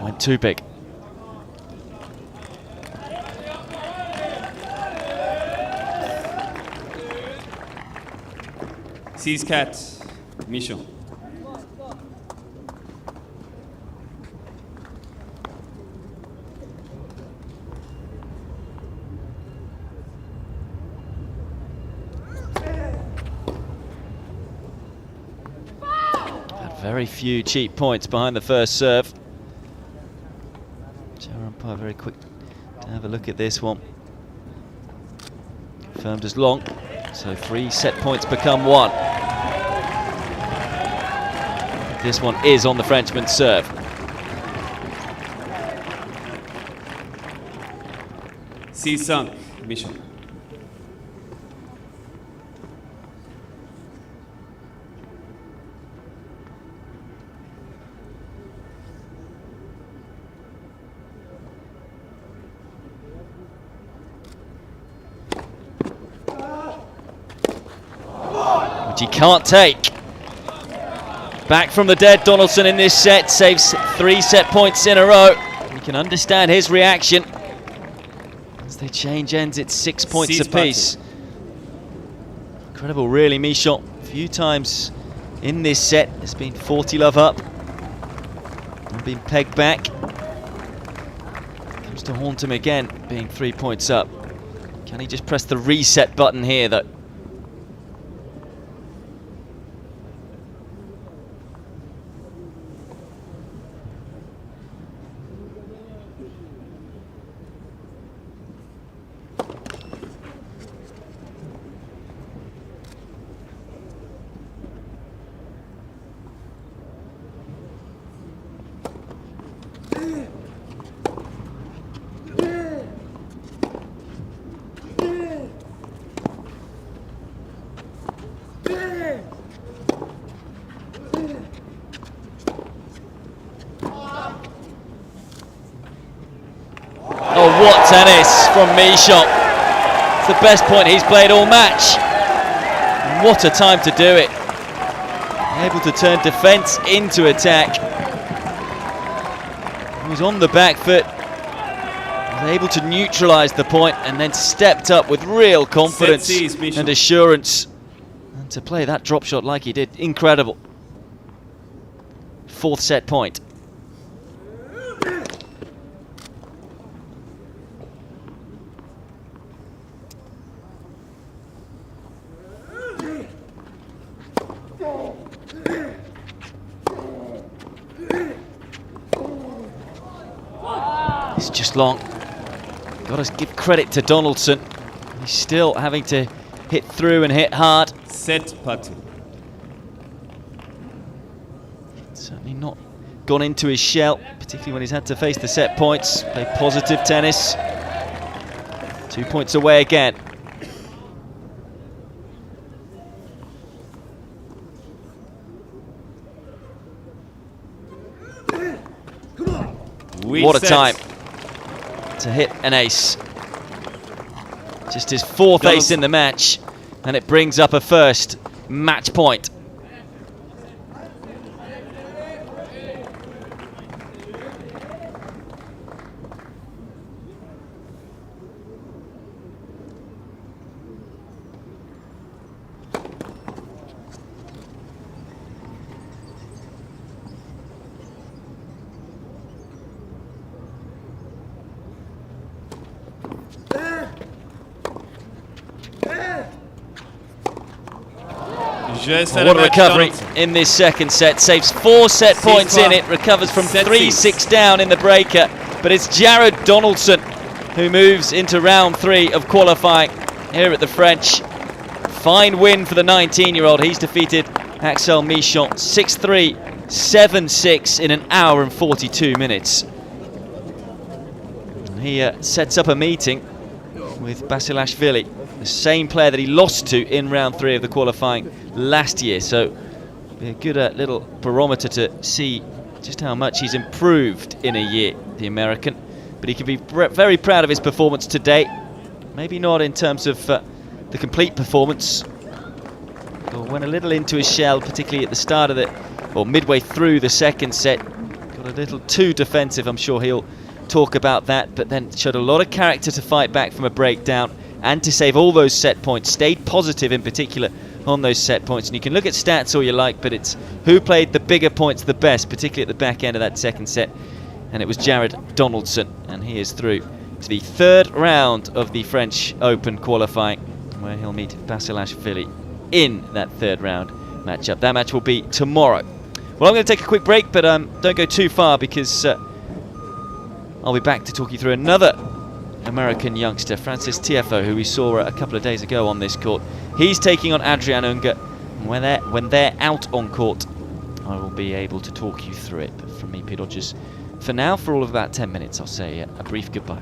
Went too big. Six cat, Michon. Had very few cheap points behind the first serve. Umpire very quick to have a look at this one. Confirmed as long, so 3 set points become 1. This one is on the Frenchman's serve. Six-cinq, Michon. Which he can't take. Back from the dead, Donaldson in this set saves 3 set points in a row. You can understand his reaction. As they change ends, it's 6 points apiece. Incredible, really, Michon. A few times in this set, it's been 40 love up and been pegged back. Comes to haunt him again, being 3 points up. Can he just press the reset button here, though? Oh, what tennis from Michon. It's the best point he's played all match. What a time to do it. Able to turn defence into attack. He was on the back foot. Was able to neutralise the point and then stepped up with real confidence and assurance. And to play that drop shot like he did, incredible. 4th set point. It's just long. Got to give credit to Donaldson. He's still having to hit through and hit hard. Set partout. Certainly not gone into his shell, particularly when he's had to face the set points. Play positive tennis. 2 points away again. What a time to hit an ace. Just his 4th ace in the match, and it brings up a first match point. What a recovery in this second set. Saves 4 set points in it. Recovers from 3-6 down in the breaker. But it's Jared Donaldson who moves into round 3 of qualifying here at the French. Fine win for the 19-year-old. He's defeated Axel Michon 6-3, 7-6 in an hour and 42 minutes. And he sets up a meeting with Basilashvili, the same player that he lost to in round 3 of the qualifying last year. So a good little barometer to see just how much he's improved in a year, the American. but he can be very proud of his performance today. Maybe not in terms of the complete performance. Went a little into his shell, particularly at the start of or midway through the second set. Got a little too defensive, I'm sure he'll talk about that, but then showed a lot of character to fight back from a breakdown and to save all those set points. Stayed positive in particular on those set points. And you can look at stats all you like, but it's who played the bigger points the best, particularly at the back end of that second set. And it was Jared Donaldson, and he is through to the third round of the French Open qualifying, where he'll meet Basilashvili in that third round matchup. That match will be tomorrow. Well, I'm going to take a quick break, but don't go too far, because I'll be back to talk you through another American youngster, Francis Tiafoe, who we saw a couple of days ago on this court. He's taking on Adrian Ungur. When they're out on court, I will be able to talk you through it. But from me, Pete Rogers, for now, for all of about 10 minutes, I'll say a brief goodbye.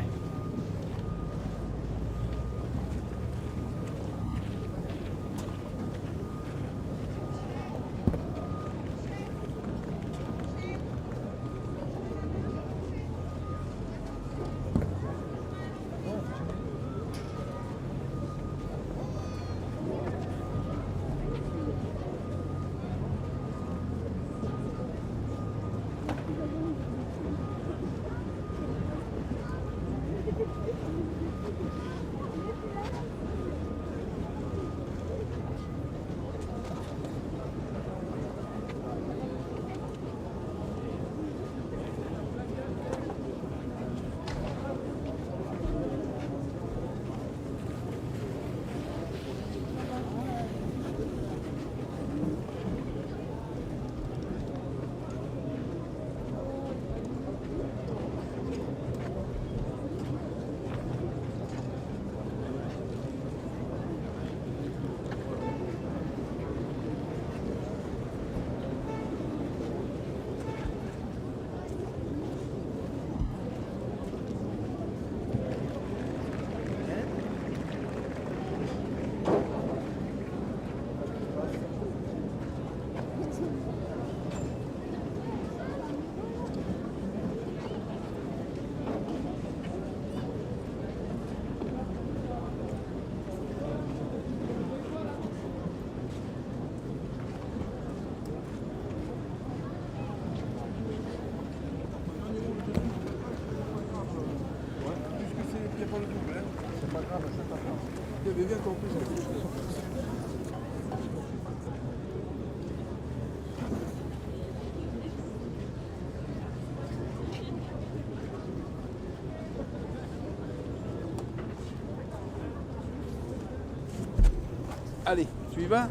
Allez, tu y vas?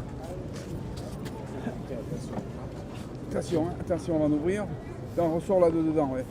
Attention, hein, attention, on va en ouvrir. Là, on ressort là de dedans, ouais.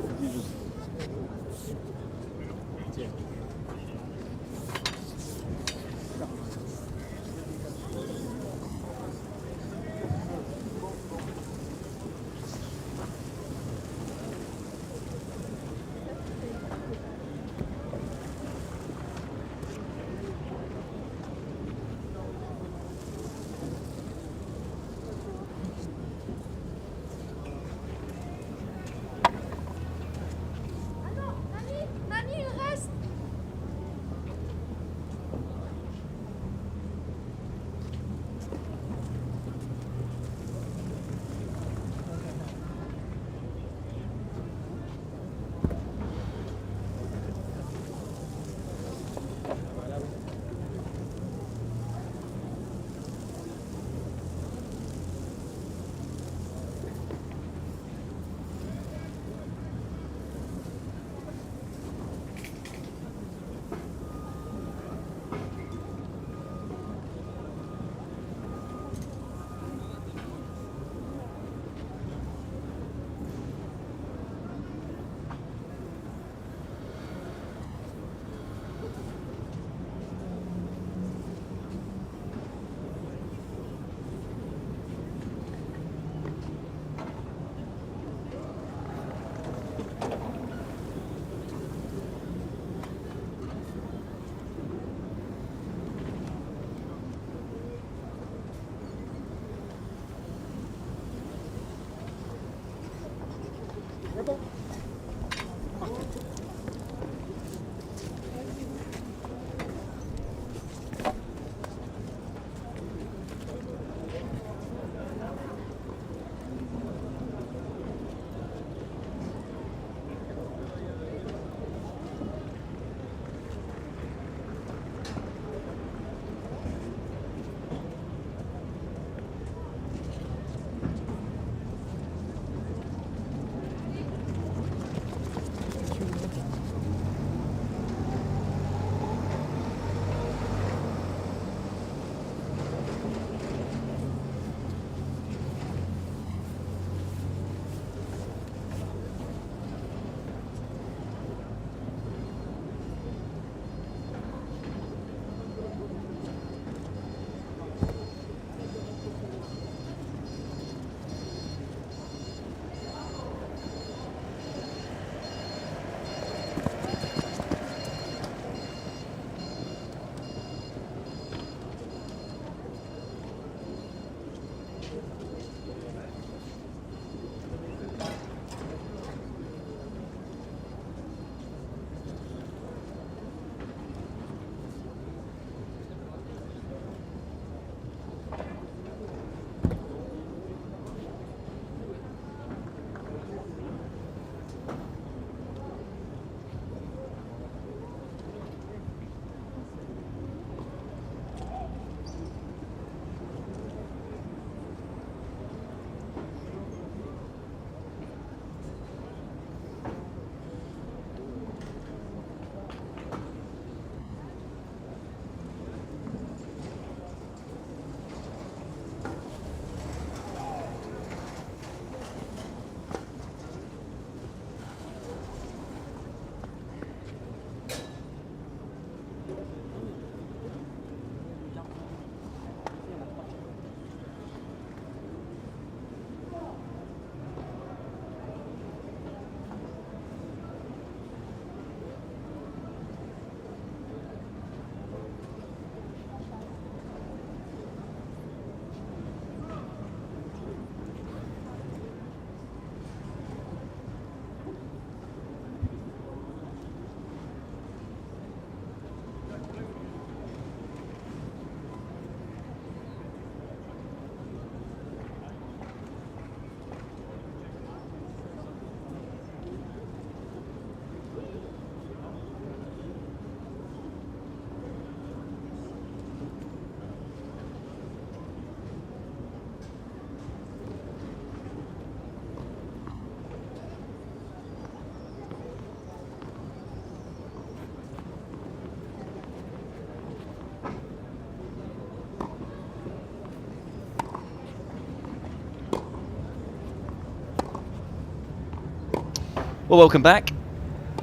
Well, welcome back.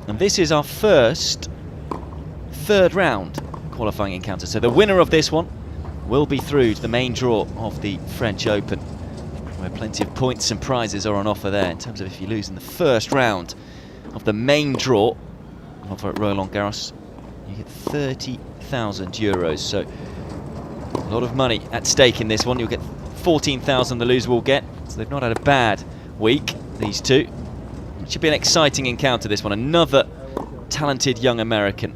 And this is our first third round qualifying encounter. So the winner of this one will be through to the main draw of the French Open, where plenty of points and prizes are on offer there in terms of if you lose in the first round of the main draw over at Roland-Garros, you get 30,000 euros. So a lot of money at stake in this one. You'll get 14,000 the loser will get. So they've not had a bad week, these two. It should be an exciting encounter, this one. Another talented young American.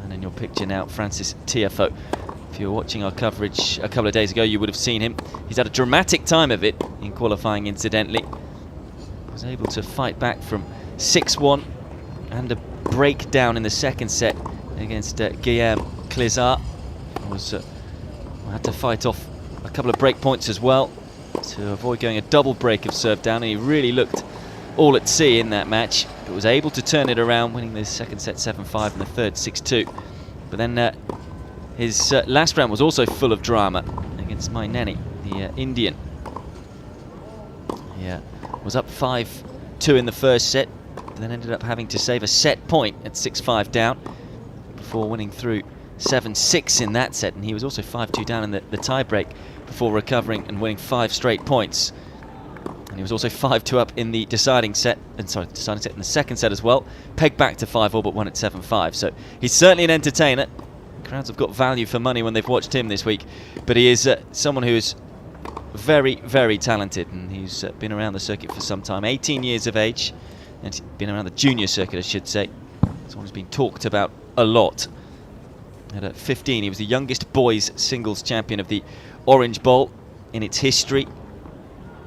And in your picture now, Francis Tiafoe. If you were watching our coverage a couple of days ago, you would have seen him. He's had a dramatic time of it in qualifying, incidentally. Was able to fight back from 6-1 and a breakdown in the second set against Guillaume Clézard. Had to fight off a couple of break points as well to avoid going a double break of serve down, and he really looked all at sea in that match, but was able to turn it around, winning the second set 7-5 and the third 6-2. But then his last round was also full of drama against Maineni, the Indian. He was up 5-2 in the first set, but then ended up having to save a set point at 6-5 down before winning through 7-6 in that set, and he was also 5-2 down in the tie-break before recovering and winning 5 straight points. And he was also 5-2 up in the deciding set, in the second set as well. Pegged back to 5-all, but won at 7-5. So he's certainly an entertainer. Crowds have got value for money when they've watched him this week, but he is someone who is very, very talented, and he's been around the circuit for some time. 18 years of age, and he's been around the junior circuit, I should say. Someone who's been talked about a lot. At 15, he was the youngest boys singles champion of the Orange Bowl in its history,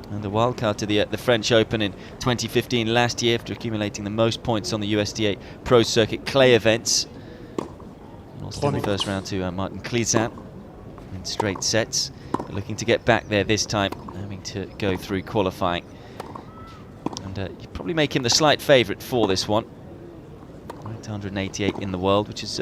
and the wildcard to the French Open in 2015 last year after accumulating the most points on the USDA Pro Circuit clay events. Lost in the first round to Martin Clézard in straight sets, but looking to get back there this time, having to go through qualifying. And you probably make him the slight favourite for this one. Ranked 188 in the world, which is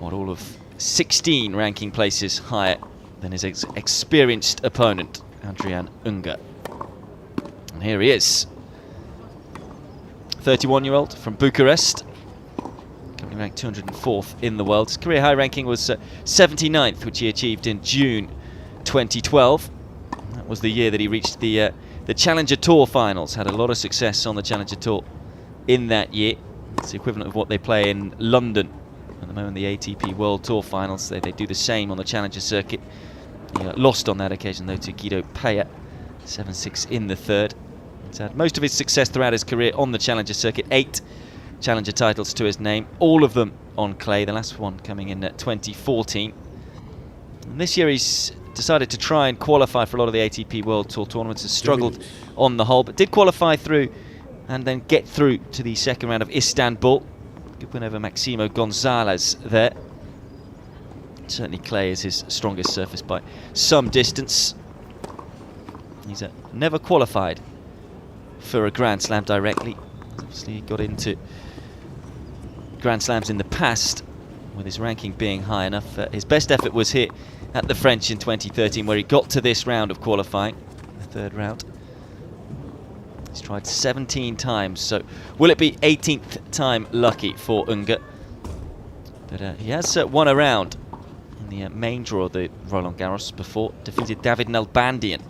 all of 16 ranking places higher than his experienced opponent, Adrian Ungur. And here he is, 31-year-old from Bucharest, currently ranked 204th in the world. His career high ranking was 79th, which he achieved in June 2012. That was the year that he reached the Challenger Tour finals. Had a lot of success on the Challenger Tour in that year. It's the equivalent of what they play in London at the moment, the ATP World Tour Finals. They do the same on the Challenger circuit. He lost on that occasion, though, to Guido Pella, 7-6 in the third. He's had most of his success throughout his career on the Challenger circuit. 8 Challenger titles to his name, all of them on clay, the last one coming in 2014. And this year he's decided to try and qualify for a lot of the ATP World Tour tournaments. Has struggled on the whole, but did qualify through and then get through to the second round of Istanbul. Good win over Maximo Gonzalez there. Certainly clay is his strongest surface by some distance. He's never qualified for a Grand Slam directly. Obviously he got into Grand Slams in the past with his ranking being high enough. His best effort was here at the French in 2013, where he got to this round of qualifying, the third round. He's tried 17 times, so will it be 18th time lucky for Ungur? But he has won a round in the main draw of the Roland-Garros before, defeated David Nalbandian.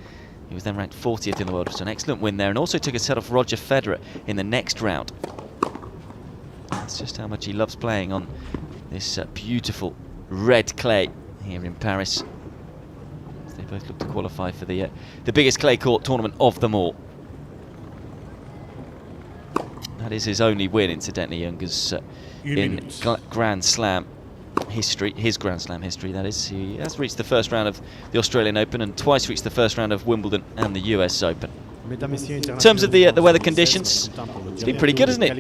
He was then ranked 40th in the world, which was an excellent win there, and also took a set off Roger Federer in the next round. That's just how much he loves playing on this beautiful red clay here in Paris. They both look to qualify for the biggest clay court tournament of them all. That is his only win, incidentally, Ungur's in Grand Slam history, his Grand Slam history, that is. He has reached the first round of the Australian Open and twice reached the first round of Wimbledon and the US Open. In terms of the weather conditions, it's been pretty good, hasn't it?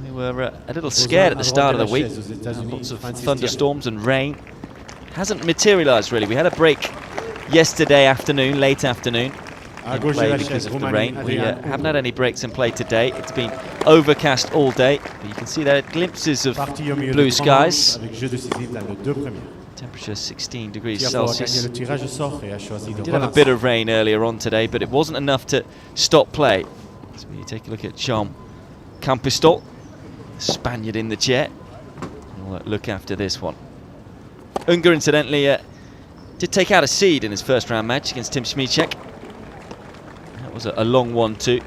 We were a little scared at the start of the week. Lots of thunderstorms and rain. Hasn't materialised, really. We had a break yesterday afternoon, late afternoon, in play because of the rain. We haven't had any breaks in play today. It's been overcast all day, but you can see there glimpses of blue skies. Temperature 16 degrees Celsius. We did have a bit of rain earlier on today, but it wasn't enough to stop play. It's you take a look at Jean Campistol, Spaniard in the chair. We'll look after this one. Ungur, incidentally, did take out a seed in his first round match against Tim Schmicek. That was a long 1-2,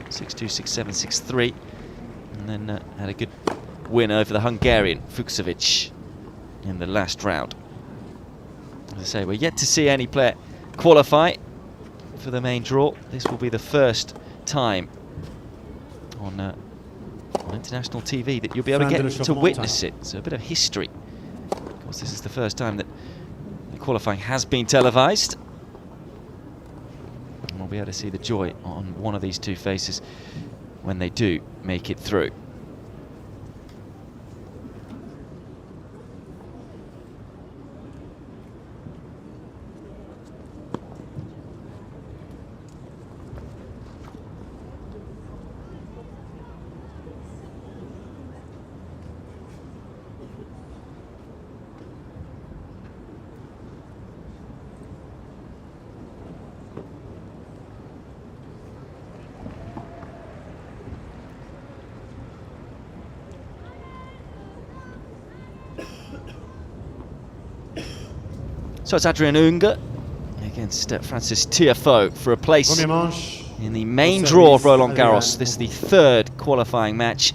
6-2, 6-7, 6-3, and then had a good win over the Hungarian Fucsovic in the last round. As I say, we're yet to see any player qualify for the main draw. This will be the first time on international TV that you'll be able to get to witness it. So a bit of history. Of course, this is the first time that the qualifying has been televised. And we'll be able to see the joy on one of these two faces when they do make it through. So it's Adrien Ungur against Francis Tiafoe for a place in the main draw of Roland-Garros. This is the third qualifying match,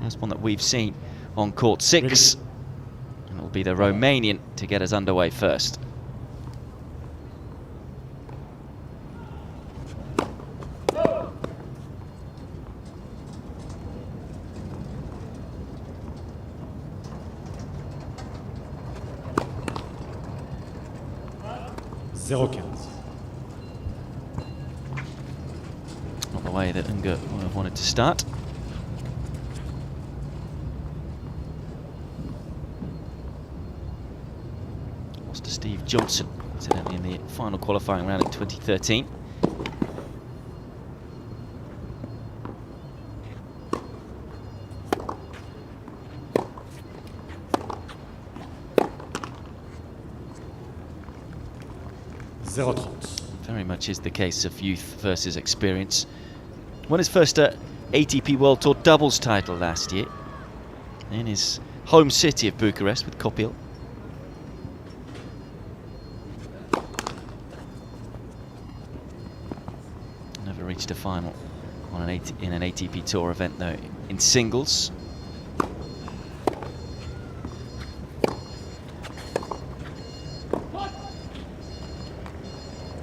first one that we've seen on court 6. And it will be the Romanian to get us underway first. Not the way that Ungur would have wanted to start. Lost to Steve Johansson, incidentally, in the final qualifying round in 2013. Very much is the case of youth versus experience. Won his first ATP World Tour doubles title last year in his home city of Bucharest with Copil. Never reached a final on in an ATP Tour event though, in singles.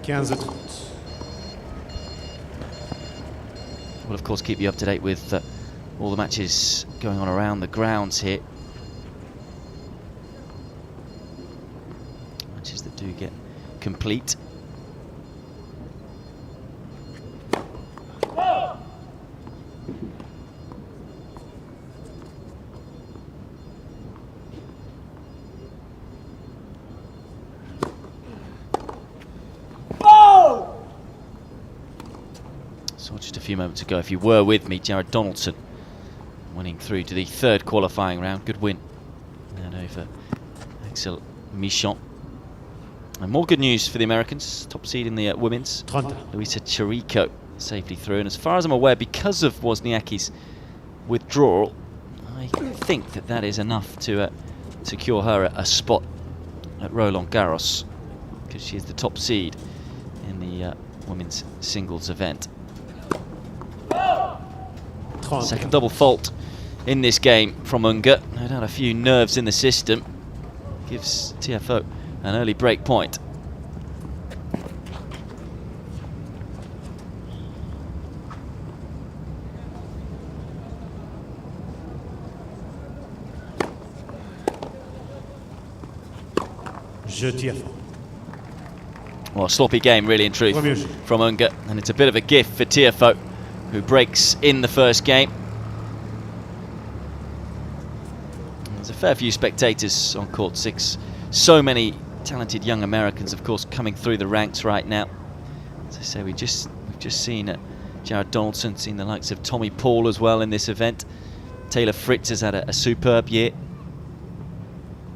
We'll of course keep you up to date with all the matches going on around the grounds here. Matches that do get complete. So just a few moments ago, if you were with me, Jared Donaldson winning through to the third qualifying round. Good win. And over Axel Michon. And more good news for the Americans. Top seed in the women's. Luisa Chirico safely through. And as far as I'm aware, because of Wozniacki's withdrawal, I think that is enough to secure her a spot at Roland-Garros, because she is the top seed in the women's singles event. Second double fault in this game from Ungur. No doubt a few nerves in the system. Gives Tiafoe an early break point. Well, a sloppy game, really, in truth, from Ungur, and it's a bit of a gift for Tiafoe, who breaks in the first game. There's a fair few spectators on court 6. So many talented young Americans, of course, coming through the ranks right now. As I say, we've just seen Jared Donaldson, seen the likes of Tommy Paul as well in this event. Taylor Fritz has had a superb year.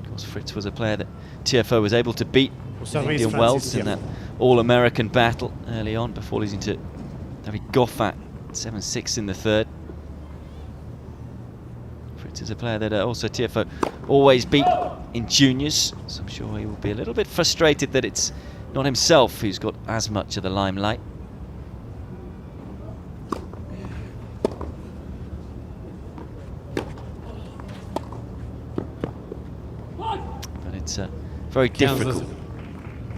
Of course, Fritz was a player that Tiafoe was able to beat Indian Wells in that All-American battle early on before losing to David Goffin 7-6 in the third. Fritz is a player that also Tiafoe always beat in juniors, so I'm sure he will be a little bit frustrated that it's not himself who's got as much of the limelight. But it's very difficult.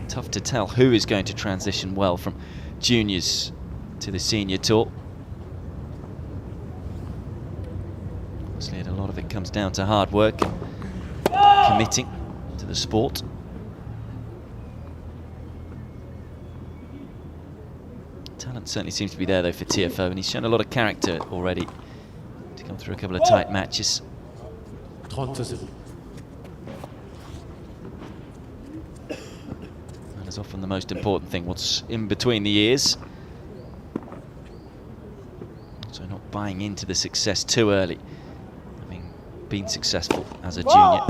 Tough to tell who is going to transition well from juniors to the senior tour. Obviously, a lot of it comes down to hard work, committing to the sport. Talent certainly seems to be there though for Tiafoe, and he's shown a lot of character already to come through a couple of tight matches. 30 seconds. That is often the most important thing, what's in between the ears. So not buying into the success too early, having been successful as a junior.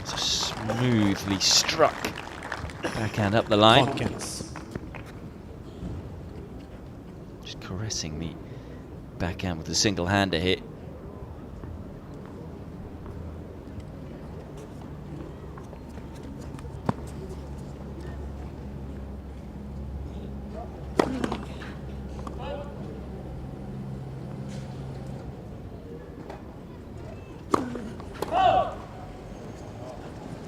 Smoothly struck backhand up the line. 35. Just caressing the backhand with a single hander here.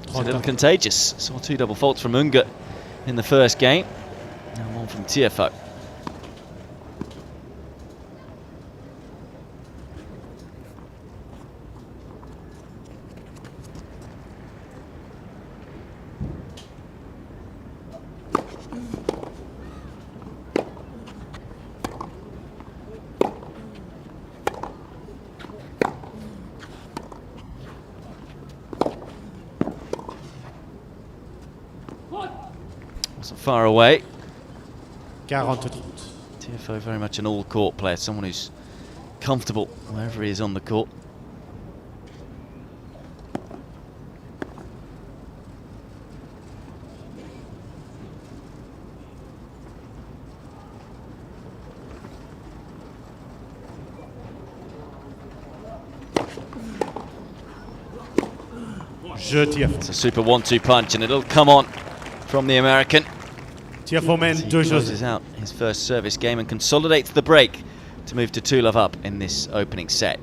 It's a little contagious. Saw 2 double faults from Ungur in the first game. Now 1 from Tiafoe. Wasn't far away. 40. Tiafoe very much an all-court player, someone who's comfortable wherever he is on the court. It's a super 1-2 punch, and it'll come on from the American. Tiafoe mène He 2 closes out his first service game and consolidates the break to move to 2-love up in this opening set.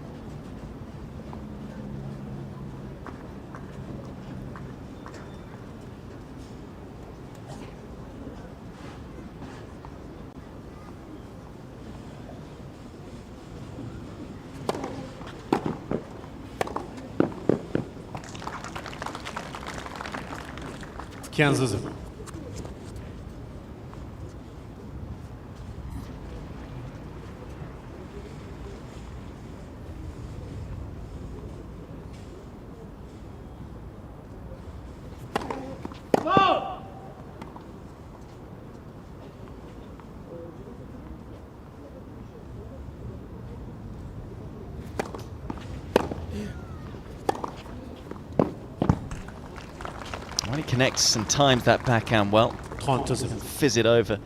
When he connects and times that backhand well, fizz it over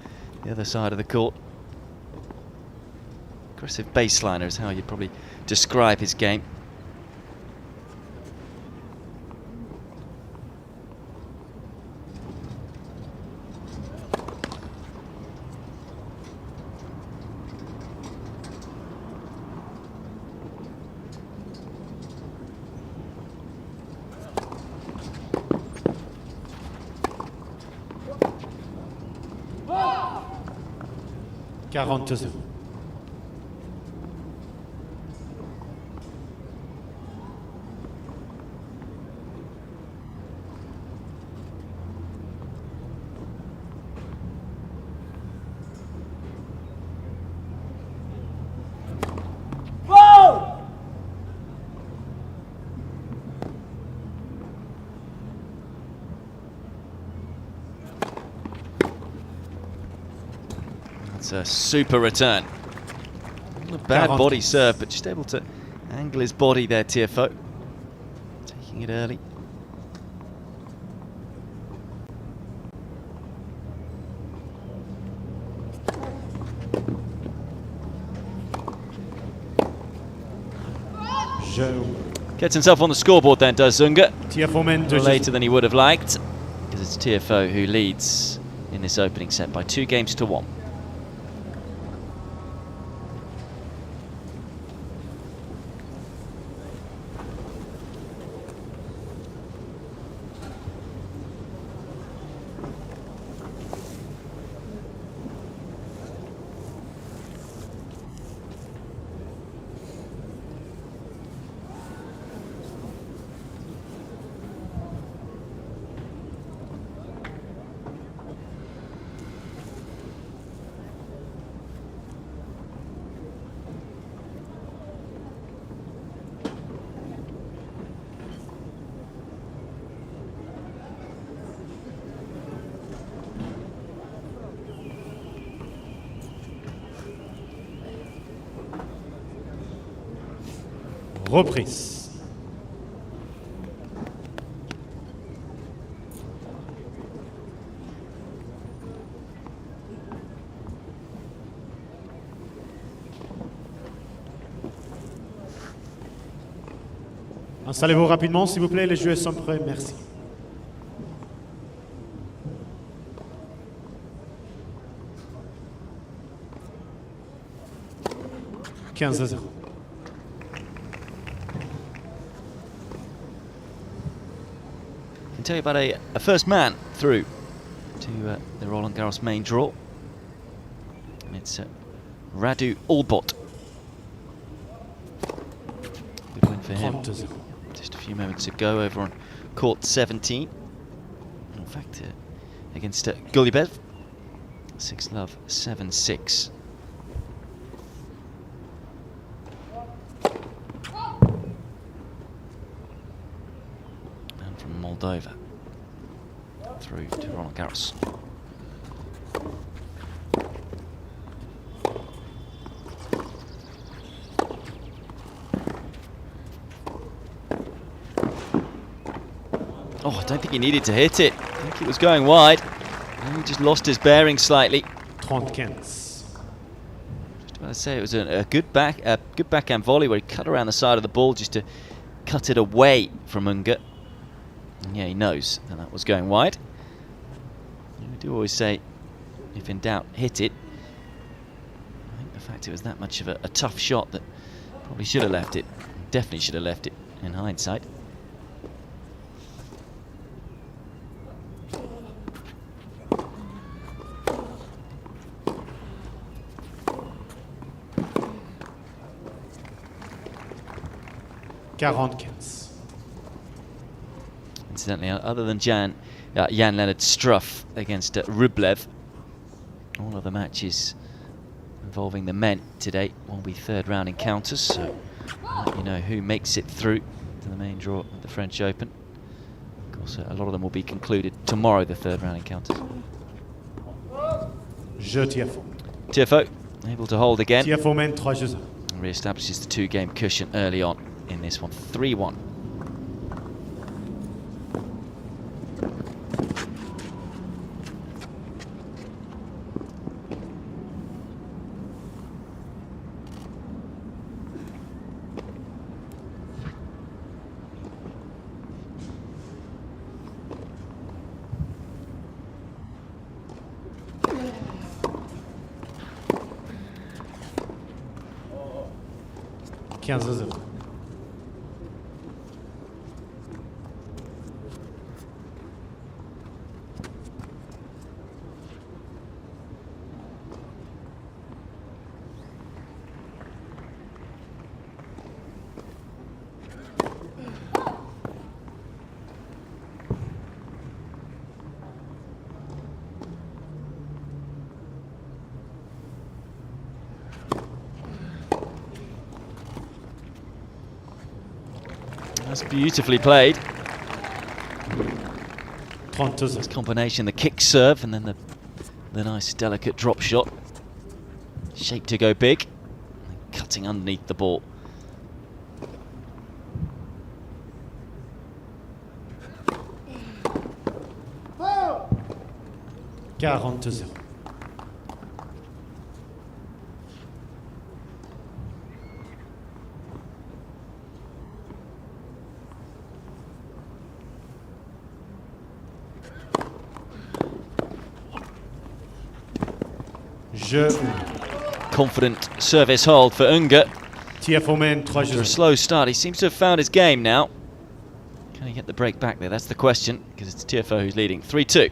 the other side of the court. Aggressive baseliner is how you'd probably describe his game. It's a super return. Not a bad body serve, but just able to angle angle his body there, Tiafoe. Taking it early. Gets himself on the scoreboard then, does Ungur. A little later than he would have liked, because it's Tiafoe who leads in this opening set by 2-1. Reprise. Installez-vous rapidement, s'il vous plaît, les joueurs sont prêts, merci. « 15-0. I can tell you about a first man through to the Roland-Garros main draw. And it's Radu Albot. Good win for him. Just a few moments ago over on court 17. In fact, against Golubev. 6-love, 7-6. Moldova through to Roland-Garros. Oh, I don't think he needed to hit it. I think it was going wide. And he just lost his bearing slightly. 30-15. Just about to say it was a good backhand volley where he cut around the side of the ball just to cut it away from Ungur. And yeah, he knows that was going wide. We do always say, if in doubt, hit it. I think the fact it was that much of a tough shot that probably should have left it. Definitely should have left it in hindsight. Incidentally, other than Jan-Lennard Struff against Rublev, all of the matches involving the men today will be third round encounters, so I'll let you know who makes it through to the main draw of the French Open. Of course, a lot of them will be concluded tomorrow, the third round encounters. Tiafoe able to hold again. And re-establishes the 2-game cushion early on in this one, 3-1. That's beautifully played. This combination, the kick serve and then the nice delicate drop shot. Shaped to go big. Cutting underneath the ball. 40-0. Jeu. Confident service hold for Ungur. Tiafoe mène 3 After a jeux. slow start, he seems to have found his game now. Can he get the break back there? That's the question, because it's Tiafoe who's leading 3-2.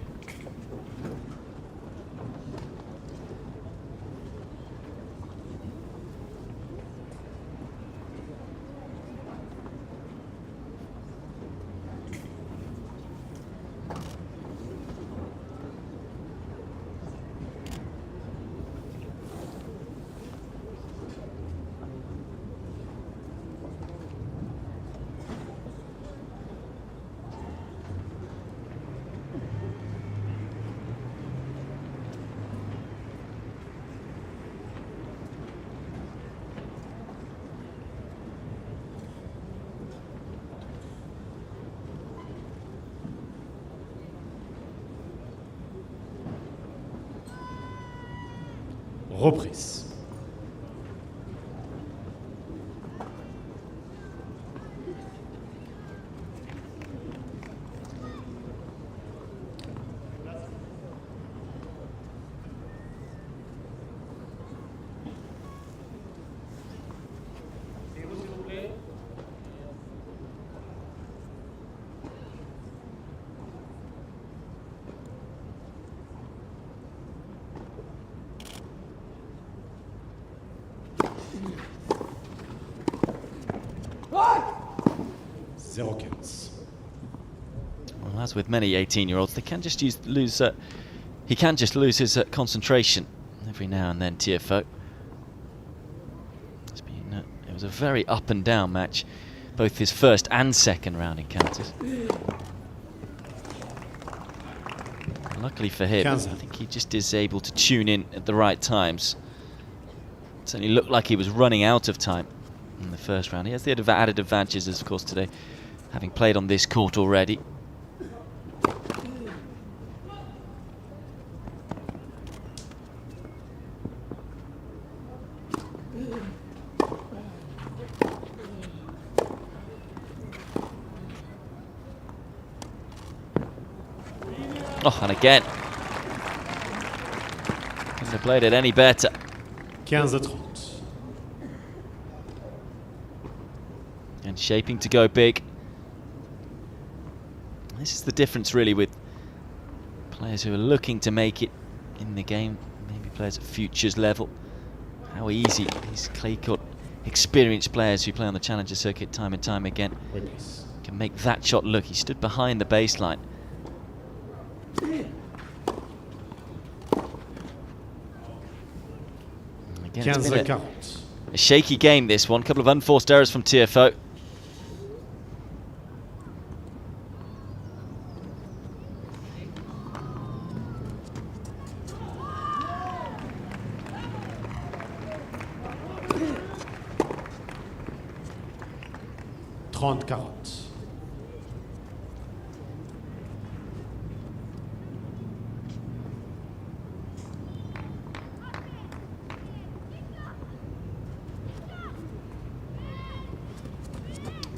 Reprise. Well, as with many 18-year-olds, they can just lose. He can just lose his concentration every now and then. Tiafoe. It was a very up and down match, both his first and second round encounters. Luckily for him, I think he just is able to tune in at the right times. It certainly looked like he was running out of time in the first round. He has the added advantages, of course, today, having played on this court already. Oh, and again. Couldn't have played it any better. 15-30. And shaping to go big. This is the difference really with players who are looking to make it in the game, maybe players at futures level. How easy these clay court experienced players who play on the challenger circuit time and time again can make that shot look. He stood behind the baseline. Again, it's been a shaky game, this one. A couple of unforced errors from Tiafoe.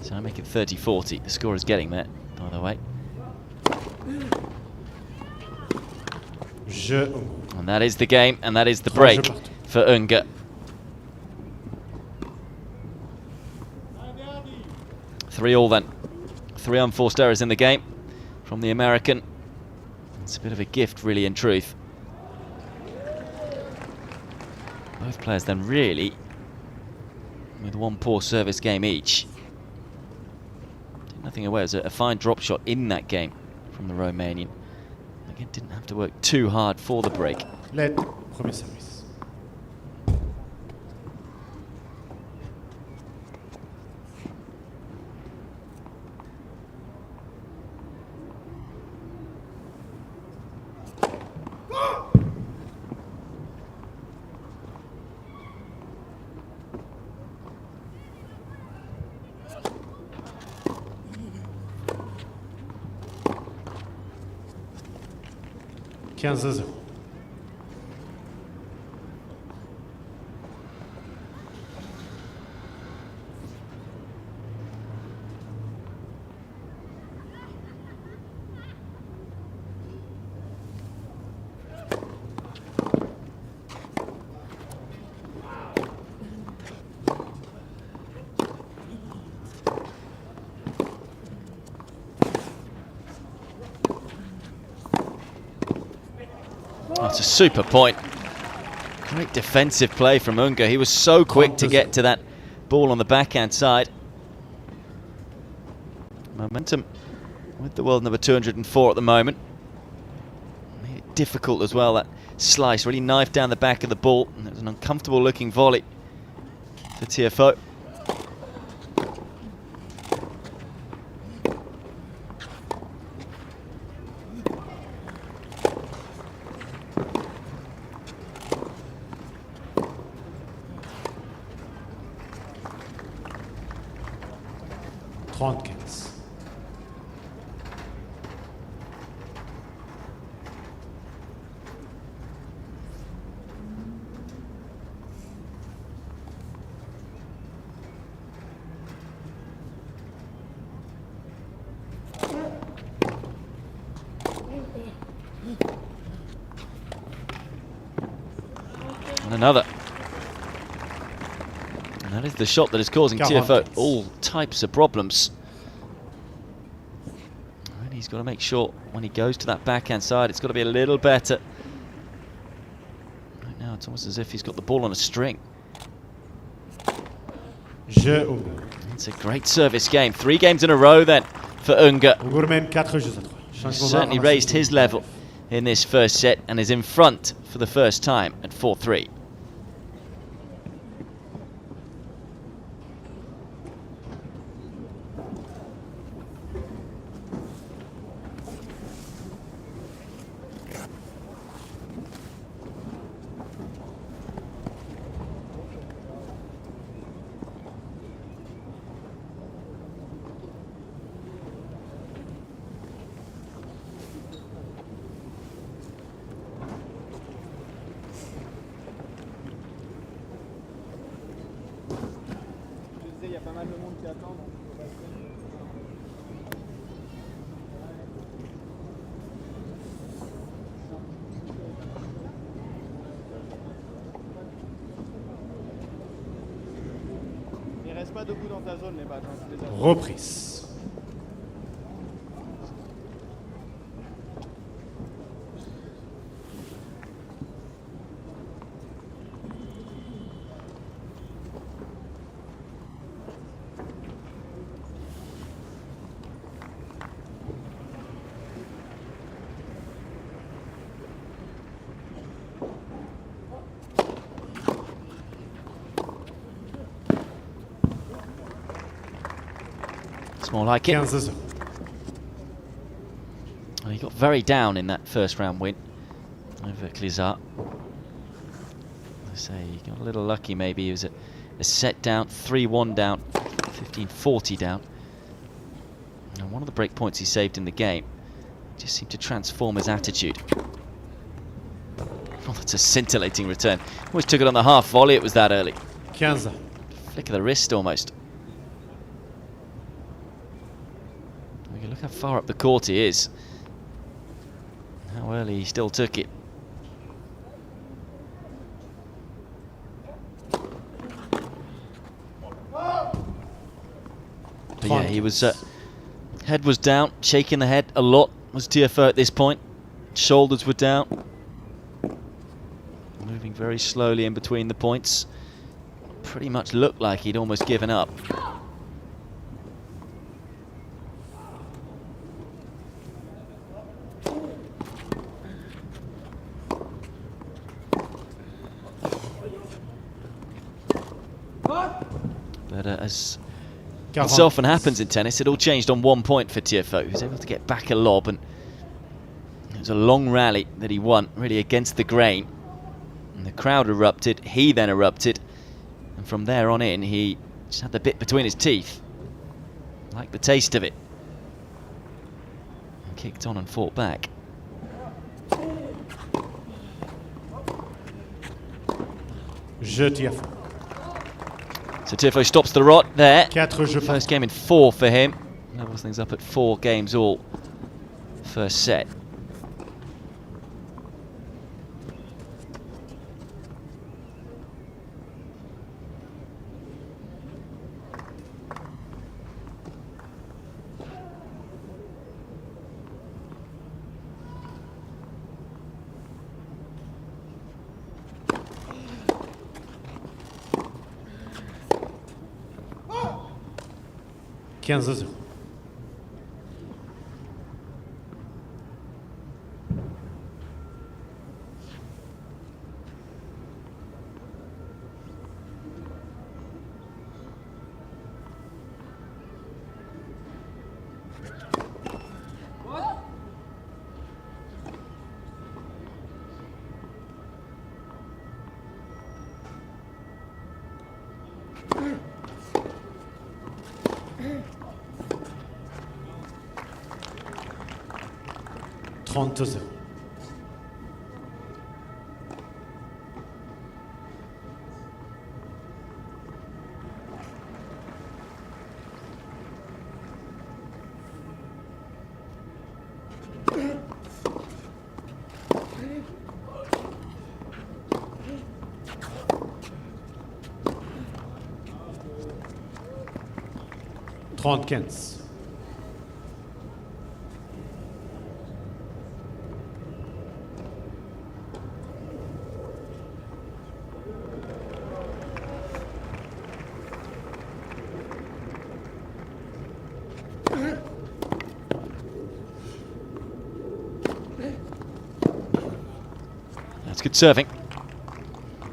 So I make it 30-40. The score is getting there, by the way. And that is the game, and that is the break for Ungur. 3-3 then. 3 unforced errors in the game from the American. It's a bit of a gift, really, in truth. Both players then really with one poor service game each. Nothing away. It was a fine drop shot in that game from the Romanian. Again, didn't have to work too hard for the break. Let premier service. Quinze 0. That's a super point. Great defensive play from Ungur. He was so quick to get to that ball on the backhand side. Momentum with the world number 204 at the moment. Made it difficult as well, that slice. Really knifed down the back of the ball. And it was an uncomfortable looking volley for Tiafoe. And another. And that is the shot that is causing Tiafoe all types of problems. And he's got to make sure when he goes to that backhand side, it's got to be a little better. Right now, it's almost as if he's got the ball on a string. It's a great service game. 3 games in a row then for Ungur. He's certainly raised his level in this first set and is in front for the first time at 4-3. Reprise. More like it. Well, he got very down in that first round win over Clizat. I say he got a little lucky maybe. He was a set down, 3-1 down, 15-40 down. And one of the break points he saved in the game just seemed to transform his attitude. Oh, that's a scintillating return. Almost took it on the half volley, it was that early. 15. Flick of the wrist almost. Look how far up the court he is. How early he still took it. But yeah, he was head was down, shaking the head a lot was Tiafoe at this point. Shoulders were down. Moving very slowly in between the points. Pretty much looked like he'd almost given up. But as so often happens in tennis, it all changed on 1 point for Tiafoe. He was able to get back a lob, and it was a long rally that he won, really against the grain. And the crowd erupted, he then erupted, and from there on in, he just had the bit between his teeth. Liked the taste of it. And kicked on and fought back. Tiafoe. So Tiafoe stops the rot there. 4 jeux. First game in 4 for him. Levels things up at 4 games all. First set. 15-0. Trente-0. Trente-15. That's good serving.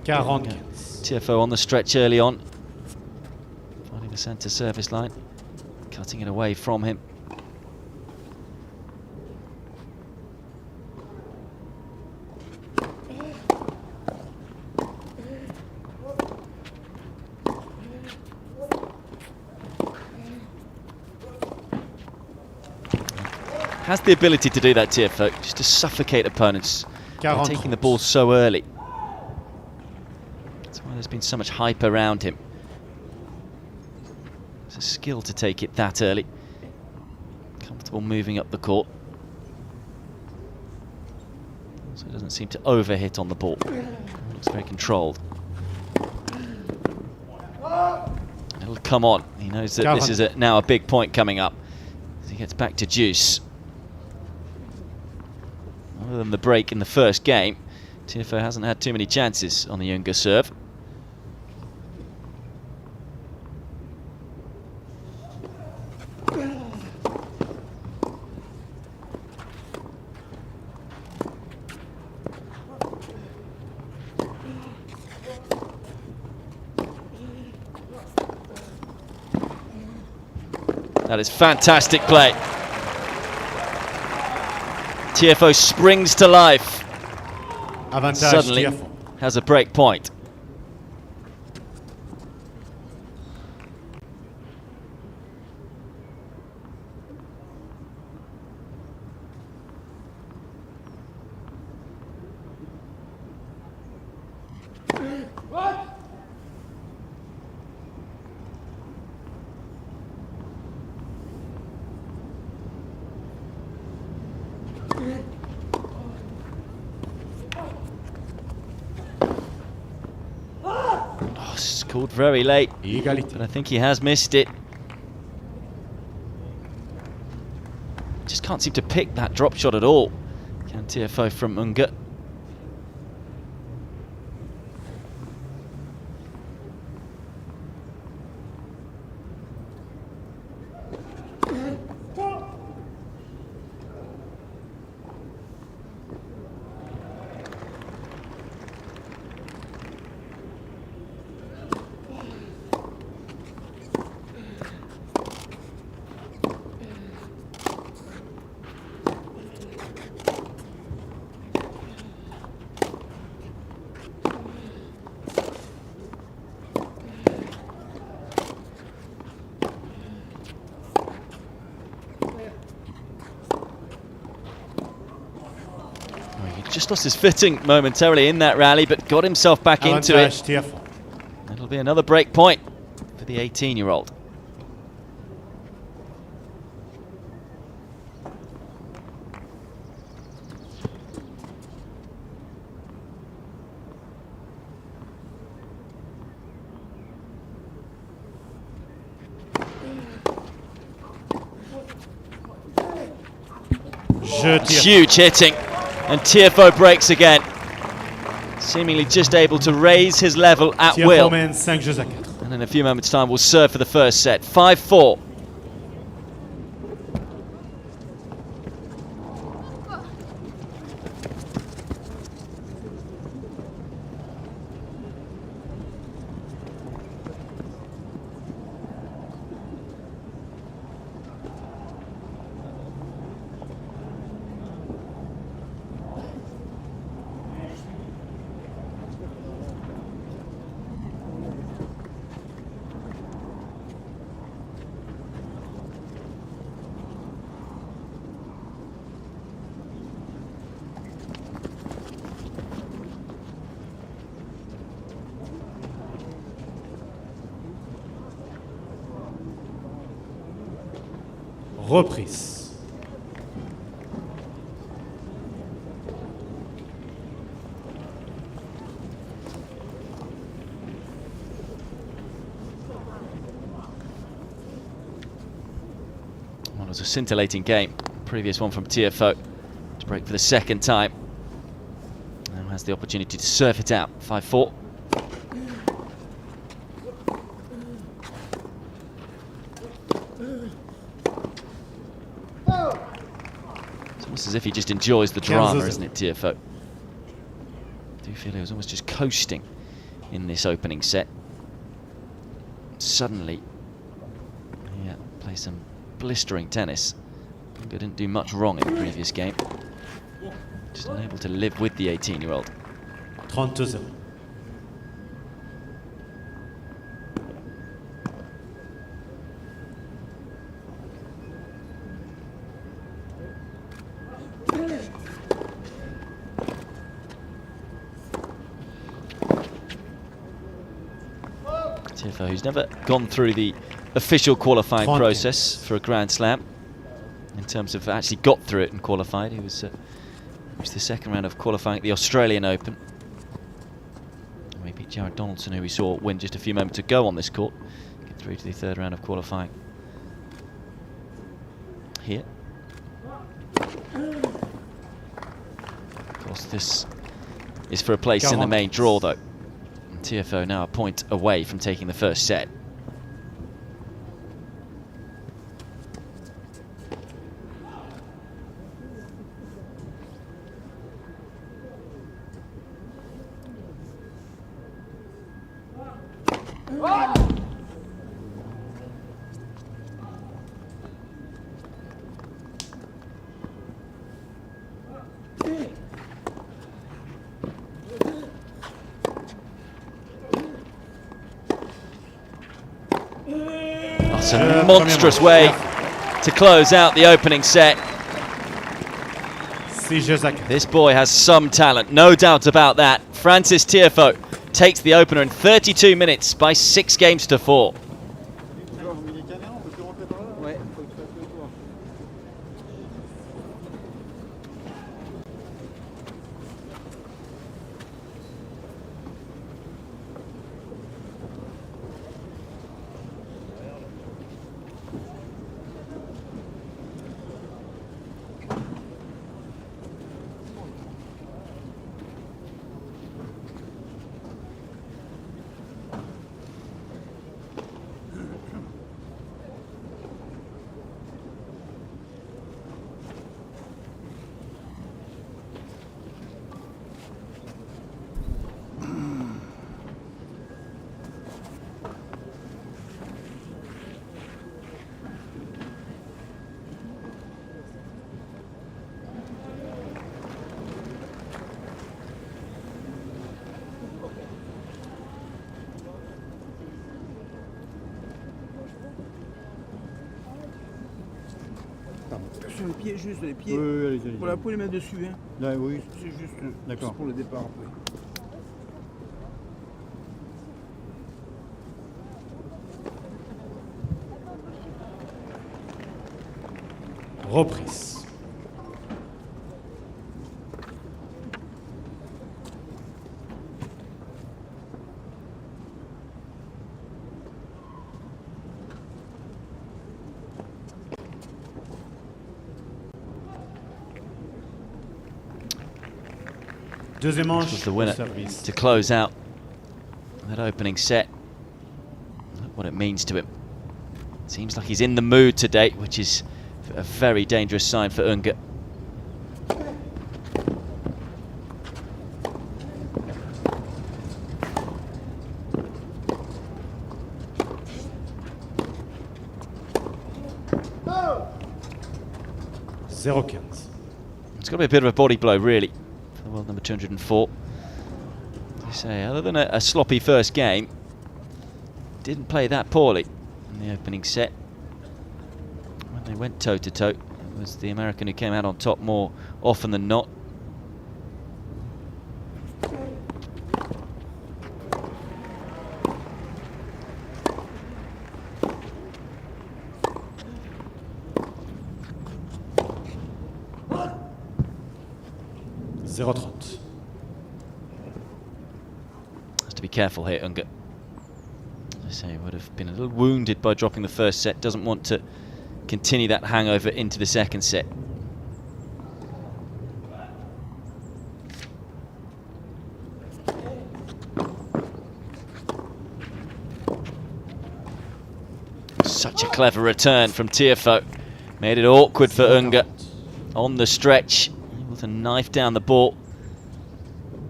40. Tiafoe on the stretch early on, finding the centre service line, cutting it away from him. Has the ability to do that, Tiafoe, just to suffocate opponents by taking the ball so early. That's why there's been so much hype around him. It's a skill to take it that early. Comfortable moving up the court. So he doesn't seem to overhit on the ball. Looks very controlled. It'll come on. He knows that this is now a big point coming up as he gets back to deuce. Other than the break in the first game, Tiafoe hasn't had too many chances on the Ungur serve. That is fantastic play. Tiafoe springs to life. Avantage Suddenly Tiafoe. has a break point. Called very late, but I think he has missed it. Just can't seem to pick that drop shot at all. Can Tiafoe from Ungur. Just lost his footing momentarily in that rally, but got himself back into it. Tiafoe. It'll be another break point for the 18-year-old. Huge hitting. And Tiafoe breaks again, seemingly just able to raise his level at will. And in a few moments' time, we'll serve for the first set. 5-4. Reprise. Well, it was a scintillating game. Previous one from Tiafoe to break for the second time. Now has the opportunity to surf it out. 5-4. It's almost as if he just enjoys the drama, isn't it, Tiafoe? I do feel he was almost just coasting in this opening set. Suddenly, yeah, play some blistering tennis. Ungur didn't do much wrong in the previous game. Just unable to live with the 18-year-old. 32-0. Tiafoe, who's never gone through the official qualifying process for a Grand Slam, in terms of actually got through it and qualified. He was the second round of qualifying at the Australian Open. And we beat Donaldson, who we saw win just a few moments ago on this court, get through to the third round of qualifying here. Of course, this is for a place in the main draw, though. And Tiafoe now a point away from taking the first set. That's a monstrous way to close out the opening set. This boy has some talent, no doubt about that. Francis Tiafoe takes the opener in 32 minutes by 6 games to 4. Sur les pieds, juste les pieds. Oui, allez. Pour la peau, les mettre dessus. Hein. Là, oui. C'est juste D'accord. pour le départ après. Reprise. Deuxième manche. This was the winner to close out that opening set. Look what it means to him. Seems like he's in the mood today, which is a very dangerous sign for Ungur. It's got to be a bit of a body blow, really, for the world number 204. As I say, other than a sloppy first game, didn't play that poorly in the opening set. When they went toe-to-toe, it was the American who came out on top more often than not. 0-30. Has to be careful here, Ungur. As I say, would have been a little wounded by dropping the first set. Doesn't want to continue that hangover into the second set. Such a clever return from Tiafoe. Made it awkward for Ungur. On the stretch, able to knife down the ball.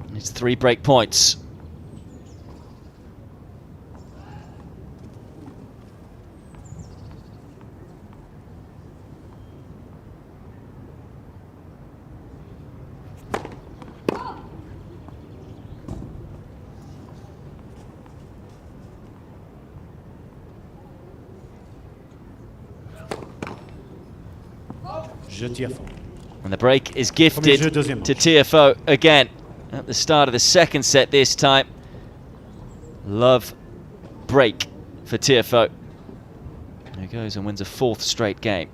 And it's 3 break points. And the break is gifted to Tiafoe again at the start of the second set this time. Love break for Tiafoe. There he goes and wins a 4th straight game.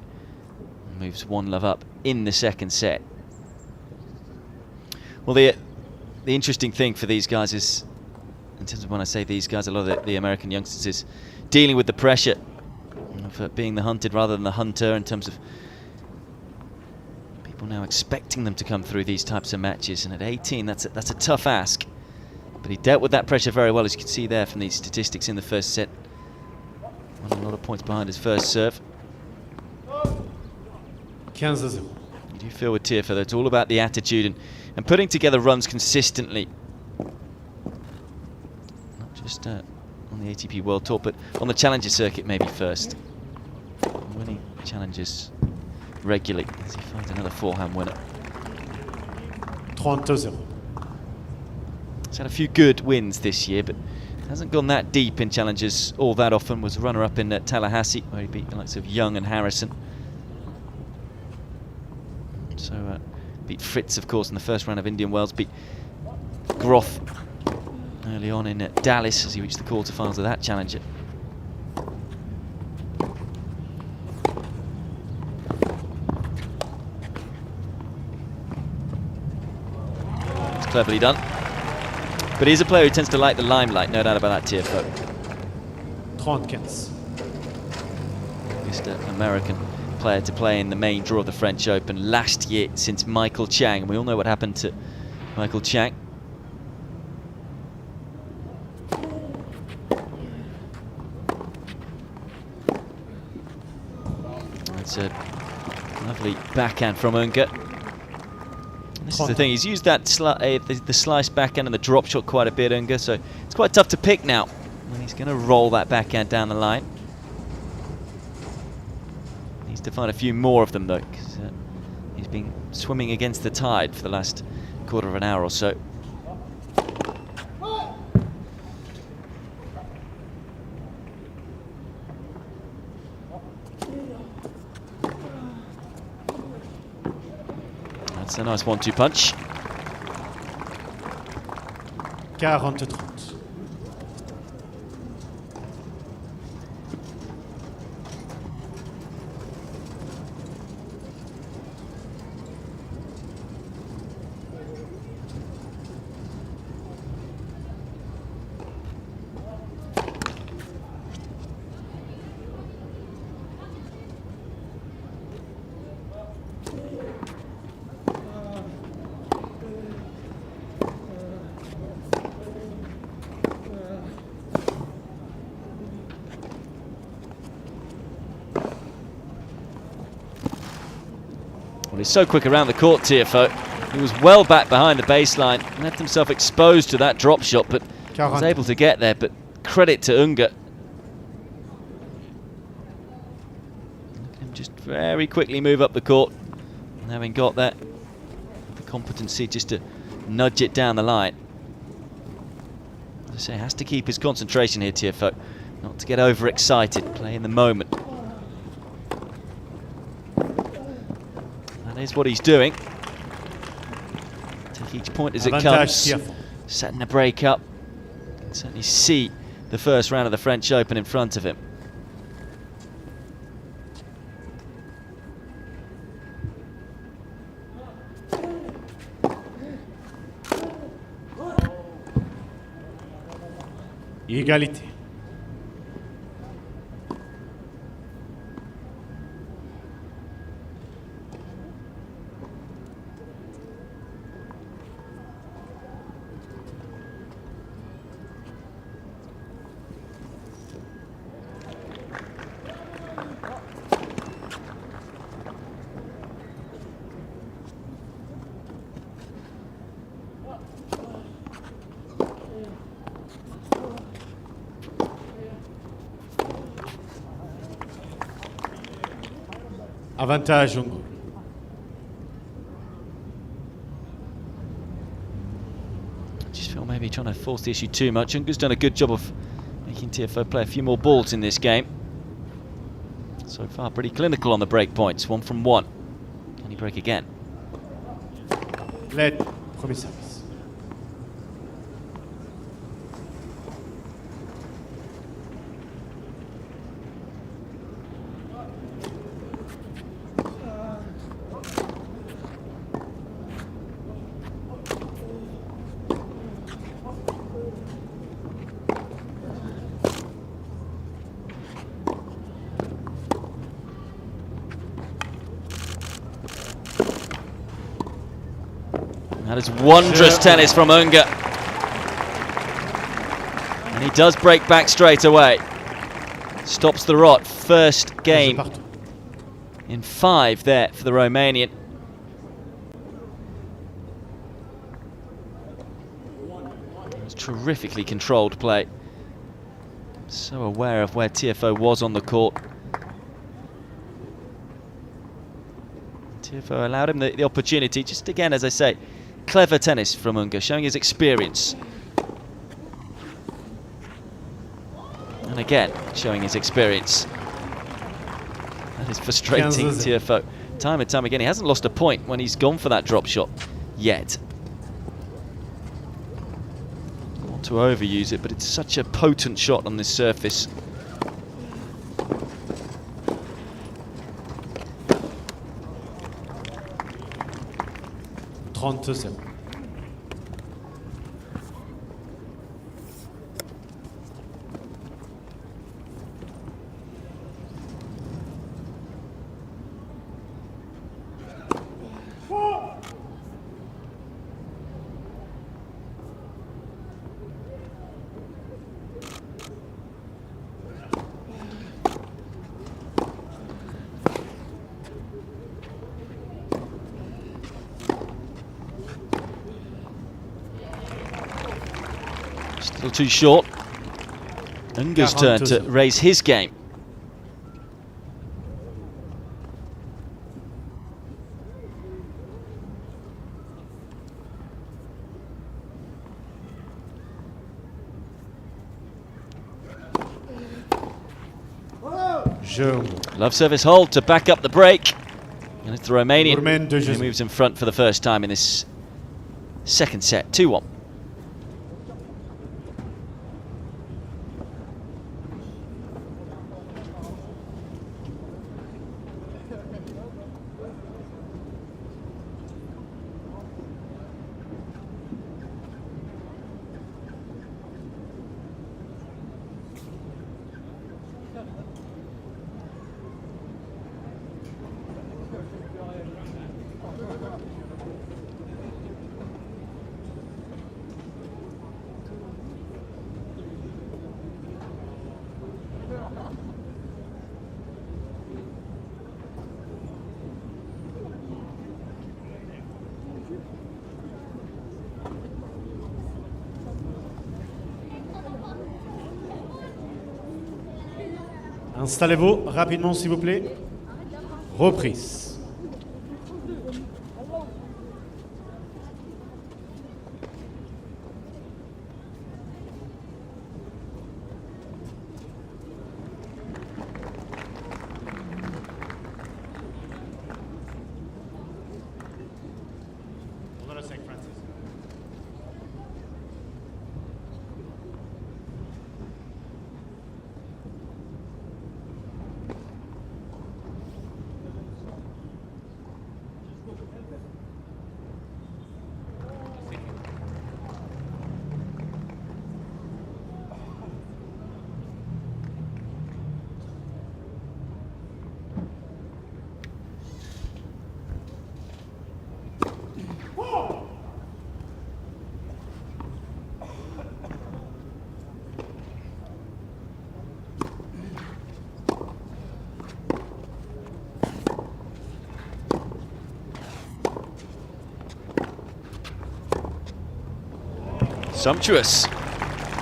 Moves 1-love up in the second set. Well, the interesting thing for these guys is, in terms of when I say these guys, a lot of the American youngsters, is dealing with the pressure of being the hunted rather than the hunter, in terms of now expecting them to come through these types of matches. And at 18, that's a tough ask, but he dealt with that pressure very well, as you can see there from these statistics in the first set. Won a lot of points behind his first serve. 15-0. You do feel with Tiafoe that it's all about the attitude and putting together runs consistently, not just on the ATP World Tour, but on the Challenger circuit maybe first. Winning challenges regularly as he finds another forehand winner. 30-0. He's had a few good wins this year, but hasn't gone that deep in challenges all that often. Was a runner-up in Tallahassee, where he beat the likes of Young and Harrison. So beat Fritz, of course, in the first round of Indian Wells. Beat Groth early on in Dallas as he reached the quarterfinals of that challenger. Cleverly done. But he's a player who tends to like the limelight, no doubt about that, Tiafoe. 35. Just an American player to play in the main draw of the French Open last year since Michael Chang. And we all know what happened to Michael Chang. That's a lovely backhand from Ungur. This is the thing, he's used that the slice backhand and the drop shot quite a bit, Ungur, so it's quite tough to pick now. And he's going to roll that backhand down the line. Needs to find a few more of them, though, because he's been swimming against the tide for the last quarter of an hour or so. That's a nice 1-2 punch. 40-30. Well, he's so quick around the court, Tiafoe. He was well back behind the baseline, left himself exposed to that drop shot, but was able to get there. But credit to Ungur. Look at him just very quickly move up the court, and having got there, the competency just to nudge it down the line. As I say, has to keep his concentration here, Tiafoe, not to get overexcited, play in the moment. That is what he's doing. Take each point as it comes. Setting the break up. You can certainly see the first round of the French Open in front of him. Égalité. Avantage Ungur. Just feel maybe trying to force the issue too much. Ungur's done a good job of making Tiafoe play a few more balls in this game. So far, pretty clinical on the break points. 1 from 1. Can he break again? Led. Premier service. That is wondrous tennis from Ungur. And he does break back straight away. Stops the rot. First game in 5 there for the Romanian. It was terrifically controlled play. So aware of where Tiafoe was on the court. Tiafoe allowed him the opportunity, just again, as I say, clever tennis from Ungur, showing his experience. And again, showing his experience. That is frustrating Tiafoe. Time and time again, he hasn't lost a point when he's gone for that drop shot yet. Not want to overuse it, but it's such a potent shot on this surface. Still too short. Ungur's turn to raise his game. Love service hold to back up the break. And it's the Romanian who moves in front for the first time in this second set. 2-1. Installez-vous rapidement s'il vous plaît. Reprise. Sumptuous.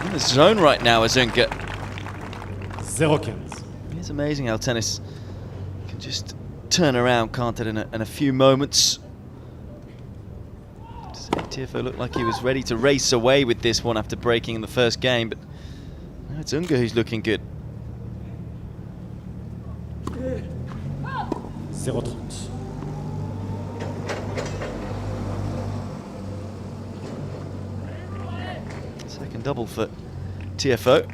In the zone right now as Ungur. 0-15. It's amazing how tennis can just turn around, can't it, in a few moments. Tiafoe looked like he was ready to race away with this one after breaking in the first game, but now it's Ungur who's looking good. 0-30. Second double for Tiafoe.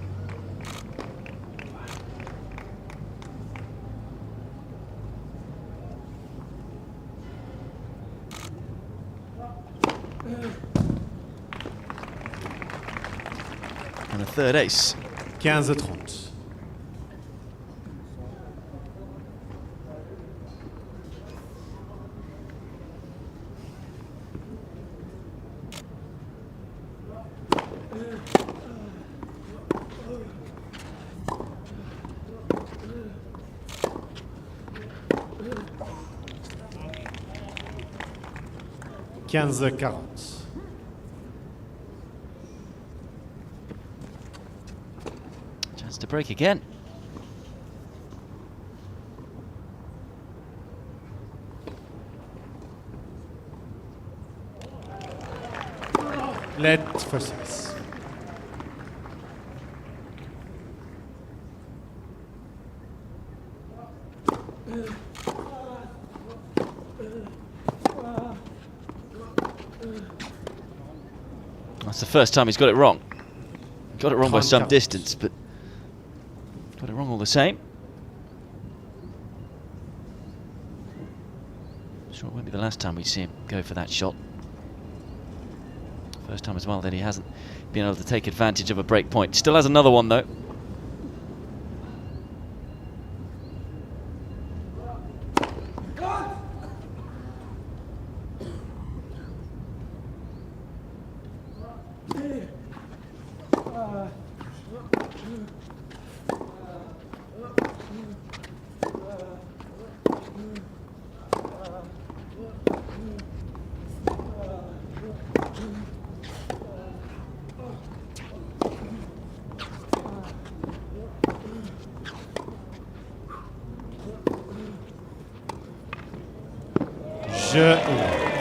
And a third ace. 15-30. Chance to break again. Let for service. That's the first time he's got it wrong. Got it wrong by some 30. distance, but got it wrong all the same. Sure, it won't be the last time we see him go for that shot. First time as well that he hasn't been able to take advantage of a break point. Still has another one though.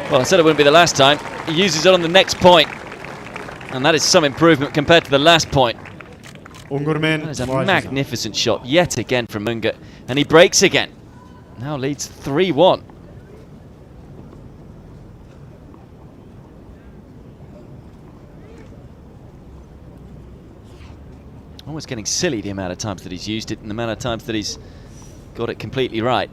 Well, I said it wouldn't be the last time. He uses it on the next point, and that is some improvement compared to the last point. That is a magnificent shot yet again from Ungur, and he breaks again. Now leads 3-1. Almost getting silly the amount of times that he's used it and the amount of times that he's got it completely right.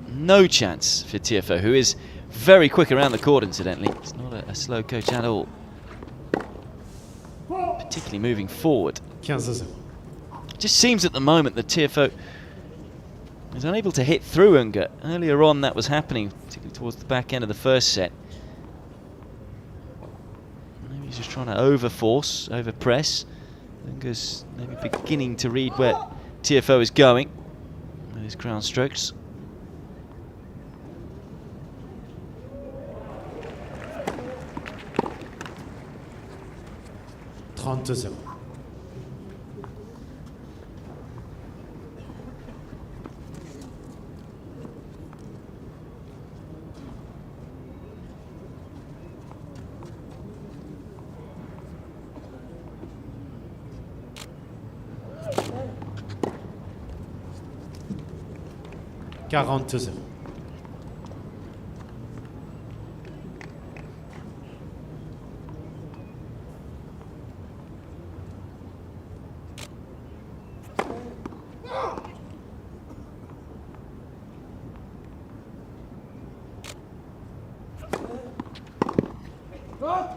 No chance for Tiafoe, who is very quick around the court, incidentally. It's not a slow coach at all. Particularly moving forward. 15-0. Just seems at the moment that Tiafoe is unable to hit through Ungur. Earlier on that was happening, particularly towards the back end of the first set. Maybe he's just trying to overforce, overpress. Ungur's maybe beginning to read where Tiafoe is going with his ground strokes. $30. $40.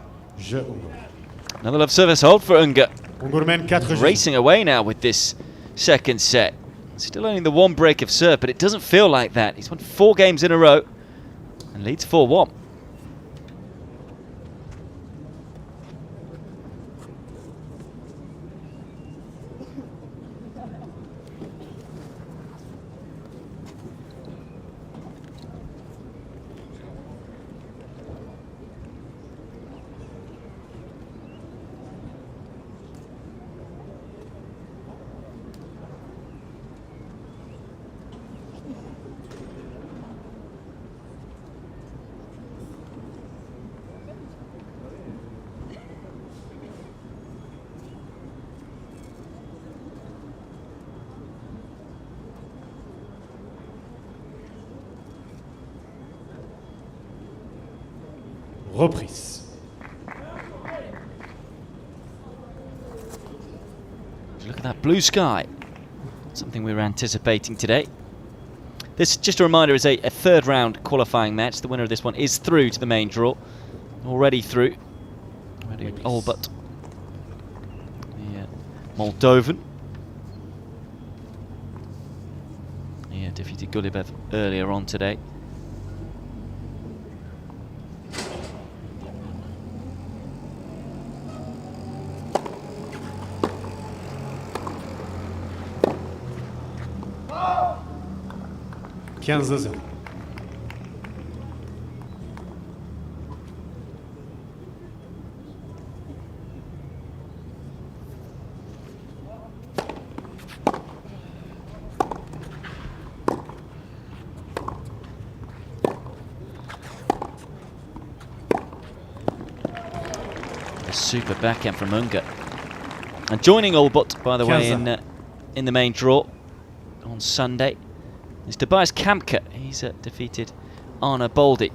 Another love service hold for Ungur. Ungur 4 Racing away now with this second set. Still only the one break of serve, but it doesn't feel like that. He's won 4 games in a row and leads 4-1. Reprise. Look at that blue sky. Something we were anticipating today. This, just a reminder, is a third round qualifying match. The winner of this one is through to the main draw. Already through. Already Olbut. The Moldovan. Yeah, defeated Gulibev earlier on today. $15-0. A super backhand from Ungur. And joining Olbut, by the way, in the main draw on Sunday is Tobias Kamka. He's defeated Arna Boldi,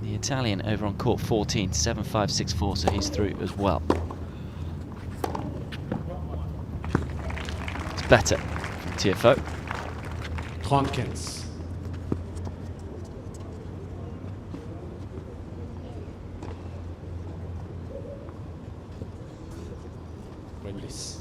the Italian, over on court 14, 7-5, 6-4, so he's through as well. It's better from Tiafoe. 30-15. Release.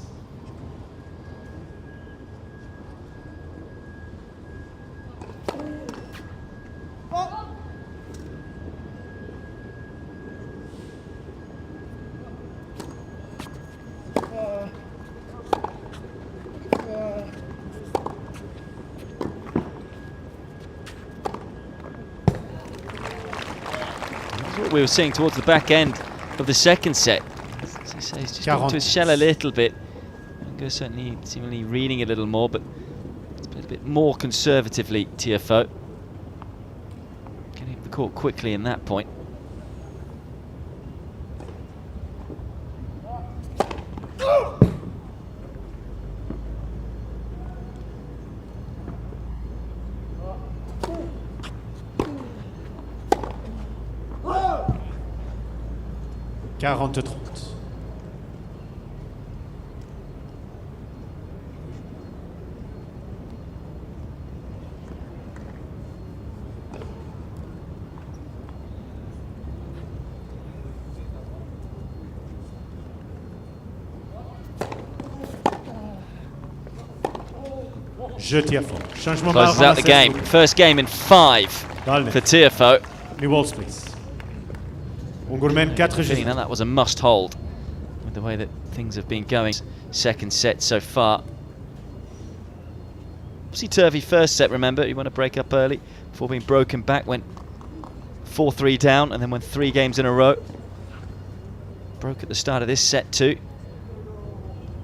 What we were seeing towards the back end of the second set. As I say, he's just gone to his shell a little bit. Ungur certainly seemingly reading it a little more, but it's a bit more conservatively, Tiafoe. Getting up the court quickly in that point. $40-30. Je Tiafoe. Changement Closes out the game. First game in 5 for Tiafoe. New balls, please. Ungurmen 4 Feeling that was a must hold with the way that things have been going. Second set so far. Topsy-turvy first set, remember. You want to break up early before being broken back. Went 4-3 down and then won 3 games in a row. Broke at the start of this set too.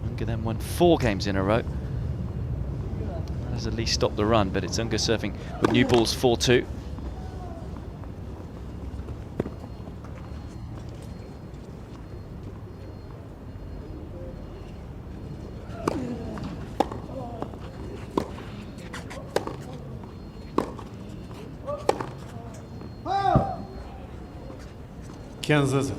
Ungur then won 4 games in a row. That has at least stopped the run, but it's Ungur serving with new balls 4-2. $15-0.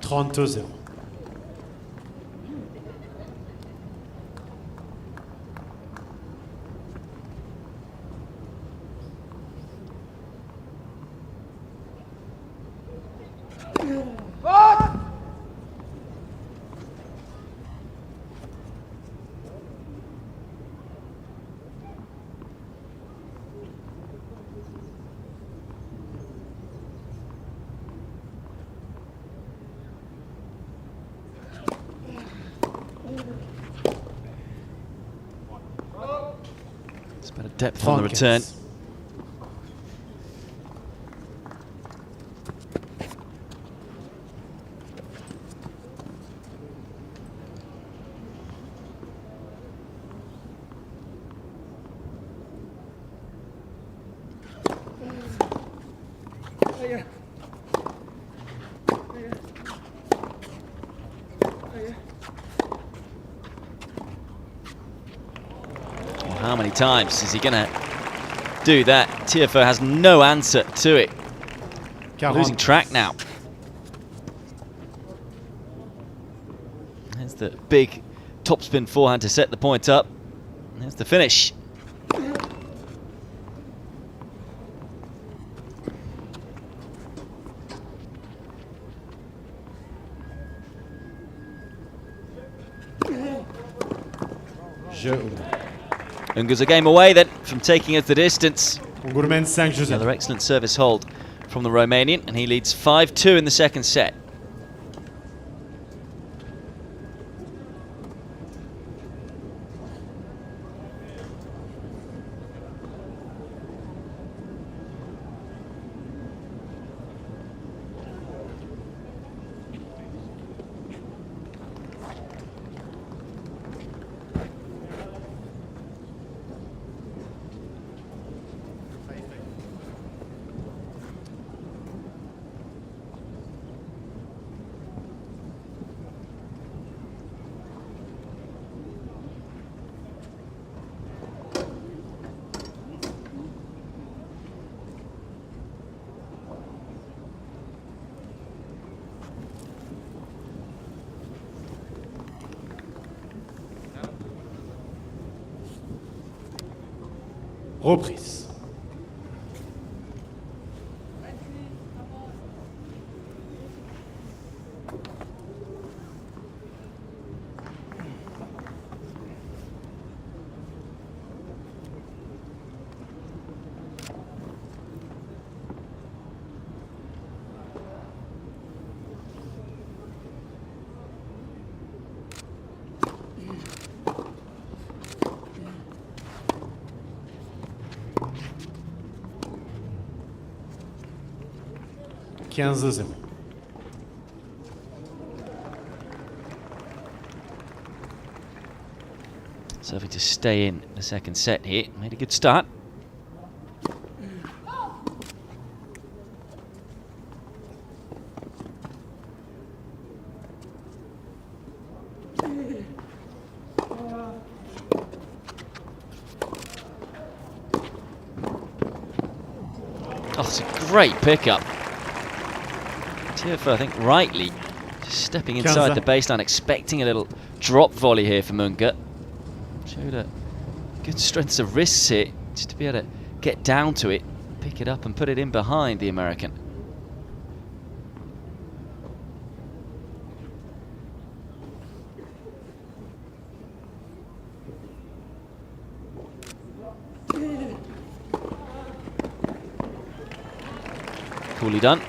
$30-0. Depth on the return. Well, how many times is he going to do that? Tiafoe has no answer to it. Losing track now. There's the big topspin forehand to set the point up. There's the finish. Ungur's a game away then from taking us the distance. Ungur mène 5-2. Another excellent service hold from the Romanian, and he leads 5-2 in the second set. Reprise. Serving to stay in the second set here. Made a good start. Oh, it's a great pickup. Tiafoe, I think, rightly just stepping inside the baseline, expecting a little drop volley here from Ungur. Showed a good strength of wrists here, just to be able to get down to it, pick it up and put it in behind the American. Coolly done.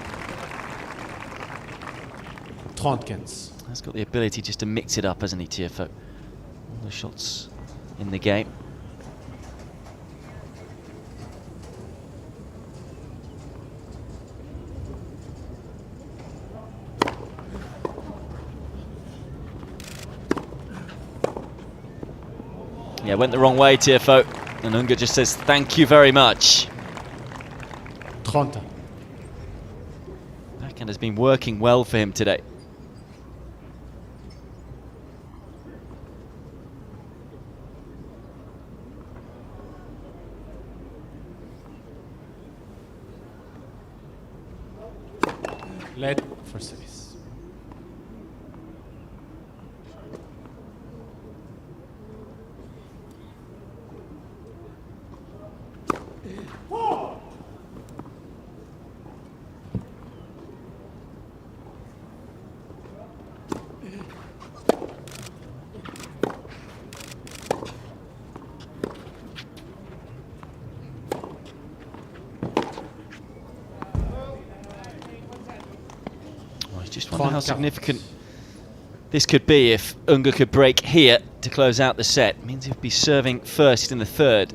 30-15. Has got the ability just to mix it up, hasn't he, Tiafoe? All the shots in the game. Yeah, went the wrong way, Tiafoe. And Ungur just says, thank you very much. 30. Backhand has been working well for him today. Led for service. Just wonder how significant this could be if Ungur could break here to close out the set. It means he'd be serving first in the third,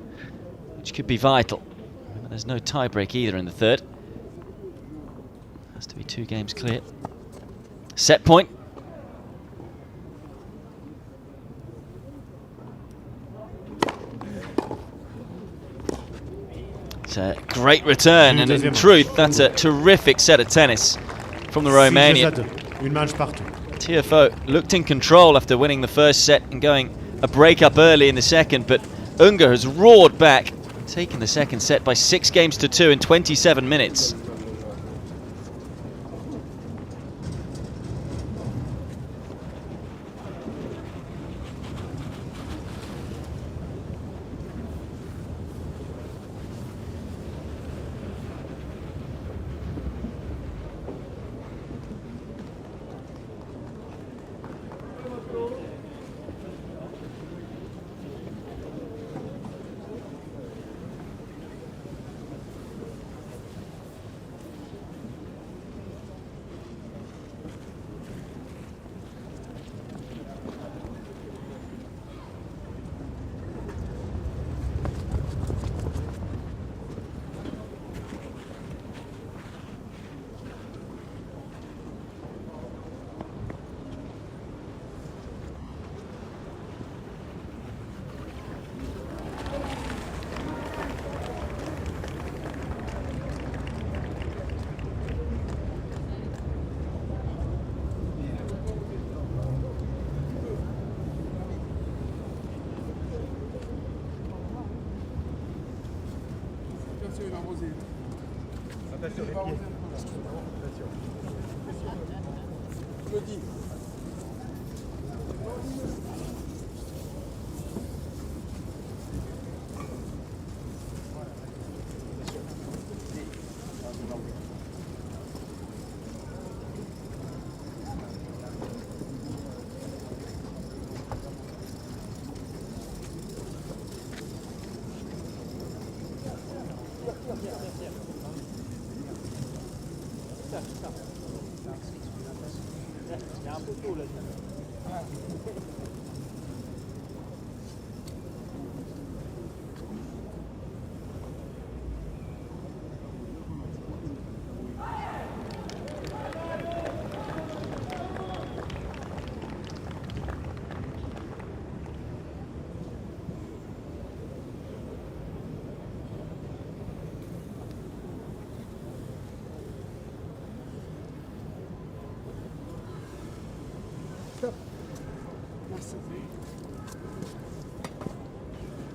which could be vital. Remember, there's no tie break either in the third. Has to be 2 games clear. Set point. It's a great return, and in truth, that's a terrific set of tennis from the Romanian. Tiafoe looked in control after winning the first set and going a break up early in the second, but Ungur has roared back, taking the second set by 6-2 in 27 minutes.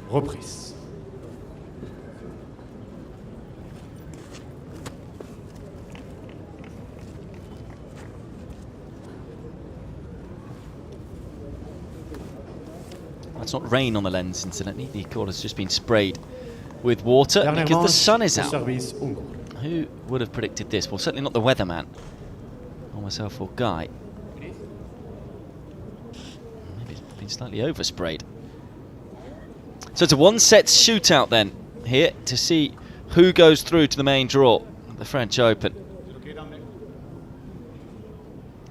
Reprise. It's not rain on the lens, incidentally. The court has just been sprayed with water because the sun is out. Who would have predicted this? Well, certainly not the weatherman, or myself or Guy. Maybe it's been slightly oversprayed. So it's a one-set shootout then here to see who goes through to the main draw, the French Open.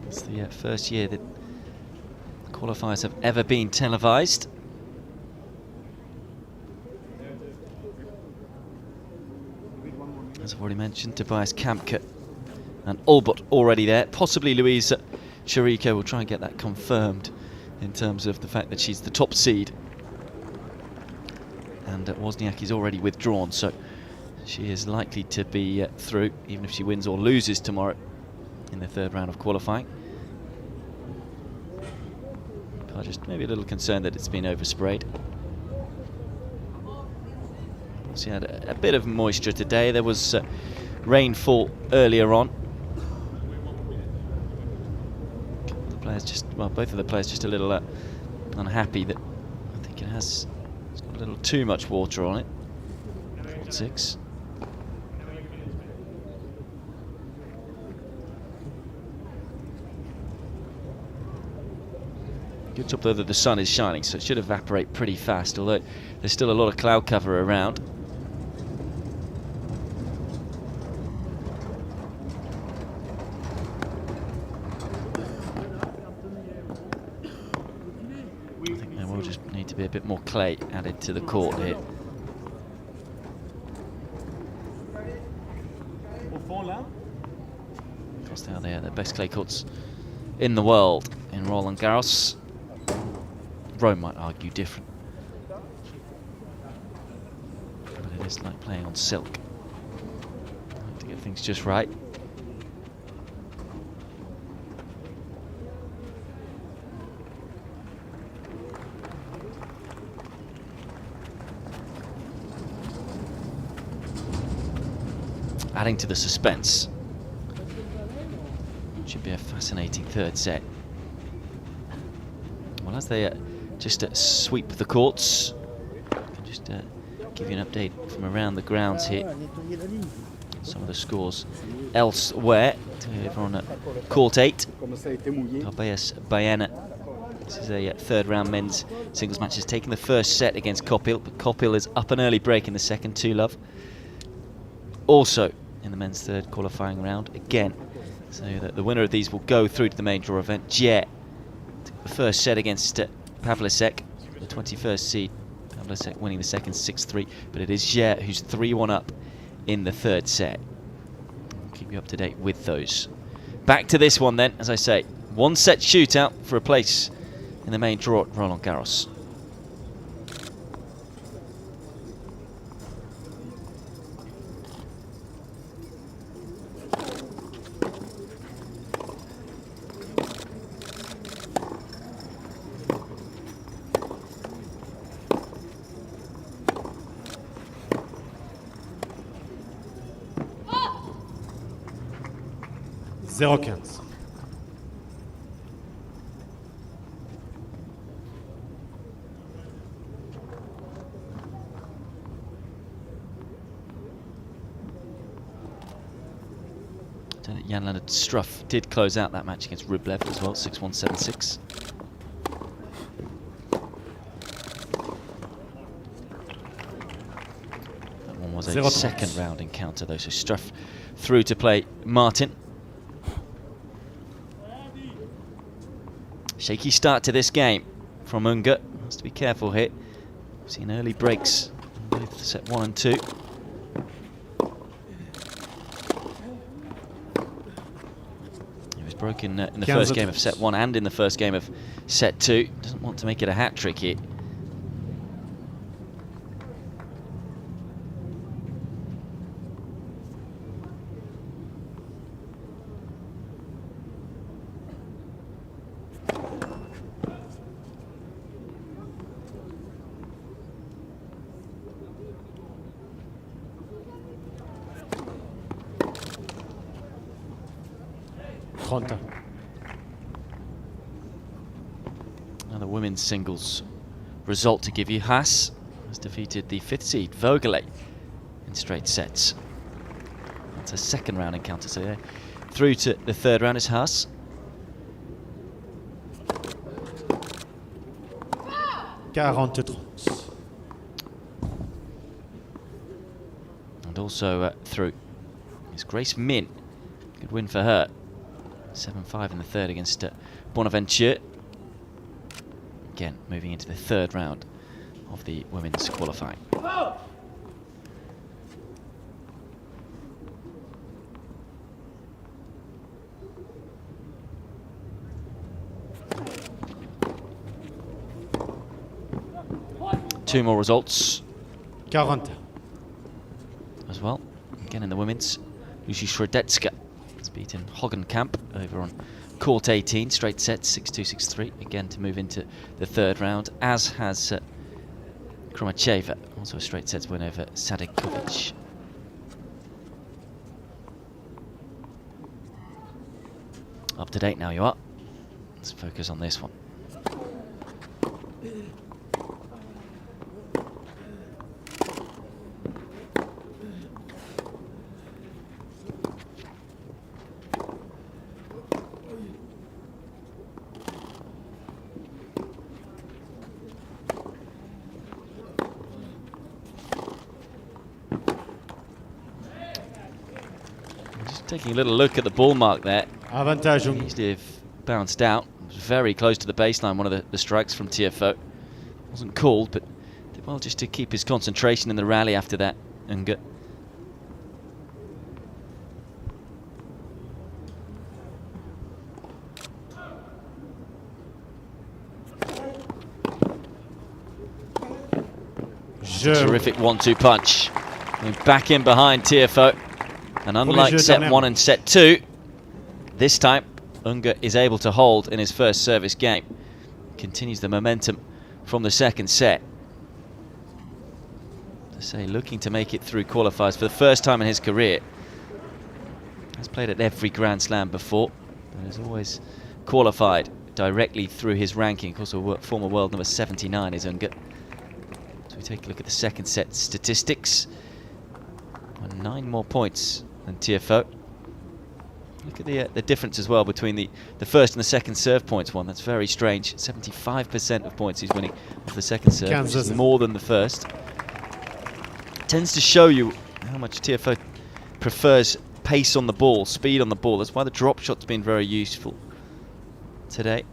It's the first year that qualifiers have ever been televised. As I've already mentioned, Tobias Kampke and Albert already there. Possibly Louise Chirico will try and get that confirmed in terms of the fact that she's the top seed. And Wozniak is already withdrawn, so she is likely to be through, even if she wins or loses tomorrow in the third round of qualifying. But just maybe a little concerned that it's been oversprayed. She had a bit of moisture today. There was rainfall earlier on. The players just, well, both of the players just a little unhappy that I think it's got a little too much water on it. 6. Good job though that the sun is shining, so it should evaporate pretty fast, although there's still a lot of cloud cover around. I think there will just need to be a bit more clay added to the court here. Of course, they are the best clay courts in the world in Roland-Garros. Rome might argue different, but it It's like playing on silk. To get things just right. Adding to the suspense. Should be a fascinating third set. Well, as they just sweep the courts, I can just give you an update from around the grounds here. Some of the scores elsewhere. Over on court 8, Tobias Baena. This is a third round men's singles match. Has taken the first set against Kopil, but Kopil is up an early break in the second 2-love. Also in the men's third qualifying round again. So that the winner of these will go through to the main draw event. Jie took the first set against Pavlicek, the 21st seed. Pavlicek winning the second 6-3, but it is Jie who's 3-1 up in the third set. I'll keep you up to date with those. Back to this one then, as I say, 1-set shootout for a place in the main draw at Roland-Garros. $0-15. Jan-Lennard Struff did close out that match against Rublev as well, 6-1, 7-6. That one was a second round encounter though, so Struff through to play Martin. Shaky start to this game from Ungur. Has to be careful here. We've seen early breaks in both set 1 and 2. He was broken in the first game of set 1 and in the first game of set 2. Doesn't want to make it a hat-trick here. Now the women's singles result to give you. Haas has defeated the 5th seed Vogele in straight sets. That's a second round encounter, so yeah. Through to the third round is Haas. And also through is Grace Min. Good win for her. 7-5 in the third against Bonaventure. Again, moving into the third round of the women's qualifying. Two more results 40. as well. Again in the women's, Lucy Sredetska has beaten Hogenkamp over on court 18, straight sets, 6-2, 6-3. Again to move into the third round, as has Kromacheva, also a straight sets win over Sadikovic. Up to date now you are. Let's focus on this one. Taking a little look at the ball mark there. Avantage. Easily have bounced out. It was very close to the baseline, one of the strikes from Tiafoe. Wasn't called, but did well just to keep his concentration in the rally after that. Ungur. Terrific 1-2 punch Back in behind Tiafoe. And unlike set 1 and set 2, this time Ungur is able to hold in his first service game. Continues the momentum from the second set. To say, looking to make it through qualifiers for the first time in his career. Has played at every Grand Slam before, but has always qualified directly through his ranking. Of course, a former world number 79 is Ungur. So we take a look at the second set statistics. 9 more points than Tiafoe. Look at the difference as well between the first and the second serve points won. That's very strange. 75% of points he's winning off the second serve, which is more than the first. Tends to show you how much Tiafoe prefers pace on the ball, speed on the ball. That's why the drop shot's been very useful today.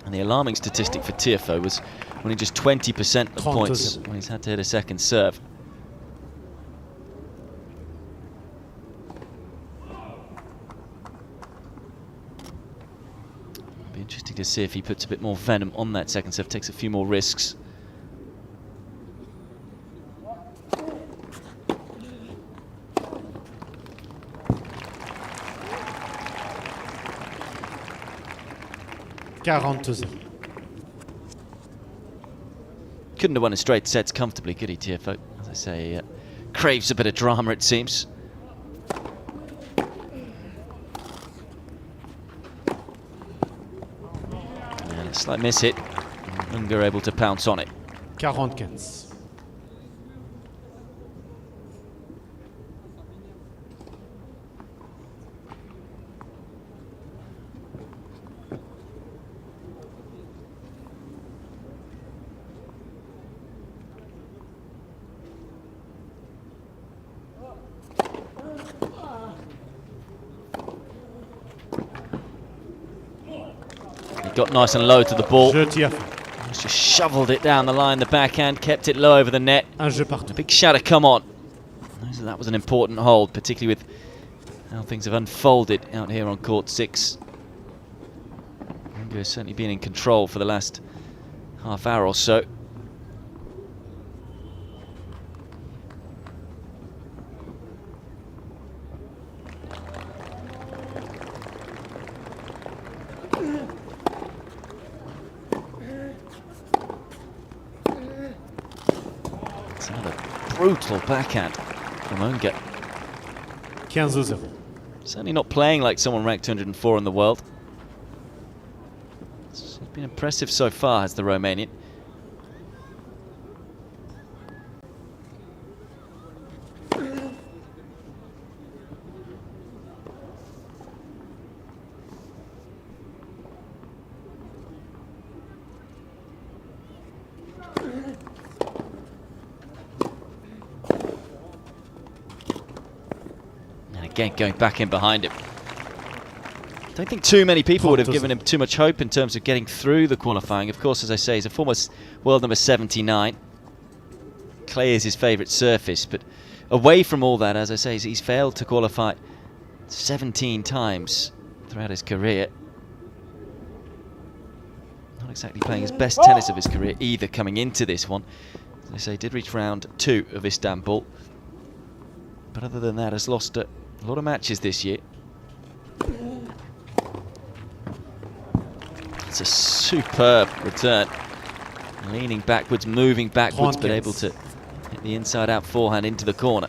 And the alarming statistic for Tiafoe was winning just 20% of points when he's had to hit a second serve. Be interesting to see if he puts a bit more venom on that second serve, takes a few more risks. Couldn't have won in straight sets comfortably, could he, Tiafoe? As I say, craves a bit of drama, it seems. And a slight miss hit. Ungur able to pounce on it. 45. Got nice and low to the ball. Just shoveled it down the line, the backhand, kept it low over the net. A big shatter come on. That was an important hold, particularly with how things have unfolded out here on court 6. Ungur has certainly been in control for the last half hour or so. Brutal backhand from Ungur. 15-0. Certainly not playing like someone ranked 204 in the world. It's been impressive so far, has the Romanian. Again, going back in behind him. Don't think too many people would have given him too much hope in terms of getting through the qualifying. Of course, as I say, he's a former world number 79. Clay is his favourite surface, but away from all that, as I say, he's failed to qualify 17 times throughout his career. Not exactly playing his best tennis of his career either coming into this one. As I say, did reach round 2 of Istanbul. But other than that, has lost a lot of matches this year. It's a superb return. Leaning backwards, moving backwards, but able to hit the inside-out forehand into the corner.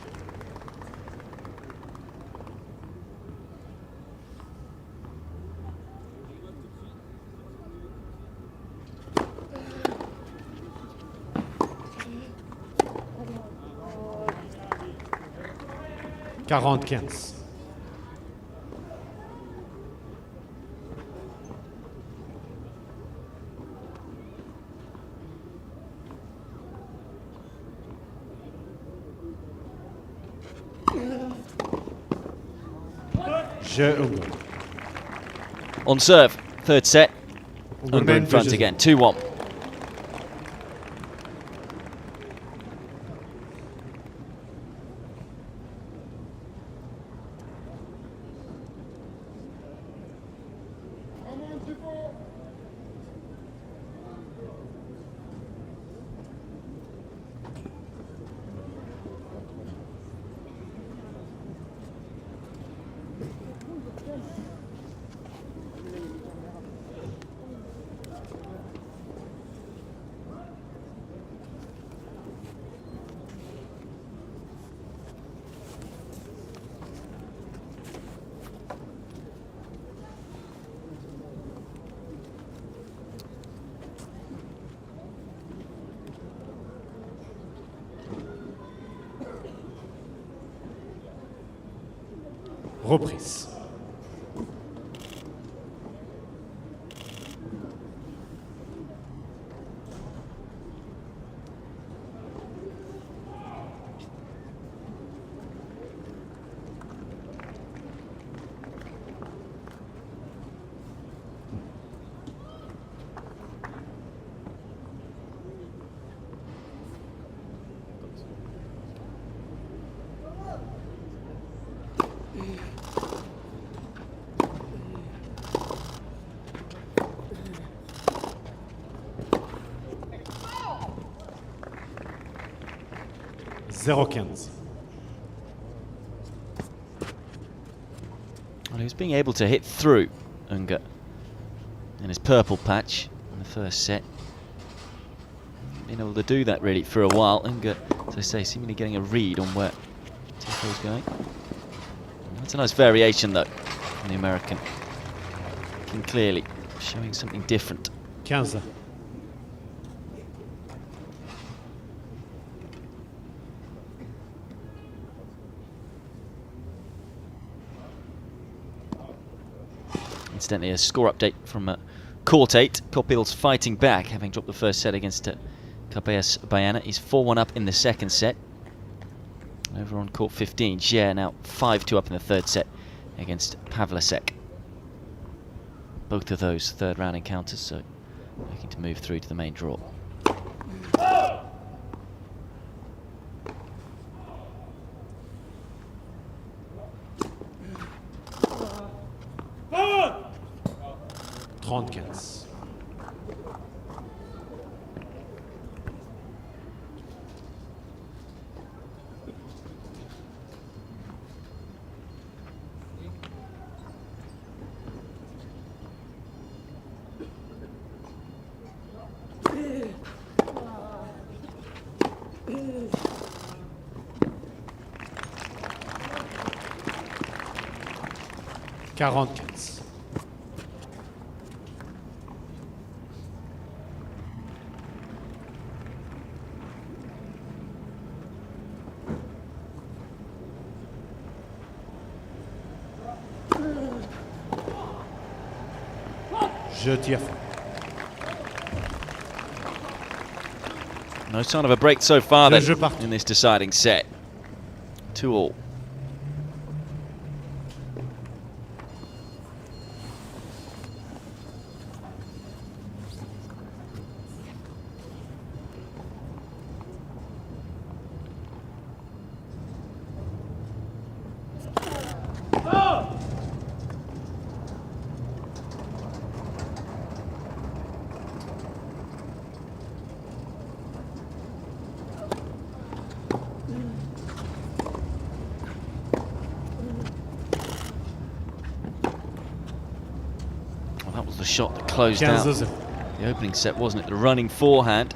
On serve, third set. Ungur in front again, 2-1. Reprise. $0-15. Well, he was being able to hit through Ungur in his purple patch in the first set. Been able to do that really for a while. Ungur, as I say, seemingly getting a read on where Tiafoe's going. That's a nice variation though from the American. Looking clearly, showing something different. 15. Incidentally, a score update from Court 8. Copil's fighting back, having dropped the first set against Cabellas Bayana. He's 4-1 up in the second set. Over on Court 15, Gier now 5-2 up in the third set against Pavlasek. Both of those third round encounters, so looking to move through to the main draw. Tiafoe. No sign of a break so far then in this deciding set. 2-all. The shot that closed out the opening set, wasn't it? The running forehand.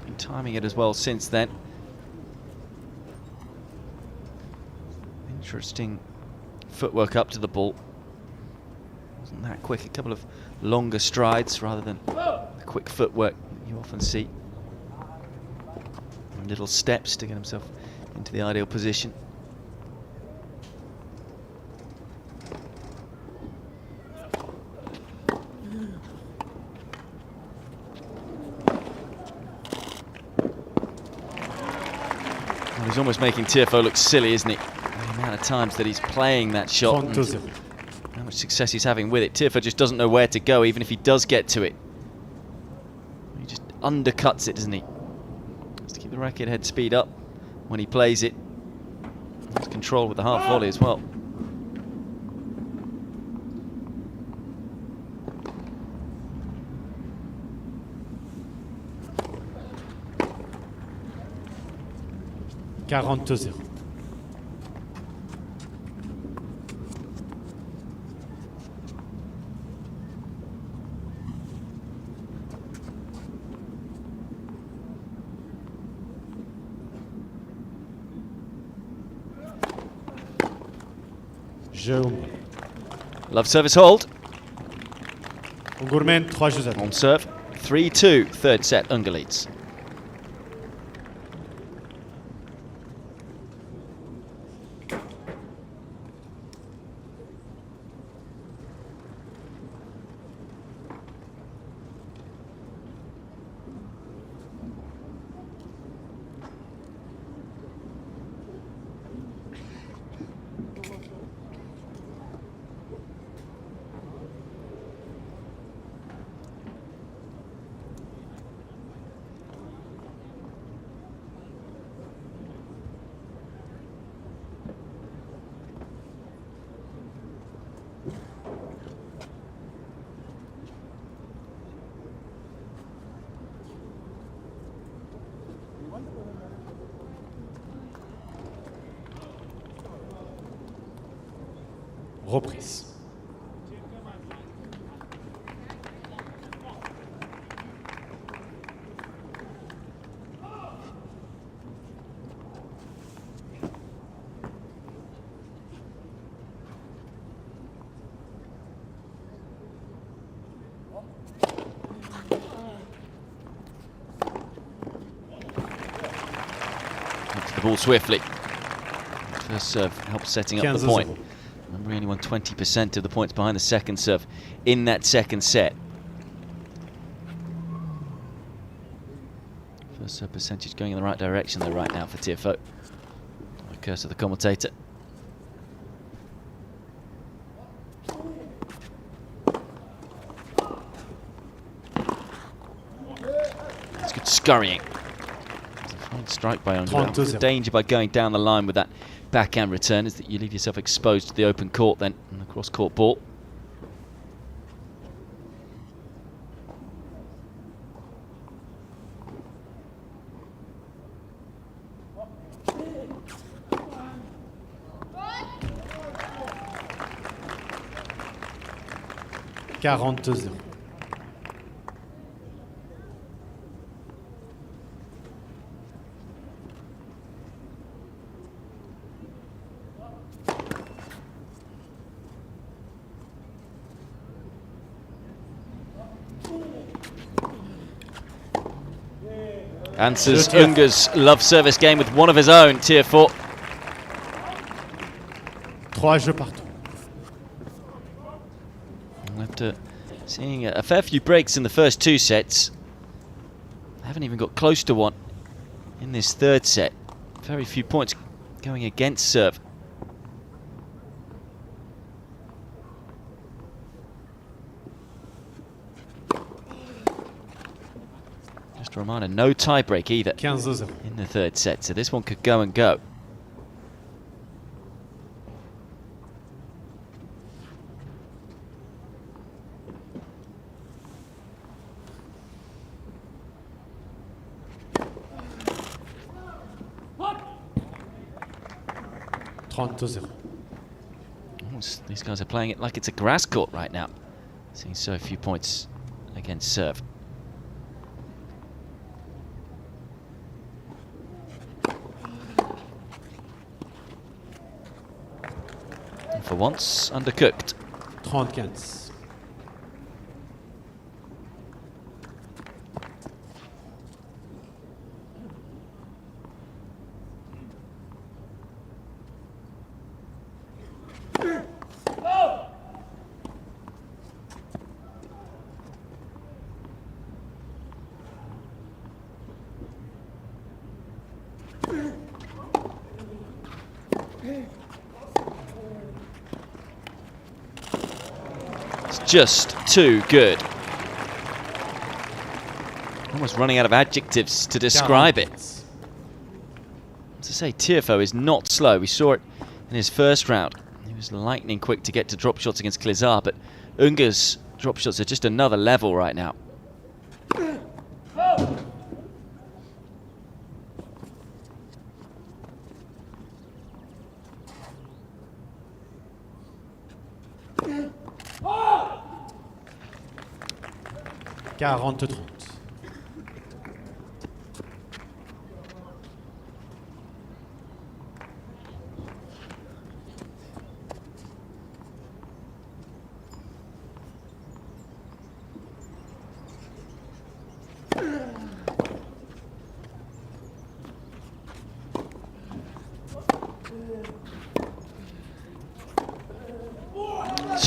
Been timing it as well since then. Interesting footwork up to the ball. Wasn't that quick? A couple of longer strides rather than the quick footwork you often see. And little steps to get himself into the ideal position. He's almost making Tiafoe look silly, isn't he? The amount of times that he's playing that shot and how much success he's having with it. Tiafoe just doesn't know where to go, even if he does get to it. He just undercuts it, doesn't he? Has to keep the racket head speed up when he plays it. Has control with the half volley as well. $42. Jeu. Love service hold. Ungur mène 3 jeux à 2. On serve. 3-2, third set, Ungur leads. Reprise. Into the ball swiftly. First serve helps setting up the point. Remember, he only won 20% of the points behind the second serve in that second set. First serve percentage going in the right direction though right now for Tiafoe. The curse of the commentator. That's good scurrying. It's a fine strike by Ungur. The danger by going down the line with that backhand return is that you leave yourself exposed to the open court then, and the cross-court ball. $42-0. Answers Ungur's love service game with one of his own, Tiafoe. 3 jeux partout. After seeing a fair few breaks in the first two sets, haven't even got close to one in this third set. Very few points going against serve. Just a reminder, no tie break either 15-0. in the third set, so this one could go and go. These guys are playing it like it's a grass court right now, seeing so few points against serve. And for once, undercooked. 35. Just too good. Almost running out of adjectives to describe it. As I say, Tiafoe is not slow. We saw it in his first round. He was lightning quick to get to drop shots against Klizar, but Ungur's drop shots are just another level right now.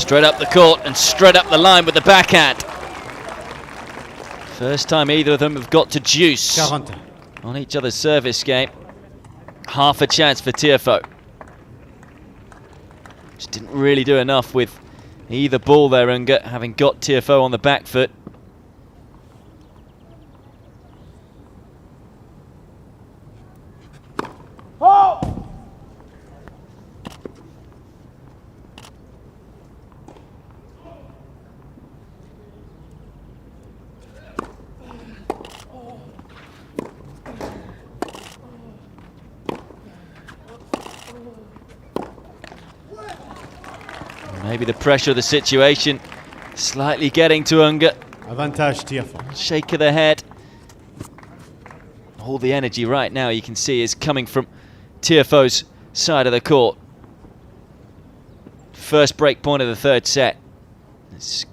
Straight up the court and straight up the line with the backhand. First time either of them have got to juice 40. on each other's service game. Half a chance for Tiafoe. Just didn't really do enough with either ball there, Ungur, having got Tiafoe on the back foot. Maybe the pressure of the situation slightly getting to Ungur. Avantage Tiafoe. Shake of the head. All the energy right now you can see is coming from Tiafoe's side of the court. First break point of the third set. It's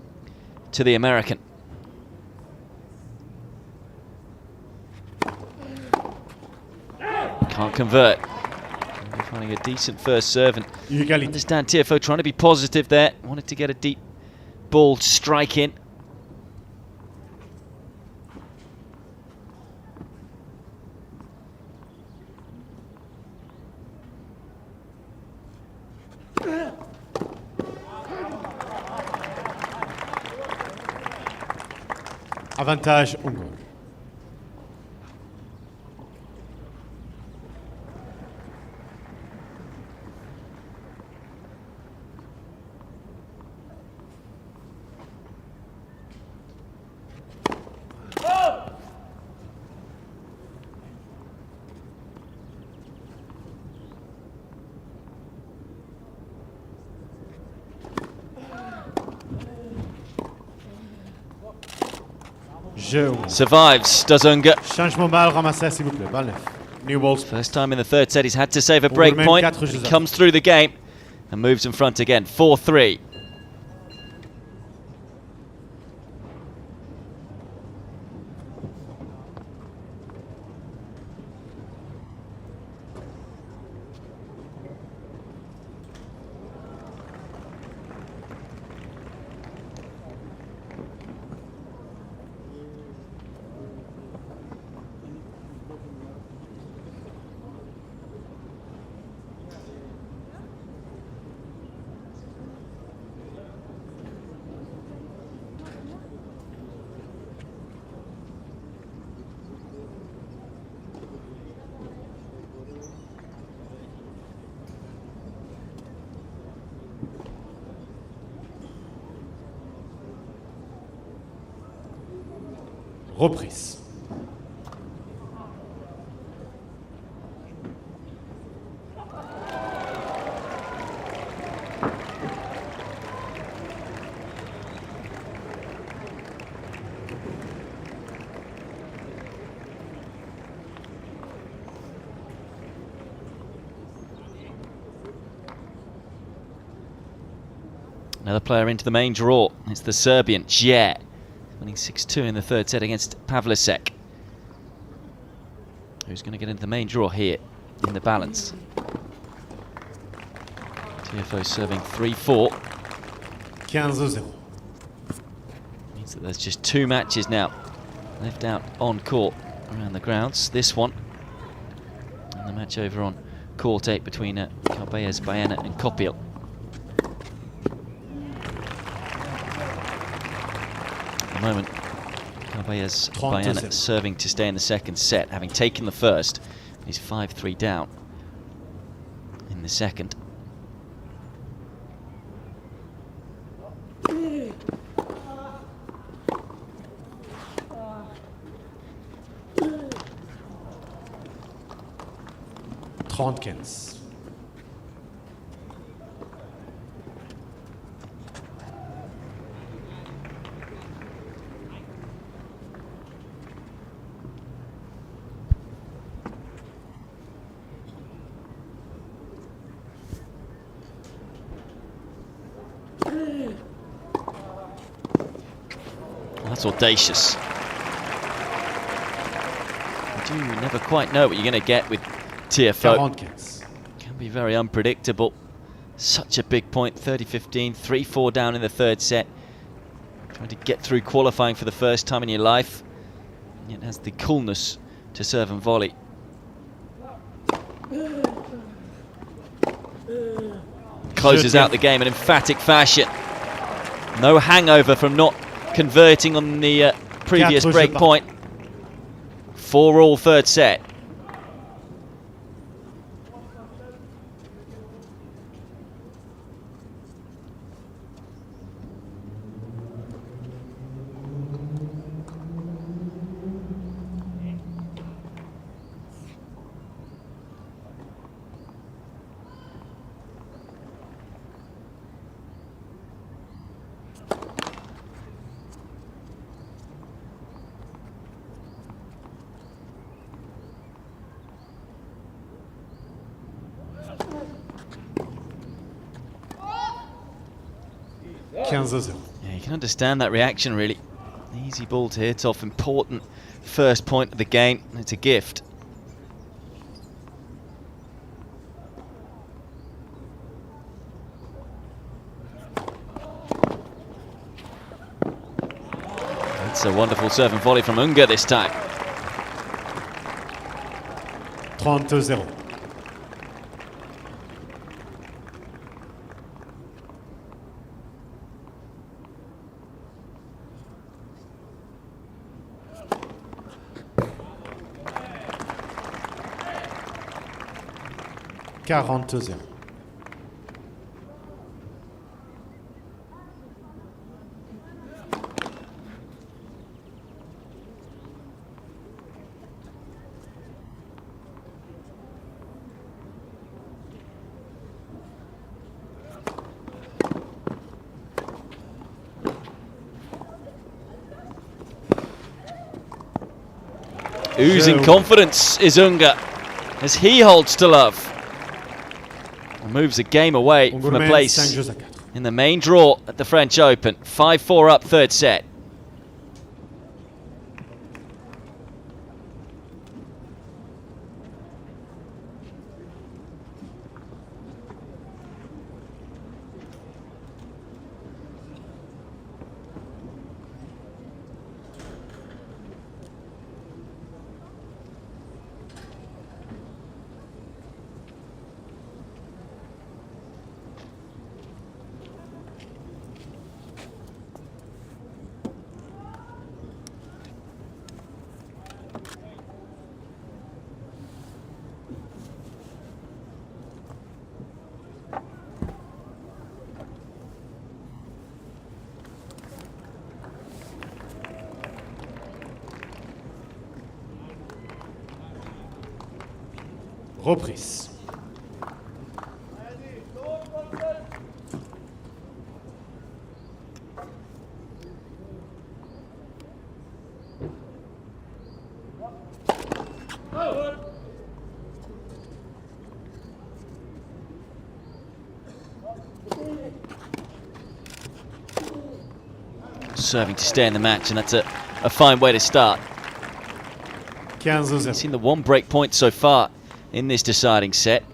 to the American. Can't convert. Finding a decent first serve, and Égalité. understand Tiafoe trying to be positive there. Wanted to get a deep ball strike in. Avantage Ungur. Survives, does Ungur. Changement balle ramassé, s'il vous plaît. Balle neuf. New balls. First time in the third set he's had to save a break Ungur point. mène 4 He jeux à comes through the game and moves in front again. 4-3. Reprise. Another player into the main draw. It's the Serbian, Jer. Winning 6-2 in the third set against Pavlicek. Who's going to get into the main draw here in the balance? Tiafoe serving 3-4. 15-0. Means that there's just 2 matches now left out on court around the grounds. This one and the match over on court 8 between Calbayas, Baena and Kopiel. At the moment, Calbayas, Baena serving to stay in the second set, having taken the first. He's 5-3 down in the second. Trente-quinze. That's audacious. You do never quite know what you're going to get with Tiafoe. 45. Can be very unpredictable. Such a big point, 30-15, 3-4 down in the third set. Trying to get through qualifying for the first time in your life. And yet has the coolness to serve and volley. Closes out the game in emphatic fashion. No hangover from not converting on the previous break point. 4-all third set. Yeah, you can understand that reaction, really. Easy ball to hit off, important first point of the game. It's a gift. It's a wonderful serve and volley from Ungur this time. 30-0. Oozing confidence is Ungur as he holds to love. And moves a game away from a place in the main draw at the French Open. 5-4 up third set. Reprise. Serving to stay in the match, and that's a fine way to start. 15-0. Seen the one break point so far in this deciding set.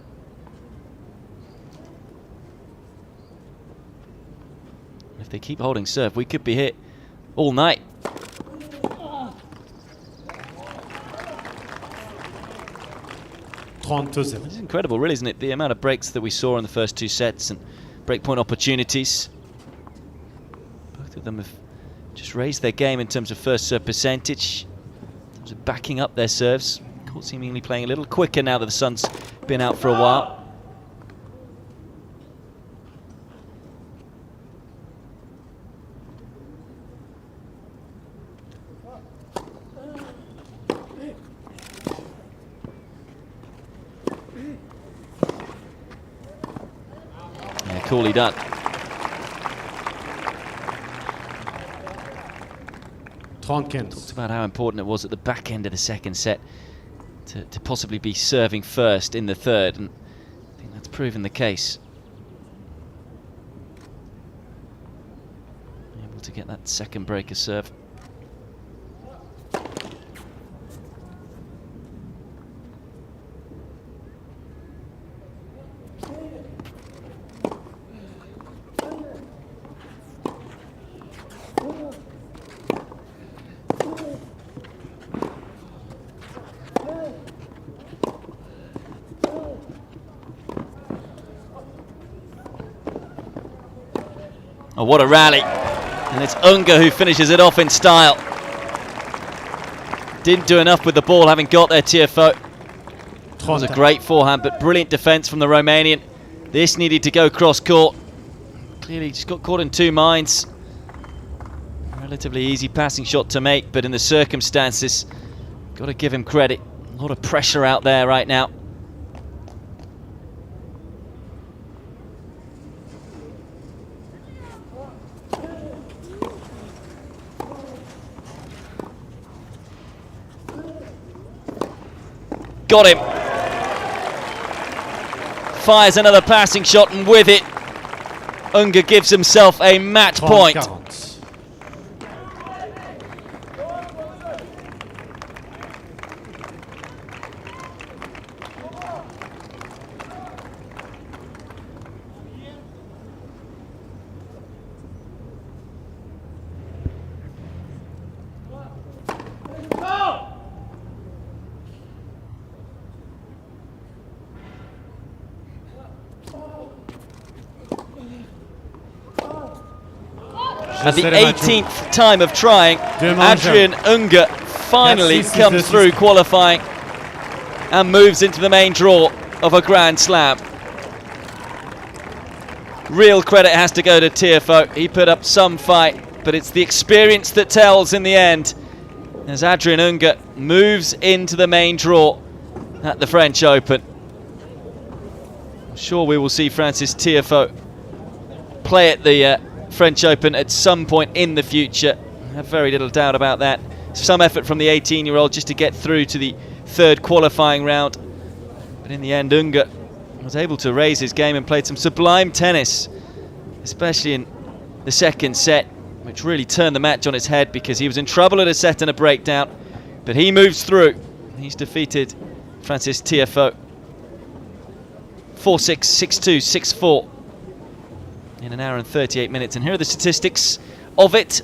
If they keep holding serve, we could be hit all night. It's incredible, really, isn't it? The amount of breaks that we saw in the first two sets and breakpoint opportunities. Both of them have just raised their game in terms of first serve percentage, in terms of backing up their serves. Court seemingly playing a little quicker now that the sun's been out for a while. Yeah, coolly done. Talked about how important it was at the back end of the second set to possibly be serving first in the third, and I think that's proven the case. Able to get that second breaker serve. Oh, what a rally. And it's Ungur who finishes it off in style. Didn't do enough with the ball, having got there, Tiafoe. That was a great forehand, but brilliant defence from the Romanian. This needed to go cross-court. Clearly just got caught in two minds. Relatively easy passing shot to make, but in the circumstances, got to give him credit. A lot of pressure out there right now. Got him. Fires another passing shot, and with it, Ungur gives himself a match point. At the 18th time of trying, Adrian Ungur finally comes through qualifying and moves into the main draw of a Grand Slam. Real credit has to go to Tiafoe. He put up some fight, but it's the experience that tells in the end as Adrian Ungur moves into the main draw at the French Open. I'm sure we will see Francis Tiafoe play at the French Open at some point in the future. I have very little doubt about that. Some effort from the 18-year-old just to get through to the third qualifying round. But in the end, Ungur was able to raise his game and played some sublime tennis, especially in the second set, which really turned the match on its head because he was in trouble at a set and a breakdown. But he moves through. He's defeated Francis Tiafoe 4-6, 6-2, 6-4. in an hour and 38 minutes. And here are the statistics of it.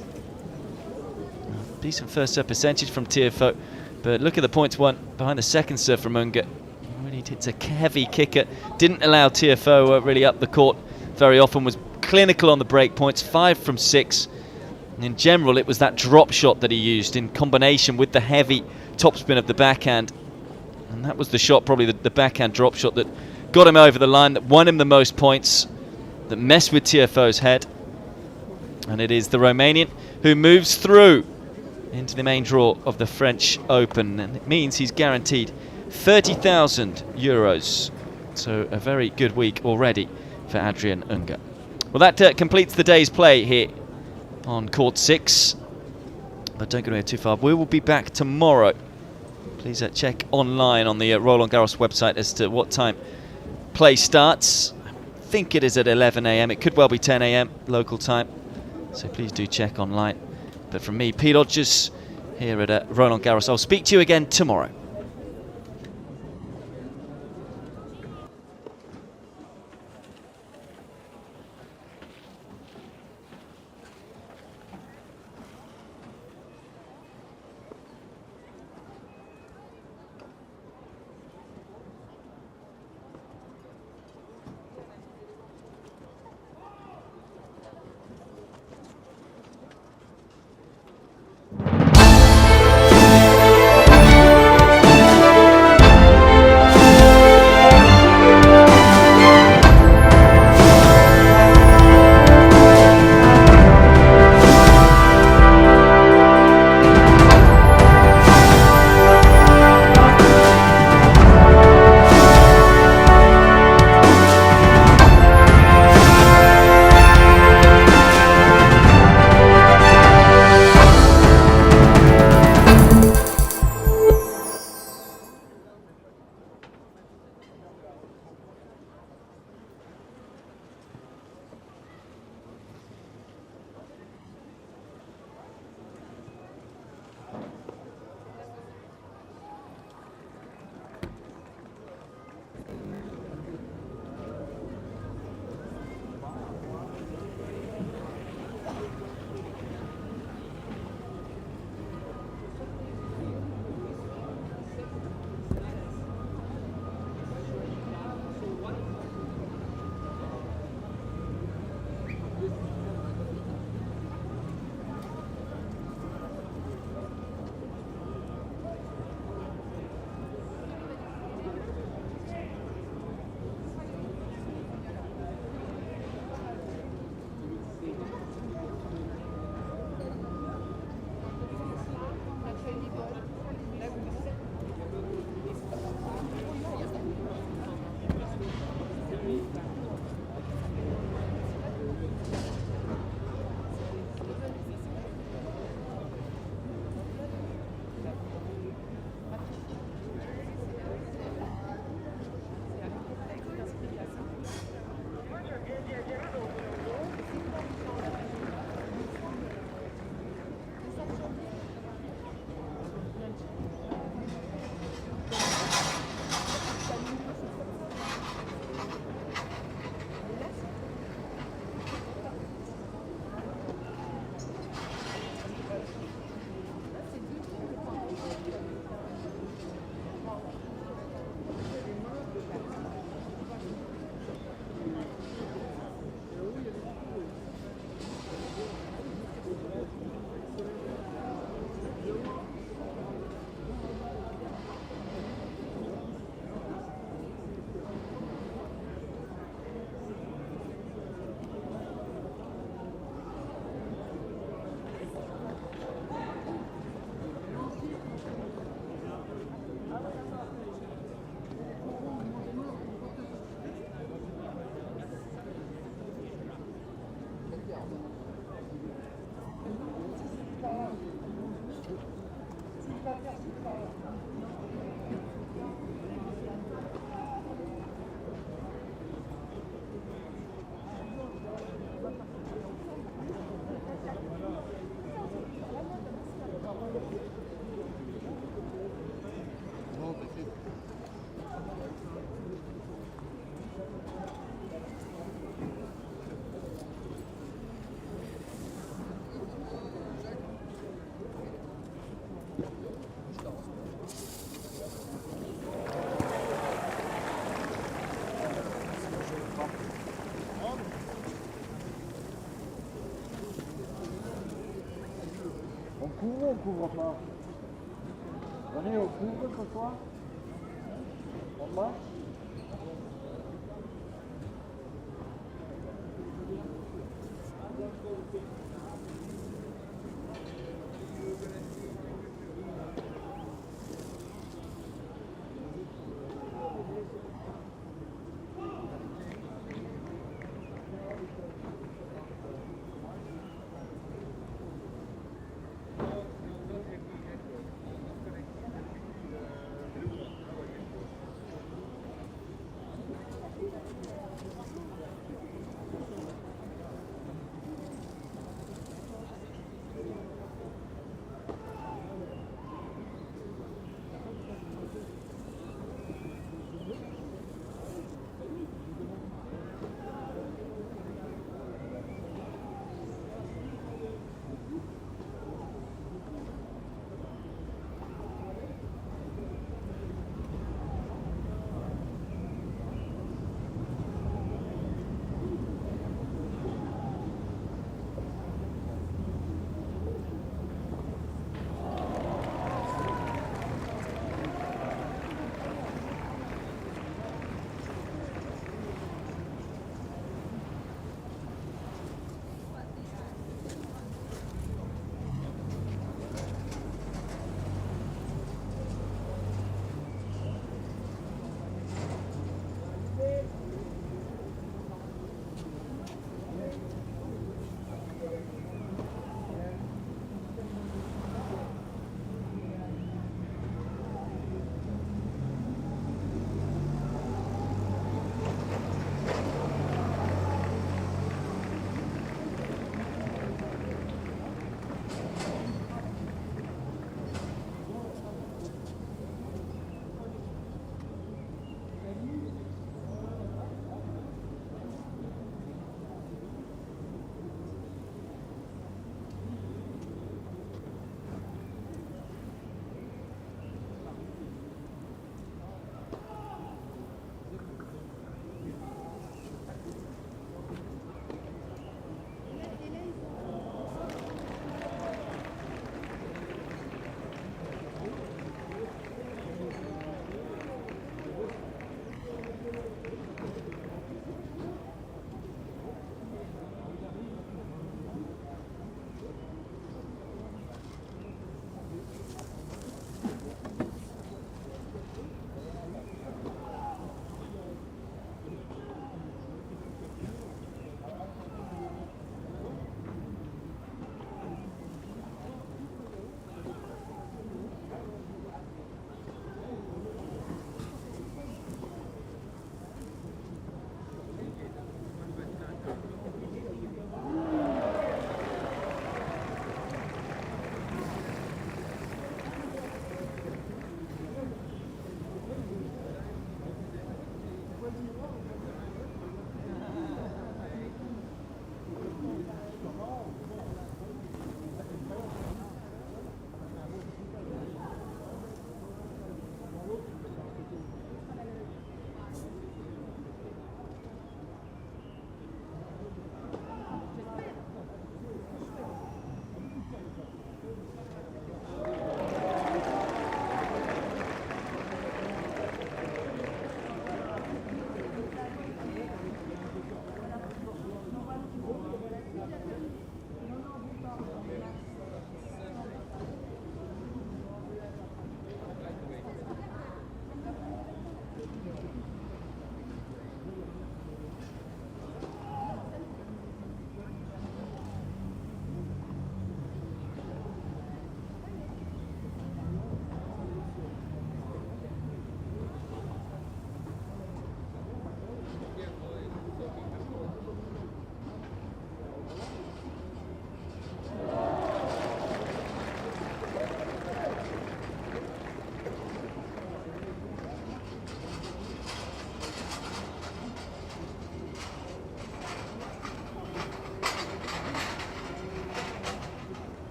Decent first serve percentage from Tiafoe, but look at the points won behind the second serve from Ungur. Really hits a heavy kicker. Didn't allow Tiafoe really up the court very often. Was clinical on the break points, 5 from 6. And in general, it was that drop shot that he used in combination with the heavy topspin of the backhand. And that was the shot, probably the backhand drop shot, that got him over the line, that won him the most points, that messed with Tiafoe's head. And it is the Romanian who moves through into the main draw of the French Open. And it means he's guaranteed 30,000 euros. So a very good week already for Adrian Ungur. Well, that completes the day's play here on court 6. But don't go away too far. We will be back tomorrow. Please check online on the Roland-Garros website as to what time play starts. I think it is at 11 AM. It could well be 10 AM local time. So please do check online. But from me, Pete Hodges, here at Roland-Garros. I'll speak to you again tomorrow. couvre ou on couvre pas? Venez, on couvre ce soir? On marche?